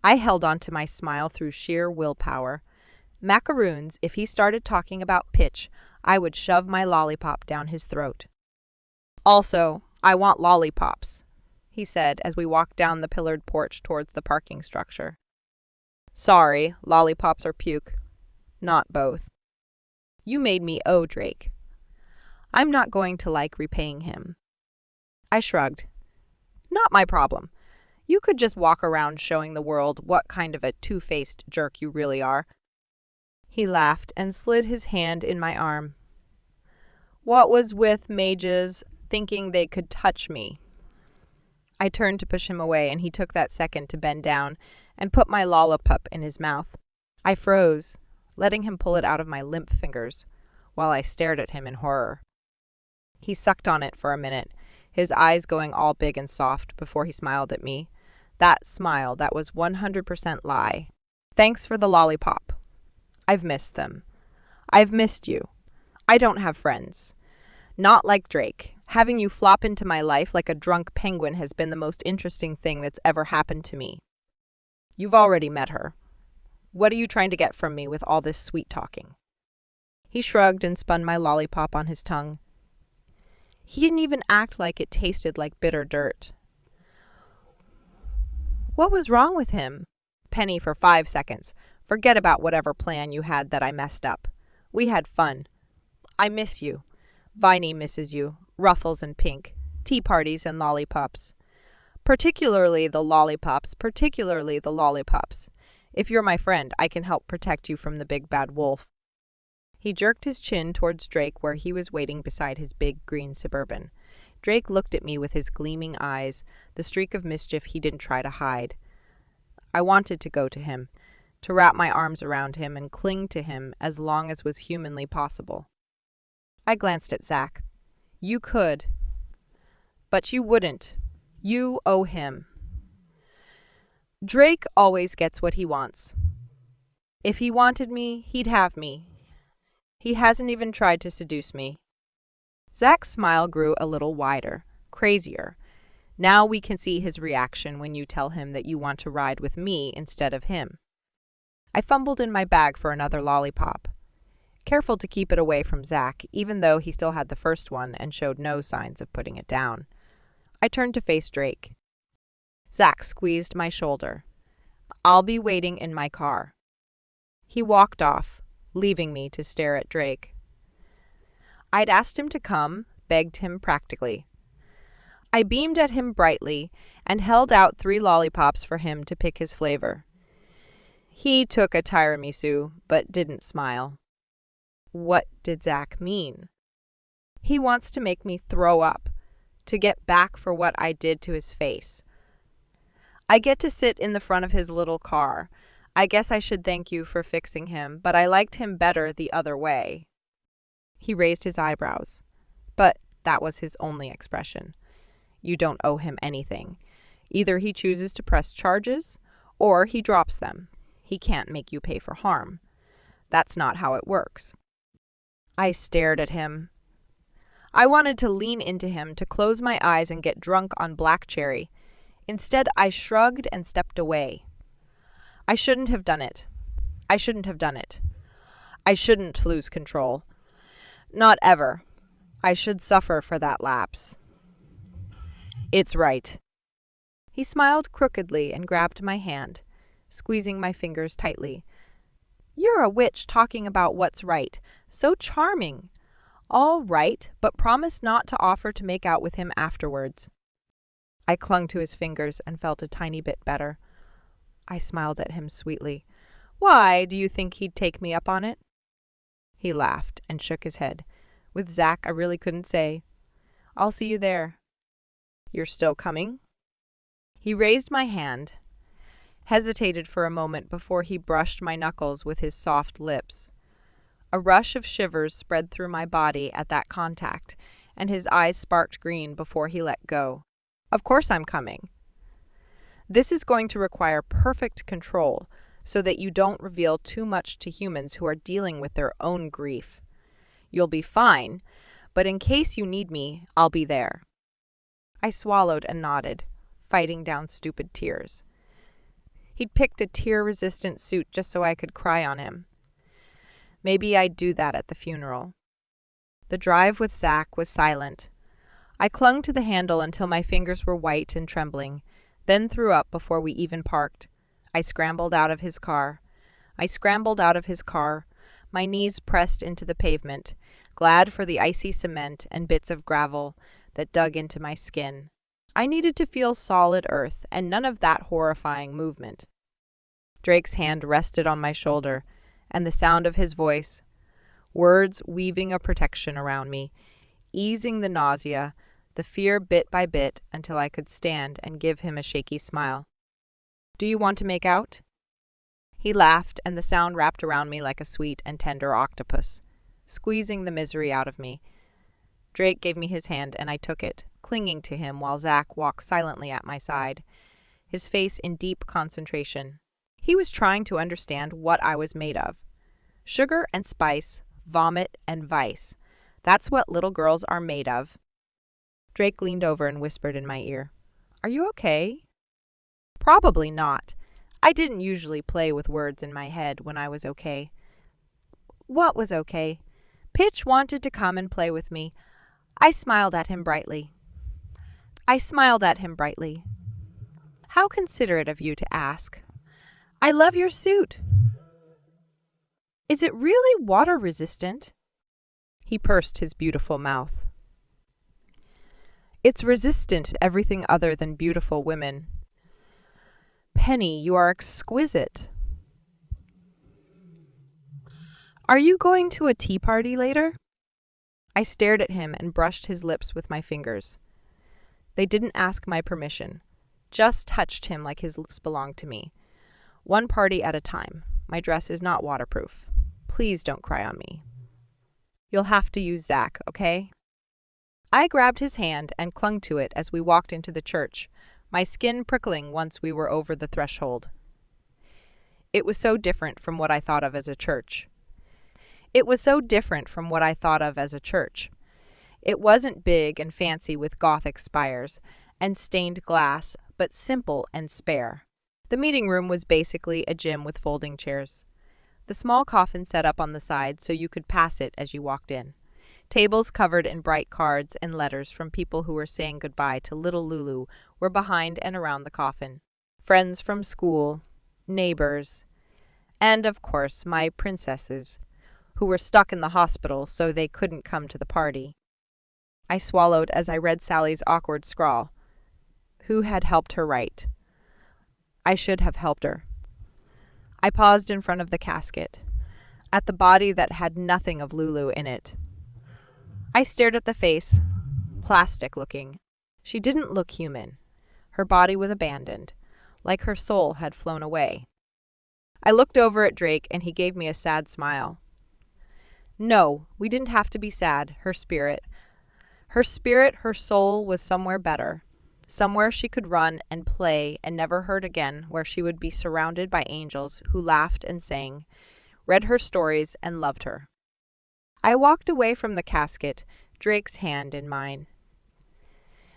I held on to my smile through sheer willpower. Macaroons, if he started talking about pitch, I would shove my lollipop down his throat. Also, I want lollipops, he said as we walked down the pillared porch towards the parking structure. Sorry, lollipops or puke. Not both. You made me owe Drake. I'm not going to like repaying him. I shrugged. Not my problem. You could just walk around showing the world what kind of a two-faced jerk you really are. He laughed and slid his hand in my arm. What was with mages thinking they could touch me? I turned to push him away, and he took that second to bend down and put my lollipop in his mouth. I froze, letting him pull it out of my limp fingers, while I stared at him in horror. He sucked on it for a minute, his eyes going all big and soft before he smiled at me. That smile that was 100% lie. Thanks for the lollipop. I've missed them. I've missed you. I don't have friends. Not like Drake. Having you flop into my life like a drunk penguin has been the most interesting thing that's ever happened to me. You've already met her. What are you trying to get from me with all this sweet talking? He shrugged and spun my lollipop on his tongue. He didn't even act like it tasted like bitter dirt. What was wrong with him? Penny for 5 seconds. Forget about whatever plan you had that I messed up. We had fun. I miss you. Viney misses you. Ruffles and pink. Tea parties and lollipops. Particularly the lollipops. If you're my friend, I can help protect you from the big bad wolf. He jerked his chin towards Drake where he was waiting beside his big green Suburban. Drake looked at me with his gleaming eyes, the streak of mischief he didn't try to hide. I wanted to go to him, to wrap my arms around him and cling to him as long as was humanly possible. I glanced at Zach. You could. But you wouldn't. You owe him. Drake always gets what he wants. If he wanted me, he'd have me. He hasn't even tried to seduce me. Zach's smile grew a little wider, crazier. Now we can see his reaction when you tell him that you want to ride with me instead of him. I fumbled in my bag for another lollipop, careful to keep it away from Zach, even though he still had the first one and showed no signs of putting it down. I turned to face Drake. Zach squeezed my shoulder. I'll be waiting in my car. He walked off, leaving me to stare at Drake. I'd asked him to come, begged him practically. I beamed at him brightly and held out 3 lollipops for him to pick his flavor. He took a tiramisu, but didn't smile. What did Zach mean? He wants to make me throw up, to get back for what I did to his face. I get to sit in the front of his little car. I guess I should thank you for fixing him, but I liked him better the other way. He raised his eyebrows, but that was his only expression. You don't owe him anything. Either he chooses to press charges, or he drops them. He can't make you pay for harm. That's not how it works. I stared at him. I wanted to lean into him, to close my eyes and get drunk on black cherry. Instead, I shrugged and stepped away. I shouldn't have done it. I shouldn't lose control. Not ever. I should suffer for that lapse. It's right. He smiled crookedly and grabbed my hand, squeezing my fingers tightly. You're a witch talking about what's right. So charming. All right, but promise not to offer to make out with him afterwards. I clung to his fingers and felt a tiny bit better. I smiled at him sweetly. Why, do you think he'd take me up on it? He laughed and shook his head. With Zach, I really couldn't say. I'll see you there. You're still coming? He raised my hand, hesitated for a moment before he brushed my knuckles with his soft lips. A rush of shivers spread through my body at that contact, and his eyes sparked green before he let go. Of course I'm coming. This is going to require perfect control so that you don't reveal too much to humans who are dealing with their own grief. You'll be fine, but in case you need me, I'll be there. I swallowed and nodded, fighting down stupid tears. He'd picked a tear-resistant suit just so I could cry on him. Maybe I'd do that at the funeral. The drive with Zach was silent. I clung to the handle until my fingers were white and trembling, then threw up before we even parked. I scrambled out of his car. My knees pressed into the pavement, glad for the icy cement and bits of gravel that dug into my skin. I needed to feel solid earth and none of that horrifying movement. Drake's hand rested on my shoulder, and the sound of his voice, words weaving a protection around me, easing the nausea, the fear bit by bit until I could stand and give him a shaky smile. Do you want to make out? He laughed, and the sound wrapped around me like a sweet and tender octopus, squeezing the misery out of me. Drake gave me his hand, and I took it, clinging to him while Zach walked silently at my side, his face in deep concentration. He was trying to understand what I was made of. Sugar and spice, vomit and vice. That's what little girls are made of. Drake leaned over and whispered in my ear, Are you okay? Probably not. I didn't usually play with words in my head when I was okay. What was okay? Pitch wanted to come and play with me. I smiled at him brightly. How considerate of you to ask. I love your suit. Is it really water resistant? He pursed his beautiful mouth. It's resistant to everything other than beautiful women. Penny, you are exquisite. Are you going to a tea party later? I stared at him and brushed his lips with my fingers. They didn't ask my permission, just touched him like his lips belonged to me. One party at a time. My dress is not waterproof. Please don't cry on me. You'll have to use Zach, okay? I grabbed his hand and clung to it as we walked into the church, my skin prickling once we were over the threshold. It was so different from what I thought of as a church. It wasn't big and fancy with Gothic spires and stained glass, but simple and spare. The meeting room was basically a gym with folding chairs. The small coffin set up on the side so you could pass it as you walked in. Tables covered in bright cards and letters from people who were saying goodbye to little Lulu were behind and around the coffin. Friends from school, neighbors, and, of course, my princesses, who were stuck in the hospital so they couldn't come to the party. I swallowed as I read Sally's awkward scrawl. Who had helped her write? I should have helped her. I paused in front of the casket, at the body that had nothing of Lulu in it. I stared at the face, plastic-looking. She didn't look human. Her body was abandoned, like her soul had flown away. I looked over at Drake, and he gave me a sad smile. No, we didn't have to be sad, her spirit, her soul was somewhere better. Somewhere she could run and play and never hurt again, where she would be surrounded by angels who laughed and sang, read her stories, and loved her. I walked away from the casket, Drake's hand in mine.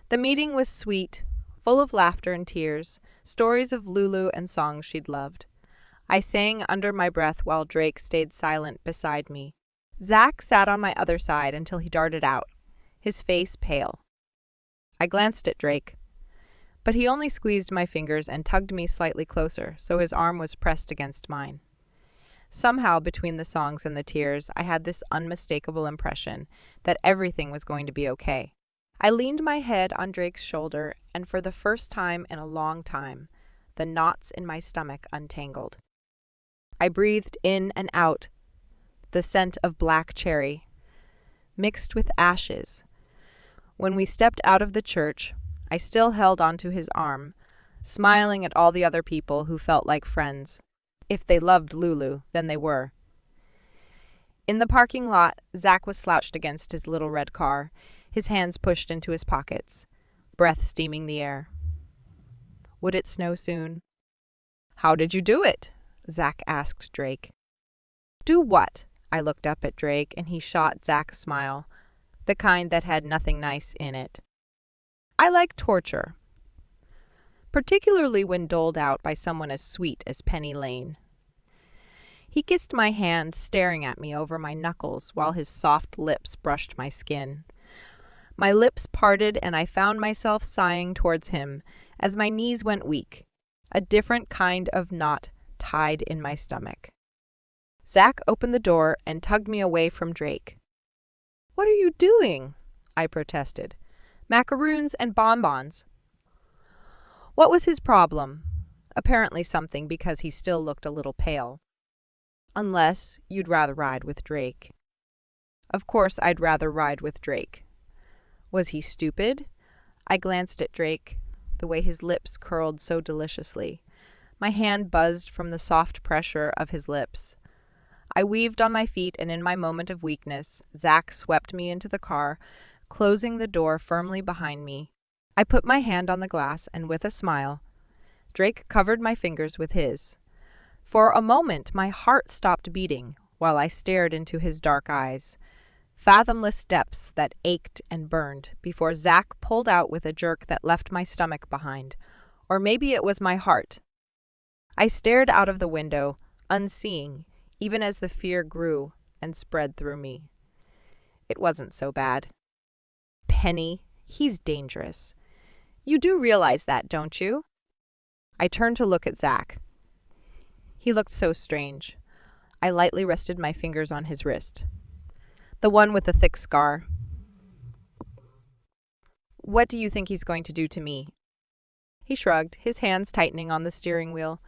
The meeting was sweet, full of laughter and tears, stories of Lulu and songs she'd loved. I sang under my breath while Drake stayed silent beside me. Zack sat on my other side until he darted out, his face pale. I glanced at Drake, but he only squeezed my fingers and tugged me slightly closer, so his arm was pressed against mine. Somehow, between the songs and the tears, I had this unmistakable impression that everything was going to be okay. I leaned my head on Drake's shoulder, and for the first time in a long time, the knots in my stomach untangled. I breathed in and out the scent of black cherry, mixed with ashes. When we stepped out of the church, I still held onto his arm, smiling at all the other people who felt like friends. If they loved Lulu, then they were. In the parking lot, Zack was slouched against his little red car, his hands pushed into his pockets, breath steaming the air. Would it snow soon? "How did you do it?" Zack asked Drake. "Do what?" I looked up at Drake, and he shot Zack a smile, the kind that had nothing nice in it. "I like torture, particularly when doled out by someone as sweet as Penny Lane." He kissed my hand, staring at me over my knuckles while his soft lips brushed my skin. My lips parted and I found myself sighing towards him as my knees went weak, a different kind of knot tied in my stomach. Zack opened the door and tugged me away from Drake. "What are you doing?" I protested. "Macaroons and bonbons." What was his problem? Apparently something, because he still looked a little pale. "Unless you'd rather ride with Drake." Of course I'd rather ride with Drake. Was he stupid? I glanced at Drake, the way his lips curled so deliciously. My hand buzzed from the soft pressure of his lips. I weaved on my feet, and in my moment of weakness, Zack swept me into the car, closing the door firmly behind me. I put my hand on the glass, and with a smile, Drake covered my fingers with his. For a moment, my heart stopped beating while I stared into his dark eyes, fathomless depths that ached and burned, before Zack pulled out with a jerk that left my stomach behind. Or maybe it was my heart. I stared out of the window, unseeing, even as the fear grew and spread through me. It wasn't so bad. "Penny, he's dangerous. You do realize that, don't you?" I turned to look at Zack. He looked so strange. I lightly rested my fingers on his wrist, the one with the thick scar. "What do you think he's going to do to me?" He shrugged, his hands tightening on the steering wheel.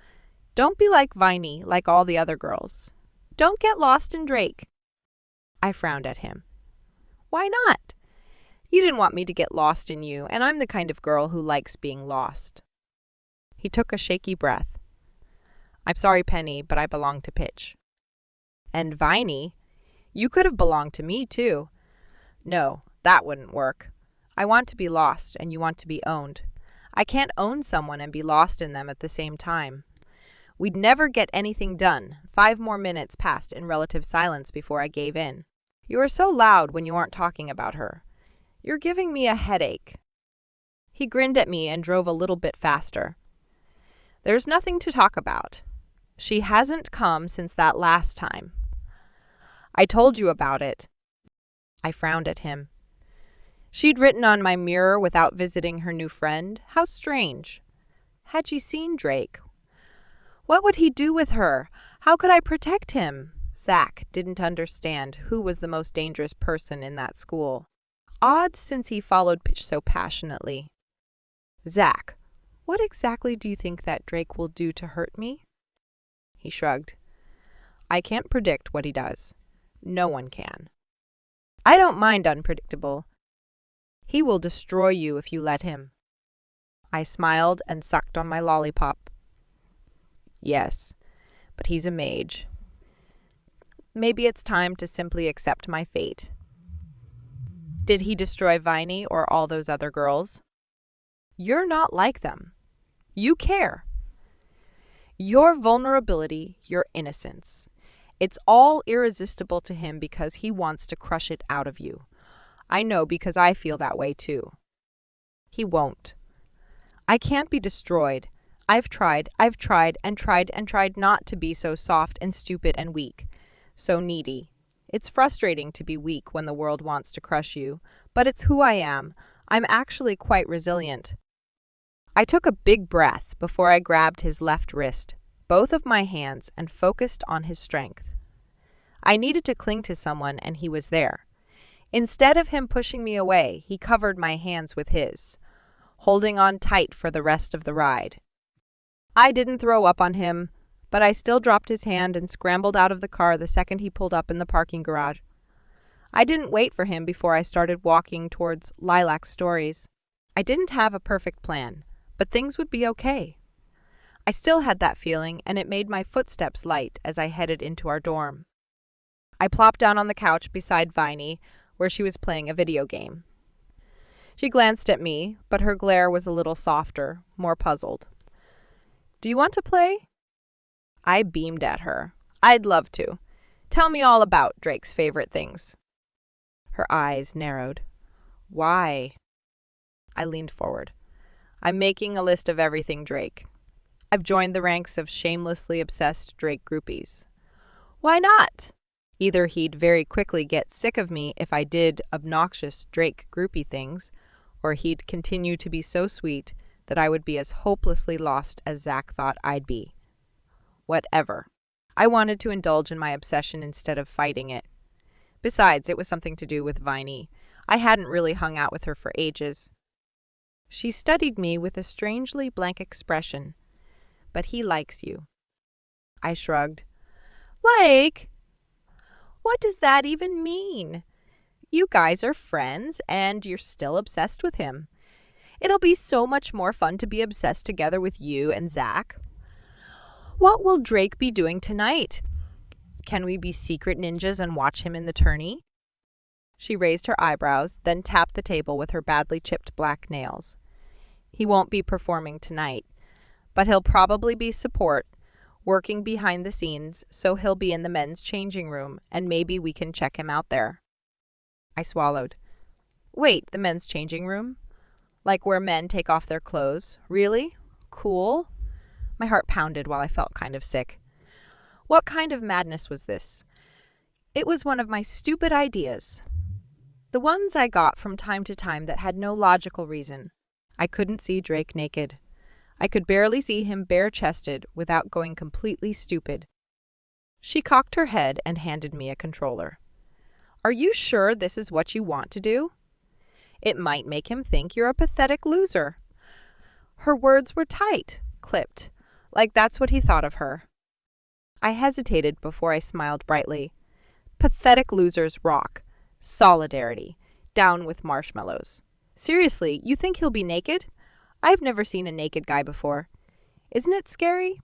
"Don't be like Viney, like all the other girls. Don't get lost in Drake." I frowned at him. "Why not? You didn't want me to get lost in you, and I'm the kind of girl who likes being lost." He took a shaky breath. "I'm sorry, Penny, but I belong to Pitch." "And Viney? You could have belonged to me, too." "No, that wouldn't work. I want to be lost, and you want to be owned. I can't own someone and be lost in them at the same time. We'd never get anything done. 5 more minutes passed in relative silence before I gave in. "You are so loud when you aren't talking about her. You're giving me a headache." He grinned at me and drove a little bit faster. "There's nothing to talk about. She hasn't come since that last time. I told you about it." I frowned at him. She'd written on my mirror without visiting her new friend. How strange. Had she seen Drake? What would he do with her? How could I protect him? Zack didn't understand who was the most dangerous person in that school. Odd, since he followed Pitch so passionately. "Zack, what exactly do you think that Drake will do to hurt me?" He shrugged. "I can't predict what he does. No one can." "I don't mind unpredictable. He will destroy you if you let him." I smiled and sucked on my lollipop. "Yes, but he's a mage. Maybe it's time to simply accept my fate." "Did he destroy Viney or all those other girls?" "You're not like them. You care. Your vulnerability, your innocence. It's all irresistible to him because he wants to crush it out of you. I know because I feel that way too." "He won't. I can't be destroyed. I've tried and tried not to be so soft and stupid and weak, so needy. It's frustrating to be weak when the world wants to crush you, but it's who I am. I'm actually quite resilient. I took a big breath before I grabbed his left wrist, both of my hands, and focused on his strength. I needed to cling to someone, and he was there. Instead of him pushing me away, he covered my hands with his, holding on tight for the rest of the ride. I didn't throw up on him, but I still dropped his hand and scrambled out of the car the second he pulled up in the parking garage. I didn't wait for him before I started walking towards Lilac Stories. I didn't have a perfect plan, but things would be okay. I still had that feeling, and it made my footsteps light as I headed into our dorm. I plopped down on the couch beside Viney, where she was playing a video game. She glanced at me, but her glare was a little softer, more puzzled. "Do you want to play?" I beamed at her. "I'd love to. Tell me all about Drake's favorite things." Her eyes narrowed. "Why?" I leaned forward. "I'm making a list of everything Drake. I've joined the ranks of shamelessly obsessed Drake groupies." "Why not?" Either he'd very quickly get sick of me if I did obnoxious Drake groupie things, or he'd continue to be so sweet that I would be as hopelessly lost as Zach thought I'd be. Whatever. I wanted to indulge in my obsession instead of fighting it. Besides, it was something to do with Viney. I hadn't really hung out with her for ages. She studied me with a strangely blank expression. "But he likes you." I shrugged. "Like? What does that even mean? You guys are friends, and you're still obsessed with him. It'll be so much more fun to be obsessed together with you and Zach. What will Drake be doing tonight? Can we be secret ninjas and watch him in the tourney?" She raised her eyebrows, then tapped the table with her badly chipped black nails. "He won't be performing tonight, but he'll probably be support, working behind the scenes, so he'll be in the men's changing room, and maybe we can check him out there." I swallowed. "Wait, the men's changing room? Like where men take off their clothes? Really? Cool?" My heart pounded while I felt kind of sick. What kind of madness was this? It was one of my stupid ideas. The ones I got from time to time that had no logical reason. I couldn't see Drake naked. I could barely see him bare-chested without going completely stupid. She cocked her head and handed me a controller. "Are you sure this is what you want to do? It might make him think you're a pathetic loser." Her words were tight, clipped, like that's what he thought of her. I hesitated before I smiled brightly. Pathetic losers rock. Solidarity. Down with marshmallows. Seriously, you think he'll be naked? I've never seen a naked guy before. Isn't it scary?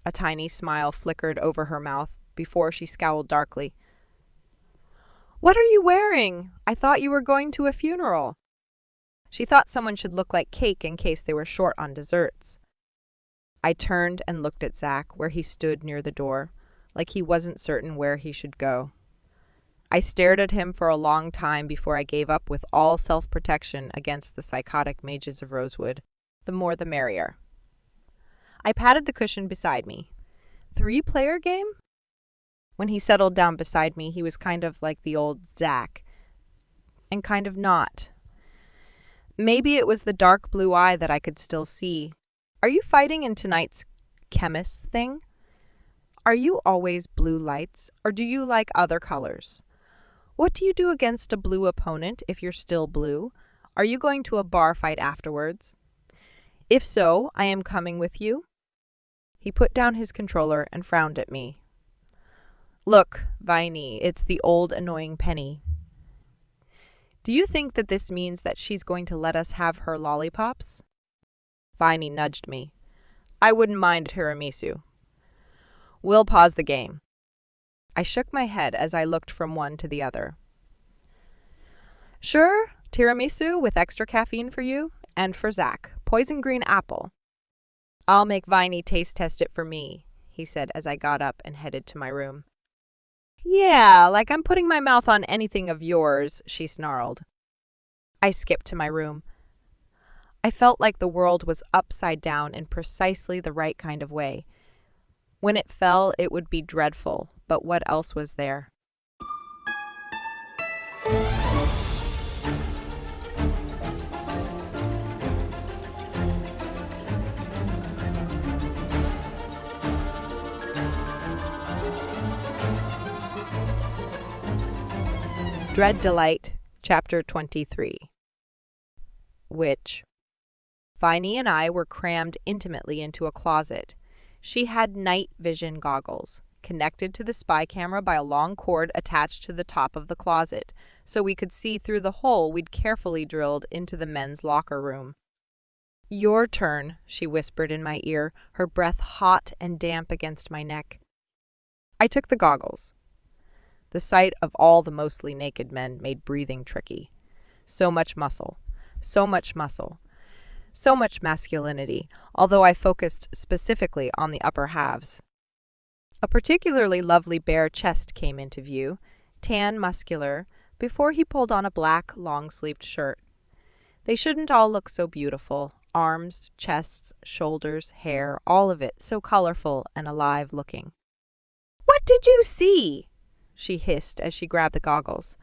A tiny smile flickered over her mouth before she scowled darkly. "What are you wearing? I thought you were going to a funeral." She thought someone should look like cake in case they were short on desserts. I turned and looked at Zach, where he stood near the door, like he wasn't certain where he should go. I stared at him for a long time before I gave up with all self-protection against the psychotic mages of Rosewood. The more the merrier. I patted the cushion beside me. 3-player game? When he settled down beside me, he was kind of like the old Zach, and kind of not. Maybe it was the dark blue eye that I could still see. "Are you fighting in tonight's chemist thing? Are you always blue lights, or do you like other colors? What do you do against a blue opponent if you're still blue? Are you going to a bar fight afterwards? If so, I am coming with you." He put down his controller and frowned at me. "Look, Viney, it's the old annoying Penny. Do you think that this means that she's going to let us have her lollipops?" Viney nudged me. "I wouldn't mind tiramisu." "We'll pause the game." I shook my head as I looked from one to the other. "Sure, tiramisu with extra caffeine for you, and for Zach, poison green apple." "I'll make Viney taste test it for me," he said as I got up and headed to my room. "Yeah, like I'm putting my mouth on anything of yours," she snarled. I skipped to my room. I felt like the world was upside down in precisely the right kind of way. When it fell, it would be dreadful, but what else was there? Dread Delight, Chapter 23. Which Viney and I were crammed intimately into a closet. She had night vision goggles, connected to the spy camera by a long cord attached to the top of the closet, so we could see through the hole we'd carefully drilled into the men's locker room. "Your turn," she whispered in my ear, her breath hot and damp against my neck. I took the goggles. The sight of all the mostly naked men made breathing tricky. So much muscle, so much muscle, so much masculinity, although I focused specifically on the upper halves. A particularly lovely bare chest came into view, tan, muscular, before he pulled on a black, long-sleeved shirt. They shouldn't all look so beautiful. Arms, chests, shoulders, hair, all of it so colorful and alive-looking. "What did you see?" she hissed as she grabbed the goggles.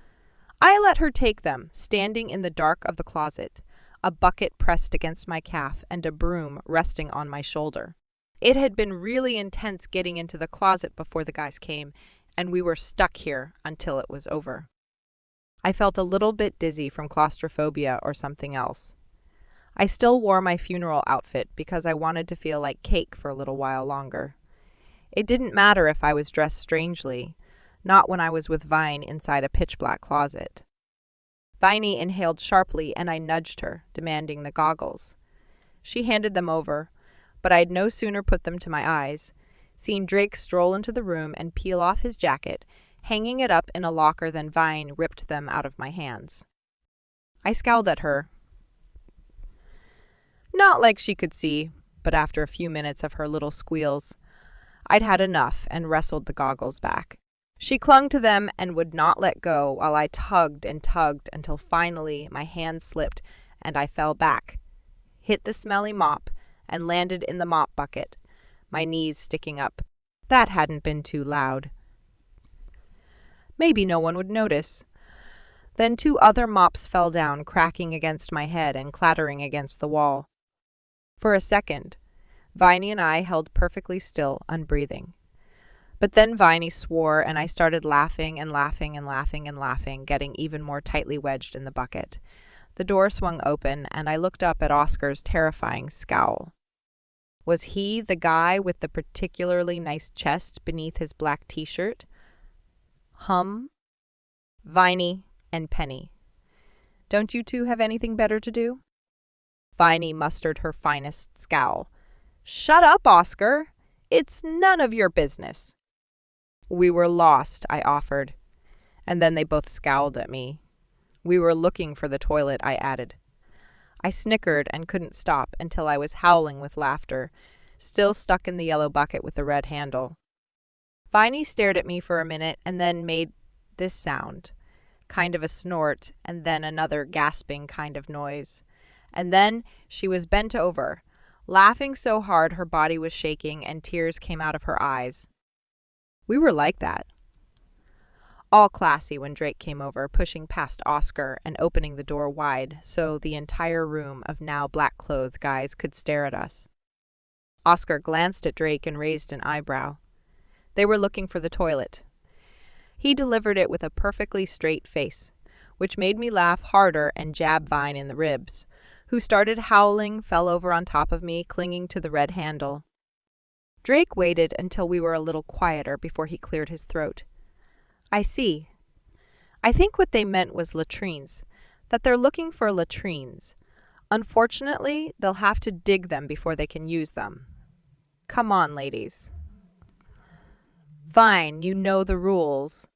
I let her take them, standing in the dark of the closet, a bucket pressed against my calf and a broom resting on my shoulder. It had been really intense getting into the closet before the guys came, and we were stuck here until it was over. I felt a little bit dizzy from claustrophobia or something else. I still wore my funeral outfit because I wanted to feel like cake for a little while longer. It didn't matter if I was dressed strangely, not when I was with Vine inside a pitch-black closet. Viney inhaled sharply and I nudged her, demanding the goggles. She handed them over, but I'd no sooner put them to my eyes, seen Drake stroll into the room and peel off his jacket, hanging it up in a locker than Vine ripped them out of my hands. I scowled at her. Not like she could see, but after a few minutes of her little squeals, I'd had enough and wrestled the goggles back. She clung to them and would not let go while I tugged and tugged until finally my hand slipped and I fell back, hit the smelly mop, and landed in the mop bucket, my knees sticking up. That hadn't been too loud. Maybe no one would notice. Then 2 other mops fell down, cracking against my head and clattering against the wall. For a second, Viney and I held perfectly still, unbreathing. But then Viney swore and I started laughing and laughing and laughing and laughing, getting even more tightly wedged in the bucket. The door swung open and I looked up at Oscar's terrifying scowl. Was he the guy with the particularly nice chest beneath his black t-shirt? Viney and Penny. Don't you two have anything better to do? Viney mustered her finest scowl. Shut up, Oscar. It's none of your business. We were lost, I offered. And then they both scowled at me. We were looking for the toilet, I added. I snickered and couldn't stop until I was howling with laughter, still stuck in the yellow bucket with the red handle. Viney stared at me for a minute and then made this sound, kind of a snort, and then another gasping kind of noise. And then she was bent over, laughing so hard her body was shaking and tears came out of her eyes. We were like that. All classy when Drake came over, pushing past Oscar and opening the door wide so the entire room of now black-clothed guys could stare at us. Oscar glanced at Drake and raised an eyebrow. They were looking for the toilet. He delivered it with a perfectly straight face, which made me laugh harder and jab Vine in the ribs, who started howling, fell over on top of me, clinging to the red handle. Drake waited until we were a little quieter before he cleared his throat. I see. I think what they meant was latrines, that they're looking for latrines. Unfortunately, they'll have to dig them before they can use them. Come on, ladies. Fine, you know the rules.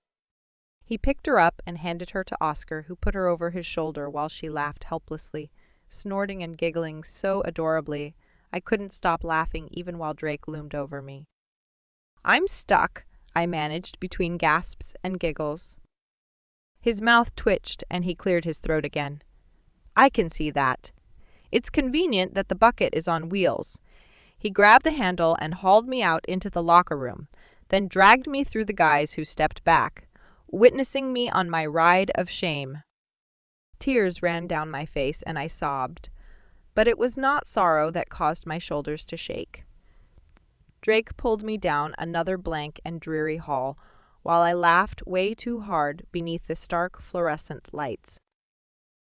He picked her up and handed her to Oscar, who put her over his shoulder while she laughed helplessly, snorting and giggling so adorably I couldn't stop laughing even while Drake loomed over me. I'm stuck, I managed between gasps and giggles. His mouth twitched and he cleared his throat again. I can see that. It's convenient that the bucket is on wheels. He grabbed the handle and hauled me out into the locker room, then dragged me through the guys who stepped back, witnessing me on my ride of shame. Tears ran down my face and I sobbed, but it was not sorrow that caused my shoulders to shake. Drake pulled me down another blank and dreary hall, while I laughed way too hard beneath the stark fluorescent lights.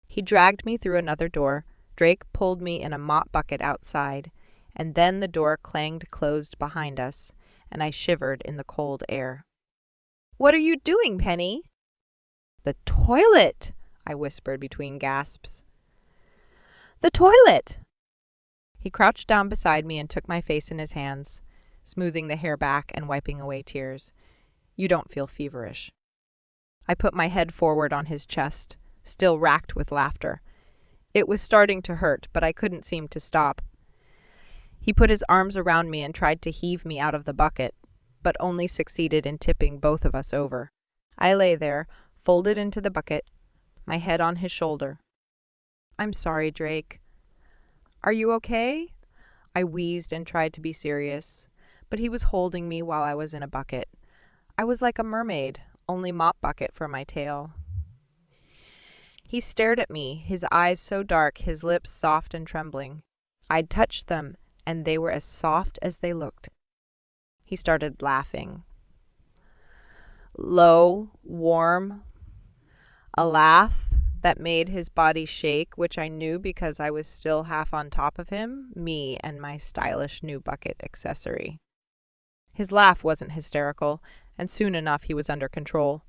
He dragged me through another door. Drake pulled me in a mop bucket outside, and then the door clanged closed behind us, and I shivered in the cold air. "What are you doing, Penny?" "The toilet," I whispered between gasps. "The toilet!" He crouched down beside me and took my face in his hands, smoothing the hair back and wiping away tears. "You don't feel feverish." I put my head forward on his chest, still racked with laughter. It was starting to hurt, but I couldn't seem to stop. He put his arms around me and tried to heave me out of the bucket, but only succeeded in tipping both of us over. I lay there, folded into the bucket, my head on his shoulder. "I'm sorry, Drake." "Are you okay?" I wheezed and tried to be serious, but he was holding me while I was in a bucket. I was like a mermaid, only mop bucket for my tail. He stared at me, his eyes so dark, his lips soft and trembling. I'd touched them, and they were as soft as they looked. He started laughing. Low, warm, a laugh that made his body shake, which I knew because I was still half on top of him, me and my stylish new bucket accessory. His laugh wasn't hysterical, and soon enough he was under control.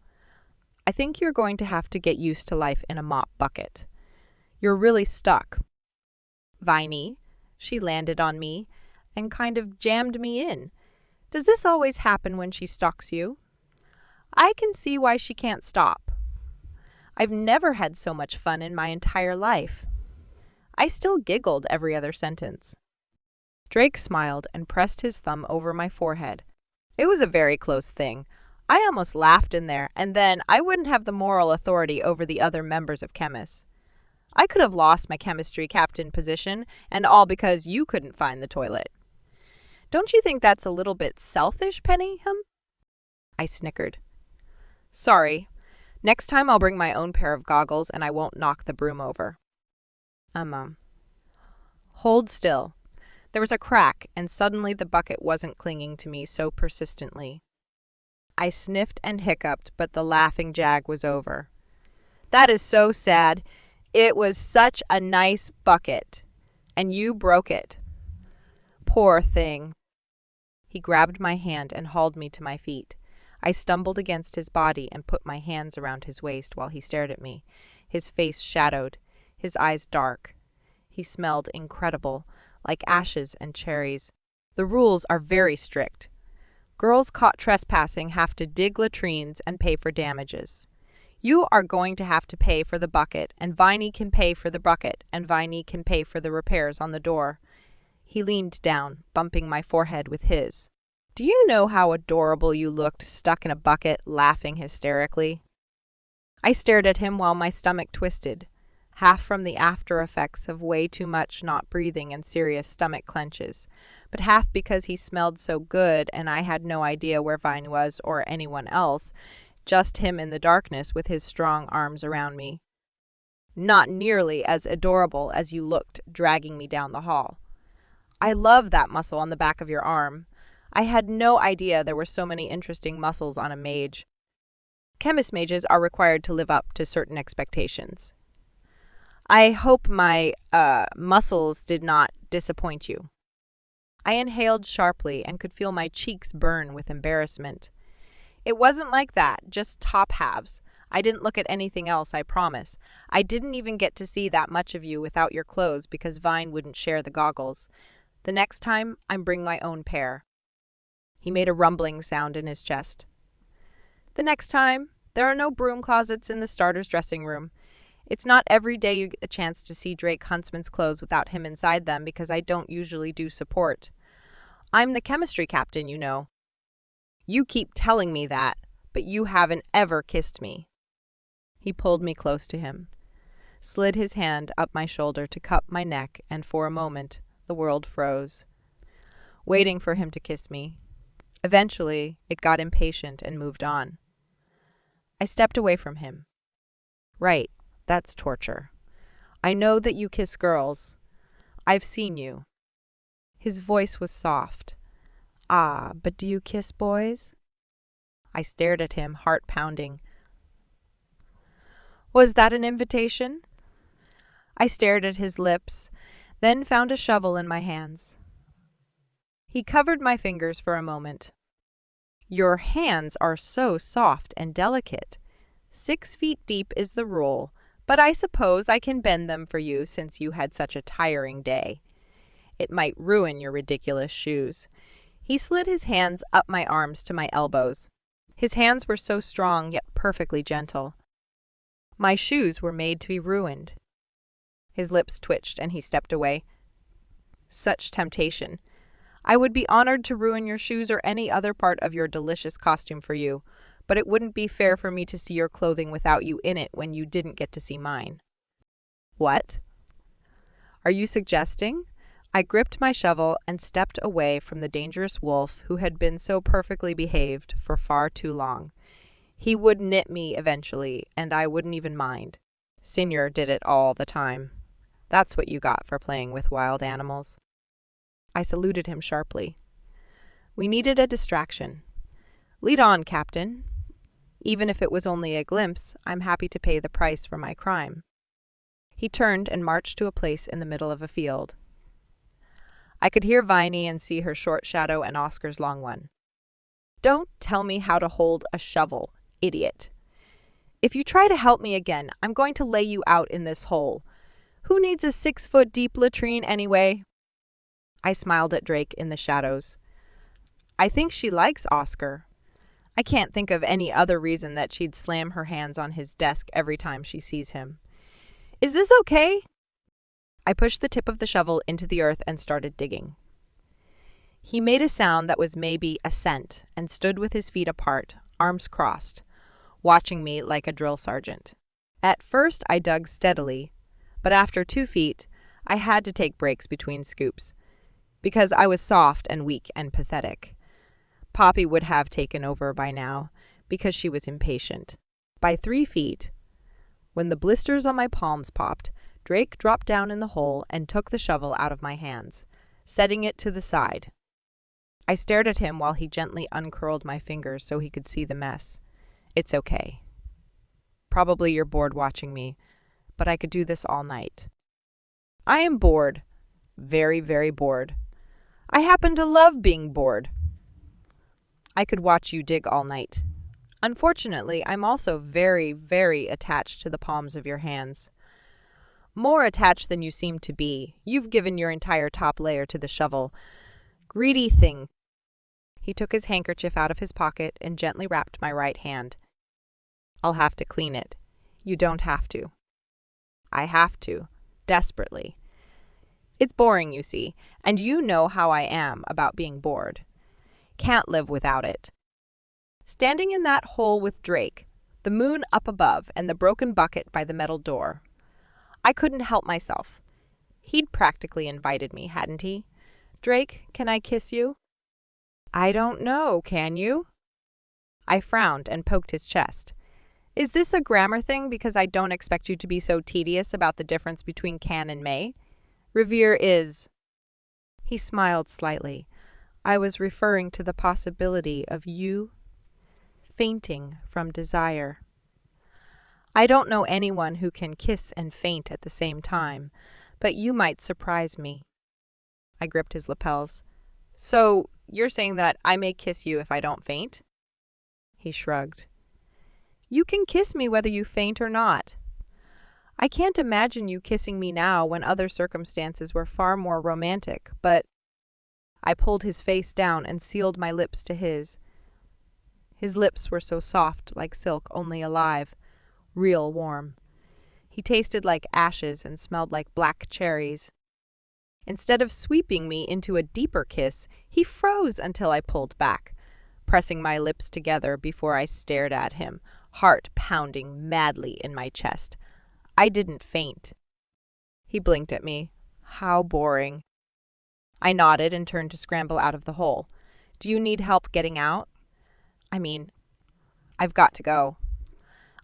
"I think you're going to have to get used to life in a mop bucket. You're really stuck." Viney, she landed on me and kind of jammed me in. "Does this always happen when she stalks you?" "I can see why she can't stop. I've never had so much fun in my entire life." I still giggled every other sentence. Drake smiled and pressed his thumb over my forehead. It was a very close thing. I almost laughed in there, and then I wouldn't have the moral authority over the other members of Chemists. I could have lost my chemistry captain position, and all because you couldn't find the toilet. "Don't you think that's a little bit selfish, Penny, I snickered. "Sorry. Next time I'll bring my own pair of goggles and I won't knock the broom over." Hold still. There was a crack, and suddenly the bucket wasn't clinging to me so persistently. I sniffed and hiccuped, but the laughing jag was over. "That is so sad. It was such a nice bucket. And you broke it." "Poor thing." He grabbed my hand and hauled me to my feet. I stumbled against his body and put my hands around his waist while he stared at me, his face shadowed, his eyes dark. He smelled incredible, like ashes and cherries. The rules are very strict. Girls caught trespassing have to dig latrines and pay for damages. You are going to have to pay for the bucket, and Viney can pay for the bucket, and Viney can pay for the repairs on the door. He leaned down, bumping my forehead with his. "Do you know how adorable you looked stuck in a bucket, laughing hysterically?" I stared at him while my stomach twisted, half from the after effects of way too much not breathing and serious stomach clenches, but half because he smelled so good and I had no idea where Vine was or anyone else, just him in the darkness with his strong arms around me. "Not nearly as adorable as you looked dragging me down the hall. I love that muscle on the back of your arm. I had no idea there were so many interesting muscles on a mage. Chemist mages are required to live up to certain expectations. I hope my, muscles did not disappoint you." I inhaled sharply and could feel my cheeks burn with embarrassment. "It wasn't like that, just top halves. I didn't look at anything else, I promise. I didn't even get to see that much of you without your clothes because Vine wouldn't share the goggles. The next time, I'm bring my own pair." He made a rumbling sound in his chest. "The next time, there are no broom closets in the starter's dressing room. It's not every day you get the chance to see Drake Huntsman's clothes without him inside them because I don't usually do support. I'm the chemistry captain, you know." "You keep telling me that, but you haven't ever kissed me." He pulled me close to him, slid his hand up my shoulder to cup my neck, and for a moment, the world froze, waiting for him to kiss me. Eventually, it got impatient and moved on. I stepped away from him. "Right, that's torture. I know that you kiss girls. I've seen you." His voice was soft. "Ah, but do you kiss boys?" I stared at him, heart pounding. Was that an invitation? I stared at his lips, then found a shovel in my hands. He covered my fingers for a moment. Your hands are so soft and delicate. 6 feet deep is the rule, but I suppose I can bend them for you since you had such a tiring day. It might ruin your ridiculous shoes. He slid his hands up my arms to my elbows. His hands were so strong yet perfectly gentle. My shoes were made to be ruined. His lips twitched and he stepped away. Such temptation. I would be honored to ruin your shoes or any other part of your delicious costume for you, but it wouldn't be fair for me to see your clothing without you in it when you didn't get to see mine. What? Are you suggesting? I gripped my shovel and stepped away from the dangerous wolf who had been so perfectly behaved for far too long. He would nip me eventually, and I wouldn't even mind. Senior did it all the time. That's what you got for playing with wild animals. I saluted him sharply. We needed a distraction. Lead on, Captain. Even if it was only a glimpse, I'm happy to pay the price for my crime. He turned and marched to a place in the middle of a field. I could hear Viney and see her short shadow and Oscar's long one. Don't tell me how to hold a shovel, idiot. If you try to help me again, I'm going to lay you out in this hole. Who needs a 6-foot-deep latrine anyway? I smiled at Drake in the shadows. I think she likes Oscar. I can't think of any other reason that she'd slam her hands on his desk every time she sees him. Is this okay? I pushed the tip of the shovel into the earth and started digging. He made a sound that was maybe a cent and stood with his feet apart, arms crossed, watching me like a drill sergeant. At first I dug steadily, but after 2 feet, I had to take breaks between scoops, because I was soft and weak and pathetic. Poppy would have taken over by now, because she was impatient. By 3 feet, when the blisters on my palms popped, Drake dropped down in the hole and took the shovel out of my hands, setting it to the side. I stared at him while he gently uncurled my fingers so he could see the mess. It's okay. Probably you're bored watching me, but I could do this all night. I am bored. Very, very bored. I happen to love being bored. I could watch you dig all night. Unfortunately, I'm also very, very attached to the palms of your hands. More attached than you seem to be. You've given your entire top layer to the shovel. Greedy thing. He took his handkerchief out of his pocket and gently wrapped my right hand. I'll have to clean it. You don't have to. I have to. Desperately. It's boring, you see, and you know how I am about being bored. Can't live without it. Standing in that hole with Drake, the moon up above and the broken bucket by the metal door, I couldn't help myself. He'd practically invited me, hadn't he? Drake, can I kiss you? I don't know, can you? I frowned and poked his chest. Is this a grammar thing because I don't expect you to be so tedious about the difference between can and may? Revere is. He smiled slightly. I was referring to the possibility of you fainting from desire. I don't know anyone who can kiss and faint at the same time, but you might surprise me. I gripped his lapels. So, you're saying that I may kiss you if I don't faint? He shrugged. You can kiss me whether you faint or not. I can't imagine you kissing me now when other circumstances were far more romantic, but I pulled his face down and sealed my lips to his. His lips were so soft, like silk, only alive. Real warm. He tasted like ashes and smelled like black cherries. Instead of sweeping me into a deeper kiss, he froze until I pulled back, pressing my lips together before I stared at him, heart pounding madly in my chest. I didn't faint. He blinked at me. How boring. I nodded and turned to scramble out of the hole. Do you need help getting out? I've got to go.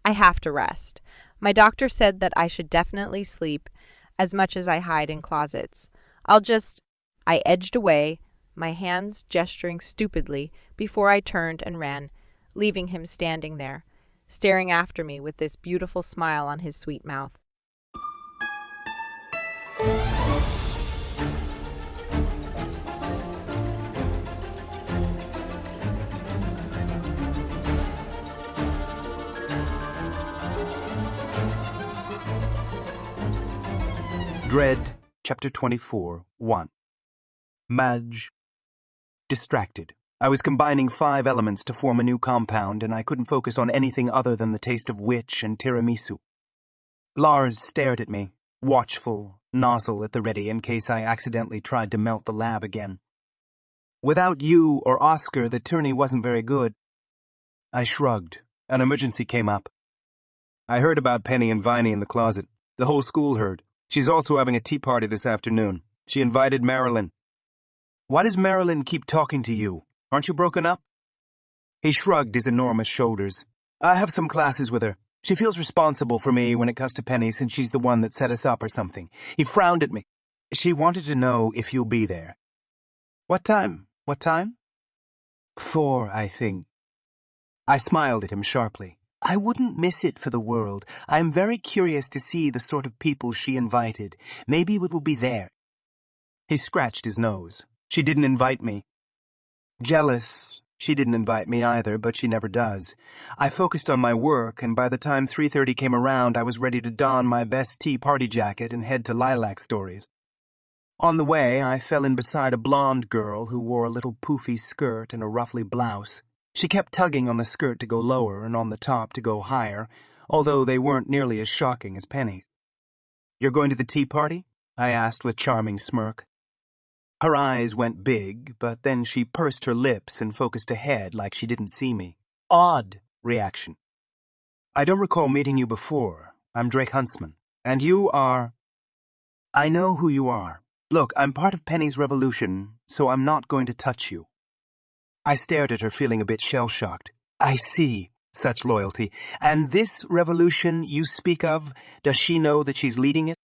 I have to rest. My doctor said that I should definitely sleep as much as I hide in closets. I edged away, my hands gesturing stupidly before I turned and ran. leaving him standing there, staring after me with this beautiful smile on his sweet mouth. Dread, Chapter 24, 1. Mage. Distracted. I was combining 5 elements to form a new compound, and I couldn't focus on anything other than the taste of witch and tiramisu. Lars stared at me, watchful, nozzle at the ready in case I accidentally tried to melt the lab again. Without you or Oscar, the tourney wasn't very good. I shrugged. An emergency came up. I heard about Penny and Viney in the closet. The whole school heard. She's also having a tea party this afternoon. She invited Marilyn. Why does Marilyn keep talking to you? Aren't you broken up? He shrugged his enormous shoulders. I have some classes with her. She feels responsible for me when it comes to Penny since she's the one that set us up or something. He frowned at me. She wanted to know if you'll be there. What time? What time? 4, I think. I smiled at him sharply. I wouldn't miss it for the world. I'm very curious to see the sort of people she invited. Maybe we will be there. He scratched his nose. She didn't invite me. Jealous. She didn't invite me either, but she never does. I focused on my work, and by the time 3:30 came around, I was ready to don my best tea party jacket and head to Lilac Stories. On the way, I fell in beside a blonde girl who wore a little poofy skirt and a ruffly blouse. She kept tugging on the skirt to go lower and on the top to go higher, although they weren't nearly as shocking as Penny's. You're going to the tea party? I asked with charming smirk. Her eyes went big, but then she pursed her lips and focused ahead like she didn't see me. Odd reaction. I don't recall meeting you before. I'm Drake Huntsman. And you are... I know who you are. Look, I'm part of Penny's revolution, so I'm not going to touch you. I stared at her, feeling a bit shell-shocked. I see. Such loyalty. And this revolution you speak of, does she know that she's leading it?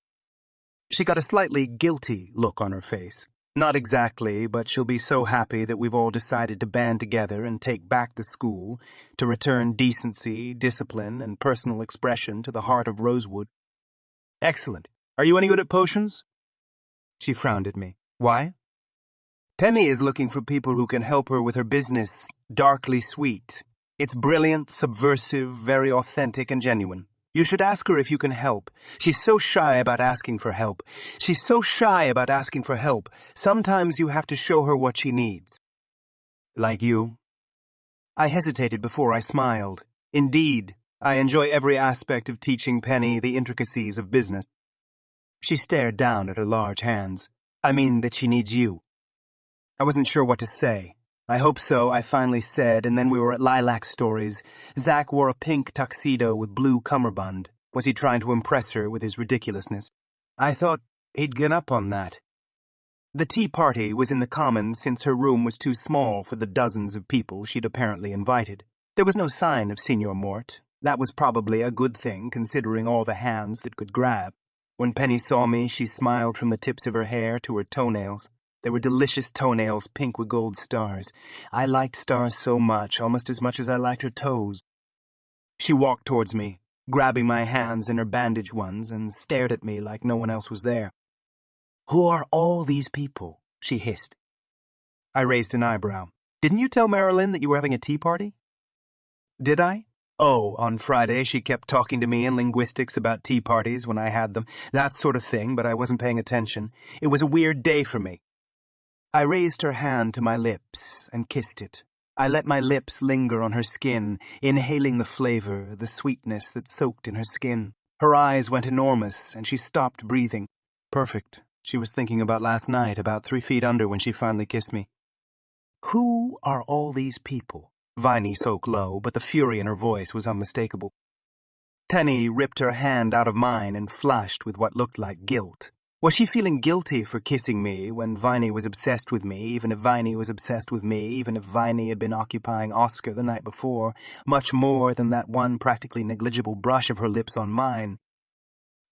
She got a slightly guilty look on her face. Not exactly, but she'll be so happy that we've all decided to band together and take back the school, to return decency, discipline, and personal expression to the heart of Rosewood. Excellent. Are you any good at potions? She frowned at me. Why? Penny is looking for people who can help her with her business, Darkly Sweet. It's brilliant, subversive, very authentic and genuine. You should ask her if you can help. She's so shy about asking for help. Sometimes you have to show her what she needs. Like you. I hesitated before I smiled. Indeed, I enjoy every aspect of teaching Penny the intricacies of business. She stared down at her large hands. I mean that she needs you. I wasn't sure what to say. I hope so, I finally said, and then we were at Lilac Stories. Zach wore a pink tuxedo with blue cummerbund. Was he trying to impress her with his ridiculousness? I thought he'd get up on that. The tea party was in the commons since her room was too small for the dozens of people she'd apparently invited. There was no sign of Signor Mort. That was probably a good thing, considering all the hands that could grab. When Penny saw me, she smiled from the tips of her hair to her toenails. They were delicious toenails, pink with gold stars. I liked stars so much, almost as much as I liked her toes. She walked towards me, grabbing my hands in her bandaged ones, and stared at me like no one else was there. Who are all these people? She hissed. I raised an eyebrow. Didn't you tell Marilyn that you were having a tea party? Did I? Oh, on Friday she kept talking to me in linguistics about tea parties when I had them, that sort of thing, but I wasn't paying attention. It was a weird day for me. I raised her hand to my lips and kissed it. I let my lips linger on her skin, inhaling the flavor, the sweetness that soaked in her skin. Her eyes went enormous, and she stopped breathing. Perfect. She was thinking about last night, about 3 feet under when she finally kissed me. Who are all these people? Viney spoke low, but the fury in her voice was unmistakable. Penny ripped her hand out of mine and flushed with what looked like guilt. Was she feeling guilty for kissing me when Viney was obsessed with me, even if Viney was obsessed with me, even if Viney had been occupying Oscar the night before, much more than that one practically negligible brush of her lips on mine?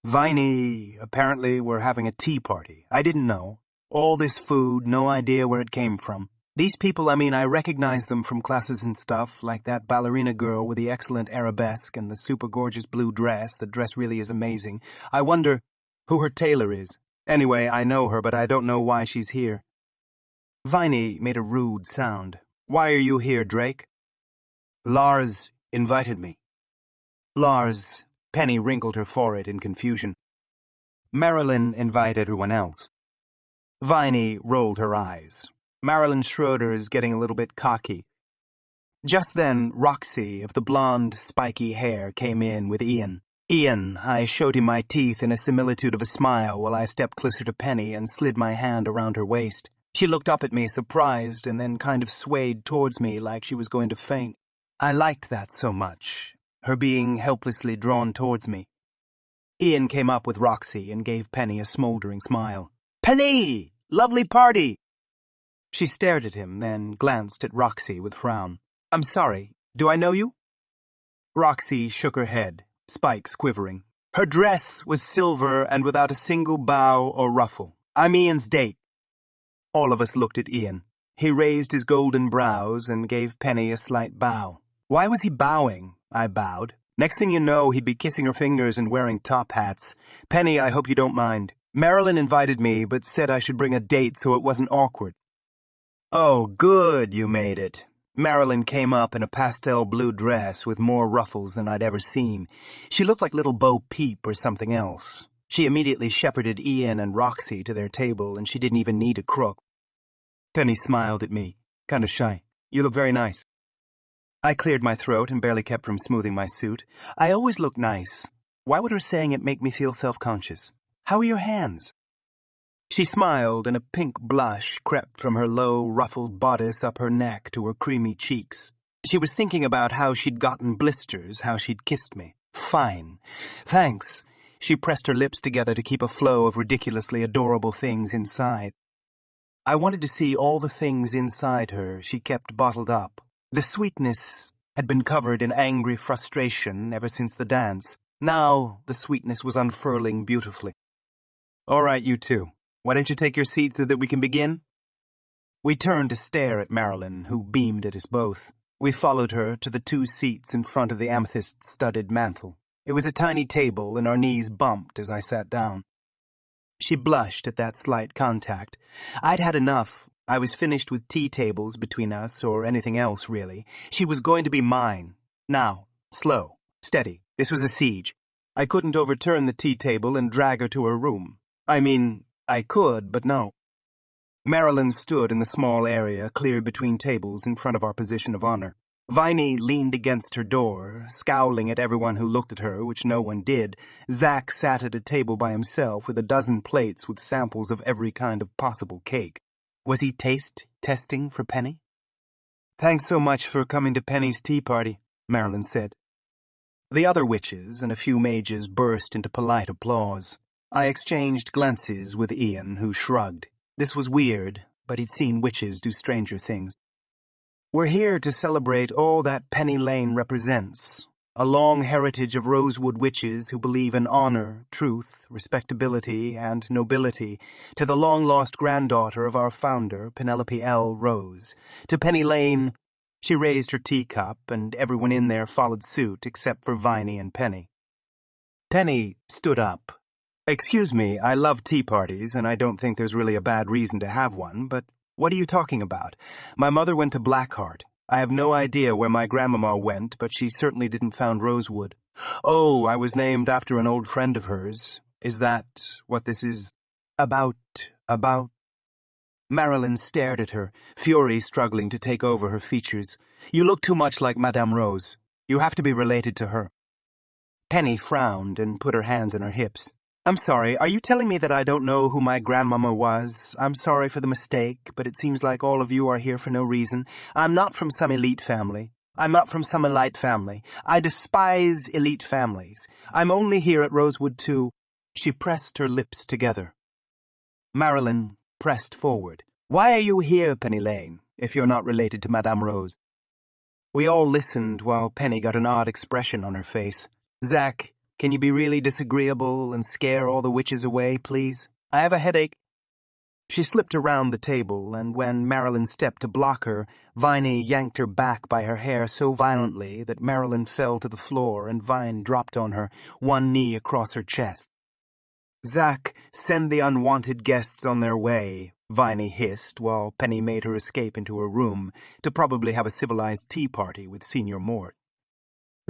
Viney, apparently, were having a tea party. I didn't know. All this food, no idea where it came from. These people, I recognize them from classes and stuff, like that ballerina girl with the excellent arabesque and the super gorgeous blue dress. The dress really is amazing. I wonder who her tailor is. Anyway, I know her, but I don't know why she's here. Viney made a rude sound. Why are you here, Drake? Lars invited me. Lars, Penny wrinkled her forehead in confusion. Marilyn invited everyone else. Viney rolled her eyes. Marilyn Schroeder is getting a little bit cocky. Just then, Roxy, of the blonde, spiky hair, came in with Ian. Ian, I showed him my teeth in a similitude of a smile while I stepped closer to Penny and slid my hand around her waist. She looked up at me, surprised, and then kind of swayed towards me like she was going to faint. I liked that so much, her being helplessly drawn towards me. Ian came up with Roxy and gave Penny a smoldering smile. Penny! Lovely party! She stared at him, then glanced at Roxy with frown. I'm sorry, do I know you? Roxy shook her head, spikes quivering. Her dress was silver and without a single bow or ruffle. I'm Ian's date. All of us looked at Ian. He raised his golden brows and gave Penny a slight bow. Why was he bowing? I bowed. Next thing you know, he'd be kissing her fingers and wearing top hats. Penny, I hope you don't mind. Marilyn invited me, but said I should bring a date so it wasn't awkward. Oh, good, you made it. Marilyn came up in a pastel blue dress with more ruffles than I'd ever seen. She looked like little Bo Peep or something else. She immediately shepherded Ian and Roxy to their table, and she didn't even need a crook. Penny smiled at me, kind of shy. You look very nice. I cleared my throat and barely kept from smoothing my suit. I always look nice. Why would her saying it make me feel self-conscious? How are your hands? She smiled, and a pink blush crept from her low, ruffled bodice up her neck to her creamy cheeks. She was thinking about how she'd gotten blisters, how she'd kissed me. Fine. Thanks. She pressed her lips together to keep a flow of ridiculously adorable things inside. I wanted to see all the things inside her she kept bottled up. The sweetness had been covered in angry frustration ever since the dance. Now the sweetness was unfurling beautifully. All right, you two. Why don't you take your seat so that we can begin? We turned to stare at Marilyn, who beamed at us both. We followed her to the 2 seats in front of the amethyst-studded mantel. It was a tiny table, and our knees bumped as I sat down. She blushed at that slight contact. I'd had enough. I was finished with tea tables between us, or anything else, really. She was going to be mine. Now, slow, steady. This was a siege. I couldn't overturn the tea table and drag her to her room. I could, but no. Marilyn stood in the small area cleared between tables in front of our position of honor. Viney leaned against her door, scowling at everyone who looked at her, which no one did. Zack sat at a table by himself with a dozen plates with samples of every kind of possible cake. Was he taste-testing for Penny? Thanks so much for coming to Penny's tea party, Marilyn said. The other witches and a few mages burst into polite applause. I exchanged glances with Ian, who shrugged. This was weird, but he'd seen witches do stranger things. We're here to celebrate all that Penny Lane represents, a long heritage of Rosewood witches who believe in honor, truth, respectability, and nobility, to the long-lost granddaughter of our founder, Penelope L. Rose. To Penny Lane, she raised her teacup, and everyone in there followed suit except for Viney and Penny. Penny stood up. Excuse me, I love tea parties, and I don't think there's really a bad reason to have one, but what are you talking about? My mother went to Blackheart. I have no idea where my grandmama went, but she certainly didn't found Rosewood. Oh, I was named after an old friend of hers. Is that what this is about? Marilyn stared at her, fury struggling to take over her features. You look too much like Madame Rose. You have to be related to her. Penny frowned and put her hands on her hips. I'm sorry, are you telling me that I don't know who my grandmama was? I'm sorry for the mistake, but it seems like all of you are here for no reason. I'm not from some elite family. I'm not from some elite family. I despise elite families. I'm only here at Rosewood to... She pressed her lips together. Marilyn pressed forward. Why are you here, Penny Lane, if you're not related to Madame Rose? We all listened while Penny got an odd expression on her face. Zack, can you be really disagreeable and scare all the witches away, please? I have a headache. She slipped around the table, and when Marilyn stepped to block her, Viney yanked her back by her hair so violently that Marilyn fell to the floor and Vine dropped on her, one knee across her chest. "Zack, send the unwanted guests on their way," Viney hissed, while Penny made her escape into her room to probably have a civilized tea party with Senior Mort.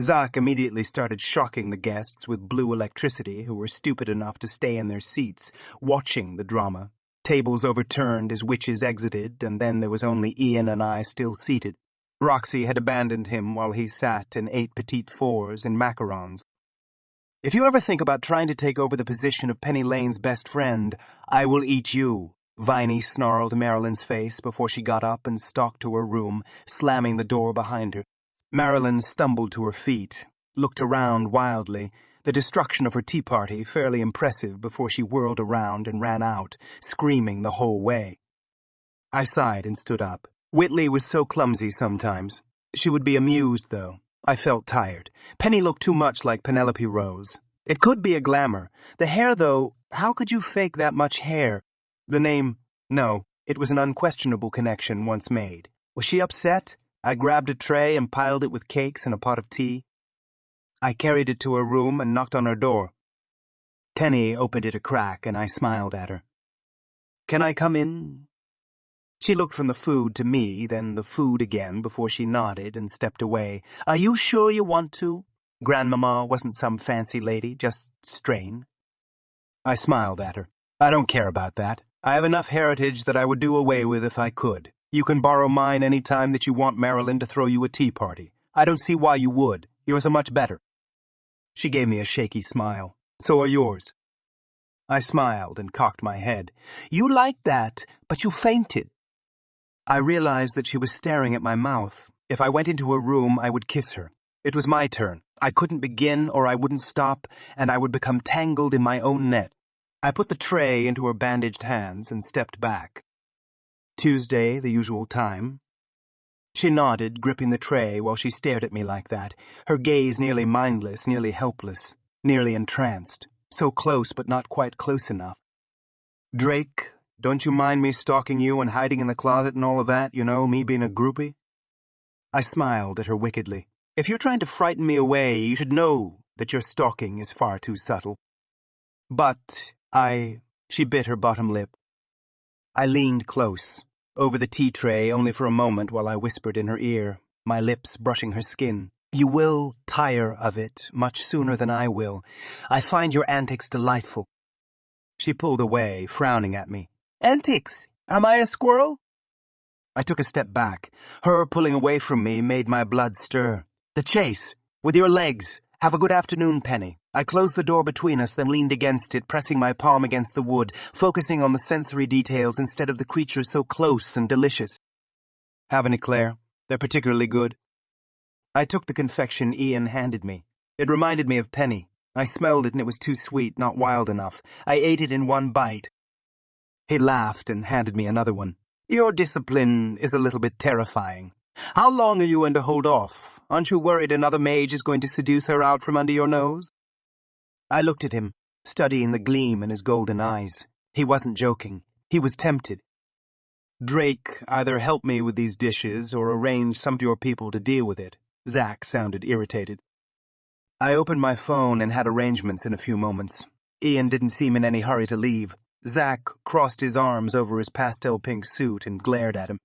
Zack immediately started shocking the guests with blue electricity who were stupid enough to stay in their seats, watching the drama. Tables overturned as witches exited, and then there was only Ian and I still seated. Roxy had abandoned him while he sat and ate petite fours and macarons. "If you ever think about trying to take over the position of Penny Lane's best friend, I will eat you," Viney snarled in Marilyn's face before she got up and stalked to her room, slamming the door behind her. Marilyn stumbled to her feet, looked around wildly, the destruction of her tea party fairly impressive before she whirled around and ran out, screaming the whole way. I sighed and stood up. Whitley was so clumsy sometimes. She would be amused, though. I felt tired. Penny looked too much like Penelope Rose. It could be a glamour. The hair, though, how could you fake that much hair? The name, no, it was an unquestionable connection once made. Was she upset? I grabbed a tray and piled it with cakes and a pot of tea. I carried it to her room and knocked on her door. Penny opened it a crack, and I smiled at her. "Can I come in?" She looked from the food to me, then the food again before she nodded and stepped away. "Are you sure you want to? Grandmama wasn't some fancy lady, just strain." I smiled at her. "I don't care about that. I have enough heritage that I would do away with if I could. You can borrow mine any time that you want Marilyn to throw you a tea party. I don't see why you would. Yours are much better." She gave me a shaky smile. "So are yours." I smiled and cocked my head. "You like that, but you fainted." I realized that she was staring at my mouth. If I went into her room, I would kiss her. It was my turn. I couldn't begin or I wouldn't stop, and I would become tangled in my own net. I put the tray into her bandaged hands and stepped back. "Tuesday, the usual time." She nodded, gripping the tray while she stared at me like that, her gaze nearly mindless, nearly helpless, nearly entranced, so close but not quite close enough. "Drake, don't you mind me stalking you and hiding in the closet and all of that, me being a groupie?" I smiled at her wickedly. "If you're trying to frighten me away, you should know that your stalking is far too subtle." "But she bit her bottom lip. I leaned close, over the tea tray only for a moment while I whispered in her ear, my lips brushing her skin. "You will tire of it much sooner than I will. I find your antics delightful." She pulled away, frowning at me. "Antics? Am I a squirrel?" I took a step back. Her pulling away from me made my blood stir. "The chase! With your legs! Have a good afternoon, Penny." I closed the door between us, then leaned against it, pressing my palm against the wood, focusing on the sensory details instead of the creature so close and delicious. "Have any, Claire? They're particularly good." I took the confection Ian handed me. It reminded me of Penny. I smelled it and it was too sweet, not wild enough. I ate it in one bite. He laughed and handed me another one. "Your discipline is a little bit terrifying. How long are you going to hold off? Aren't you worried another mage is going to seduce her out from under your nose?" I looked at him, studying the gleam in his golden eyes. He wasn't joking. He was tempted. "Drake, either help me with these dishes or arrange some of your people to deal with it." Zack sounded irritated. I opened my phone and had arrangements in a few moments. Ian didn't seem in any hurry to leave. Zack crossed his arms over his pastel pink suit and glared at him.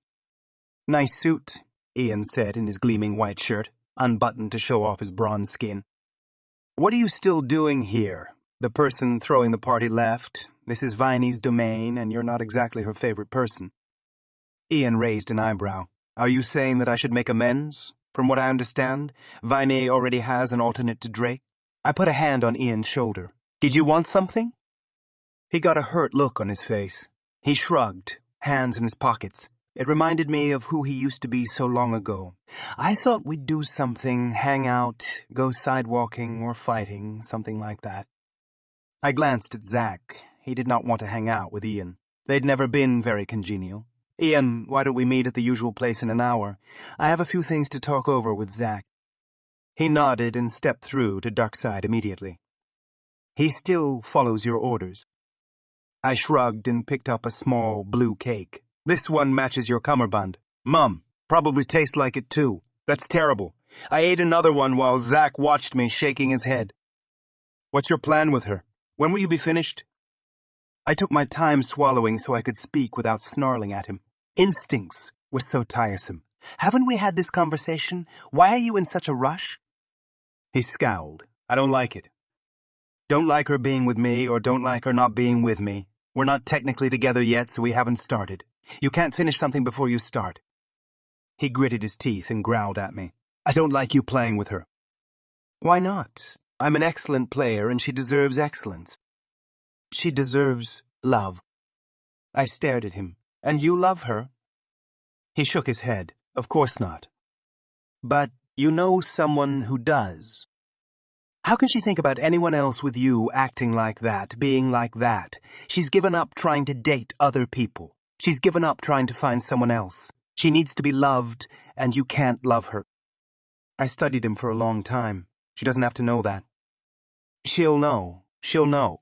"Nice suit," Ian said in his gleaming white shirt, unbuttoned to show off his bronze skin. "What are you still doing here?" The person throwing the party left. "This is Viney's domain, and you're not exactly her favorite person." Ian raised an eyebrow. "Are you saying that I should make amends? From what I understand, Viney already has an alternate to Drake." I put a hand on Ian's shoulder. "Did you want something?" He got a hurt look on his face. He shrugged, hands in his pockets. It reminded me of who he used to be so long ago. "I thought we'd do something, hang out, go sidewalking or fighting, something like that." I glanced at Zack. He did not want to hang out with Ian. They'd never been very congenial. "Ian, why don't we meet at the usual place in an hour? I have a few things to talk over with Zack." He nodded and stepped through to Darkside immediately. "He still follows your orders?" I shrugged and picked up a small blue cake. This one matches your cummerbund. Mum, probably tastes like it too. That's terrible. I ate another one while Zach watched me, shaking his head. What's your plan with her? When will you be finished? I took my time swallowing so I could speak without snarling at him. Instincts were so tiresome. Haven't we had this conversation? Why are you in such a rush? He scowled. I don't like it. Don't like her being with me or don't like her not being with me. We're not technically together yet, so we haven't started. You can't finish something before you start. He gritted his teeth and growled at me. I don't like you playing with her. Why not? I'm an excellent player and she deserves excellence. She deserves love. I stared at him. And you love her? He shook his head. Of course not. But you know someone who does. How can she think about anyone else with you acting like that, being like that? She's given up trying to date other people. She's given up trying to find someone else. She needs to be loved, and you can't love her. I studied him for a long time. She doesn't have to know that. She'll know. She'll know.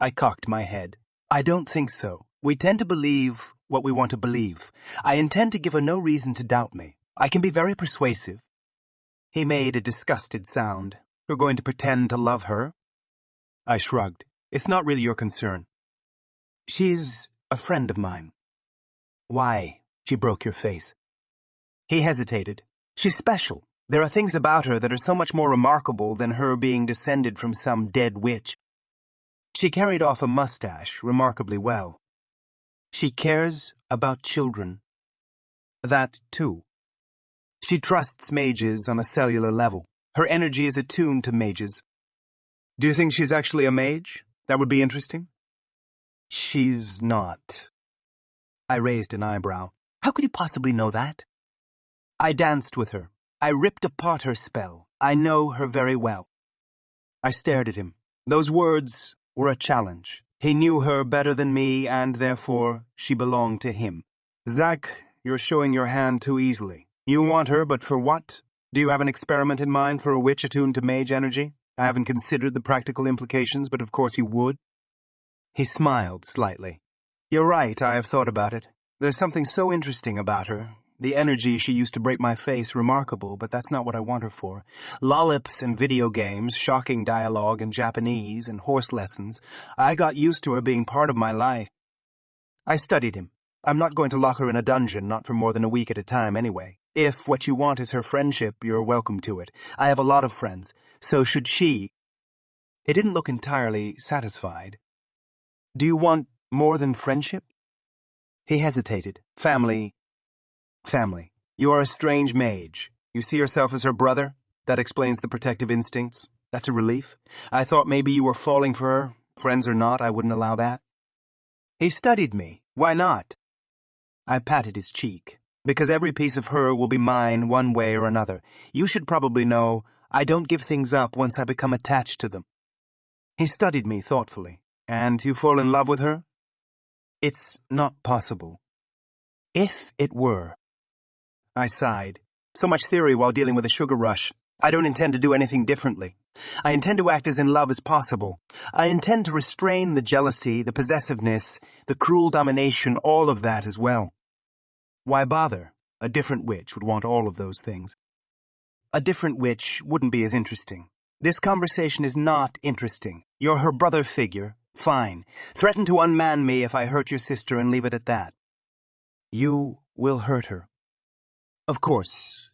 I cocked my head. I don't think so. We tend to believe what we want to believe. I intend to give her no reason to doubt me. I can be very persuasive. He made a disgusted sound. You're going to pretend to love her? I shrugged. It's not really your concern. She's a friend of mine. Why? She broke your face. He hesitated. She's special. There are things about her that are so much more remarkable than her being descended from some dead witch. She carried off a mustache remarkably well. She cares about children. That, too. She trusts mages on a cellular level. Her energy is attuned to mages. Do you think she's actually a mage? That would be interesting. She's not. I raised an eyebrow. How could you possibly know that? I danced with her. I ripped apart her spell. I know her very well. I stared at him. Those words were a challenge. He knew her better than me, and therefore she belonged to him. Zach, you're showing your hand too easily. You want her, but for what? Do you have an experiment in mind for a witch attuned to mage energy? I haven't considered the practical implications, but of course you would. He smiled slightly. You're right, I have thought about it. There's something so interesting about her. The energy she used to break my face, remarkable, but that's not what I want her for. Lollips and video games, shocking dialogue in Japanese, and horse lessons. I got used to her being part of my life. I studied him. I'm not going to lock her in a dungeon, not for more than a week at a time anyway. If what you want is her friendship, you're welcome to it. I have a lot of friends. So should she. He didn't look entirely satisfied. Do you want more than friendship? He hesitated. Family. You are a strange mage. You see yourself as her brother? That explains the protective instincts. That's a relief. I thought maybe you were falling for her. Friends or not, I wouldn't allow that. He studied me. Why not? I patted his cheek. Because every piece of her will be mine one way or another. You should probably know I don't give things up once I become attached to them. He studied me thoughtfully. And you fall in love with her? It's not possible. If it were. I sighed. So much theory while dealing with a sugar rush. I don't intend to do anything differently. I intend to act as in love as possible. I intend to restrain the jealousy, the possessiveness, the cruel domination, all of that as well. Why bother? A different witch would want all of those things. A different witch wouldn't be as interesting. This conversation is not interesting. You're her brother figure. Fine. Threaten to unman me if I hurt your sister and leave it at that. You will hurt her. Of course.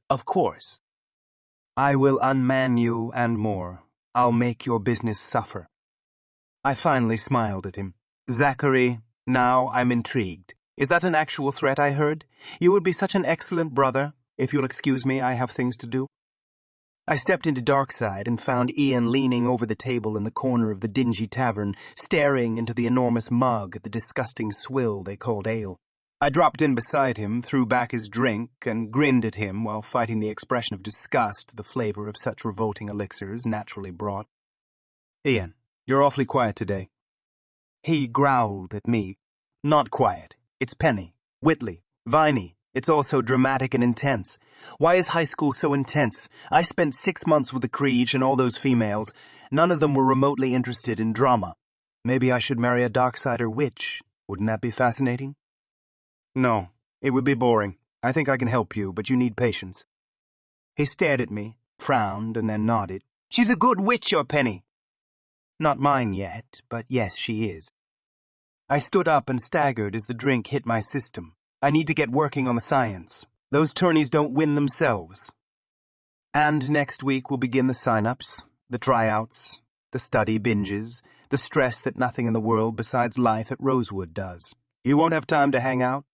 I will unman you and more. I'll make your business suffer. I finally smiled at him. Zachary, now I'm intrigued. Is that an actual threat I heard? You would be such an excellent brother. If you'll excuse me, I have things to do. I stepped into Darkside and found Ian leaning over the table in the corner of the dingy tavern, staring into the enormous mug at the disgusting swill they called ale. I dropped in beside him, threw back his drink, and grinned at him while fighting the expression of disgust the flavor of such revolting elixirs naturally brought. Ian, you're awfully quiet today. He growled at me. Not quiet. It's Penny, Whitley, Viney. It's all so dramatic and intense. Why is high school so intense? I spent 6 months with the Creech and all those females. None of them were remotely interested in drama. Maybe I should marry a Darkside or witch. Wouldn't that be fascinating? No, it would be boring. I think I can help you, but you need patience. He stared at me, frowned, and then nodded. She's a good witch, your Penny. Not mine yet, but yes, she is. I stood up and staggered as the drink hit my system. I need to get working on the science. Those tourneys don't win themselves. And next week we'll begin the sign-ups, the tryouts, the study binges, the stress that nothing in the world besides life at Rosewood does. You won't have time to hang out?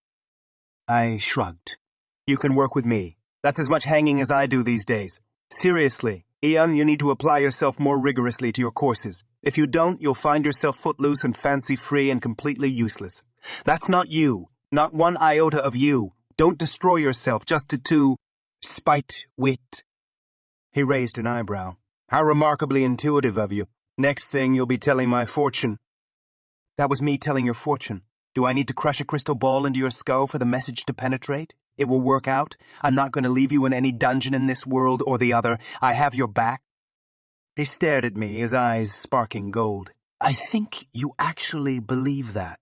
I shrugged. You can work with me. That's as much hanging as I do these days. Seriously, Ian, you need to apply yourself more rigorously to your courses. If you don't, you'll find yourself footloose and fancy-free and completely useless. That's not you. Not one iota of you. Don't destroy yourself just to spite wit. He raised an eyebrow. How remarkably intuitive of you. Next thing, you'll be telling my fortune. That was me telling your fortune. Do I need to crush a crystal ball into your skull for the message to penetrate? It will work out. I'm not going to leave you in any dungeon in this world or the other. I have your back. He stared at me, his eyes sparking gold. I think you actually believe that.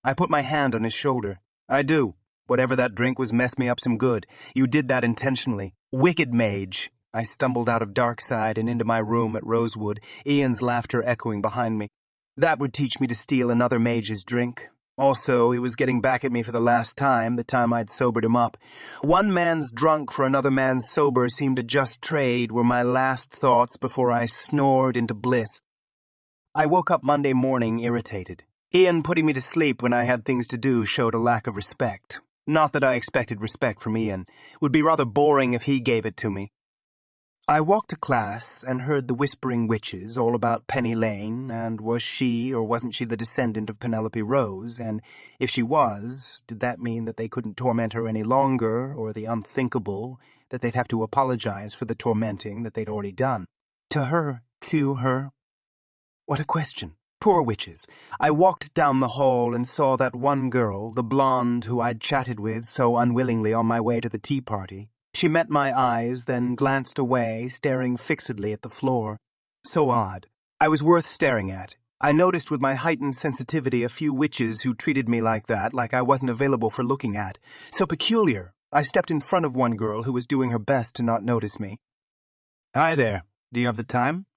I put my hand on his shoulder. I do. Whatever that drink was messed me up some good. You did that intentionally. Wicked mage. I stumbled out of Darkside and into my room at Rosewood, Ian's laughter echoing behind me. That would teach me to steal another mage's drink. Also, he was getting back at me for the last time, the time I'd sobered him up. One man's drunk for another man's sober seemed a just trade were my last thoughts before I snored into bliss. I woke up Monday morning irritated. Ian putting me to sleep when I had things to do showed a lack of respect. Not that I expected respect from Ian. It would be rather boring if he gave it to me. I walked to class and heard the whispering witches all about Penny Lane, and was she or wasn't she the descendant of Penelope Rose, and if she was, did that mean that they couldn't torment her any longer, or the unthinkable, that they'd have to apologize for the tormenting that they'd already done? To her. What a question. Poor witches. I walked down the hall and saw that one girl, the blonde who I'd chatted with so unwillingly on my way to the tea party. She met my eyes, then glanced away, staring fixedly at the floor. So odd. I was worth staring at. I noticed with my heightened sensitivity a few witches who treated me like that, like I wasn't available for looking at. So peculiar. I stepped in front of one girl who was doing her best to not notice me. Hi there. Do you have the time?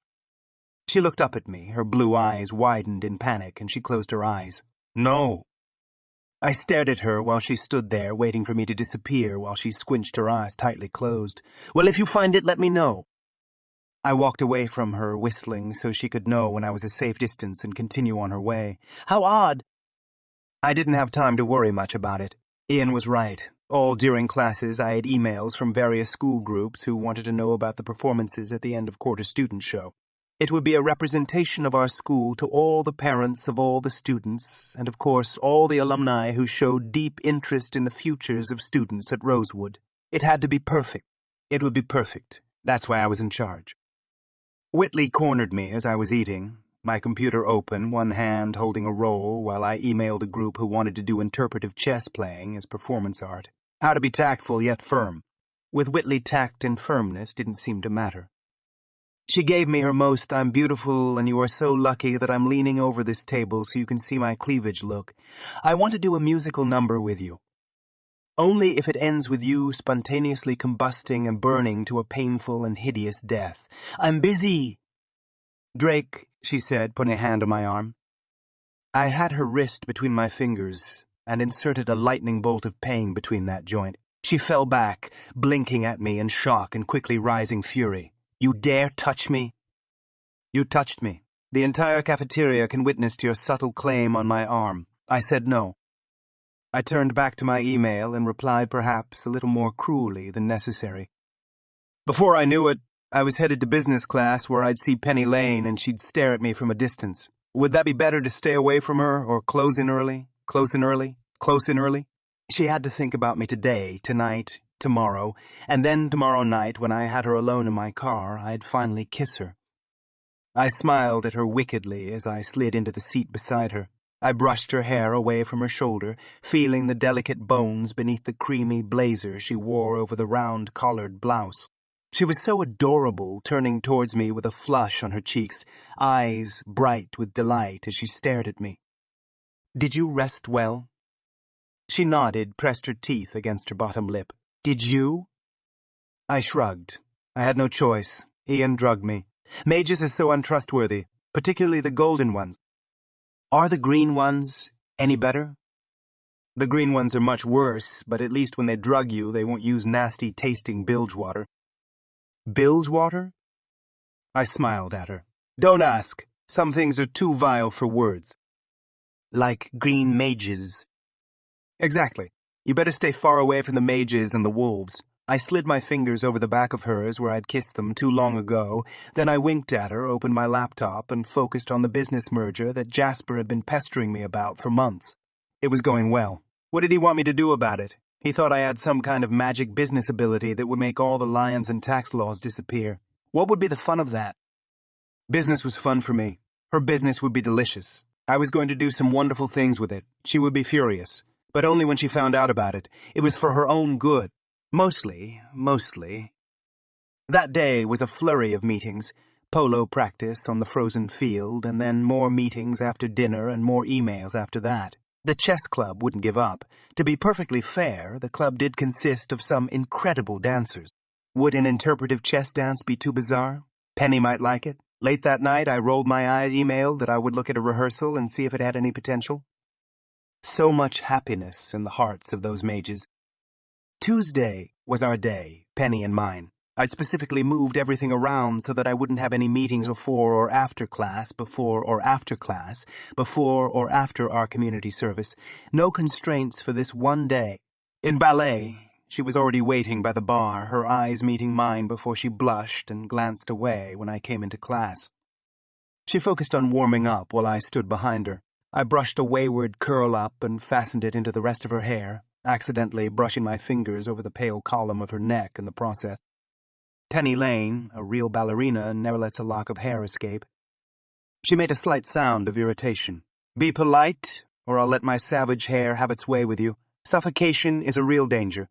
She looked up at me, her blue eyes widened in panic, and she closed her eyes. No. I stared at her while she stood there, waiting for me to disappear while she squinched her eyes tightly closed. Well, if you find it, let me know. I walked away from her, whistling, so she could know when I was a safe distance and continue on her way. How odd. I didn't have time to worry much about it. Ian was right. All during classes, I had emails from various school groups who wanted to know about the performances at the end of quarter student show. It would be a representation of our school to all the parents of all the students, and of course all the alumni who showed deep interest in the futures of students at Rosewood. It had to be perfect. It would be perfect. That's why I was in charge. Whitley cornered me as I was eating, my computer open, one hand holding a roll while I emailed a group who wanted to do interpretive chess playing as performance art. How to be tactful yet firm. With Whitley, tact and firmness didn't seem to matter. She gave me her most "I'm beautiful and you are so lucky that I'm leaning over this table so you can see my cleavage" look. I want to do a musical number with you. Only if it ends with you spontaneously combusting and burning to a painful and hideous death. I'm busy. Drake, she said, putting a hand on my arm. I had her wrist between my fingers and inserted a lightning bolt of pain between that joint. She fell back, blinking at me in shock and quickly rising fury. You dare touch me? You touched me. The entire cafeteria can witness to your subtle claim on my arm. I said no. I turned back to my email and replied perhaps a little more cruelly than necessary. Before I knew it, I was headed to business class where I'd see Penny Lane and she'd stare at me from a distance. Would that be better to stay away from her or close in early? She had to think about me today, tonight, tomorrow, and then tomorrow night when I had her alone in my car, I'd finally kiss her. I smiled at her wickedly as I slid into the seat beside her. I brushed her hair away from her shoulder, feeling the delicate bones beneath the creamy blazer she wore over the round collared blouse. She was so adorable, turning towards me with a flush on her cheeks, eyes bright with delight as she stared at me. "Did you rest well?" She nodded, pressed her teeth against her bottom lip. "Did you?" I shrugged. I had no choice. Ian drugged me. Mages are so untrustworthy, particularly the golden ones. Are the green ones any better? The green ones are much worse, but at least when they drug you, they won't use nasty-tasting bilge water. Bilge water? I smiled at her. Don't ask. Some things are too vile for words. Like green mages. Exactly. You better stay far away from the mages and the wolves. I slid my fingers over the back of hers where I'd kissed them too long ago, then I winked at her, opened my laptop, and focused on the business merger that Jasper had been pestering me about for months. It was going well. What did he want me to do about it? He thought I had some kind of magic business ability that would make all the lions and tax laws disappear. What would be the fun of that? Business was fun for me. Her business would be delicious. I was going to do some wonderful things with it. She would be furious. But only when she found out about it. It was for her own good. Mostly. That day was a flurry of meetings. Polo practice on the frozen field, and then more meetings after dinner and more emails after that. The chess club wouldn't give up. To be perfectly fair, the club did consist of some incredible dancers. Would an interpretive chess dance be too bizarre? Penny might like it. Late that night, I rolled my eyes, emailed that I would look at a rehearsal and see if it had any potential. So much happiness in the hearts of those mages. Tuesday was our day, Penny and mine. I'd specifically moved everything around so that I wouldn't have any meetings before or after class, before or after class, before or after our community service. No constraints for this one day. In ballet, she was already waiting by the bar, her eyes meeting mine before she blushed and glanced away when I came into class. She focused on warming up while I stood behind her. I brushed a wayward curl up and fastened it into the rest of her hair, accidentally brushing my fingers over the pale column of her neck in the process. Penny Lane, a real ballerina, never lets a lock of hair escape. She made a slight sound of irritation. Be polite, or I'll let my savage hair have its way with you. Suffocation is a real danger.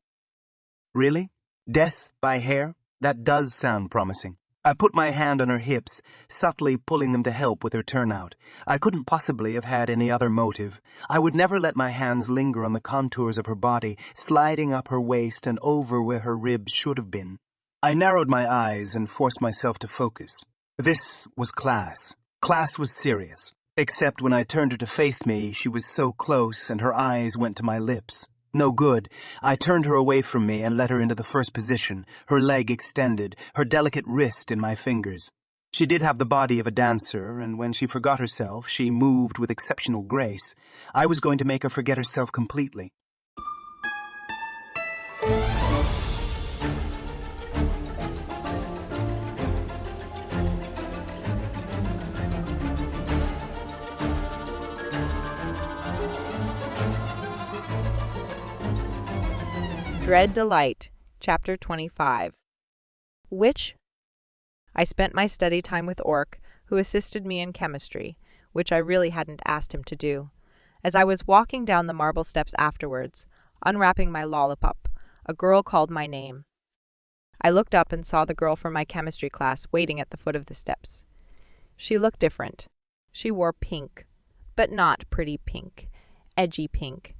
Really? Death by hair? That does sound promising. I put my hand on her hips, subtly pulling them to help with her turnout. I couldn't possibly have had any other motive. I would never let my hands linger on the contours of her body, sliding up her waist and over where her ribs should have been. I narrowed my eyes and forced myself to focus. This was class. Class was serious. Except when I turned her to face me, she was so close and her eyes went to my lips. No good. I turned her away from me and led her into the first position, her leg extended, her delicate wrist in my fingers. She did have the body of a dancer, and when she forgot herself, she moved with exceptional grace. I was going to make her forget herself completely. Dread Delight, Chapter 25. Which? I spent my study time with Orc, who assisted me in chemistry, which I really hadn't asked him to do. As I was walking down the marble steps afterwards, unwrapping my lollipop, a girl called my name. I looked up and saw the girl from my chemistry class waiting at the foot of the steps. She looked different. She wore pink, but not pretty pink, edgy pink.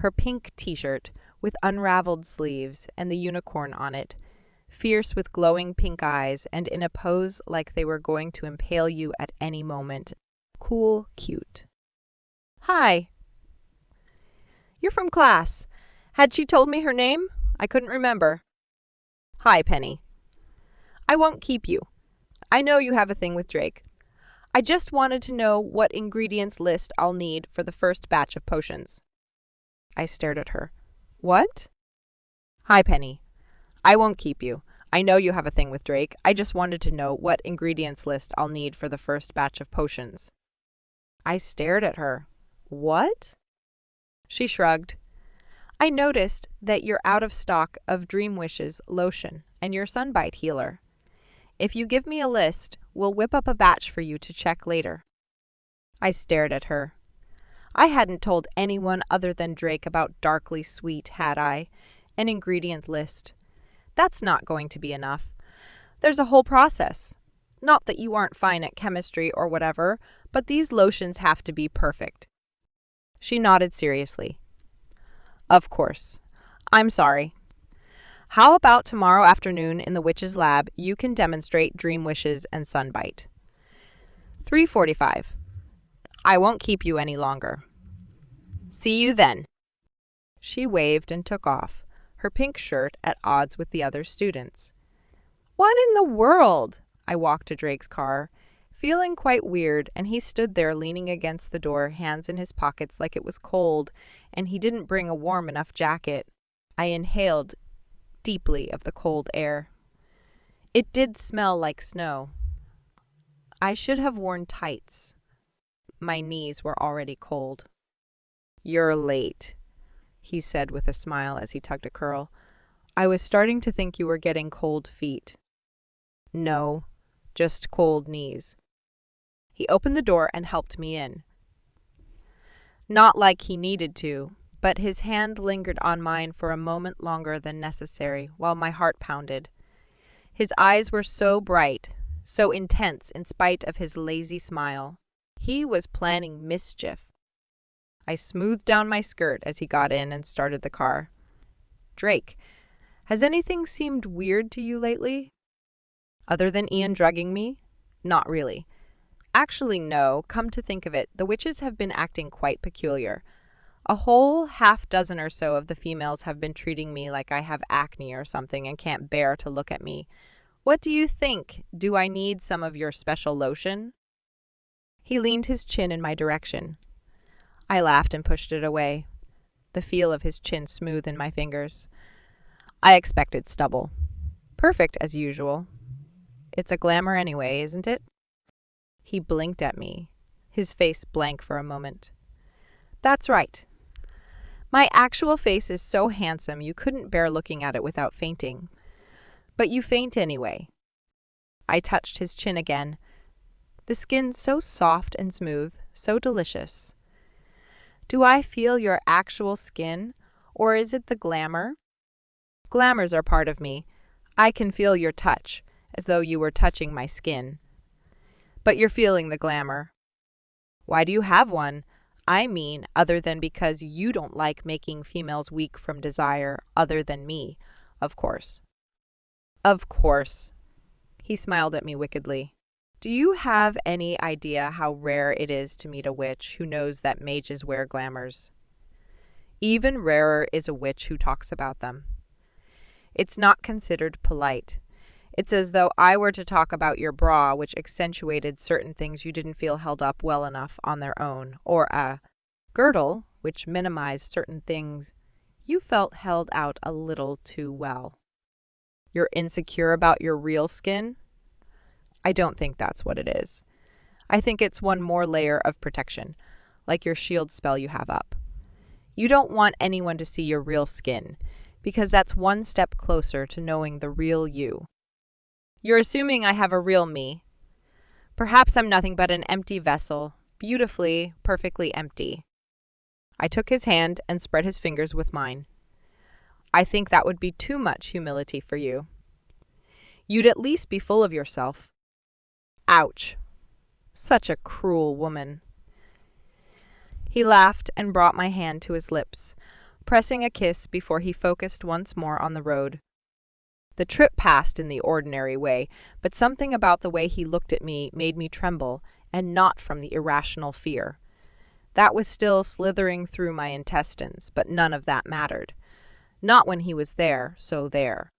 Her pink t-shirt, with unraveled sleeves and the unicorn on it, fierce with glowing pink eyes and in a pose like they were going to impale you at any moment. Cool, cute. Hi. You're from class. Had she told me her name? I couldn't remember. Hi, Penny. I won't keep you. I know you have a thing with Drake. I just wanted to know what ingredients list I'll need for the first batch of potions. I stared at her. What? Hi, Penny. I won't keep you. I know you have a thing with Drake. I just wanted to know what ingredients list I'll need for the first batch of potions. I stared at her. What? She shrugged. I noticed that you're out of stock of Dream Wishes lotion and your sunbite healer. If you give me a list, we'll whip up a batch for you to check later. I stared at her. I hadn't told anyone other than Drake about Darkly Sweet, had I? An ingredient list. That's not going to be enough. There's a whole process. Not that you aren't fine at chemistry or whatever, but these lotions have to be perfect. She nodded seriously. Of course. I'm sorry. How about tomorrow afternoon in the witch's lab, you can demonstrate dream wishes and sunbite. 3:45. I won't keep you any longer. See you then. She waved and took off, her pink shirt at odds with the other students. What in the world? I walked to Drake's car, feeling quite weird, and he stood there leaning against the door, hands in his pockets like it was cold, and he didn't bring a warm enough jacket. I inhaled deeply of the cold air. It did smell like snow. I should have worn tights. My knees were already cold. You're late, he said with a smile as he tugged a curl. I was starting to think you were getting cold feet. No, just cold knees. He opened the door and helped me in. Not like he needed to, but his hand lingered on mine for a moment longer than necessary while my heart pounded. His eyes were so bright, so intense in spite of his lazy smile. He was planning mischief. I smoothed down my skirt as he got in and started the car. Drake, has anything seemed weird to you lately? Other than Ian drugging me? Not really. Actually, no. Come to think of it, the witches have been acting quite peculiar. A whole half-dozen or so of the females have been treating me like I have acne or something and can't bear to look at me. What do you think? Do I need some of your special lotion? He leaned his chin in my direction. I laughed and pushed it away, the feel of his chin smooth in my fingers. I expected stubble. Perfect as usual. It's a glamour anyway, isn't it? He blinked at me, his face blank for a moment. That's right. My actual face is so handsome you couldn't bear looking at it without fainting. But you faint anyway. I touched his chin again. The skin so soft and smooth, so delicious. Do I feel your actual skin, or is it the glamour? Glamours are part of me. I can feel your touch, as though you were touching my skin. But you're feeling the glamour. Why do you have one? I mean, other than because you don't like making females weak from desire, other than me, of course. Of course. He smiled at me wickedly. Do you have any idea how rare it is to meet a witch who knows that mages wear glamours? Even rarer is a witch who talks about them. It's not considered polite. It's as though I were to talk about your bra, which accentuated certain things you didn't feel held up well enough on their own, or a girdle, which minimized certain things you felt held out a little too well. You're insecure about your real skin? I don't think that's what it is. I think it's one more layer of protection, like your shield spell you have up. You don't want anyone to see your real skin, because that's one step closer to knowing the real you. You're assuming I have a real me. Perhaps I'm nothing but an empty vessel, beautifully, perfectly empty. I took his hand and spread his fingers with mine. I think that would be too much humility for you. You'd at least be full of yourself. Ouch. Such a cruel woman. He laughed and brought my hand to his lips, pressing a kiss before he focused once more on the road. The trip passed in the ordinary way, but something about the way he looked at me made me tremble, and not from the irrational fear. That was still slithering through my intestines, but none of that mattered. Not when he was there, so there.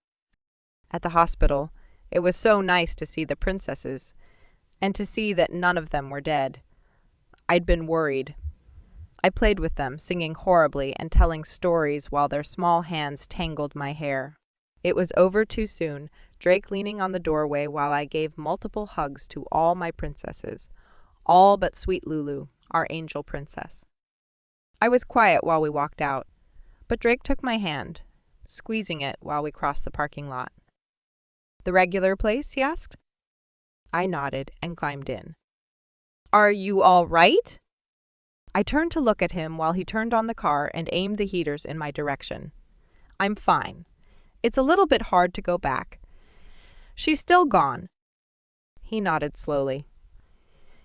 At the hospital, it was so nice to see the princesses, and to see that none of them were dead. I'd been worried. I played with them, singing horribly and telling stories while their small hands tangled my hair. It was over too soon, Drake leaning on the doorway while I gave multiple hugs to all my princesses, all but sweet Lulu, our angel princess. I was quiet while we walked out, but Drake took my hand, squeezing it while we crossed the parking lot. The regular place, he asked. I nodded and climbed in. Are you all right? I turned to look at him while he turned on the car and aimed the heaters in my direction. I'm fine. It's a little bit hard to go back. She's still gone. He nodded slowly.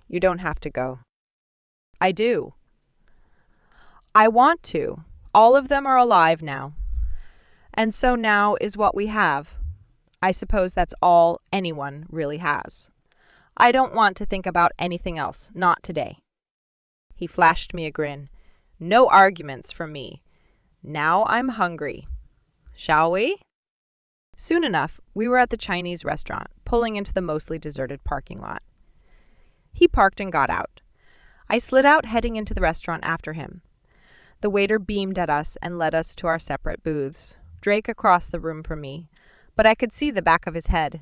You don't have to go. I do. I want to. All of them are alive now. And so now is what we have. I suppose that's all anyone really has. I don't want to think about anything else, not today. He flashed me a grin. No arguments from me. Now I'm hungry. Shall we? Soon enough, we were at the Chinese restaurant, pulling into the mostly deserted parking lot. He parked and got out. I slid out, heading into the restaurant after him. The waiter beamed at us and led us to our separate booths, Drake across the room from me, but I could see the back of his head.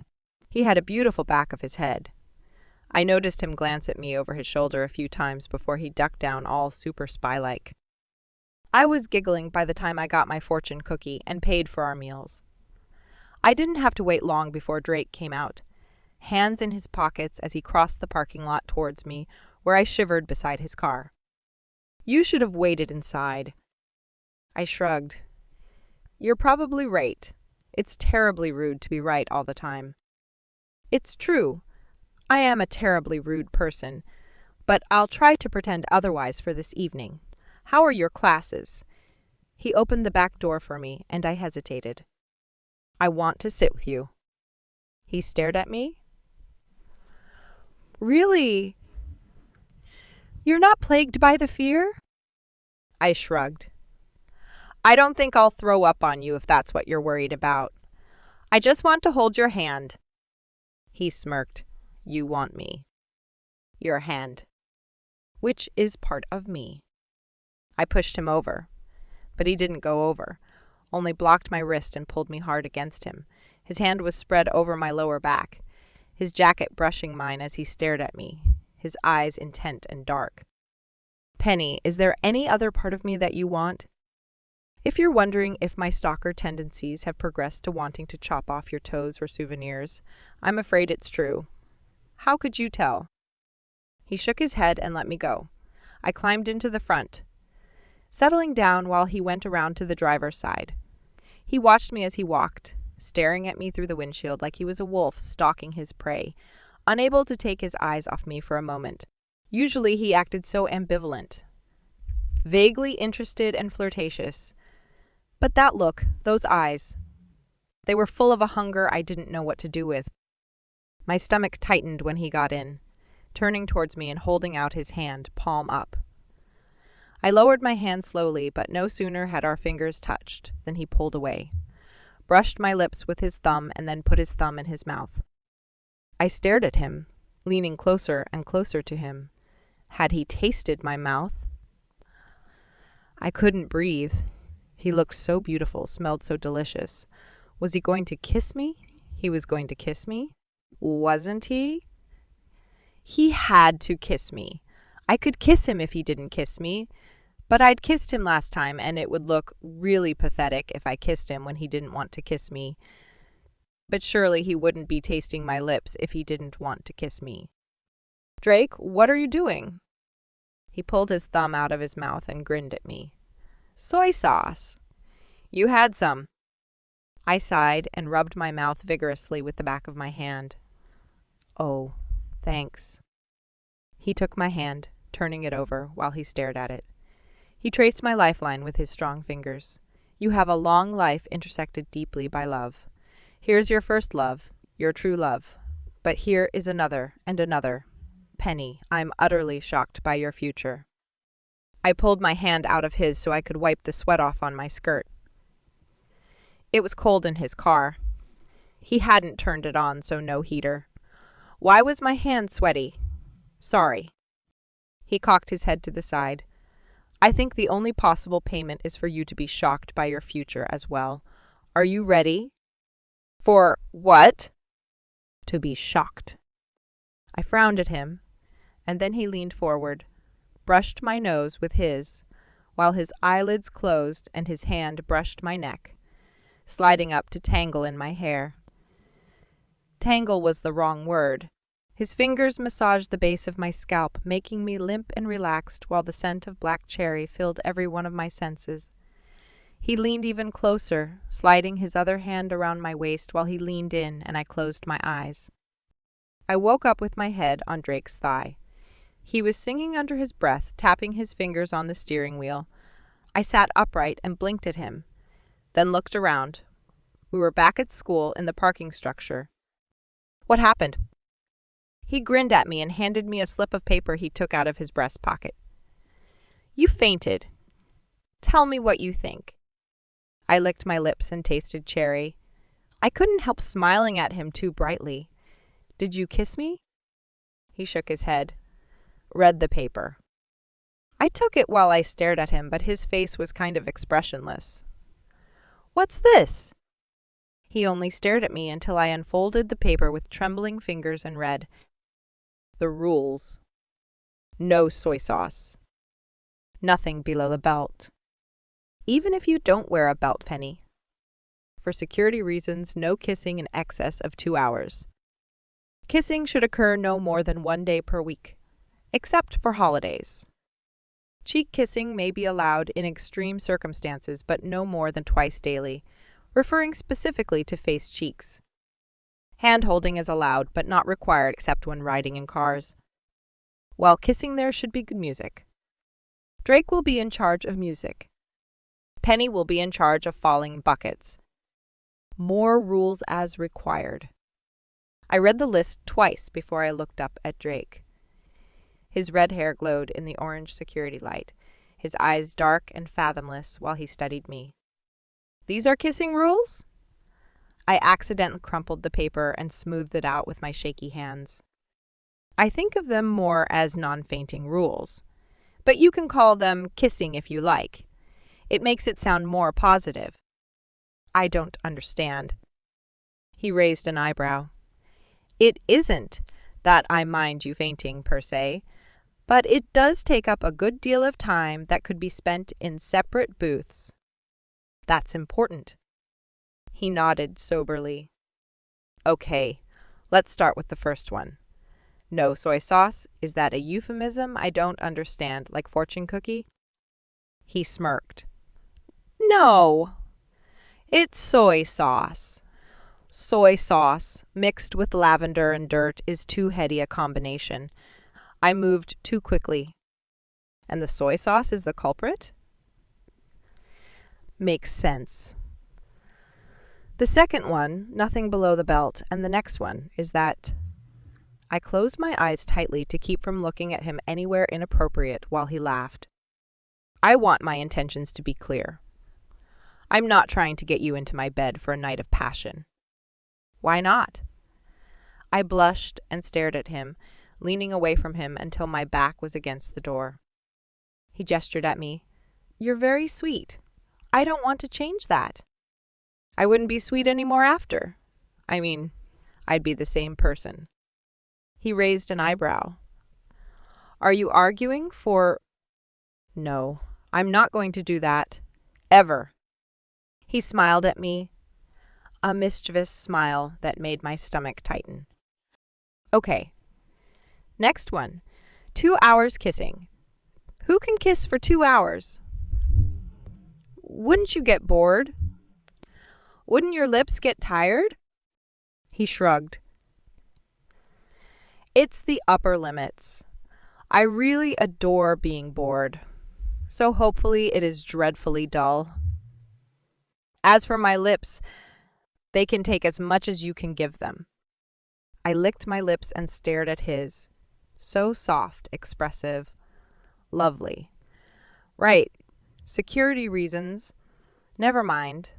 He had a beautiful back of his head. I noticed him glance at me over his shoulder a few times before he ducked down all super spy-like. I was giggling by the time I got my fortune cookie and paid for our meals. I didn't have to wait long before Drake came out, hands in his pockets as he crossed the parking lot towards me, where I shivered beside his car. You should have waited inside. I shrugged. You're probably right. It's terribly rude to be right all the time. It's true. I am a terribly rude person, but I'll try to pretend otherwise for this evening. How are your classes? He opened the back door for me, and I hesitated. I want to sit with you. He stared at me. Really? You're not plagued by the fear? I shrugged. I don't think I'll throw up on you if that's what you're worried about. I just want to hold your hand. He smirked. You want me. Your hand. Which is part of me. I pushed him over, but he didn't go over, only blocked my wrist and pulled me hard against him. His hand was spread over my lower back, his jacket brushing mine as he stared at me, his eyes intent and dark. Penny, is there any other part of me that you want? If you're wondering if my stalker tendencies have progressed to wanting to chop off your toes for souvenirs, I'm afraid it's true. How could you tell? He shook his head and let me go. I climbed into the front, settling down while he went around to the driver's side. He watched me as he walked, staring at me through the windshield like he was a wolf stalking his prey, unable to take his eyes off me for a moment. Usually he acted so ambivalent, vaguely interested and flirtatious. But that look, those eyes, they were full of a hunger I didn't know what to do with. My stomach tightened when he got in, turning towards me and holding out his hand, palm up. I lowered my hand slowly, but no sooner had our fingers touched than he pulled away, brushed my lips with his thumb, and then put his thumb in his mouth. I stared at him, leaning closer and closer to him. Had he tasted my mouth? I couldn't breathe. He looked so beautiful, smelled so delicious. Was he going to kiss me? He was going to kiss me? Wasn't he? He had to kiss me. I could kiss him if he didn't kiss me, but I'd kissed him last time, and it would look really pathetic if I kissed him when he didn't want to kiss me. But surely he wouldn't be tasting my lips if he didn't want to kiss me. Drake, what are you doing? He pulled his thumb out of his mouth and grinned at me. Soy sauce. You had some. I sighed and rubbed my mouth vigorously with the back of my hand. Oh, thanks. He took my hand, turning it over while he stared at it. He traced my lifeline with his strong fingers. You have a long life intersected deeply by love. Here's your first love, your true love. But here is another and another. Penny, I'm utterly shocked by your future. I pulled my hand out of his so I could wipe the sweat off on my skirt. It was cold in his car. He hadn't turned it on, so no heater. Why was my hand sweaty? Sorry. He cocked his head to the side. I think the only possible payment is for you to be shocked by your future as well. Are you ready? For what? To be shocked. I frowned at him, and then he leaned forward, brushed my nose with his, while his eyelids closed and his hand brushed my neck, sliding up to tangle in my hair. Tangle was the wrong word. His fingers massaged the base of my scalp, making me limp and relaxed while the scent of black cherry filled every one of my senses. He leaned even closer, sliding his other hand around my waist while he leaned in, and I closed my eyes. I woke up with my head on Drake's thigh. He was singing under his breath, tapping his fingers on the steering wheel. I sat upright and blinked at him, then looked around. We were back at school in the parking structure. What happened? He grinned at me and handed me a slip of paper he took out of his breast pocket. You fainted. Tell me what you think. I licked my lips and tasted cherry. I couldn't help smiling at him too brightly. Did you kiss me? He shook his head. Read the paper. I took it while I stared at him, but his face was kind of expressionless. What's this? He only stared at me until I unfolded the paper with trembling fingers and read, The rules. No soy sauce. Nothing below the belt. Even if you don't wear a belt, Penny. For security reasons, no kissing in excess of 2 hours. Kissing should occur no more than 1 day per week, except for holidays. Cheek kissing may be allowed in extreme circumstances, but no more than twice daily, referring specifically to face cheeks. Hand-holding is allowed, but not required except when riding in cars. While kissing, there should be good music. Drake will be in charge of music. Penny will be in charge of falling buckets. More rules as required. I read the list twice before I looked up at Drake. His red hair glowed in the orange security light, his eyes dark and fathomless while he studied me. These are kissing rules? I accidentally crumpled the paper and smoothed it out with my shaky hands. I think of them more as non-fainting rules, but you can call them kissing if you like. It makes it sound more positive. I don't understand. He raised an eyebrow. It isn't that I mind you fainting, per se, but it does take up a good deal of time that could be spent in separate booths. That's important. He nodded soberly. Okay, let's start with the first one. No soy sauce, is that a euphemism I don't understand, like fortune cookie? He smirked. No, it's soy sauce. Soy sauce mixed with lavender and dirt is too heady a combination. I moved too quickly. And the soy sauce is the culprit? Makes sense. The second one, nothing below the belt, and the next one is that I closed my eyes tightly to keep from looking at him anywhere inappropriate while he laughed. I want my intentions to be clear. I'm not trying to get you into my bed for a night of passion. Why not? I blushed and stared at him, leaning away from him until my back was against the door. He gestured at me. You're very sweet. I don't want to change that. I wouldn't be sweet anymore after. I mean, I'd be the same person. He raised an eyebrow. Are you arguing for... No, I'm not going to do that. Ever. He smiled at me, a mischievous smile that made my stomach tighten. Okay. Next one. 2 hours kissing. Who can kiss for 2 hours? Wouldn't you get bored? Wouldn't your lips get tired? He shrugged. It's the upper limits. I really adore being bored, so hopefully it is dreadfully dull. As for my lips, they can take as much as you can give them. I licked my lips and stared at his. So soft, expressive, lovely. Right, security reasons. Never mind.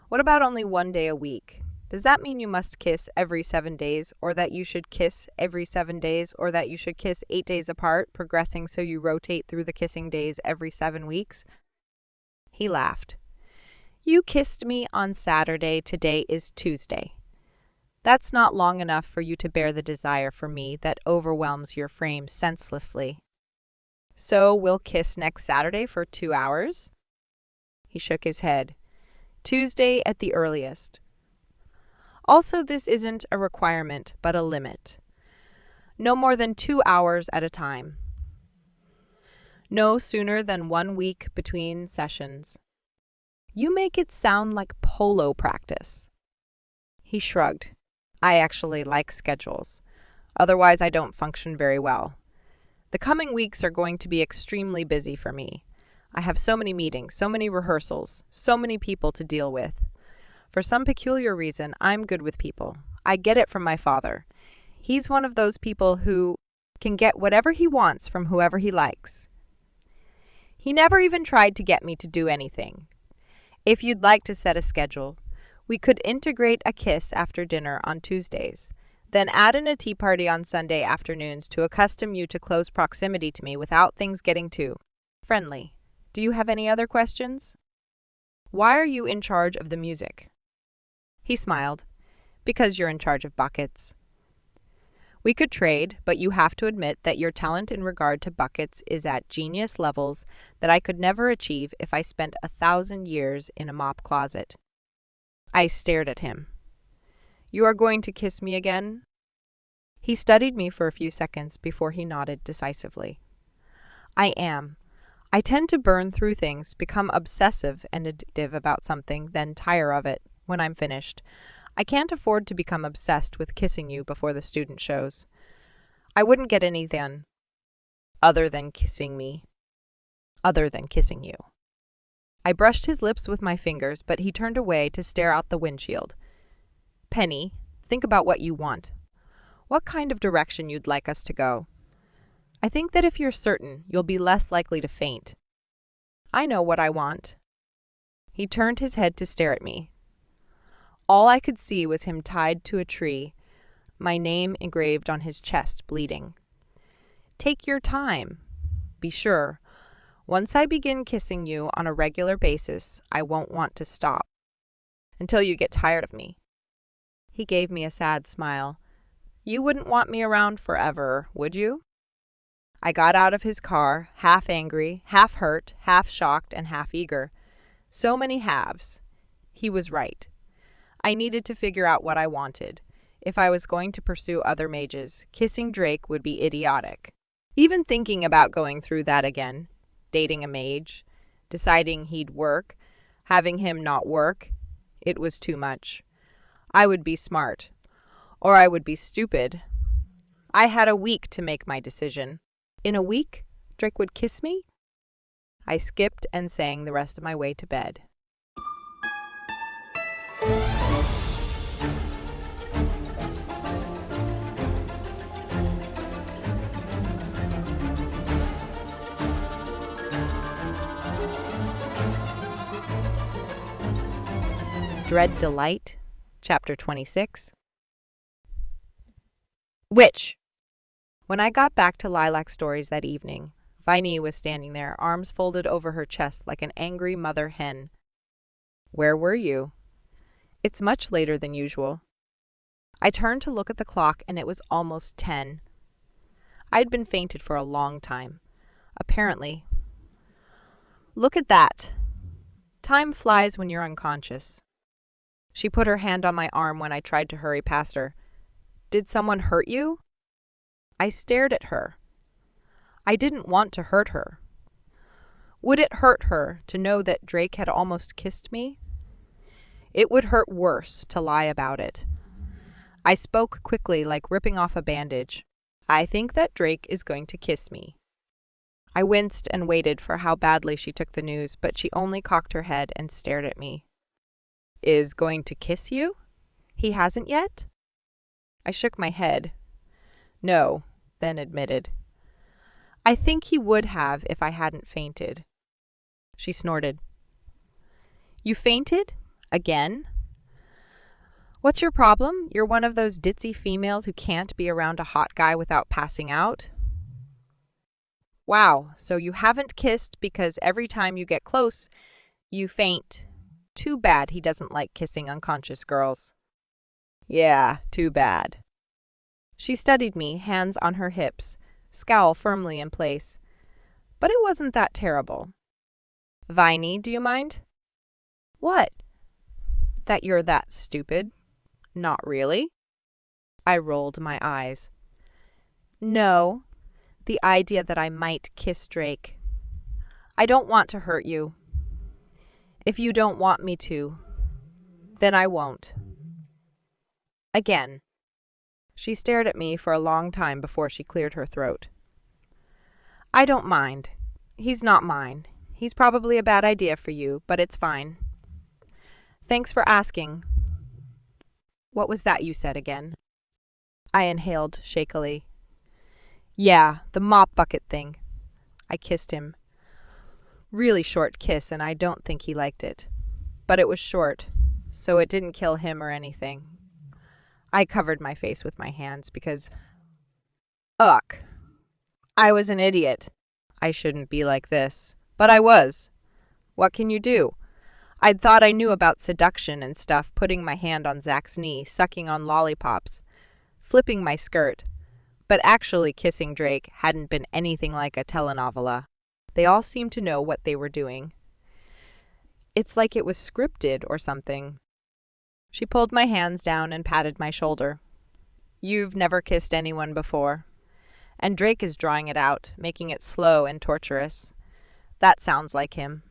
What about only 1 day a week? Does that mean you must kiss every 7 days, or that you should kiss every 7 days, or that you should kiss 8 days apart, progressing so you rotate through the kissing days every 7 weeks? He laughed. You kissed me on Saturday. Today is Tuesday. That's not long enough for you to bear the desire for me that overwhelms your frame senselessly. So we'll kiss next Saturday for 2 hours? He shook his head. Tuesday at the earliest. Also, this isn't a requirement, but a limit. No more than 2 hours at a time. No sooner than 1 week between sessions. You make it sound like polo practice. He shrugged. I actually like schedules. Otherwise, I don't function very well. The coming weeks are going to be extremely busy for me. I have so many meetings, so many rehearsals, so many people to deal with. For some peculiar reason, I'm good with people. I get it from my father. He's one of those people who can get whatever he wants from whoever he likes. He never even tried to get me to do anything. If you'd like to set a schedule, we could integrate a kiss after dinner on Tuesdays, then add in a tea party on Sunday afternoons to accustom you to close proximity to me without things getting too friendly. Do you have any other questions? Why are you in charge of the music? He smiled. Because you're in charge of buckets. We could trade, but you have to admit that your talent in regard to buckets is at genius levels that I could never achieve if I spent 1,000 years in a mop closet. I stared at him. You are going to kiss me again? He studied me for a few seconds before he nodded decisively. I am. I tend to burn through things, become obsessive and addictive about something, then tire of it when I'm finished. I can't afford to become obsessed with kissing you before the student shows. I wouldn't get anything done other than kissing me. Other than kissing you. I brushed his lips with my fingers, but he turned away to stare out the windshield. Penny, think about what you want. What kind of direction you'd like us to go? I think that if you're certain, you'll be less likely to faint. I know what I want. He turned his head to stare at me. All I could see was him tied to a tree, my name engraved on his chest, bleeding. Take your time. Be sure, once I begin kissing you on a regular basis, I won't want to stop. Until you get tired of me. He gave me a sad smile. You wouldn't want me around forever, would you? I got out of his car, half angry, half hurt, half shocked, and half eager. So many halves. He was right. I needed to figure out what I wanted. If I was going to pursue other mages, kissing Drake would be idiotic. Even thinking about going through that again, dating a mage, deciding he'd work, having him not work, it was too much. I would be smart. Or I would be stupid. I had a week to make my decision. In a week, Drake would kiss me? I skipped and sang the rest of my way to bed. Dread Delight, Chapter 26. Witch! When I got back to Lilac Stories that evening, Viney was standing there, arms folded over her chest like an angry mother hen. Where were you? It's much later than usual. I turned to look at the clock, and it was almost 10. I'd been fainted for a long time. Apparently. Look at that. Time flies when you're unconscious. She put her hand on my arm when I tried to hurry past her. Did someone hurt you? I stared at her. I didn't want to hurt her. Would it hurt her to know that Drake had almost kissed me? It would hurt worse to lie about it. I spoke quickly, like ripping off a bandage. I think that Drake is going to kiss me. I winced and waited for how badly she took the news, but she only cocked her head and stared at me. Is going to kiss you? He hasn't yet? I shook my head. No, then admitted. I think he would have if I hadn't fainted. She snorted. You fainted? Again? What's your problem? You're one of those ditzy females who can't be around a hot guy without passing out? Wow, so you haven't kissed because every time you get close, you faint. Too bad he doesn't like kissing unconscious girls. Yeah, too bad. She studied me, hands on her hips, scowl firmly in place. But it wasn't that terrible. Viney, do you mind? What? That you're that stupid. Not really. I rolled my eyes. No, the idea that I might kiss Drake. I don't want to hurt you. If you don't want me to, then I won't. Again. She stared at me for a long time before she cleared her throat. I don't mind. He's not mine. He's probably a bad idea for you, but it's fine. Thanks for asking. What was that you said again? I inhaled shakily. Yeah, the mop bucket thing. I kissed him. Really short kiss, and I don't think he liked it. But it was short, so it didn't kill him or anything. I covered my face with my hands because... Ugh. I was an idiot. I shouldn't be like this. But I was. What can you do? I'd thought I knew about seduction and stuff, putting my hand on Zach's knee, sucking on lollipops, flipping my skirt. But actually kissing Drake hadn't been anything like a telenovela. They all seemed to know what they were doing. It's like it was scripted or something. She pulled my hands down and patted my shoulder. You've never kissed anyone before. And Drake is drawing it out, making it slow and torturous. That sounds like him.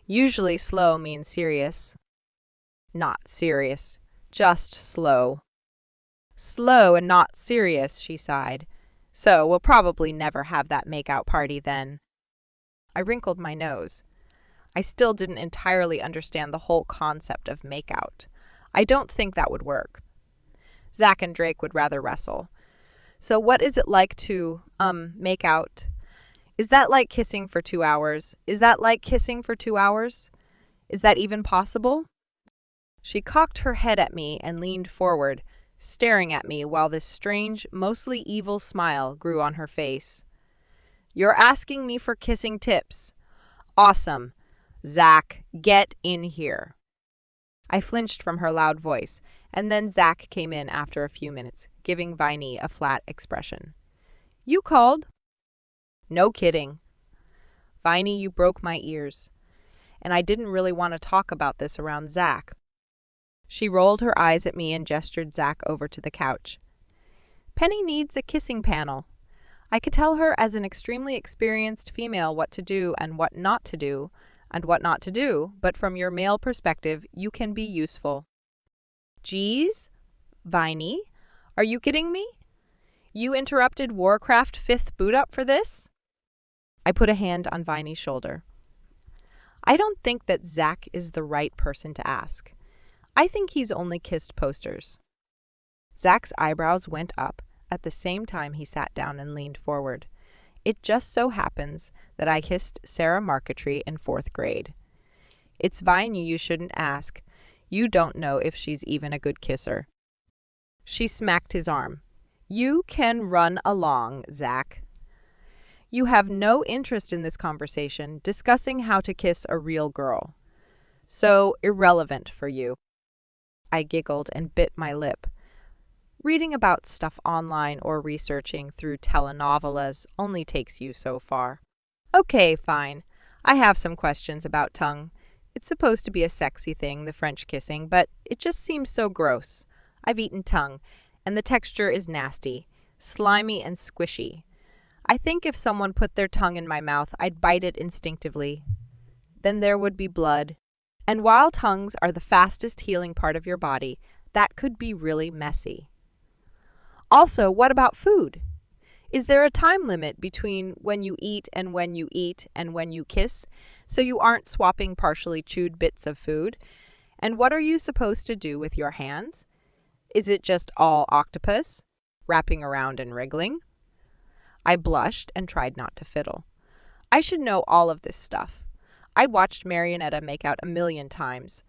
Usually slow means serious. Not serious, just slow. Slow and not serious, she sighed. So we'll probably never have that make-out party then. I wrinkled my nose. I still didn't entirely understand the whole concept of make-out. I don't think that would work. Zach and Drake would rather wrestle. So what is it like to, make out? Is that like kissing for 2 hours? Is that like kissing for 2 hours? Is that even possible? She cocked her head at me and leaned forward, staring at me while this strange, mostly evil smile grew on her face. You're asking me for kissing tips. Awesome. Zach, get in here. I flinched from her loud voice, and then Zach came in after a few minutes, giving Viney a flat expression. You called? No kidding. Viney, you broke my ears. And I didn't really want to talk about this around Zach. She rolled her eyes at me and gestured Zach over to the couch. Penny needs a kissing panel. I could tell her as an extremely experienced female what to do and what not to do, but from your male perspective, you can be useful. Geez? Viney? Are you kidding me? You interrupted Warcraft 5th boot up for this? I put a hand on Viney's shoulder. I don't think that Zach is the right person to ask. I think he's only kissed posters. Zach's eyebrows went up at the same time he sat down and leaned forward. It just so happens that I kissed Sarah Marketry in 4th grade. It's Viney you shouldn't ask. You don't know if she's even a good kisser. She smacked his arm. You can run along, Zach. You have no interest in this conversation, discussing how to kiss a real girl. So irrelevant for you. I giggled and bit my lip. Reading about stuff online or researching through telenovelas only takes you so far. Okay, fine. I have some questions about tongue. It's supposed to be a sexy thing, the French kissing, but it just seems so gross. I've eaten tongue, and the texture is nasty, slimy and squishy. I think if someone put their tongue in my mouth, I'd bite it instinctively. Then there would be blood. And while tongues are the fastest healing part of your body, that could be really messy. Also, what about food? Is there a time limit between when you eat and when you eat and when you kiss, so you aren't swapping partially chewed bits of food? And what are you supposed to do with your hands? Is it just all octopus, wrapping around and wriggling? I blushed and tried not to fiddle. I should know all of this stuff. I'd watched Marionetta make out 1,000,000 times.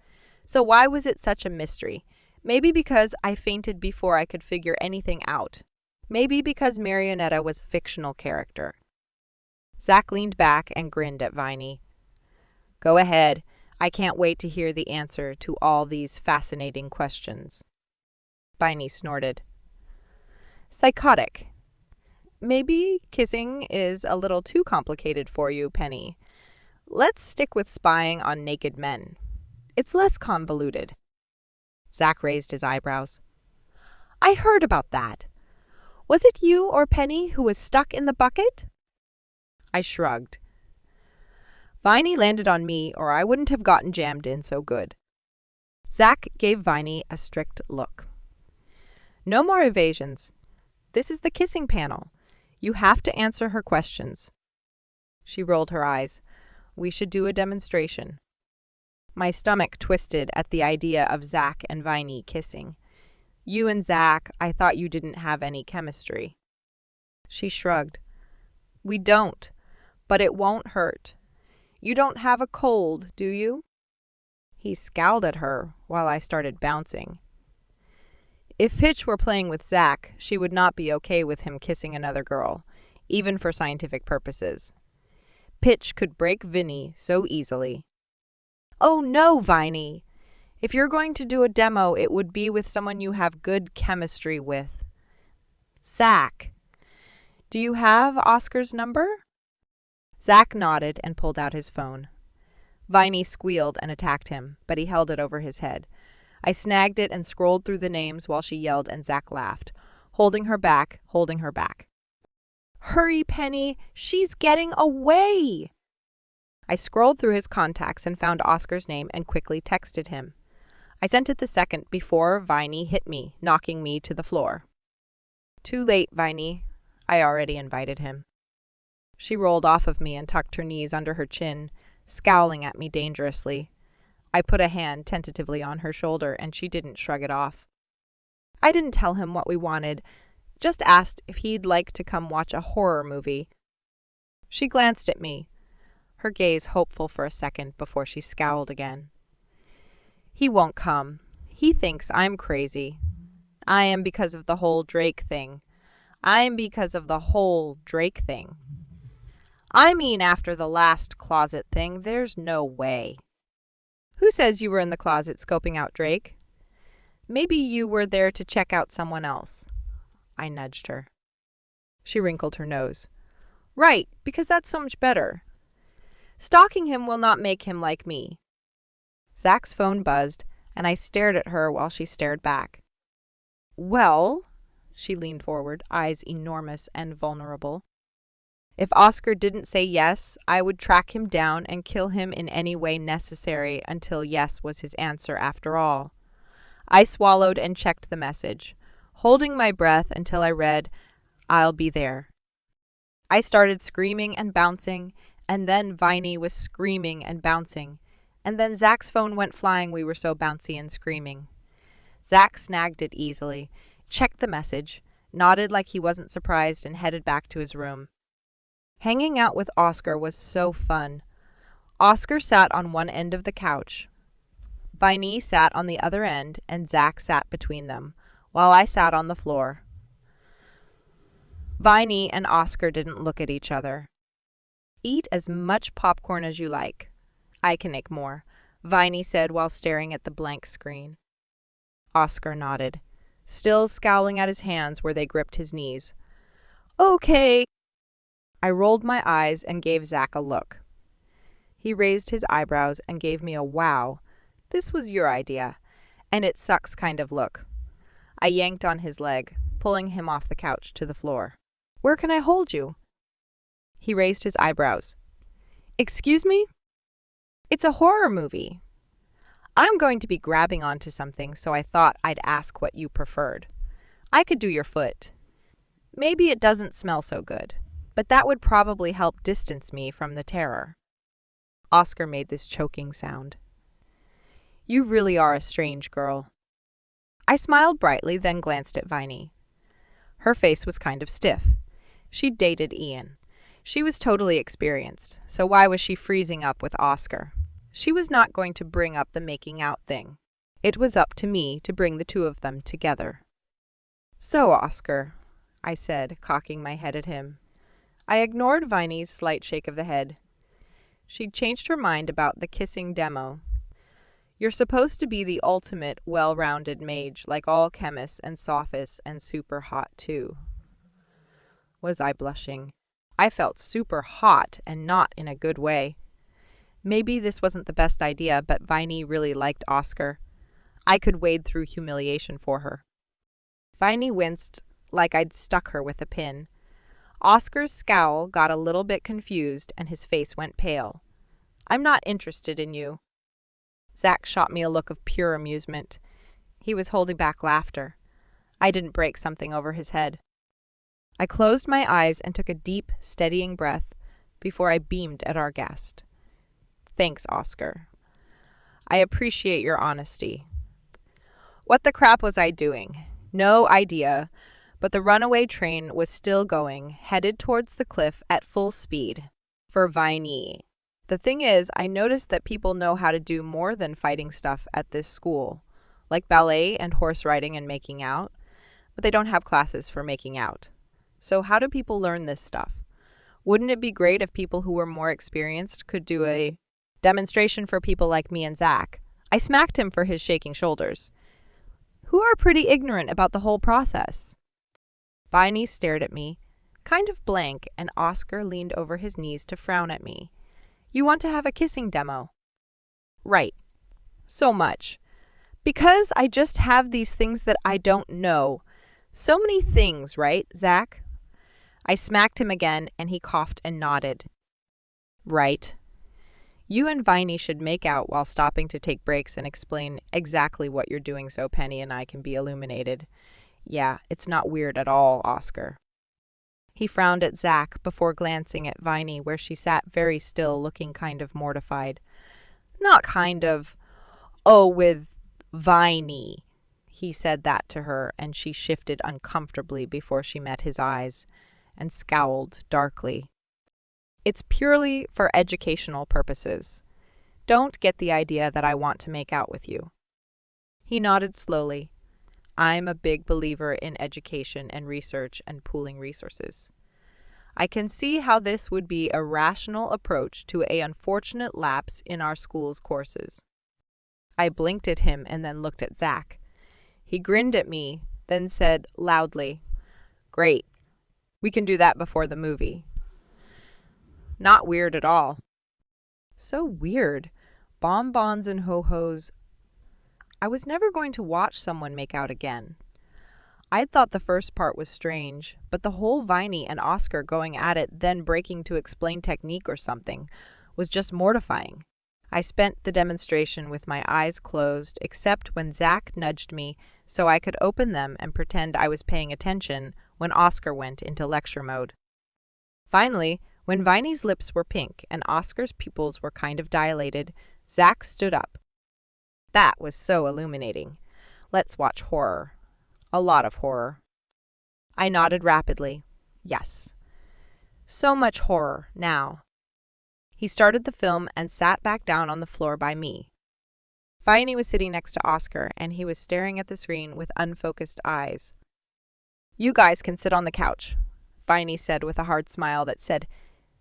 So why was it such a mystery? Maybe because I fainted before I could figure anything out. Maybe because Marionetta was a fictional character. Zach leaned back and grinned at Viney. Go ahead. I can't wait to hear the answer to all these fascinating questions. Viney snorted. Psychotic. Maybe kissing is a little too complicated for you, Penny. Let's stick with spying on naked men. It's less convoluted. Zach raised his eyebrows. I heard about that. Was it you or Penny who was stuck in the bucket? I shrugged. Viney landed on me, or I wouldn't have gotten jammed in so good. Zach gave Viney a strict look. No more evasions. This is the kissing panel. You have to answer her questions. She rolled her eyes. We should do a demonstration. My stomach twisted at the idea of Zach and Viney kissing. You and Zach, I thought you didn't have any chemistry. She shrugged. We don't, but it won't hurt. You don't have a cold, do you? He scowled at her while I started bouncing. If Pitch were playing with Zach, she would not be okay with him kissing another girl, even for scientific purposes. Pitch could break Vinny so easily. Oh no, Viney! If you're going to do a demo, it would be with someone you have good chemistry with. Zach. Do you have Oscar's number? Zach nodded and pulled out his phone. Viney squealed and attacked him, but he held it over his head. I snagged it and scrolled through the names while she yelled and Zach laughed, holding her back, holding her back. Hurry, Penny! She's getting away! I scrolled through his contacts and found Oscar's name and quickly texted him. I sent it the second before Viney hit me, knocking me to the floor. Too late, Viney. I already invited him. She rolled off of me and tucked her knees under her chin, scowling at me dangerously. I put a hand tentatively on her shoulder and she didn't shrug it off. I didn't tell him what we wanted, just asked if he'd like to come watch a horror movie. She glanced at me, her gaze hopeful for a second before she scowled again. He won't come. He thinks I'm crazy. I am because of the whole Drake thing. I mean, after the last closet thing, there's no way. Who says you were in the closet scoping out Drake? Maybe you were there to check out someone else. I nudged her. She wrinkled her nose. Right, because that's so much better. Stalking him will not make him like me. Zach's phone buzzed, and I stared at her while she stared back. Well, she leaned forward, eyes enormous and vulnerable. If Oscar didn't say yes, I would track him down and kill him in any way necessary until yes was his answer after all. I swallowed and checked the message, holding my breath until I read, I'll be there. I started screaming and bouncing, and then Viney was screaming and bouncing, and then Zach's phone went flying, we were so bouncy and screaming. Zach snagged it easily, checked the message, nodded like he wasn't surprised, and headed back to his room. Hanging out with Oscar was so fun. Oscar sat on one end of the couch. Viney sat on the other end, and Zach sat between them, while I sat on the floor. Viney and Oscar didn't look at each other. Eat as much popcorn as you like. I can make more, Viney said while staring at the blank screen. Oscar nodded, still scowling at his hands where they gripped his knees. Okay. I rolled my eyes and gave Zach a look. He raised his eyebrows and gave me a wow, this was your idea, and it sucks kind of look. I yanked on his leg, pulling him off the couch to the floor. Where can I hold you? He raised his eyebrows. Excuse me? It's a horror movie. I'm going to be grabbing onto something, so I thought I'd ask what you preferred. I could do your foot. Maybe it doesn't smell so good, but that would probably help distance me from the terror. Oscar made this choking sound. You really are a strange girl. I smiled brightly, then glanced at Viney. Her face was kind of stiff. She'd dated Ian. She was totally experienced, so why was she freezing up with Oscar? She was not going to bring up the making out thing. It was up to me to bring the two of them together. So, Oscar, I said, cocking my head at him. I ignored Viney's slight shake of the head. She'd changed her mind about the kissing demo. You're supposed to be the ultimate, well-rounded mage, like all chemists and sophists, and super hot, too. Was I blushing? I felt super hot, and not in a good way. Maybe this wasn't the best idea, but Viney really liked Oscar. I could wade through humiliation for her. Viney winced like I'd stuck her with a pin. Oscar's scowl got a little bit confused, and his face went pale. I'm not interested in you. Zach shot me a look of pure amusement. He was holding back laughter. I didn't break something over his head. I closed my eyes and took a deep, steadying breath before I beamed at our guest. Thanks, Oscar. I appreciate your honesty. What the crap was I doing? No idea, but the runaway train was still going, headed towards the cliff at full speed. For Viney. The thing is, I noticed that people know how to do more than fighting stuff at this school, like ballet and horse riding and making out, but they don't have classes for making out. So how do people learn this stuff? Wouldn't it be great if people who were more experienced could do a demonstration for people like me and Zach? I smacked him for his shaking shoulders, who are pretty ignorant about the whole process. Viney stared at me, kind of blank, and Oscar leaned over his knees to frown at me. You want to have a kissing demo? Right. So much. Because I just have these things that I don't know. So many things, right, Zach? I smacked him again, and he coughed and nodded. Right. You and Viney should make out while stopping to take breaks and explain exactly what you're doing so Penny and I can be illuminated. Yeah, it's not weird at all, Oscar. He frowned at Zach before glancing at Viney, where she sat very still, looking kind of mortified. Not kind of. Oh, with Viney. He said that to her, and she shifted uncomfortably before she met his eyes, and scowled darkly. It's purely for educational purposes. Don't get the idea that I want to make out with you. He nodded slowly. I'm a big believer in education and research and pooling resources. I can see how this would be a rational approach to an unfortunate lapse in our school's courses. I blinked at him and then looked at Zach. He grinned at me, then said loudly, Great. We can do that before the movie. Not weird at all. So weird. Bonbons and ho-hos. I was never going to watch someone make out again. I'd thought the first part was strange, but the whole Viney and Oscar going at it, then breaking to explain technique or something, was just mortifying. I spent the demonstration with my eyes closed, except when Zach nudged me so I could open them and pretend I was paying attention when Oscar went into lecture mode. Finally, when Viney's lips were pink and Oscar's pupils were kind of dilated, Zach stood up. That was so illuminating. Let's watch horror. A lot of horror. I nodded rapidly. Yes. So much horror, now. He started the film and sat back down on the floor by me. Viney was sitting next to Oscar, and he was staring at the screen with unfocused eyes. You guys can sit on the couch, Viney said with a hard smile that said,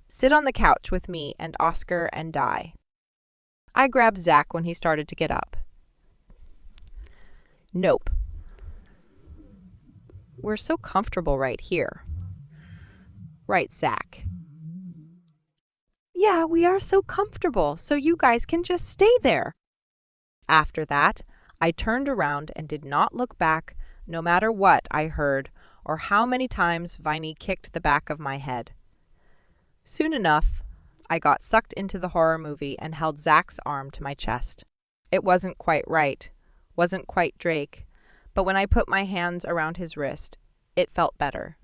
Sit on the couch with me and Oscar and die. I grabbed Zach when he started to get up. Nope. We're so comfortable right here. Right, Zach. Yeah, we are so comfortable, so you guys can just stay there. After that, I turned around and did not look back, no matter what I heard or how many times Viney kicked the back of my head. Soon enough, I got sucked into the horror movie and held Zach's arm to my chest. It wasn't quite right, wasn't quite Drake, but when I put my hands around his wrist, it felt better.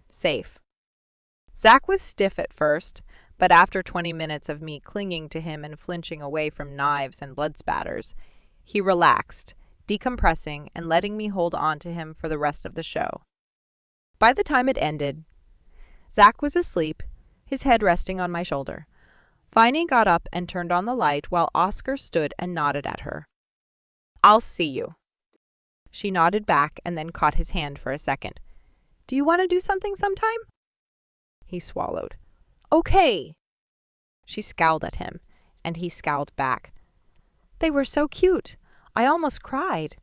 Safe. Zach was stiff at first, but after 20 minutes of me clinging to him and flinching away from knives and blood spatters, he relaxed, decompressing and letting me hold on to him for the rest of the show. By the time it ended, Zach was asleep, his head resting on my shoulder. Viney got up and turned on the light while Oscar stood and nodded at her. I'll see you. She nodded back and then caught his hand for a second. Do you want to do something sometime? He swallowed. Okay. She scowled at him, and he scowled back. They were so cute. I almost cried.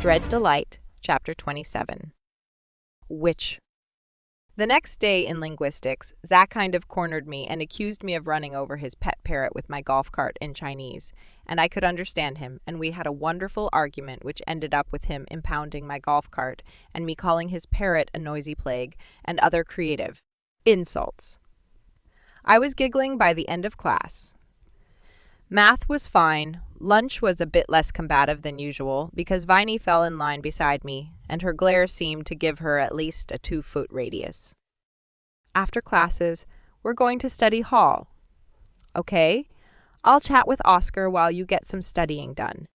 Dread Delight, Chapter 27. Witch. The next day in linguistics, Zach kind of cornered me and accused me of running over his pet parrot with my golf cart in Chinese, and I could understand him, and we had a wonderful argument which ended up with him impounding my golf cart and me calling his parrot a noisy plague and other creative insults. I was giggling by the end of class. Math was fine. Lunch was a bit less combative than usual because Viney fell in line beside me, and her glare seemed to give her at least a 2-foot radius. After classes, we're going to study hall. Okay, I'll chat with Oscar while you get some studying done.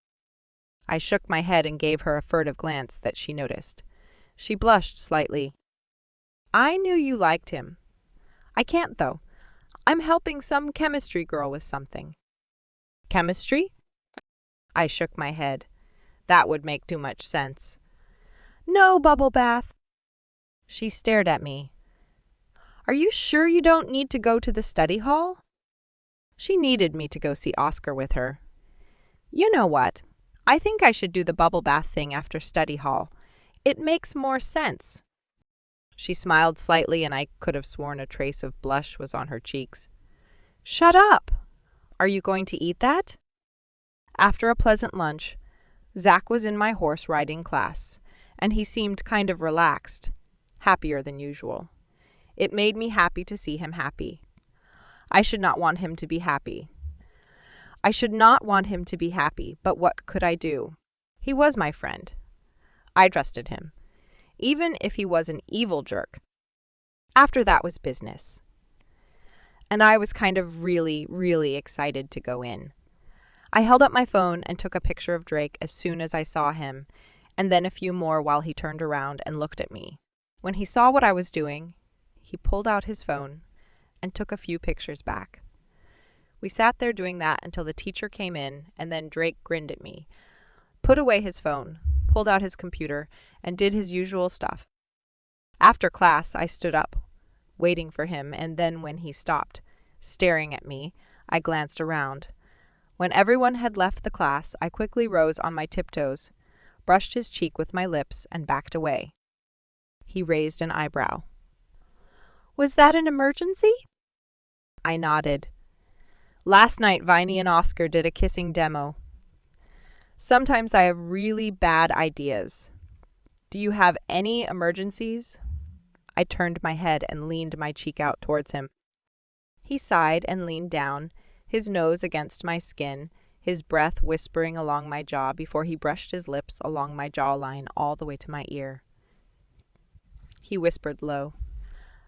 I shook my head and gave her a furtive glance that she noticed. She blushed slightly. I knew you liked him. I can't, though. I'm helping some chemistry girl with something. Chemistry? I shook my head. That would make too much sense. No, bubble bath. She stared at me. Are you sure you don't need to go to the study hall? She needed me to go see Oscar with her. You know what? I think I should do the bubble bath thing after study hall. It makes more sense. She smiled slightly, and I could have sworn a trace of blush was on her cheeks. Shut up! Are you going to eat that? After a pleasant lunch, Zach was in my horse riding class, and he seemed kind of relaxed, happier than usual. It made me happy to see him happy. I should not want him to be happy. But what could I do? He was my friend. I trusted him, even if he was an evil jerk. After that was business. And I was kind of really excited to go in. I held up my phone and took a picture of Drake as soon as I saw him, and then a few more while he turned around and looked at me. When he saw what I was doing, he pulled out his phone and took a few pictures back. We sat there doing that until the teacher came in, and then Drake grinned at me, put away his phone, pulled out his computer, and did his usual stuff. After class, I stood up, waiting for him, and then when he stopped, staring at me, I glanced around. When everyone had left the class, I quickly rose on my tiptoes, brushed his cheek with my lips, and backed away. He raised an eyebrow. Was that an emergency? I nodded. Last night, Viney and Oscar did a kissing demo. Sometimes I have really bad ideas. Do you have any emergencies? I turned my head and leaned my cheek out towards him. He sighed and leaned down, his nose against my skin, his breath whispering along my jaw before he brushed his lips along my jawline all the way to my ear. He whispered low,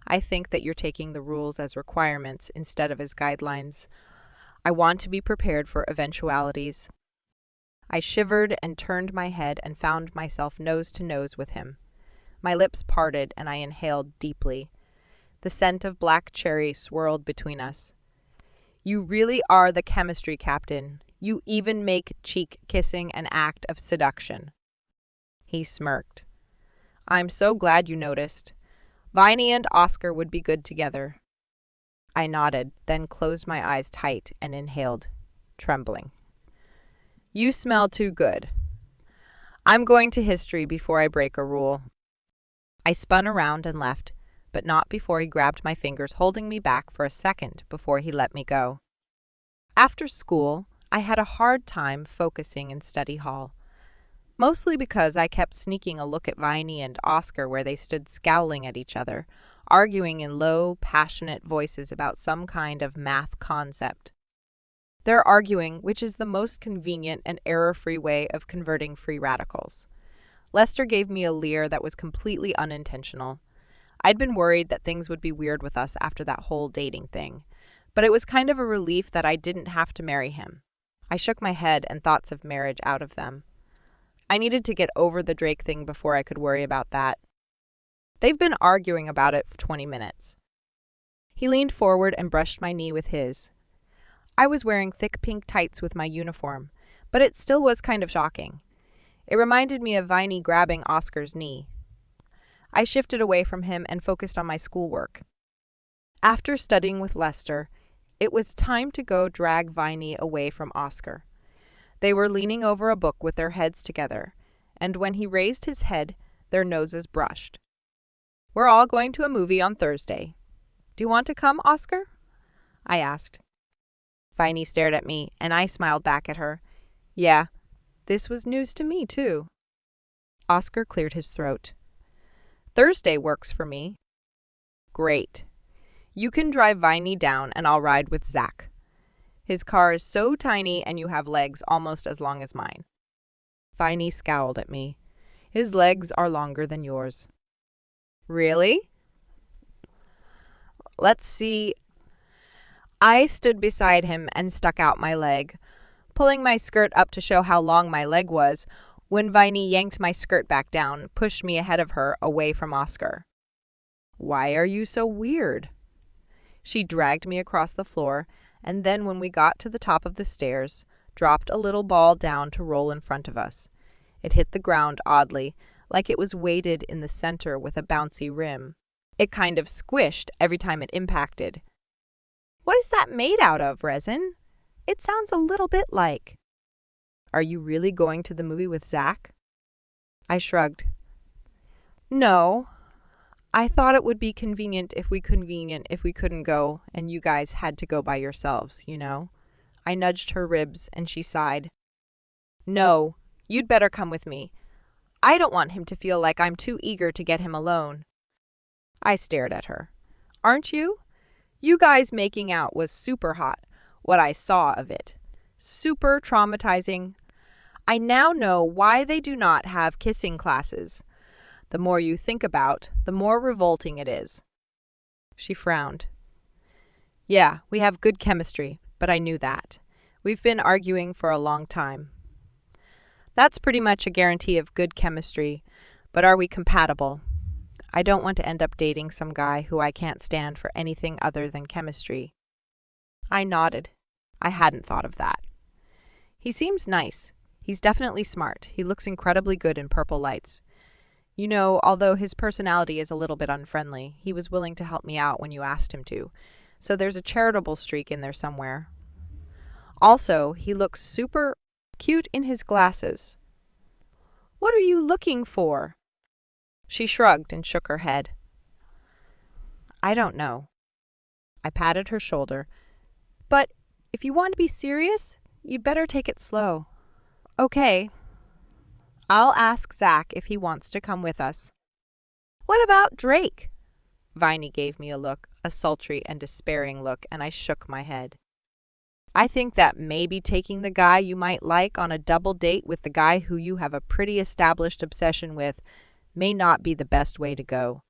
I think that you're taking the rules as requirements instead of as guidelines. I want to be prepared for eventualities. I shivered and turned my head and found myself nose to nose with him. My lips parted and I inhaled deeply. The scent of black cherry swirled between us. You really are the chemistry captain. You even make cheek kissing an act of seduction. He smirked. I'm so glad you noticed. Viney and Oscar would be good together. I nodded, then closed my eyes tight and inhaled, trembling. You smell too good. I'm going to history before I break a rule. I spun around and left, but not before he grabbed my fingers, holding me back for a second before he let me go. After school, I had a hard time focusing in study hall, mostly because I kept sneaking a look at Viney and Oscar where they stood scowling at each other, arguing in low, passionate voices about some kind of math concept. They're arguing which is the most convenient and error-free way of converting free radicals. Lester gave me a leer that was completely unintentional. I'd been worried that things would be weird with us after that whole dating thing, but it was kind of a relief that I didn't have to marry him. I shook my head and thoughts of marriage out of them. I needed to get over the Drake thing before I could worry about that. They've been arguing about it for 20 minutes. He leaned forward and brushed my knee with his. I was wearing thick pink tights with my uniform, but it still was kind of shocking. It reminded me of Viney grabbing Oscar's knee. I shifted away from him and focused on my schoolwork. After studying with Lester, it was time to go drag Viney away from Oscar. They were leaning over a book with their heads together, and when he raised his head, their noses brushed. We're all going to a movie on Thursday. Do you want to come, Oscar? I asked. Viney stared at me, and I smiled back at her. Yeah, this was news to me, too. Oscar cleared his throat. Thursday works for me. Great. You can drive Viney down, and I'll ride with Zach. His car is so tiny, and you have legs almost as long as mine. Viney scowled at me. His legs are longer than yours. Really? Let's see. I stood beside him and stuck out my leg, pulling my skirt up to show how long my leg was, when Viney yanked my skirt back down, pushed me ahead of her, away from Oscar. Why are you so weird? She dragged me across the floor, and then when we got to the top of the stairs, dropped a little ball down to roll in front of us. It hit the ground oddly, like it was weighted in the center with a bouncy rim. It kind of squished every time it impacted. What is that made out of, resin? It sounds a little bit like. Are you really going to the movie with Zach? I shrugged. No. I thought it would be convenient if we couldn't go, and you guys had to go by yourselves, you know? I nudged her ribs, and she sighed. No, you'd better come with me. I don't want him to feel like I'm too eager to get him alone. I stared at her. Aren't you? You guys making out was super hot, what I saw of it. Super traumatizing. I now know why they do not have kissing classes. The more you think about, the more revolting it is. She frowned. Yeah, we have good chemistry, but I knew that. We've been arguing for a long time. That's pretty much a guarantee of good chemistry, but are we compatible? I don't want to end up dating some guy who I can't stand for anything other than chemistry. I nodded. I hadn't thought of that. He seems nice. He's definitely smart. He looks incredibly good in purple lights. You know, although his personality is a little bit unfriendly, he was willing to help me out when you asked him to. So there's a charitable streak in there somewhere. Also, he looks super cute in his glasses. What are you looking for? She shrugged and shook her head. I don't know. I patted her shoulder. But if you want to be serious, you'd better take it slow. Okay. I'll ask Zach if he wants to come with us. What about Drake? Viney gave me a look, a sultry and despairing look, and I shook my head. I think that maybe taking the guy you might like on a double date with the guy who you have a pretty established obsession with may not be the best way to go.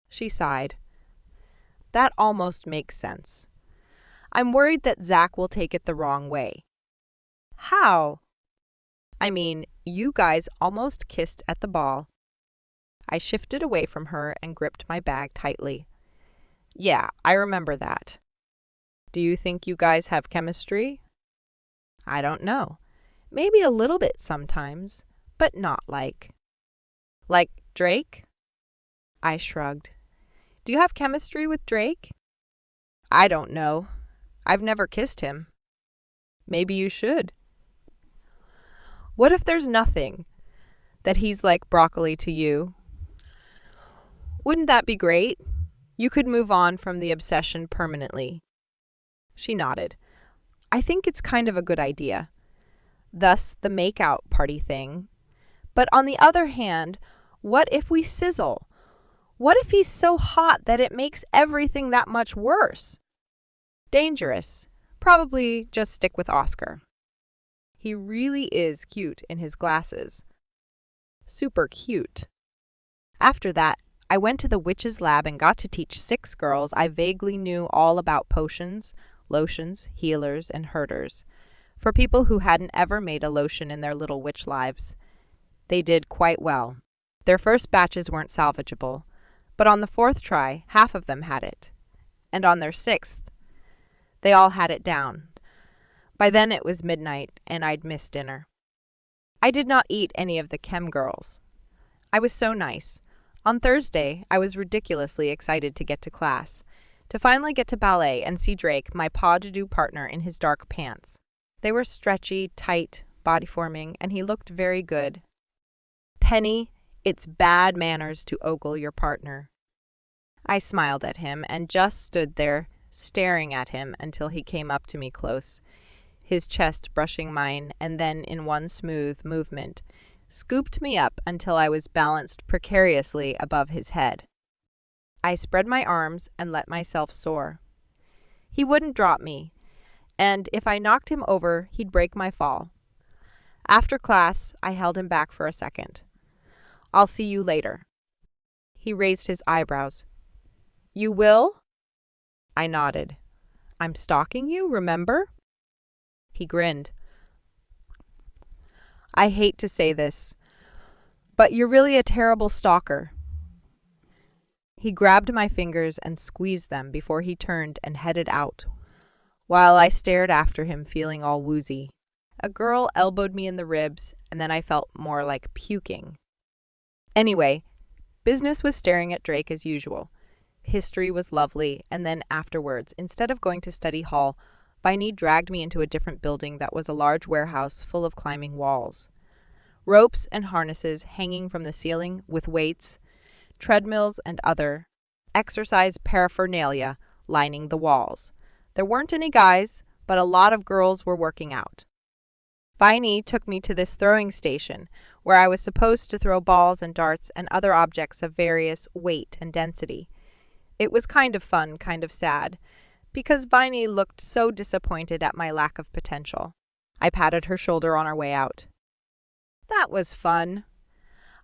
She sighed. That almost makes sense. I'm worried that Zach will take it the wrong way. How? I mean, you guys almost kissed at the ball. I shifted away from her and gripped my bag tightly. Yeah, I remember that. Do you think you guys have chemistry? I don't know. Maybe a little bit sometimes, but not like. Like Drake? I shrugged. Do you have chemistry with Drake? I don't know. I've never kissed him. Maybe you should. What if there's nothing? That he's like broccoli to you? Wouldn't that be great? You could move on from the obsession permanently. She nodded. I think it's kind of a good idea. Thus the make-out party thing. But on the other hand, what if we sizzle? What if he's so hot that it makes everything that much worse? Dangerous. Probably just stick with Oscar. He really is cute in his glasses. Super cute. After that, I went to the witch's lab and got to teach 6 girls I vaguely knew all about potions, lotions, healers, and herders, for people who hadn't ever made a lotion in their little witch lives. They did quite well. Their first batches weren't salvageable, but on the 4th try, half of them had it. And on their 6th, they all had it down. By then it was midnight, and I'd missed dinner. I did not eat any of the chem girls. I was so nice. On Thursday, I was ridiculously excited to get to class, to finally get to ballet and see Drake, my pas de deux partner, in his dark pants. They were stretchy, tight, body-forming, and he looked very good. Penny, it's bad manners to ogle your partner. I smiled at him and just stood there, staring at him until he came up to me close, his chest brushing mine, and then, in one smooth movement, scooped me up until I was balanced precariously above his head. I spread my arms and let myself soar. He wouldn't drop me, and if I knocked him over, he'd break my fall. After class, I held him back for a second. "I'll see you later." He raised his eyebrows. "You will?" I nodded. "I'm stalking you, remember?" He grinned. "I hate to say this, but you're really a terrible stalker." He grabbed my fingers and squeezed them before he turned and headed out, while I stared after him, feeling all woozy. A girl elbowed me in the ribs, and then I felt more like puking. Anyway, business was staring at Drake as usual. History was lovely, and then afterwards, instead of going to study hall, Viney dragged me into a different building that was a large warehouse full of climbing walls. Ropes and harnesses hanging from the ceiling with weights, treadmills and other exercise paraphernalia lining the walls. There weren't any guys, but a lot of girls were working out. Viney took me to this throwing station, where I was supposed to throw balls and darts and other objects of various weight and density. It was kind of fun, kind of sad, because Viney looked so disappointed at my lack of potential. I patted her shoulder on our way out. "That was fun.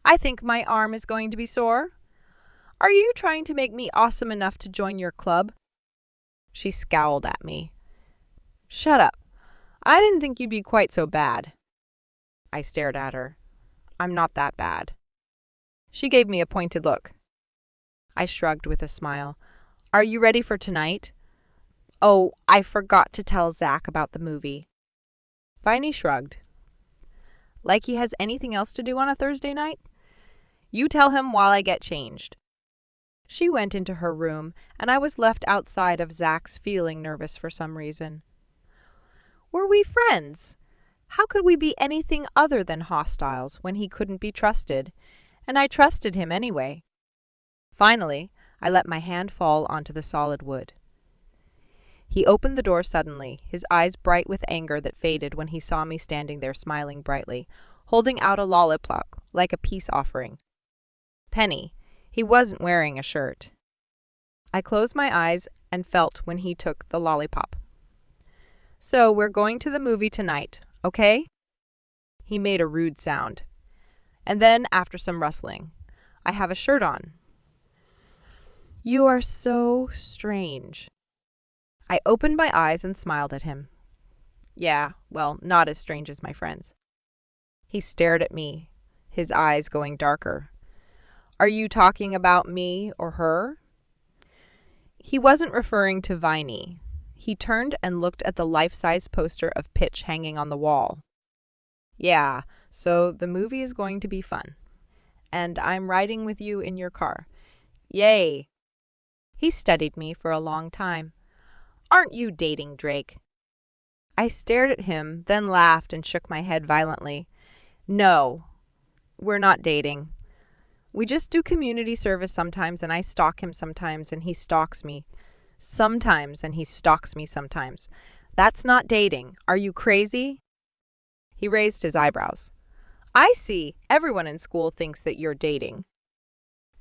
I think my arm is going to be sore. Are you trying to make me awesome enough to join your club?" She scowled at me. "Shut up. I didn't think you'd be quite so bad." I stared at her. "I'm not that bad." She gave me a pointed look. I shrugged with a smile. "Are you ready for tonight?" "Oh, I forgot to tell Zach about the movie." Viney shrugged. "Like he has anything else to do on a Thursday night? You tell him while I get changed." She went into her room, and I was left outside of Zach's, feeling nervous for some reason. Were we friends? How could we be anything other than hostiles when he couldn't be trusted? And I trusted him anyway. Finally, I let my hand fall onto the solid wood. He opened the door suddenly, his eyes bright with anger that faded when he saw me standing there smiling brightly, holding out a lollipop like a peace offering. Penny. He wasn't wearing a shirt. I closed my eyes and felt when he took the lollipop. "So we're going to the movie tonight, okay?" He made a rude sound. And then, after some rustling, "I have a shirt on." "You are so strange." I opened my eyes and smiled at him. "Yeah, well, not as strange as my friends." He stared at me, his eyes going darker. "Are you talking about me or her?" He wasn't referring to Viney. He turned and looked at the life-size poster of Pitch hanging on the wall. "Yeah, so the movie is going to be fun. And I'm riding with you in your car. Yay!" He studied me for a long time. "Aren't you dating Drake?" I stared at him, then laughed and shook my head violently. "No, we're not dating. We just do community service sometimes, and I stalk him sometimes, and he stalks me. Sometimes, and he stalks me sometimes. That's not dating. Are you crazy?" He raised his eyebrows. "I see. Everyone in school thinks that you're dating."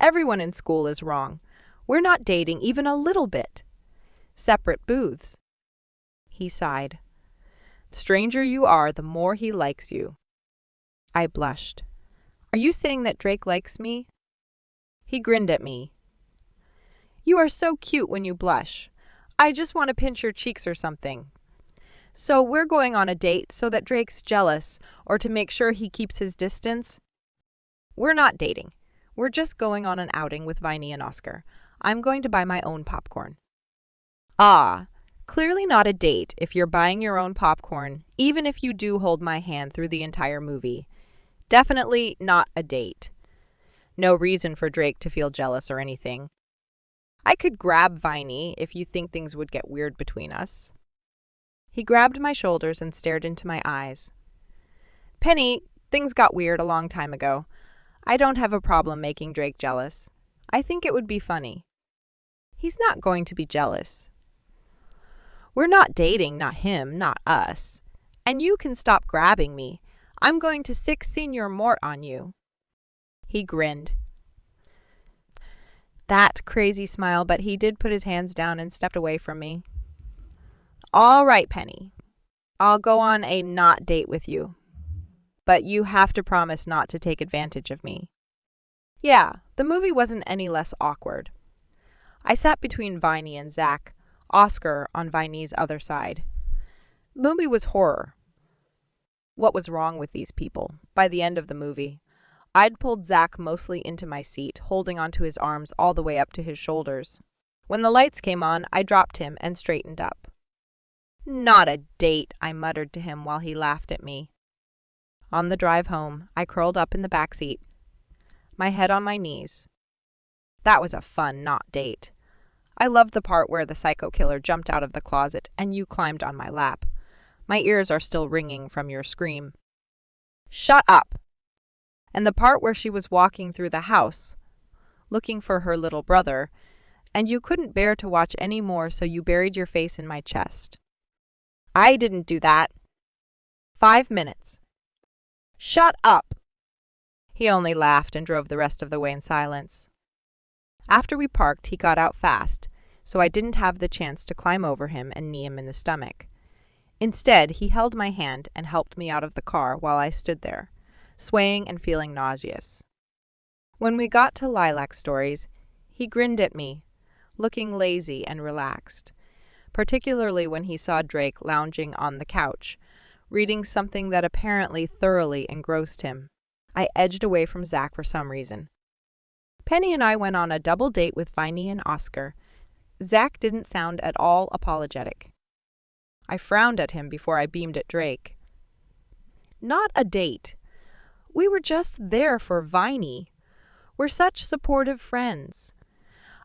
"Everyone in school is wrong. We're not dating even a little bit. Separate booths." He sighed. "The stranger you are, the more he likes you." I blushed. "Are you saying that Drake likes me?" He grinned at me. "You are so cute when you blush. I just want to pinch your cheeks or something. So we're going on a date so that Drake's jealous, or to make sure he keeps his distance?" "We're not dating. We're just going on an outing with Viney and Oscar. I'm going to buy my own popcorn." "Ah, clearly not a date if you're buying your own popcorn, even if you do hold my hand through the entire movie. Definitely not a date. No reason for Drake to feel jealous or anything. I could grab Viney if you think things would get weird between us." He grabbed my shoulders and stared into my eyes. "Penny, things got weird a long time ago. I don't have a problem making Drake jealous. I think it would be funny." He's not going to be jealous. We're not dating, not him, not us. And you can stop grabbing me. I'm going to sic Senior Mort on you. He grinned. That crazy smile, but he did put his hands down and stepped away from me. All right, Penny. I'll go on a not date with you. But you have to promise not to take advantage of me. Yeah, the movie wasn't any less awkward. I sat between Viney and Zach, Oscar on Viney's other side. The movie was horror. What was wrong with these people? By the end of the movie, I'd pulled Zach mostly into my seat, holding onto his arms all the way up to his shoulders. When the lights came on, I dropped him and straightened up. Not a date, I muttered to him while he laughed at me. On the drive home, I curled up in the back seat, my head on my knees. That was a fun not date. I loved the part where the psycho killer jumped out of the closet and you climbed on my lap. My ears are still ringing from your scream. Shut up! And the part where she was walking through the house, looking for her little brother, and you couldn't bear to watch any more, so you buried your face in my chest. I didn't do that. 5 minutes. Shut up! He only laughed and drove the rest of the way in silence. After we parked, he got out fast, so I didn't have the chance to climb over him and knee him in the stomach. Instead, he held my hand and helped me out of the car while I stood there, swaying and feeling nauseous. When we got to Lilac Stories, he grinned at me, looking lazy and relaxed, particularly when he saw Drake lounging on the couch, reading something that apparently thoroughly engrossed him. I edged away from Zach for some reason. Penny and I went on a double date with Viney and Oscar. Zach didn't sound at all apologetic. I frowned at him before I beamed at Drake. Not a date. We were just there for Viney. We're such supportive friends.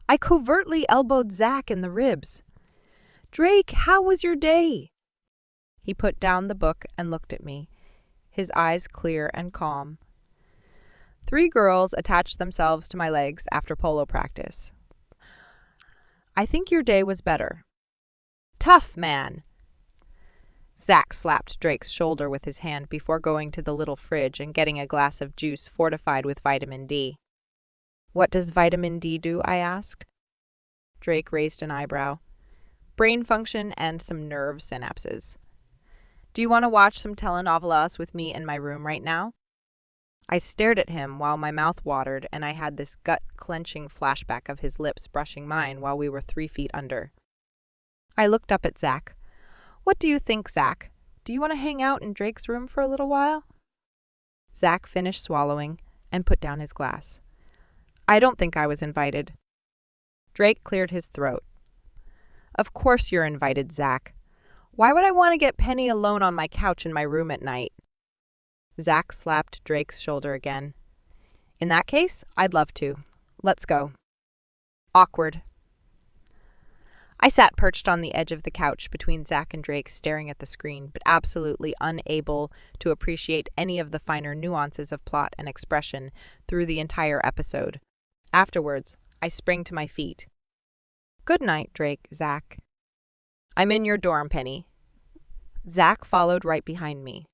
I covertly elbowed Zach in the ribs. Drake, how was your day? He put down the book and looked at me, his eyes clear and calm. 3 girls attached themselves to my legs after polo practice. I think your day was better. Tough, man. Zach slapped Drake's shoulder with his hand before going to the little fridge and getting a glass of juice fortified with vitamin D. What does vitamin D do? I asked. Drake raised an eyebrow. Brain function and some nerve synapses. Do you want to watch some telenovelas with me in my room right now? I stared at him while my mouth watered, and I had this gut-clenching flashback of his lips brushing mine while we were 3 feet under. I looked up at Zach. What do you think, Zach? Do you want to hang out in Drake's room for a little while? Zach finished swallowing and put down his glass. I don't think I was invited. Drake cleared his throat. Of course you're invited, Zach. Why would I want to get Penny alone on my couch in my room at night? Zach slapped Drake's shoulder again. In that case, I'd love to. Let's go. Awkward. I sat perched on the edge of the couch between Zach and Drake, staring at the screen, but absolutely unable to appreciate any of the finer nuances of plot and expression through the entire episode. Afterwards, I sprang to my feet. Good night, Drake, Zach. I'm in your dorm, Penny. Zach followed right behind me.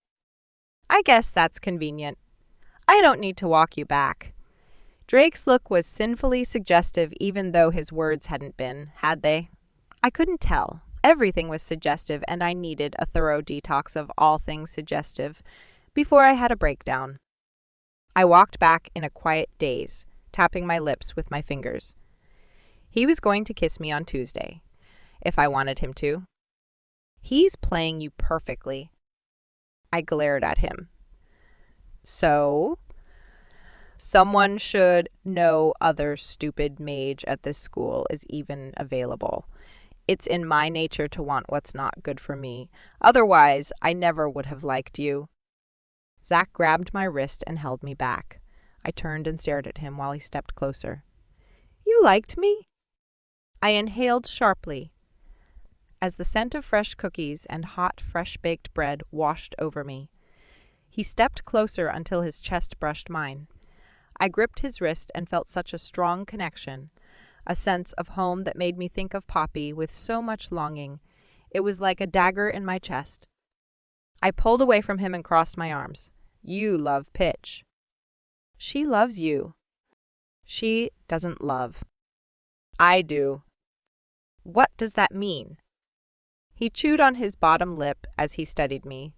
I guess that's convenient. I don't need to walk you back. Drake's look was sinfully suggestive, even though his words hadn't been, had they? I couldn't tell. Everything was suggestive, and I needed a thorough detox of all things suggestive before I had a breakdown. I walked back in a quiet daze, tapping my lips with my fingers. He was going to kiss me on Tuesday, if I wanted him to. He's playing you perfectly. I glared at him. So? Someone should know other stupid mage at this school is even available. It's in my nature to want what's not good for me. Otherwise, I never would have liked you. Zach grabbed my wrist and held me back. I turned and stared at him while he stepped closer. You liked me? I inhaled sharply as the scent of fresh cookies and hot, fresh-baked bread washed over me. He stepped closer until his chest brushed mine. I gripped his wrist and felt such a strong connection, a sense of home that made me think of Poppy with so much longing. It was like a dagger in my chest. I pulled away from him and crossed my arms. You love Pitch. She loves you. She doesn't love. I do. What does that mean? He chewed on his bottom lip as he studied me.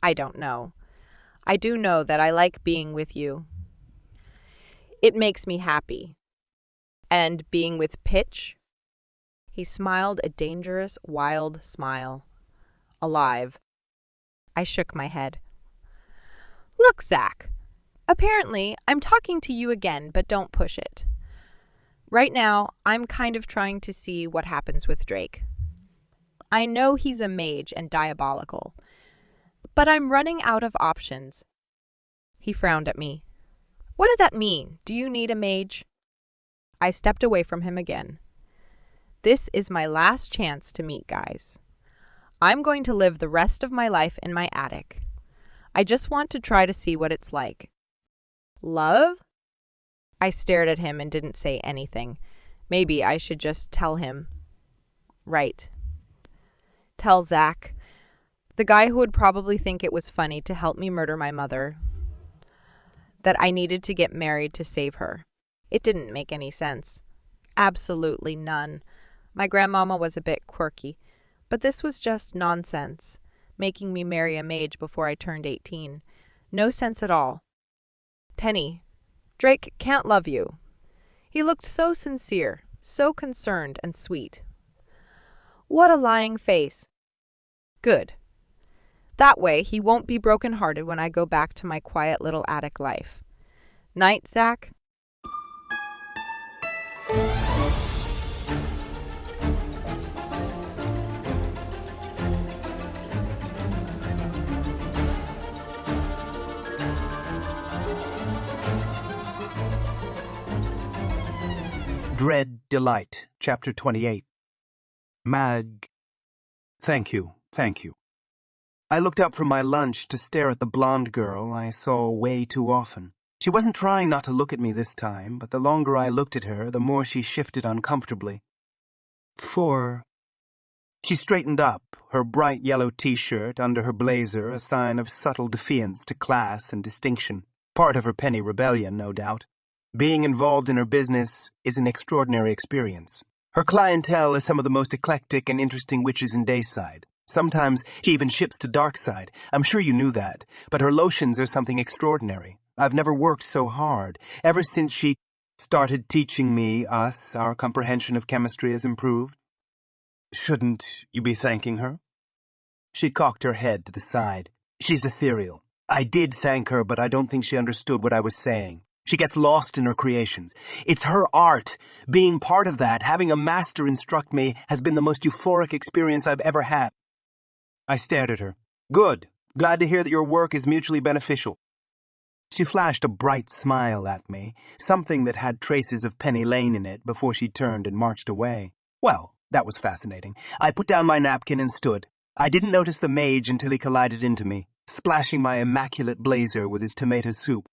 I don't know. I do know that I like being with you. It makes me happy. And being with Pitch? He smiled a dangerous, wild smile. Alive. I shook my head. Look, Zach. Apparently, I'm talking to you again, but don't push it. Right now, I'm kind of trying to see what happens with Drake. I know he's a mage and diabolical, but I'm running out of options. He frowned at me. What does that mean? Do you need a mage? I stepped away from him again. This is my last chance to meet guys. I'm going to live the rest of my life in my attic. I just want to try to see what it's like. Love? I stared at him and didn't say anything. Maybe I should just tell him. Right. Tell Zach, the guy who would probably think it was funny to help me murder my mother, that I needed to get married to save her. It didn't make any sense. Absolutely none. My grandmama was a bit quirky, but this was just nonsense, making me marry a mage before I turned 18. No sense at all. Penny, Drake can't love you. He looked so sincere, so concerned and sweet. What a lying face. Good. That way he won't be broken-hearted when I go back to my quiet little attic life. Night, Zach. Dread Delight, Chapter 28. Mag. Thank you. I looked up from my lunch to stare at the blonde girl I saw way too often. She wasn't trying not to look at me this time, but the longer I looked at her, the more she shifted uncomfortably. She straightened up, her bright yellow t-shirt under her blazer a sign of subtle defiance to class and distinction, part of her penny rebellion, no doubt. Being involved in her business is an extraordinary experience. Her clientele is some of the most eclectic and interesting witches in Dayside. Sometimes she even ships to Darkside. I'm sure you knew that, but her lotions are something extraordinary. I've never worked so hard. Ever since she started teaching our comprehension of chemistry has improved. Shouldn't you be thanking her? She cocked her head to the side. She's ethereal. I did thank her, but I don't think she understood what I was saying. She gets lost in her creations. It's her art. Being part of that, having a master instruct me, has been the most euphoric experience I've ever had. I stared at her. Good. Glad to hear that your work is mutually beneficial. She flashed a bright smile at me, something that had traces of Penny Lane in it before she turned and marched away. Well, that was fascinating. I put down my napkin and stood. I didn't notice the mage until he collided into me, splashing my immaculate blazer with his tomato soup.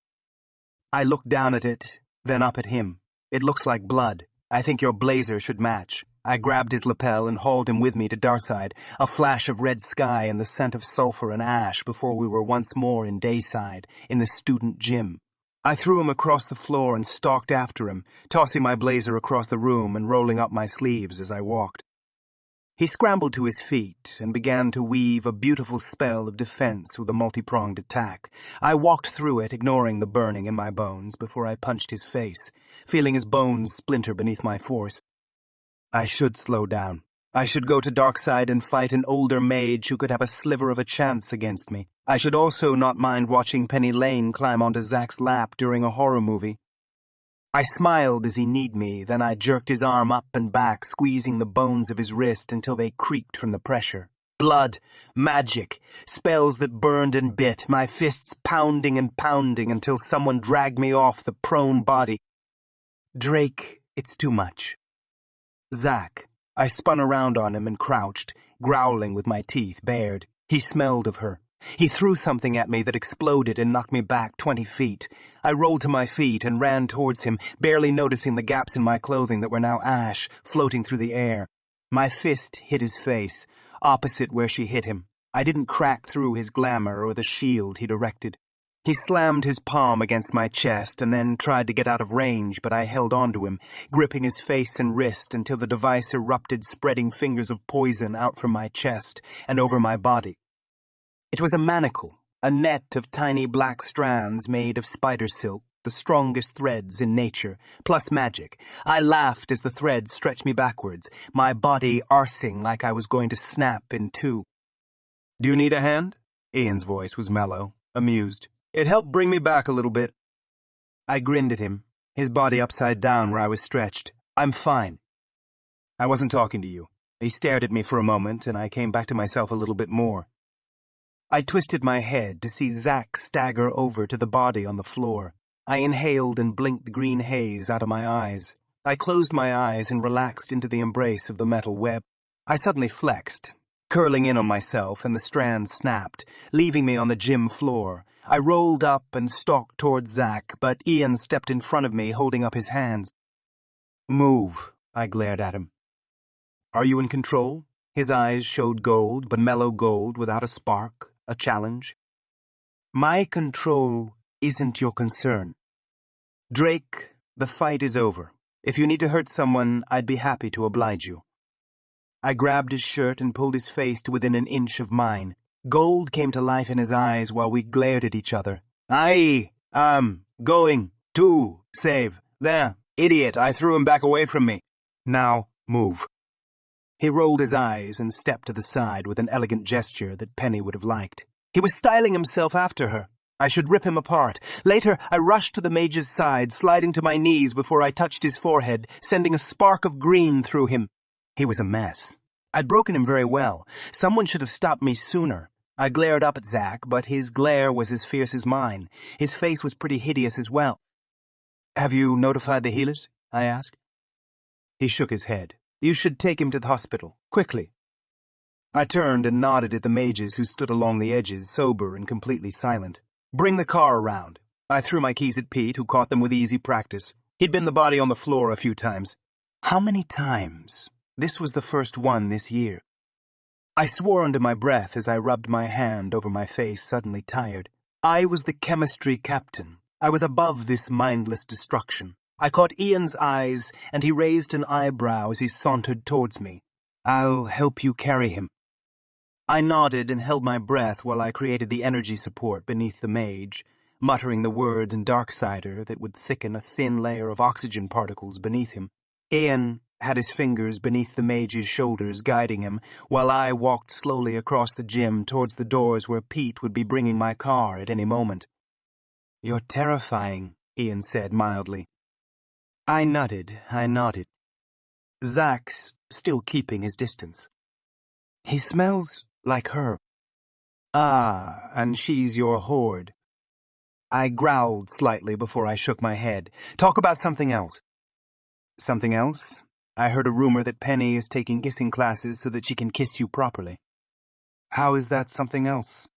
I looked down at it, then up at him. It looks like blood. I think your blazer should match. I grabbed his lapel and hauled him with me to Darkside, a flash of red sky and the scent of sulfur and ash before we were once more in Dayside, in the student gym. I threw him across the floor and stalked after him, tossing my blazer across the room and rolling up my sleeves as I walked. He scrambled to his feet and began to weave a beautiful spell of defense with a multi-pronged attack. I walked through it, ignoring the burning in my bones, before I punched his face, feeling his bones splinter beneath my force. I should slow down. I should go to Darkside and fight an older mage who could have a sliver of a chance against me. I should also not mind watching Penny Lane climb onto Zach's lap during a horror movie. I smiled as he kneed me, then I jerked his arm up and back, squeezing the bones of his wrist until they creaked from the pressure. Blood, magic, spells that burned and bit, my fists pounding and pounding until someone dragged me off the prone body. Drake, it's too much. Zach. I spun around on him and crouched, growling with my teeth bared. He smelled of her. He threw something at me that exploded and knocked me back 20 feet. I rolled to my feet and ran towards him, barely noticing the gaps in my clothing that were now ash, floating through the air. My fist hit his face, opposite where she hit him. I didn't crack through his glamour or the shield he'd erected. He slammed his palm against my chest and then tried to get out of range, but I held onto him, gripping his face and wrist until the device erupted, spreading fingers of poison out from my chest and over my body. It was a manacle, a net of tiny black strands made of spider silk, the strongest threads in nature, plus magic. I laughed as the threads stretched me backwards, my body arsing like I was going to snap in two. "Do you need a hand?" Ian's voice was mellow, amused. "It helped bring me back a little bit." I grinned at him, his body upside down where I was stretched. "I'm fine." "I wasn't talking to you." He stared at me for a moment, and I came back to myself a little bit more. I twisted my head to see Zack stagger over to the body on the floor. I inhaled and blinked the green haze out of my eyes. I closed my eyes and relaxed into the embrace of the metal web. I suddenly flexed, curling in on myself, and the strands snapped, leaving me on the gym floor. I rolled up and stalked towards Zack, but Ian stepped in front of me, holding up his hands. "Move," I glared at him. "Are you in control?" His eyes showed gold, but mellow gold without a spark. A challenge. "My control isn't your concern. Drake, the fight is over. If you need to hurt someone, I'd be happy to oblige you." I grabbed his shirt and pulled his face to within an inch of mine. Gold came to life in his eyes while we glared at each other. "I am going to save the idiot. I threw him back away from me. Now move." He rolled his eyes and stepped to the side with an elegant gesture that Penny would have liked. He was styling himself after her. I should rip him apart. Later, I rushed to the mage's side, sliding to my knees before I touched his forehead, sending a spark of green through him. He was a mess. I'd broken him very well. Someone should have stopped me sooner. I glared up at Zack, but his glare was as fierce as mine. His face was pretty hideous as well. "Have you notified the healers?" I asked. He shook his head. "You should take him to the hospital, quickly." I turned and nodded at the mages who stood along the edges, sober and completely silent. "Bring the car around." I threw my keys at Pete, who caught them with easy practice. He'd been the body on the floor a few times. How many times? This was the first one this year. I swore under my breath as I rubbed my hand over my face, suddenly tired. I was the chemistry captain. I was above this mindless destruction. I caught Ian's eyes, and he raised an eyebrow as he sauntered towards me. "I'll help you carry him." I nodded and held my breath while I created the energy support beneath the mage, muttering the words in Darksider that would thicken a thin layer of oxygen particles beneath him. Ian had his fingers beneath the mage's shoulders, guiding him, while I walked slowly across the gym towards the doors where Pete would be bringing my car at any moment. "You're terrifying," Ian said mildly. I nodded. Zack's still keeping his distance. "He smells like her." "Ah, and she's your horde." I growled slightly before I shook my head. "Talk about something else." "Something else? I heard a rumor that Penny is taking kissing classes so that she can kiss you properly." "How is that something else?"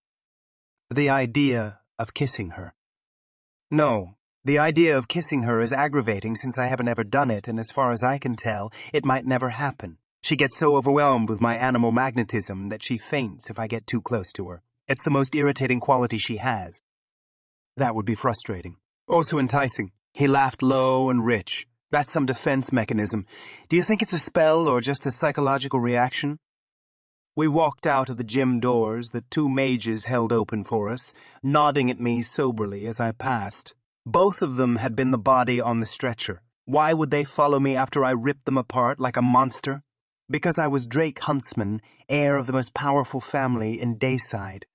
"The idea of kissing her." "No. The idea of kissing her is aggravating since I haven't ever done it, and as far as I can tell, it might never happen. She gets so overwhelmed with my animal magnetism that she faints if I get too close to her. It's the most irritating quality she has." "That would be frustrating. Also enticing." He laughed low and rich. "That's some defense mechanism. Do you think it's a spell or just a psychological reaction?" We walked out of the gym doors that two mages held open for us, nodding at me soberly as I passed. Both of them had been the body on the stretcher. Why would they follow me after I ripped them apart like a monster? Because I was Drake Huntsman, heir of the most powerful family in Dayside.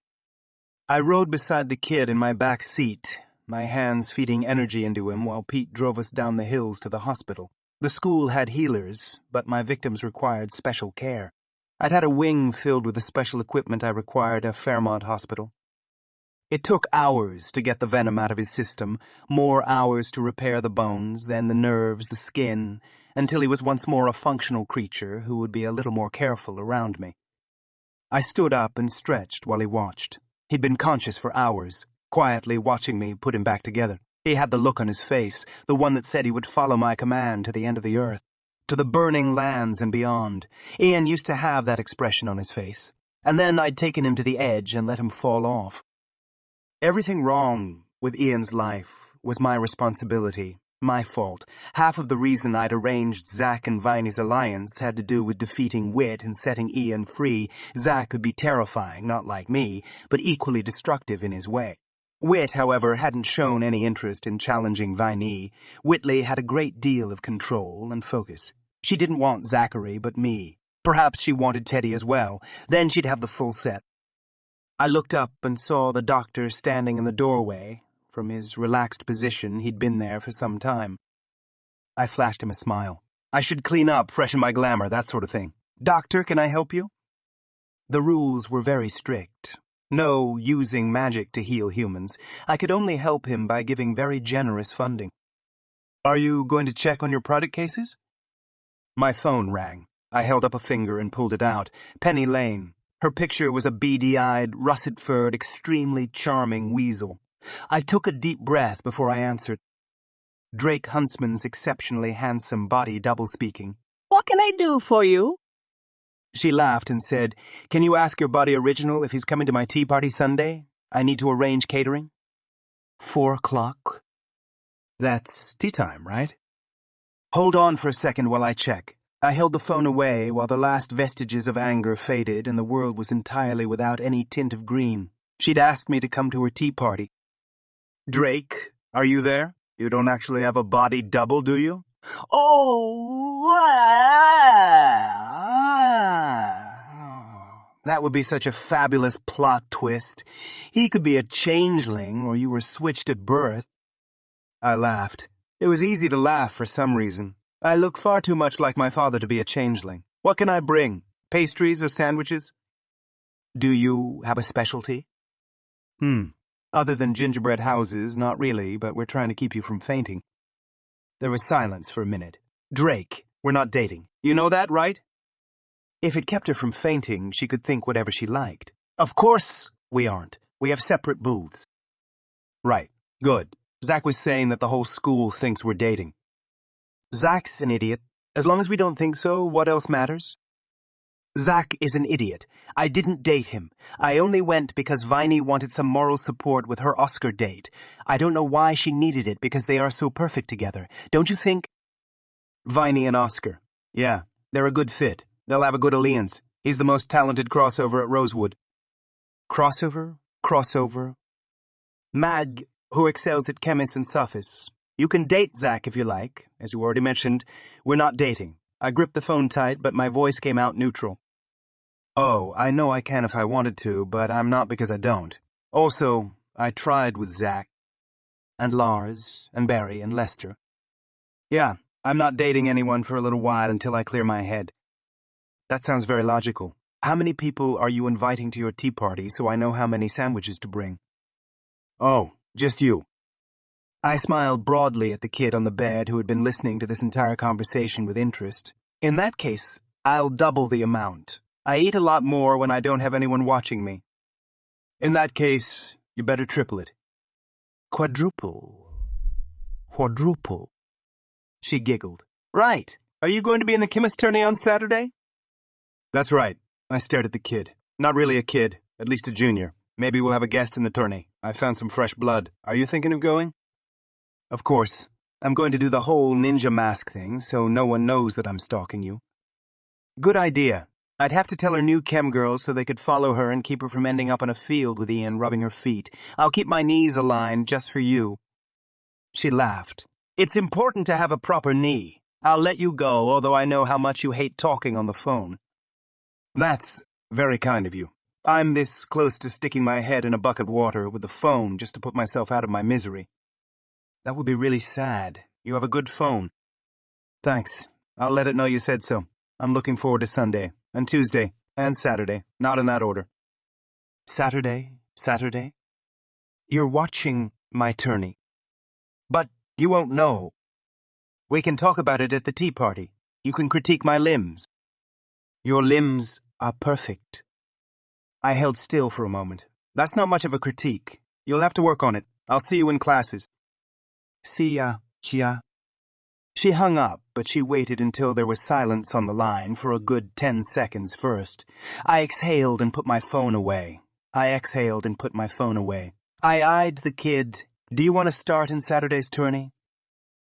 I rode beside the kid in my back seat, my hands feeding energy into him while Pete drove us down the hills to the hospital. The school had healers, but my victims required special care. I'd had a wing filled with the special equipment I required at Fairmont Hospital. It took hours to get the venom out of his system, more hours to repair the bones, then the nerves, the skin, until he was once more a functional creature who would be a little more careful around me. I stood up and stretched while he watched. He'd been conscious for hours, quietly watching me put him back together. He had the look on his face, the one that said he would follow my command to the end of the earth, to the burning lands and beyond. Ian used to have that expression on his face. And then I'd taken him to the edge and let him fall off. Everything wrong with Ian's life was my responsibility, my fault. Half of the reason I'd arranged Zack and Viney's alliance had to do with defeating Wit and setting Ian free. Zack could be terrifying, not like me, but equally destructive in his way. Wit, however, hadn't shown any interest in challenging Viney. Whitley had a great deal of control and focus. She didn't want Zachary, but me. Perhaps she wanted Teddy as well. Then she'd have the full set. I looked up and saw the doctor standing in the doorway. From his relaxed position, he'd been there for some time. I flashed him a smile. I should clean up, freshen my glamour, that sort of thing. Doctor, can I help you? The rules were very strict. No using magic to heal humans. I could only help him by giving very generous funding. Are you going to check on your product cases? My phone rang. I held up a finger and pulled it out. Penny Lane. Her picture was a beady-eyed, russet-furred, extremely charming weasel. I took a deep breath before I answered. Drake Huntsman's exceptionally handsome body double-speaking. What can I do for you? She laughed and said, Can you ask your buddy Original if he's coming to my tea party Sunday? I need to arrange catering. 4 o'clock? That's tea time, right? Hold on for a second while I check. I held the phone away while the last vestiges of anger faded and the world was entirely without any tint of green. She'd asked me to come to her tea party. Drake, are you there? You don't actually have a body double, do you? That would be such a fabulous plot twist. He could be a changeling, or you were switched at birth. I laughed. It was easy to laugh for some reason. I look far too much like my father to be a changeling. What can I bring? Pastries or sandwiches? Do you have a specialty? Other than gingerbread houses, not really, but we're trying to keep you from fainting. There was silence for a minute. Drake, we're not dating. You know that, right? If it kept her from fainting, she could think whatever she liked. Of course we aren't. We have separate booths. Right. Good. Zack was saying that the whole school thinks we're dating. Zack's an idiot. As long as we don't think so, what else matters? Zack is an idiot. I didn't date him. I only went because Viney wanted some moral support with her Oscar date. I don't know why she needed it because they are so perfect together. Don't you think? Viney and Oscar. Yeah, they're a good fit. They'll have a good alliance. He's the most talented crossover at Rosewood. Crossover. Mag, who excels at chemists and sophists. You can date Zack if you like. As you already mentioned, we're not dating. I gripped the phone tight, but my voice came out neutral. Oh, I know I can if I wanted to, but I'm not because I don't. Also, I tried with Zack. And Lars, and Barry, and Lester. Yeah, I'm not dating anyone for a little while until I clear my head. That sounds very logical. How many people are you inviting to your tea party so I know how many sandwiches to bring? Oh, just you. I smiled broadly at the kid on the bed who had been listening to this entire conversation with interest. In that case, I'll double the amount. I eat a lot more when I don't have anyone watching me. In that case, you better triple it. Quadruple. She giggled. Right. Are you going to be in the chemist tourney on Saturday? That's right. I stared at the kid. Not really a kid, at least a junior. Maybe we'll have a guest in the tourney. I found some fresh blood. Are you thinking of going? Of course. I'm going to do the whole ninja mask thing, so no one knows that I'm stalking you. Good idea. I'd have to tell her new chem girls so they could follow her and keep her from ending up in a field with Ian rubbing her feet. I'll keep my knees aligned just for you. She laughed. It's important to have a proper knee. I'll let you go, although I know how much you hate talking on the phone. That's very kind of you. I'm this close to sticking my head in a bucket of water with the phone just to put myself out of my misery. That would be really sad. You have a good phone. Thanks. I'll let it know you said so. I'm looking forward to Sunday, and Tuesday, and Saturday. Not in that order. Saturday? You're watching my tourney. But you won't know. We can talk about it at the tea party. You can critique my limbs. Your limbs are perfect. I held still for a moment. That's not much of a critique. You'll have to work on it. I'll see you in classes. See ya, Chia. She hung up, but she waited until there was silence on the line for a good 10 seconds first. I exhaled and put my phone away. I eyed the kid. Do you want to start in Saturday's tourney?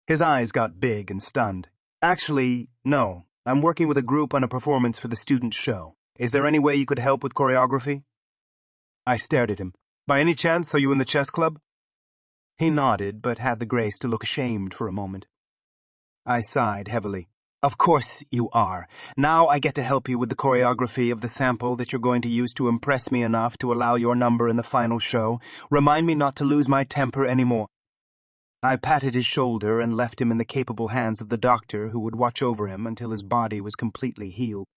His eyes got big and stunned. Actually, no. I'm working with a group on a performance for the student show. Is there any way you could help with choreography? I stared at him. By any chance, are you in the chess club? He nodded, but had the grace to look ashamed for a moment. I sighed heavily. Of course you are. Now I get to help you with the choreography of the sample that you're going to use to impress me enough to allow your number in the final show. Remind me not to lose my temper anymore. I patted his shoulder and left him in the capable hands of the doctor who would watch over him until his body was completely healed.